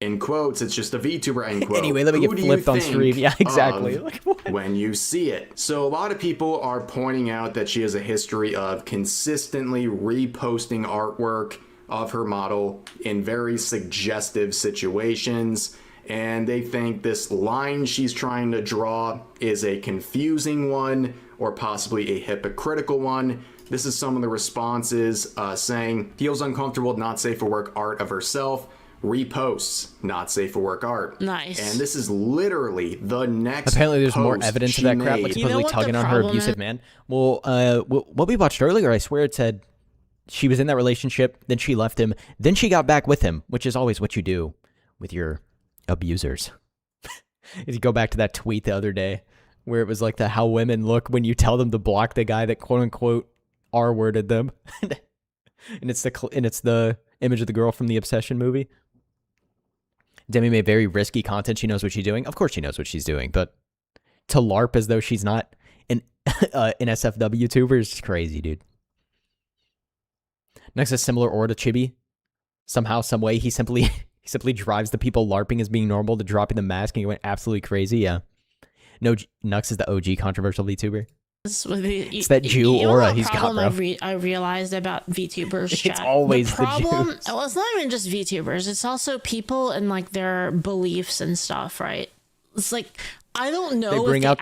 In quotes, it's just a VTuber, end quote. Anyway, let me Who get do you flipped on think stream. Yeah, exactly. of when you see it. So a lot of people are pointing out that she has a history of consistently reposting artwork of her model in very suggestive situations, and they think this line she's trying to draw is a confusing one or possibly a hypocritical one. This is some of the responses saying, "Feels uncomfortable, not safe for work art of herself. Reposts not safe for work art." Nice. And this is literally the next Apparently there's more post evidence of she that crap, made. like supposedly tugging on her abusive man. Well, what we watched earlier, I swear it said she was in that relationship, then she left him, then she got back with him, which is always what you do with your abusers. If you go back to that tweet the other day, where it was like the how women look when you tell them to block the guy that quote unquote R-worded them. and it's the image of the girl from the Obsession movie. Demi made very risky content. She knows what she's doing. Of course she knows what she's doing, but to LARP as though she's not an SFW tuber is crazy, dude. Next, a similar aura to Chibi. Somehow, some way, he simply drives the people LARPing as being normal to dropping the mask and he went absolutely crazy. Yeah. No, Nux is the OG controversial VTuber. It's that Jew aura he's got, bro. I realized about VTubers chat. It's always the problem. Jews. Well, it's not even just VTubers. It's also people and like their beliefs and stuff, right? It's like I don't know. They bring out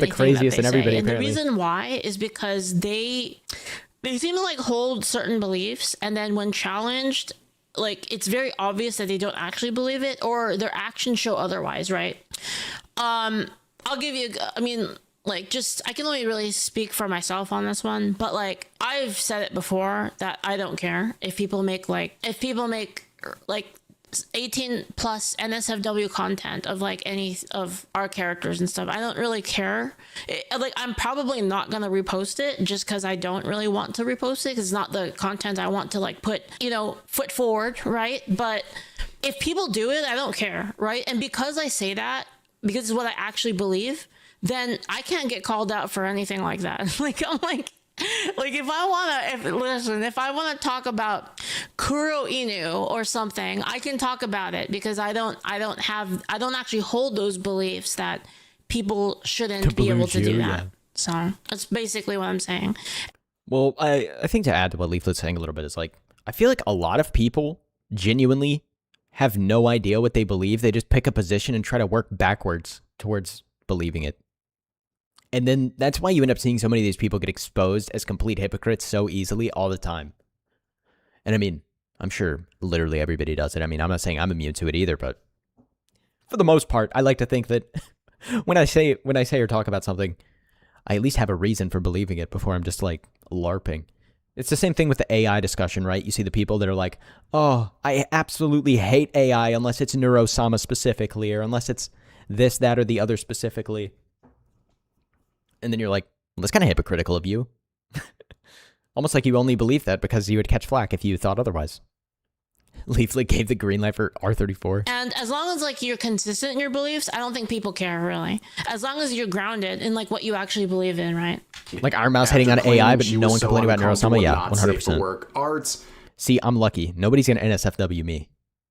the craziest in everybody. And the reason why is because they seem to like hold certain beliefs, and then when challenged, like it's very obvious that they don't actually believe it, or their actions show otherwise, right? I'll give you. I mean, like, just I can only really speak for myself on this one, but like I've said it before that I don't care if people make like 18 plus NSFW content of like any of our characters and stuff. I don't really care. Like I'm probably not gonna repost it just because I don't really want to repost it because it's not the content I want to like put, you know, foot forward, right? But if people do it, I don't care, right? And because I say that, because it's what I actually believe, then I can't get called out for anything like that. Like I'm like if I want to talk about Kuro Inu or something, I can talk about it because I don't actually hold those beliefs that people shouldn't be able to do that. Yeah. So that's basically what I'm saying. Well, I think to add to what Leaflet's saying a little bit is like, I feel like a lot of people genuinely have no idea what they believe. They just pick a position and try to work backwards towards believing it. And then that's why you end up seeing so many of these people get exposed as complete hypocrites so easily all the time. And I mean, I'm sure literally everybody does it. I mean, I'm not saying I'm immune to it either, but for the most part, I like to think that when I say or talk about something, I at least have a reason for believing it before I'm just like LARPing. It's the same thing with the AI discussion, right? You see the people that are like, oh, I absolutely hate AI unless it's Neurosama specifically, or unless it's this, that, or the other specifically. And then you're like, well, that's kind of hypocritical of you. Almost like you only believe that because you would catch flack if you thought otherwise. Leaflet gave the green light for R34. And as long as like you're consistent in your beliefs, I don't think people care really. As long as you're grounded in like what you actually believe in, right? Like Iron Mouse hating on AI, but no one complaining about Neurosama? Yeah, 100%. See, I'm lucky. Nobody's going to NSFW me.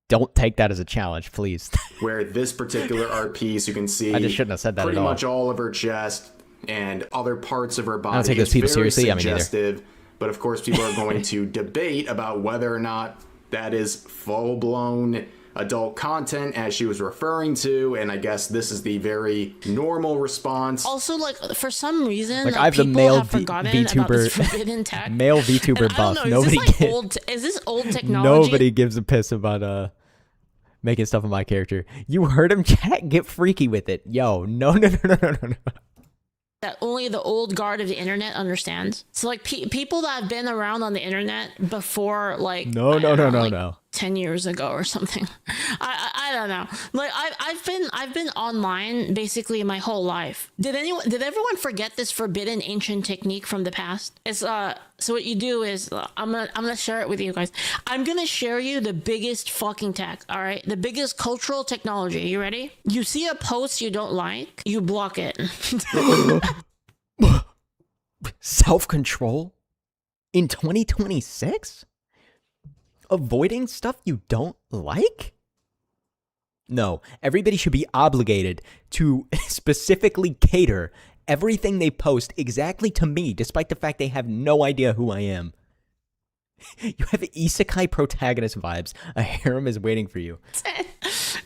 Don't take that as a challenge, please. Where this particular art piece, you can see I just shouldn't have said that pretty at all. much all of her chest and other parts of her body. I don't take those people seriously. I mean, either. But of course, people are going to debate about whether or not that is full-blown adult content, as she was referring to, and I guess this is the very normal response. Also, like for some reason, like I have the male VTuber, male VTuber buff. Know, Nobody is this old technology? Nobody gives a piss about making stuff of my character. You heard him, chat. Get freaky with it, yo. No. That only the old guard of the internet understands. So like people that have been around on the internet before, like no. 10 years ago or something. I don't know. Like I've been online basically my whole life. Did everyone forget this forbidden ancient technique from the past? It's so what you do is I'm gonna share it with you guys. I'm gonna share you the biggest fucking tech, all right? The biggest cultural technology. You ready? You see a post you don't like, you block it. Self-control in 2026? Avoiding stuff you don't like? No, everybody should be obligated to specifically cater everything they post exactly to me, despite the fact they have no idea who I am. You have isekai protagonist vibes. A harem is waiting for you.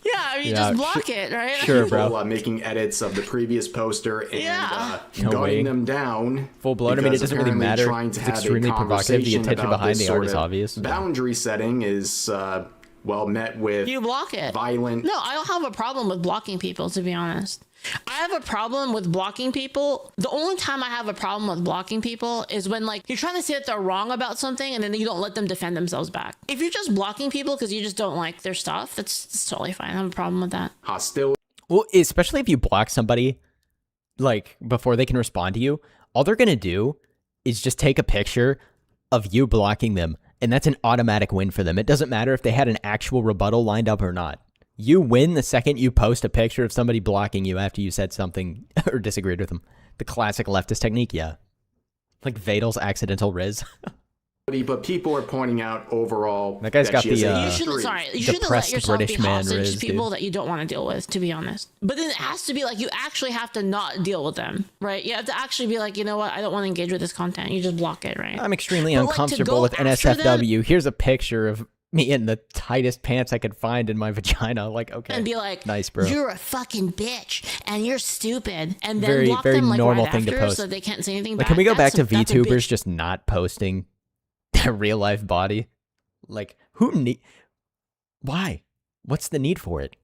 Yeah, I mean, just block it, right? Sure, bro. Making edits of the previous poster and gunning them down. Full blown. I mean, it doesn't really matter. It's extremely provocative. The intention behind the art is obvious. Boundary setting is met with you block it. Violent. No, I don't have a problem with blocking people, to be honest. I have a problem with blocking people. The only time I have a problem with blocking people is when like you're trying to say that they're wrong about something and then you don't let them defend themselves back. If you're just blocking people because you just don't like their stuff, that's totally fine. I have a problem with that. Hostility. Well, especially if you block somebody like before they can respond to you, all they're going to do is just take a picture of you blocking them. And that's an automatic win for them. It doesn't matter if they had an actual rebuttal lined up or not. You win the second you post a picture of somebody blocking you after you said something or disagreed with them. The classic leftist technique, yeah. Like Vadal's accidental riz. But people are pointing out overall that guy's got the you shouldn't let yourself British be hostage riz, to people dude. that you don't want to deal with, to be honest. But then it has to be like you actually have to not deal with them, right? You have to actually be like, you know what, I don't want to engage with this content. You just block it, right? I'm extremely uncomfortable with NSFW. Here's a picture of me in the tightest pants I could find in my vagina. Like, okay. And be like, nice, bro. You're a fucking bitch and you're stupid. And then Very, block very them like normal right thing after to post. so they can't say anything Like, back. can we go back to That's a VTubers bitch. just not posting their real life body? Like, who need? Why? What's the need for it?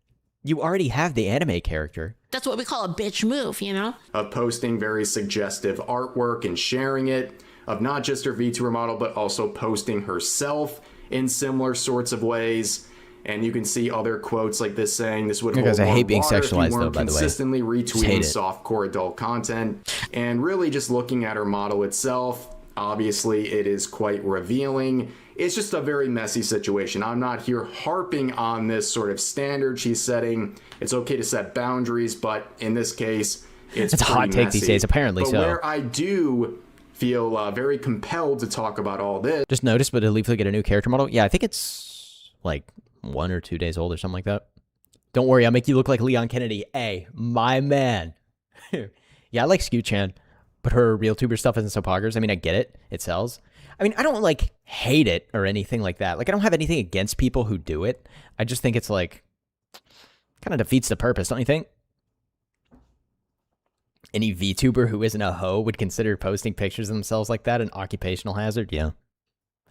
You already have the anime character. That's what we call a bitch move, you know? Of posting very suggestive artwork and sharing it, of not just her VTuber model, but also posting herself in similar sorts of ways. And you can see other quotes like this saying, this would hold Because I hate more being water if you sexualized, though, weren't by the way. consistently Just hate retweeting it. softcore adult content. And really just looking at her model itself, obviously it is quite revealing. It's just a very messy situation. I'm not here harping on this sort of standard she's setting. It's okay to set boundaries, but in this case, it's a hot take messy. these days, apparently But so. where I do feel very compelled to talk about all this. Just noticed, but did Leafly get a new character model? Yeah, I think it's like 1 or 2 days old or something like that. Don't worry, I'll make you look like Leon Kennedy. Hey, my man. Yeah, I like Scoot-chan, but her real tuber stuff isn't so poggers. I mean, I get it. It sells. I mean, I don't like hate it or anything like that. Like, I don't have anything against people who do it. I just think it's like kind of defeats the purpose, don't you think? Any VTuber who isn't a hoe would consider posting pictures of themselves like that an occupational hazard? Yeah.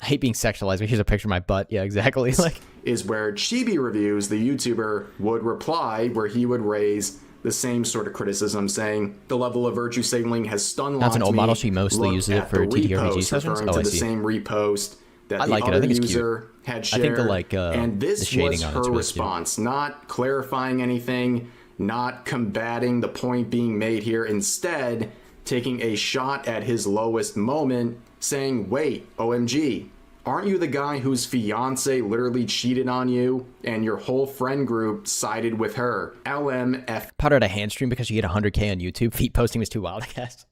I hate being sexualized, but here's a picture of my butt. Yeah, exactly. Like, is where Chibi Reviews, the YouTuber, would reply, where he would raise the same sort of criticism, saying the level of virtue signaling has stun locked that's an old me. model. She mostly Look uses it at for the TTRPG repost, sessions. referring Oh, to I the see. same repost that I the like it. other I think it's cute. user had shared. I think the like and the this shading was on her it's really response, not clarifying anything, not combating the point being made here. Instead, taking a shot at his lowest moment, saying, "Wait, OMG. Aren't you the guy whose fiance literally cheated on you and your whole friend group sided with her? LMF." Powder had a hand stream because she hit 100K on YouTube. Feet posting was too wild, I guess.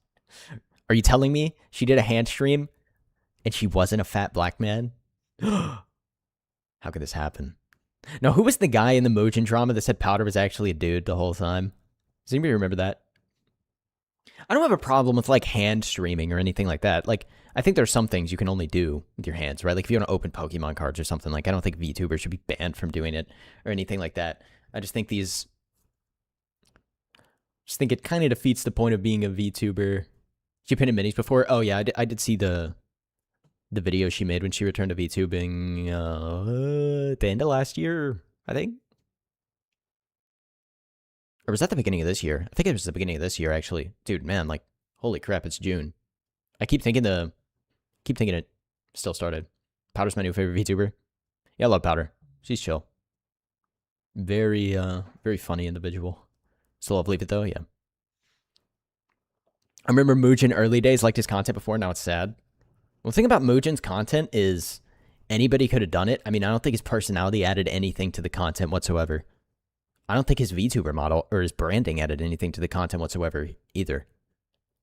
Are you telling me she did a hand stream and she wasn't a fat black man? How could this happen? Now, who was the guy in the Mojin drama that said Powder was actually a dude the whole time? Does anybody remember that? I don't have a problem with like hand streaming or anything like that. Like, I think there's some things you can only do with your hands, right? Like if you want to open Pokemon cards or something, like I don't think VTubers should be banned from doing it or anything like that. I just think it kind of defeats the point of being a VTuber. Did you pin in minis before? Oh yeah, I did see the video she made when she returned to VTubing at the end of last year, I think. Or was that the beginning of this year? I think it was the beginning of this year, actually. Dude, man, like, holy crap, it's June. I keep thinking it still started. Powder's my new favorite VTuber. Yeah, I love Powder. She's chill. Very, very funny individual. Still love Leave It, though, yeah. I remember Mugen early days liked his content before, now it's sad. Well, the thing about Mugen's content is anybody could have done it. I mean, I don't think his personality added anything to the content whatsoever. I don't think his VTuber model or his branding added anything to the content whatsoever either.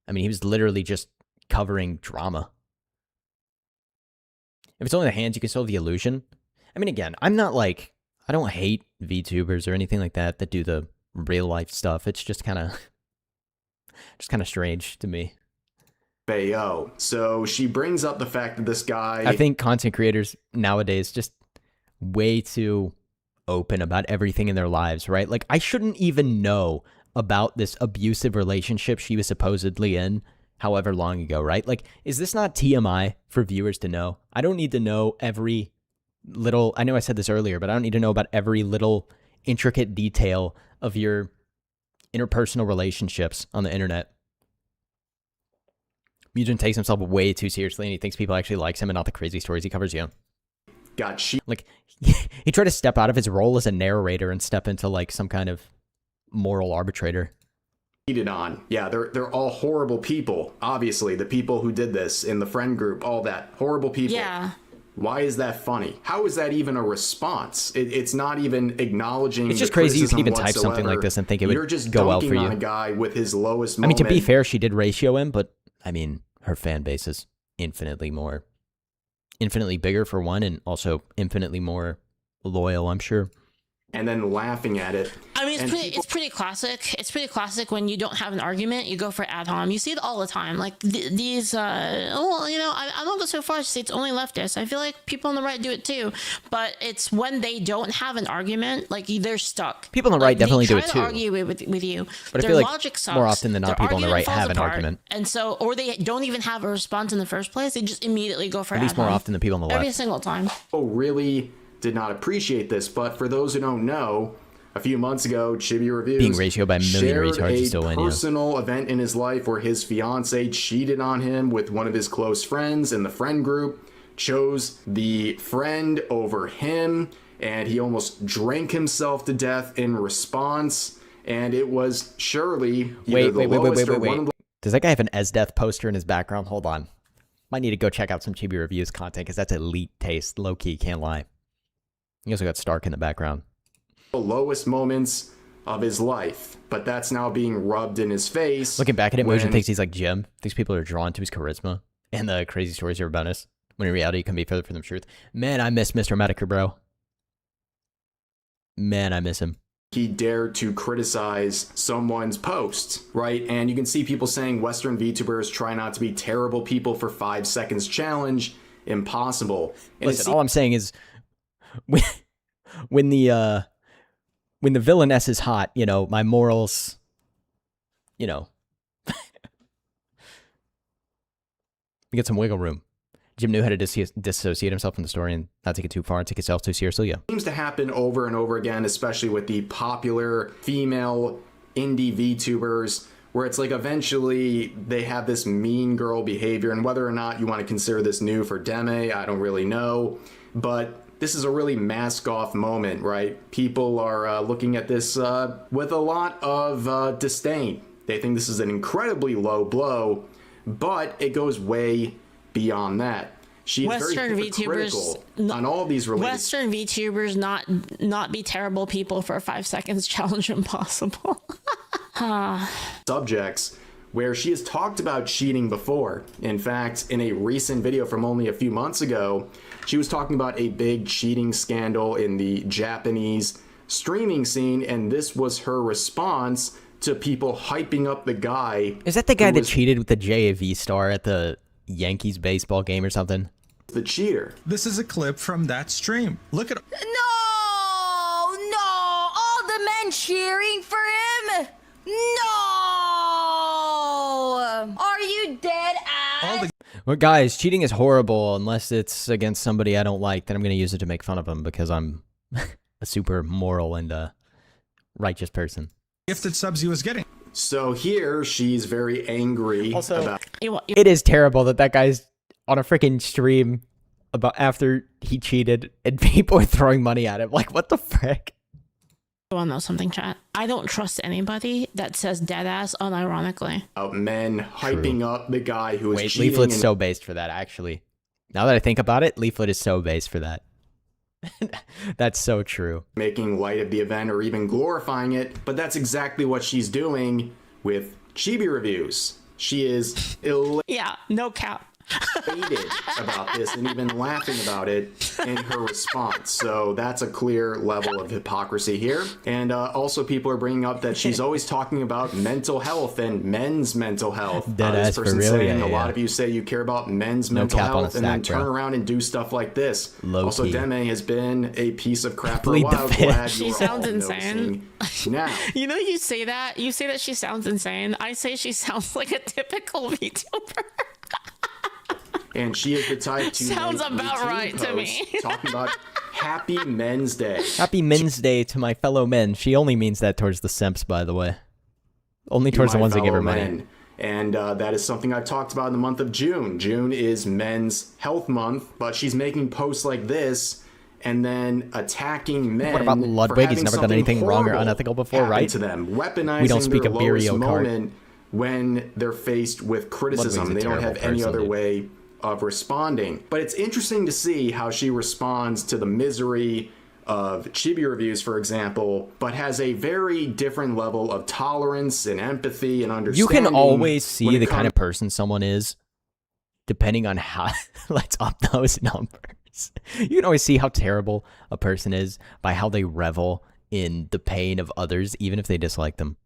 I mean, he was literally just covering drama. If it's only the hands, you can still have the illusion. I mean, again, I don't hate VTubers or anything like that do the real life stuff. It's just kind of strange to me. Bayo. So she brings up the fact that this guy... I think content creators nowadays just way too open about everything in their lives, right? Like, I shouldn't even know about this abusive relationship she was supposedly in however long ago, right? Like, is this not TMI for viewers to know? I don't need to know every little... I know I said this earlier, but I don't need to know about every little intricate detail of your interpersonal relationships on the internet. Mugen takes himself way too seriously and he thinks people actually likes him and not the crazy stories he covers, yeah. Like, he tried to step out of his role as a narrator and step into, like, some kind of moral arbitrator. Cheated on. Yeah, they're all horrible people. Obviously, the people who did this in the friend group, all that. Horrible people. Yeah. Why is that funny? How is that even a response? It's not even acknowledging. It's just crazy you can even type something like this and think it would You're just go well for dunking you. on a guy with his lowest I mean, moment. to be fair, she did ratio him, but, I mean, her fan base is infinitely bigger for one, and also infinitely more loyal, I'm sure. and then laughing at it. I mean, And it's pretty classic. It's pretty classic when you don't have an argument, you go for ad hom. You see it all the time. Like these, well, you know, I don't go so far as to say it's only leftists. I feel like people on the right do it too. But it's when they don't have an argument, like they're stuck. People on the right definitely do it They too. try to argue with you. But I Their feel like logic sucks. more often than not, Their people on the argument right have falls an apart. argument. And so, or they don't even have a response in the first place. They just immediately go for At ad least more hom. often than people on the Every left. single time. People really did not appreciate this, but for those who don't know, a few months ago, Chibi Reviews Being ratioed by a million shared retards, you a still win, yeah. personal event in his life where his fiance cheated on him with one of his close friends in the friend group, chose the friend over him, and he almost drank himself to death in response, and it was surely either Wait. Does that guy have an Esdeath poster in his background? Hold on. Might need to go check out some Chibi Reviews content, because that's elite taste. Low-key, can't lie. He also got Stark in the background. the lowest moments of his life, but that's now being rubbed in his face. Looking back at it, Motion thinks he's like Jim. Thinks people are drawn to his charisma and the crazy stories are about us. When in reality, it can be further from the truth. Man, I miss Mr. Medica, bro. Man, I miss him. He dared to criticize someone's post, right? And you can see people saying Western VTubers try not to be terrible people for 5 seconds challenge. Impossible. And Listen, all I'm saying is when the villainess is hot, you know, my morals, you know, we get some wiggle room. Jim knew how to dissociate himself from the story and not take it too far and take itself too seriously, yeah. Seems to happen over and over again, especially with the popular female indie VTubers, where it's like eventually they have this mean girl behavior, and whether or not you want to consider this new for Deme, I don't really know, but this is a really mask-off moment, right? People are looking at this with a lot of disdain. They think this is an incredibly low blow, but it goes way beyond that. She is Western very hypocritical on all these related Western VTubers not be terrible people for a 5 seconds challenge impossible. subjects where she has talked about cheating before. In fact, in a recent video from only a few months ago, she was talking about a big cheating scandal in the Japanese streaming scene, and this was her response to people hyping up the guy. Is that the guy that cheated with the JAV star at the Yankees baseball game or something? The cheater. This is a clip from that stream. Look at... No! All the men cheering for him? No! Are you dead ass? Well, guys, cheating is horrible unless it's against somebody I don't like. Then I'm going to use it to make fun of them because I'm a super moral and righteous person. Gifted subs he was getting. So here she's very angry about It is terrible that guy's on a freaking stream about after he cheated and people are throwing money at him. Like, what the frick? You want to know something, chat? I don't trust anybody that says deadass unironically. Men hyping up the guy who is cheating. Leaflet's so based for that, actually. Now that I think about it, Leaflet is so based for that. That's so true. Making light of the event or even glorifying it, but that's exactly what she's doing with Chibi Reviews. She is Yeah, no cap. elated about this and even laughing about it in her response. So that's a clear level of hypocrisy here. And also people are bringing up that she's always talking about mental health and men's mental health. This person saying a lot of you say you care about men's mental health and then turn around and do stuff like this. Also, Deme has been a piece of crap for a while. Glad she sounds insane. Now. You know, you say that she sounds insane. I say she sounds like a typical VTuber. And she is the type to sounds make about right to me. Talking about Happy Men's Day. Happy Men's Day to my fellow men. She only means that towards the simps, by the way. Only towards the ones that give her money. And that is something I've talked about in the month of June. June is Men's Health Month, but she's making posts like this and then attacking men. What about Ludwig? He's never done anything wrong or unethical before, right? To them, weaponizing we don't speak their of lowest Berio moment when they're faced with criticism. They don't have any other way of responding. But it's interesting to see how she responds to the misery of Chibi Reviews, for example, but has a very different level of tolerance and empathy and understanding. You can always see the kind of person someone is depending on how let's up those numbers. You can always see how terrible a person is by how they revel in the pain of others, even if they dislike them.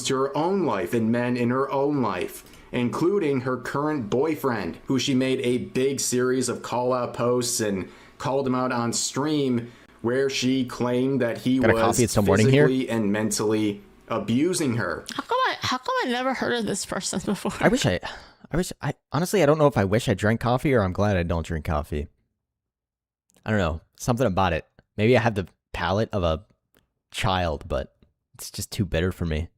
To her own life and men in her own life, including her current boyfriend, who she made a big series of call-out posts and called him out on stream, where she claimed that he was physically and mentally abusing her. How come I never heard of this person before? I honestly, I don't know if I wish I drank coffee or I'm glad I don't drink coffee. I don't know. Something about it. Maybe I have the palate of a child, but it's just too bitter for me.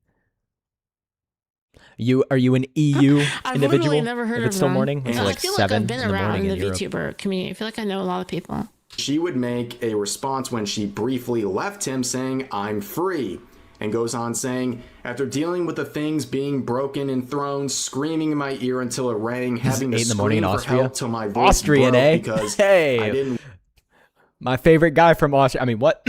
Are you an EU I've individual? literally never heard if of it's still them. morning? It's I like feel like 7 I've been in the around morning in the Europe. VTuber community. I feel like I know a lot of people. She would make a response when she briefly left him saying, "I'm free," and goes on saying, "After dealing with the things being broken and thrown, screaming in my ear until it rang, having to scream for help till my voice Austrian, broke eh? because Hey, I didn't my favorite guy from Austria. I mean, what?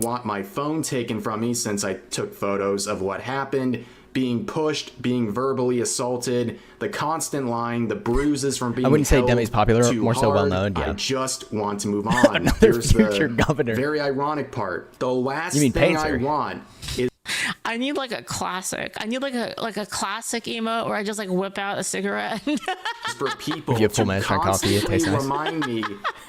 want my phone taken from me since I took photos of what happened, being pushed, being verbally assaulted, the constant lying, the bruises from being I wouldn't say held Demi's popular, too more so hard. well-known, yeah. I just want to move on." Another Here's future the governor. very ironic part. The last You mean thing painter? I want is I need like a classic. I need like a classic emo where I just like whip out a cigarette. for people If you have full to Master coffee, it constantly tastes nice. remind me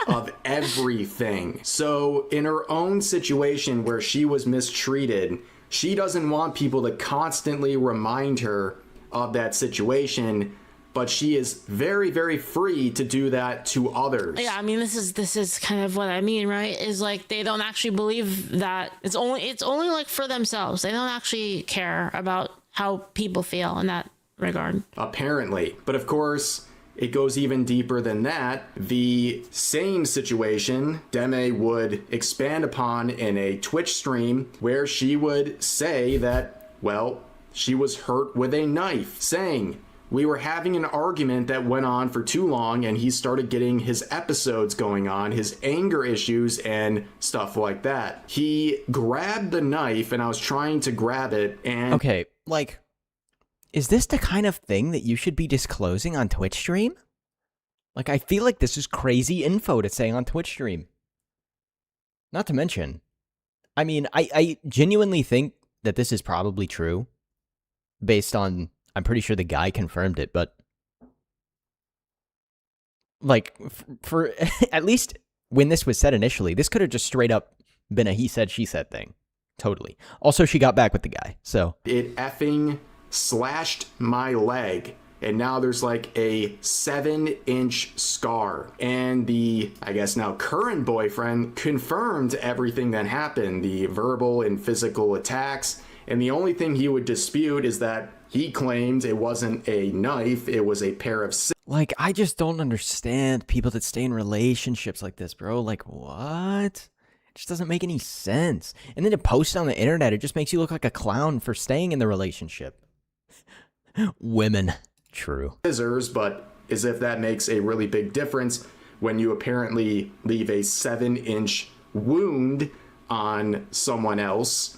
of everything. So in her own situation where she was mistreated, she doesn't want people to constantly remind her of that situation, but she is very, very free to do that to others. Yeah, I mean this is kind of what I mean, right? Is like they don't actually believe that it's only like for themselves. They don't actually care about how people feel in that regard. Apparently. But of course, it goes even deeper than that. The same situation Deme would expand upon in a Twitch stream where she would say that, well, she was hurt with a knife, saying, "We were having an argument that went on for too long and he started getting his episodes going on, his anger issues and stuff like that. He grabbed the knife and I was trying to grab it and..." Okay, like, is this the kind of thing that you should be disclosing on Twitch stream? Like, I feel like this is crazy info to say on Twitch stream. Not to mention, I mean, I genuinely think that this is probably true based on, I'm pretty sure the guy confirmed it, but like, for at least when this was said initially, this could have just straight up been a he said, she said thing. Totally. Also, she got back with the guy, so. It effing slashed my leg. And now there's like a 7-inch scar. And the, I guess now current boyfriend confirmed everything that happened, the verbal and physical attacks. And the only thing he would dispute is that he claimed it wasn't a knife, it was a pair of scissors. Like, I just don't understand people that stay in relationships like this, bro. Like, what? It just doesn't make any sense. And then to post on the internet, it just makes you look like a clown for staying in the relationship. Women. True. Scissors, but as if that makes a really big difference when you apparently leave a 7-inch wound on someone else.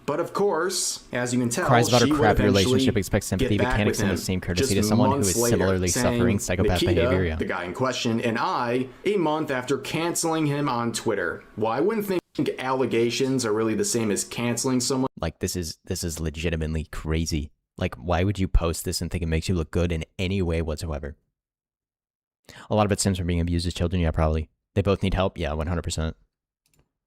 But of course, as you can tell, Cries about her she would crappy eventually relationship, expects sympathy, get but back can't with extend the him same courtesy just to someone who months is later, similarly saying suffering psychopath Nikita, behavior. Yeah. the guy in question, and I, a month after canceling him on Twitter. Well, I wouldn't think allegations are really the same as canceling someone. Like, this is legitimately crazy. Like, why would you post this and think it makes you look good in any way whatsoever? A lot of it stems from being abused as children. Yeah, probably. They both need help. Yeah, 100%.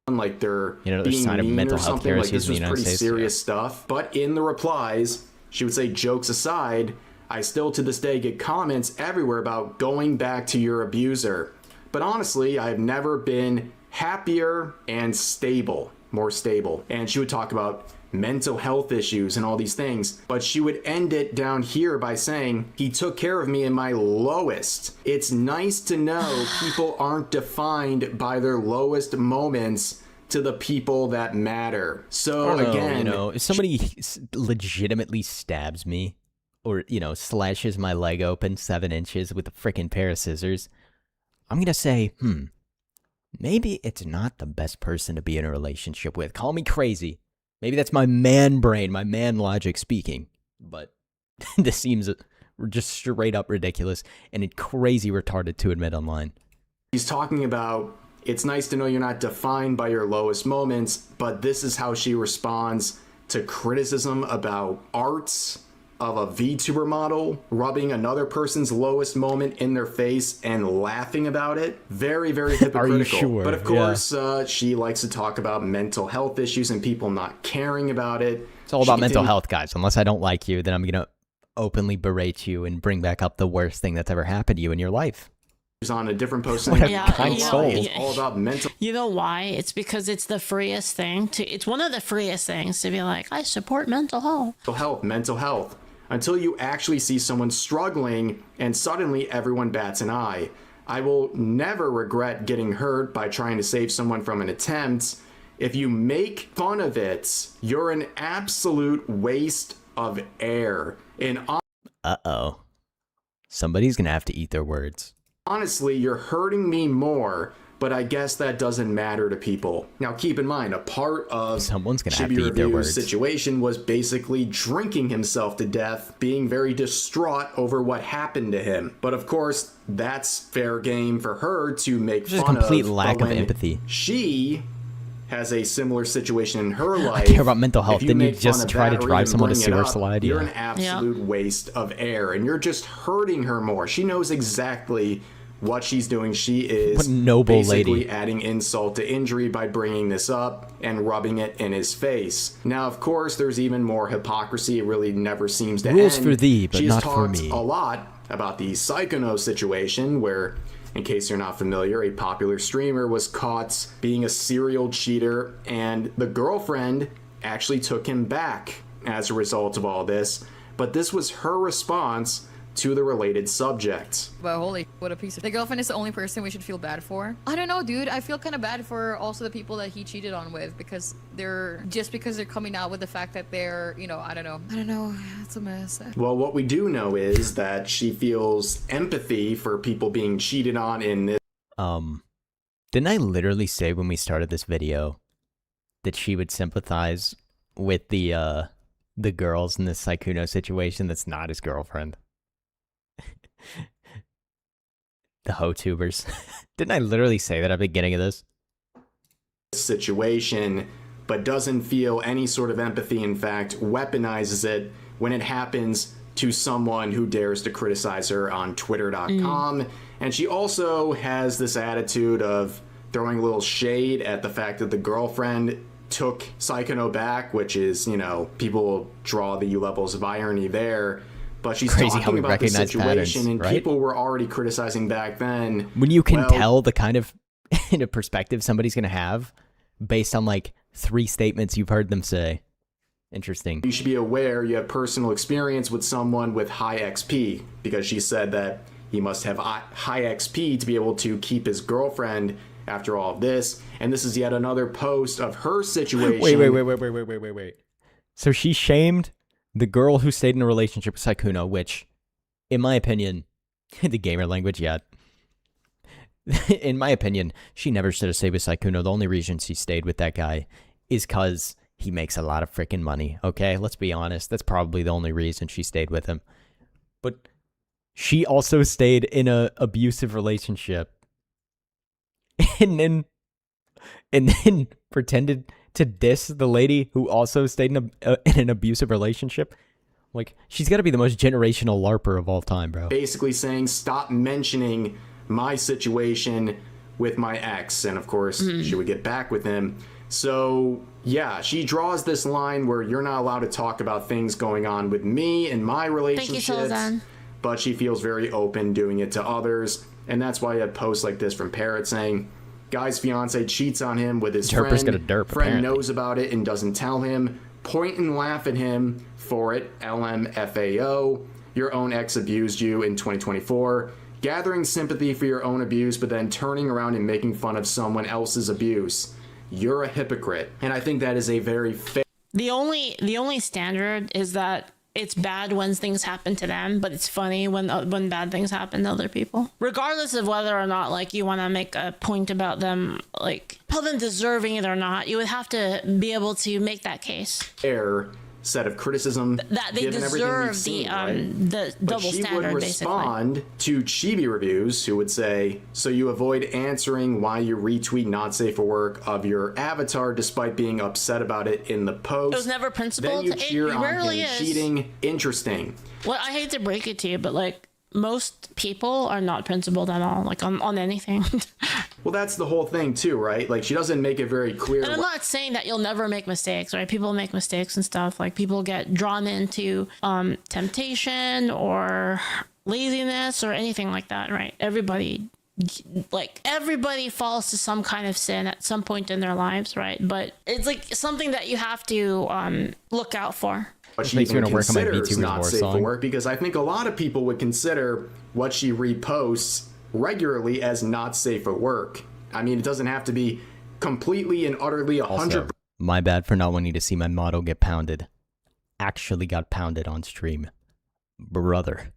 Like they're there's being sign of mean mental or health something. care Like issues this in the was United pretty States. serious stuff. But in the replies, she would say, jokes aside, I still to this day get comments everywhere about going back to your abuser. But honestly, I've never been happier and stable, more stable. And she would talk about mental health issues and all these things, but she would end it down here by saying, he took care of me in my lowest. It's nice to know people aren't defined by their lowest moments to the people that matter. So again, if somebody legitimately stabs me or, slashes my leg open 7 inches with a freaking pair of scissors, I'm going to say, maybe it's not the best person to be in a relationship with. Call me crazy. Maybe that's my man brain, my man logic speaking, but this seems just straight up ridiculous and crazy retarded to admit online. He's talking about It's nice to know you're not defined by your lowest moments, but this is how she responds to criticism about arts of a VTuber model, rubbing another person's lowest moment in their face and laughing about it. Very, very hypocritical. Are you sure? But of course, she likes to talk about mental health issues and people not caring about it. It's all about mental health, guys. Unless I don't like you, then I'm going to openly berate you and bring back up the worst thing that's ever happened to you in your life. On a different post. What a kind soul. It's all about mental. You know why? It's because it's the freest thing to. It's one of the freest things to be like, I support mental health. Mental health. Until you actually see someone struggling and suddenly everyone bats an eye. I will never regret getting hurt by trying to save someone from an attempt. If you make fun of it, you're an absolute waste of air. And uh-oh. Somebody's gonna have to eat their words. Honestly, you're hurting me more, but I guess that doesn't matter to people. Now, keep in mind, a part of someone's gonna have to eat their words. Situation was basically drinking himself to death, being very distraught over what happened to him. But of course, that's fair game for her to make fun of. Just a complete lack of empathy. She has a similar situation in her life. I care about mental health. Didn't you just try to drive someone to sewer slide? You're an absolute waste of air, and you're just hurting her more. She knows exactly what she's doing. She is what noble basically lady. Adding insult to injury by bringing this up and rubbing it in his face. Now, of course, there's even more hypocrisy. It really never seems to end. Rules for thee, but not for me. She's talked a lot about the Psychono situation where, in case you're not familiar, a popular streamer was caught being a serial cheater, and the girlfriend actually took him back as a result of all this. But this was her response to the related subject. But holy, what a piece of... The girlfriend is the only person we should feel bad for. I don't know, dude. I feel kind of bad for also the people that he cheated on with, because they're coming out with the fact that they're, you know, I don't know. It's a mess. Well, what we do know is that she feels empathy for people being cheated on in this. Didn't I literally say when we started this video that she would sympathize with the girls in this Sykkuno situation that's not his girlfriend? The vtubers. Didn't I literally say that at the beginning of this? Situation, but doesn't feel any sort of empathy. In fact, weaponizes it when it happens to someone who dares to criticize her on twitter.com. And she also has this attitude of throwing a little shade at the fact that the girlfriend took Sykkuno back, which is, you know, people draw the levels of irony there. But she's crazy talking about the situation, and people were already criticizing back then. When you can tell the kind of in a perspective somebody's going to have based on like 3 statements you've heard them say. Interesting. You should be aware you have personal experience with someone with high XP, because she said that he must have high XP to be able to keep his girlfriend after all of this. And this is yet another post of her situation. Wait. So she shamed the girl who stayed in a relationship with Sykkuno, which, in my opinion, the gamer language, in my opinion, she never should have stayed with Sykkuno. The only reason she stayed with that guy is because he makes a lot of freaking money, okay? Let's be honest. That's probably the only reason she stayed with him. But she also stayed in a abusive relationship and then pretended to diss the lady who also stayed in an abusive relationship. Like, she's got to be the most generational LARPer of all time, bro. Basically saying, stop mentioning my situation with my ex. And of course, she would get back with him. So yeah, she draws this line where you're not allowed to talk about things going on with me and my relationships. But she feels very open doing it to others. And that's why you have posts like this from Parrot saying, guy's fiance cheats on him with his friend. Got a derp, friend apparently. Knows about it and doesn't tell him. Point and laugh at him for it. LMFAO. Your own ex abused you in 2024. Gathering sympathy for your own abuse, but then turning around and making fun of someone else's abuse. You're a hypocrite. And I think that is a very fair. The only standard is that it's bad when things happen to them, but it's funny when bad things happen to other people. Regardless of whether or not, like, you want to make a point about them, like, tell them deserving it or not, you would have to be able to make that case. Fair set of criticism that they given everything we've deserve seen, right? the But double she standard, would basically. respond to Chibi Reviews, who would say, so you avoid answering why you retweet not safe for work of your avatar despite being upset about it in the post. It was never principled. Then you It cheer on rarely him is. cheating. Interesting. Well, I hate to break it to you, but like most people are not principled at all, like on anything. Well, that's the whole thing too, right? Like, she doesn't make it very clear. And I'm not saying that you'll never make mistakes, right? People make mistakes and stuff. Like people get drawn into temptation or laziness or anything like that, right? Everybody falls to some kind of sin at some point in their lives, right? But it's like something that you have to look out for. What she even considers not safe for work, because I think a lot of people would consider what she reposts regularly as not safe for work. I mean, it doesn't have to be completely and utterly 100%. My bad for not wanting to see my model get pounded. Actually got pounded on stream. Brother.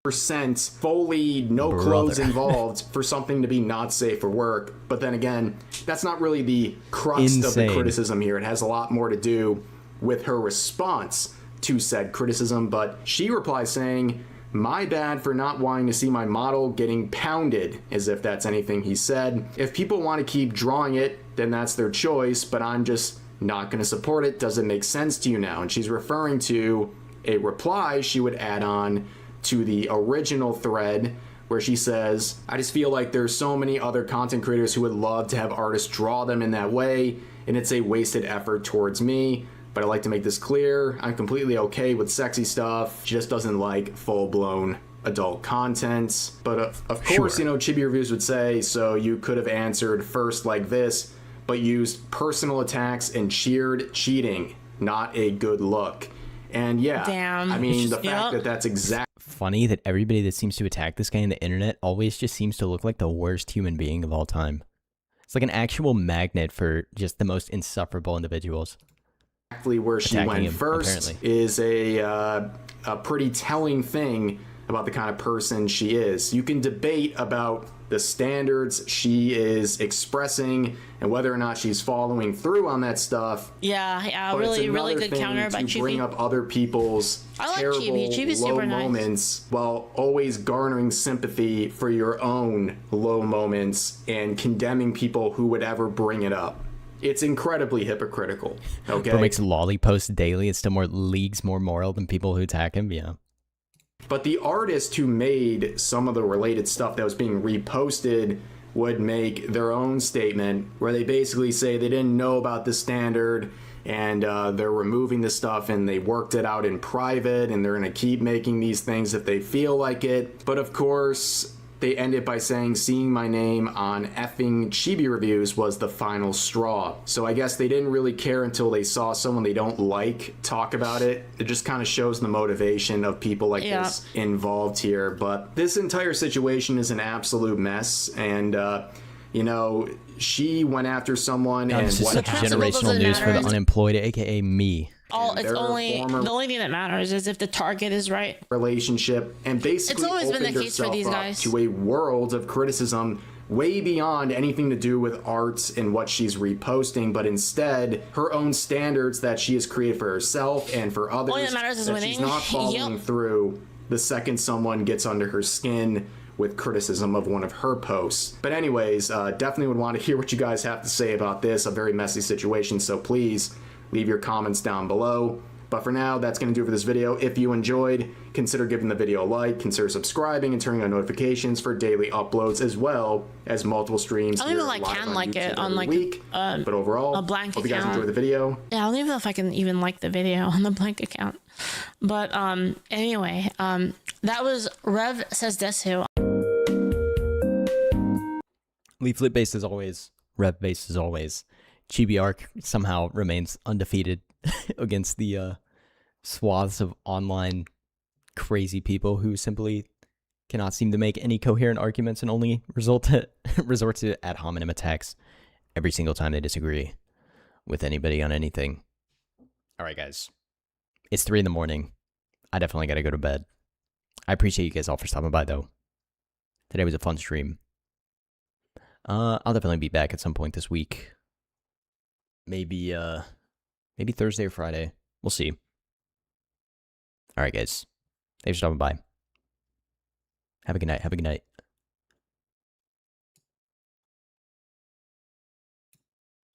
Fully no clothes involved for something to be not safe for work. But then again, that's not really the crux of the criticism here. It has a lot more to do with her response to said criticism. But she replies saying, my bad for not wanting to see my model getting pounded, as if that's anything he said. If people want to keep drawing it, then that's their choice, but I'm just not going to support it. Does it make sense to you now? And she's referring to a reply she would add on to the original thread where she says, I just feel like there's so many other content creators who would love to have artists draw them in that way, and it's a wasted effort towards me. But I like to make this clear, I'm completely okay with sexy stuff. She just doesn't like full-blown adult content. But of course, you know, Chibi Reviews would say, so you could have answered first like this, but used personal attacks and cheered cheating. Not a good look. And yeah, damn. I mean, the fact that that's exactly funny that everybody that seems to attack this guy on the internet always just seems to look like the worst human being of all time. It's like an actual magnet for just the most insufferable individuals. Exactly where she went first apparently is a pretty telling thing about the kind of person she is. You can debate about the standards she is expressing and whether or not she's following through on that stuff. Yeah, really good counter by Chibi. To bring up other people's terrible Chibi's low super moments while always garnering sympathy for your own low moments and condemning people who would ever bring it up. It's incredibly hypocritical. Okay, Bro makes lolly posts daily. It's still more leagues more moral than people who attack him. Yeah. But the artist who made some of the related stuff that was being reposted would make their own statement where they basically say they didn't know about the standard and they're removing the stuff and they worked it out in private and they're going to keep making these things if they feel like it. But of course, they ended by saying seeing my name on effing Chibi Reviews was the final straw. So I guess they didn't really care until they saw someone they don't like talk about it. It just kind of shows the motivation of people like this involved here. But this entire situation is an absolute mess. And, you know, she went after someone and this is what such generational news for the unemployed, aka me. The only thing that matters is if the target is right. Relationship and basically it's always been the opened case for these herself guys. up to a world of criticism way beyond anything to do with arts and what she's reposting, but instead her own standards that she has created for herself and for others. All that matters is that winning. She's not following through the second someone gets under her skin with criticism of one of her posts. But anyways, definitely would want to hear what you guys have to say about this, a very messy situation, so please leave your comments down below. But for now, that's going to do it for this video. If you enjoyed, consider giving the video a like, consider subscribing and turning on notifications for daily uploads as well as multiple streams. I don't even know if I can like it on like but overall, a blank hope you guys account. enjoyed the video. Yeah, I don't even know if I can even like the video on the blank account. But anyway, that was Rev Says Desu. Leaflet based as always, Rev based as always. Chibi Arc somehow remains undefeated against the swaths of online crazy people who simply cannot seem to make any coherent arguments and only resort to ad hominem attacks every single time they disagree with anybody on anything. All right, guys. It's 3 in the morning. I definitely got to go to bed. I appreciate you guys all for stopping by, though. Today was a fun stream. I'll definitely be back at some point this week. Maybe Thursday or Friday. We'll see. All right, guys. Thanks for stopping by. Have a good night. Have a good night.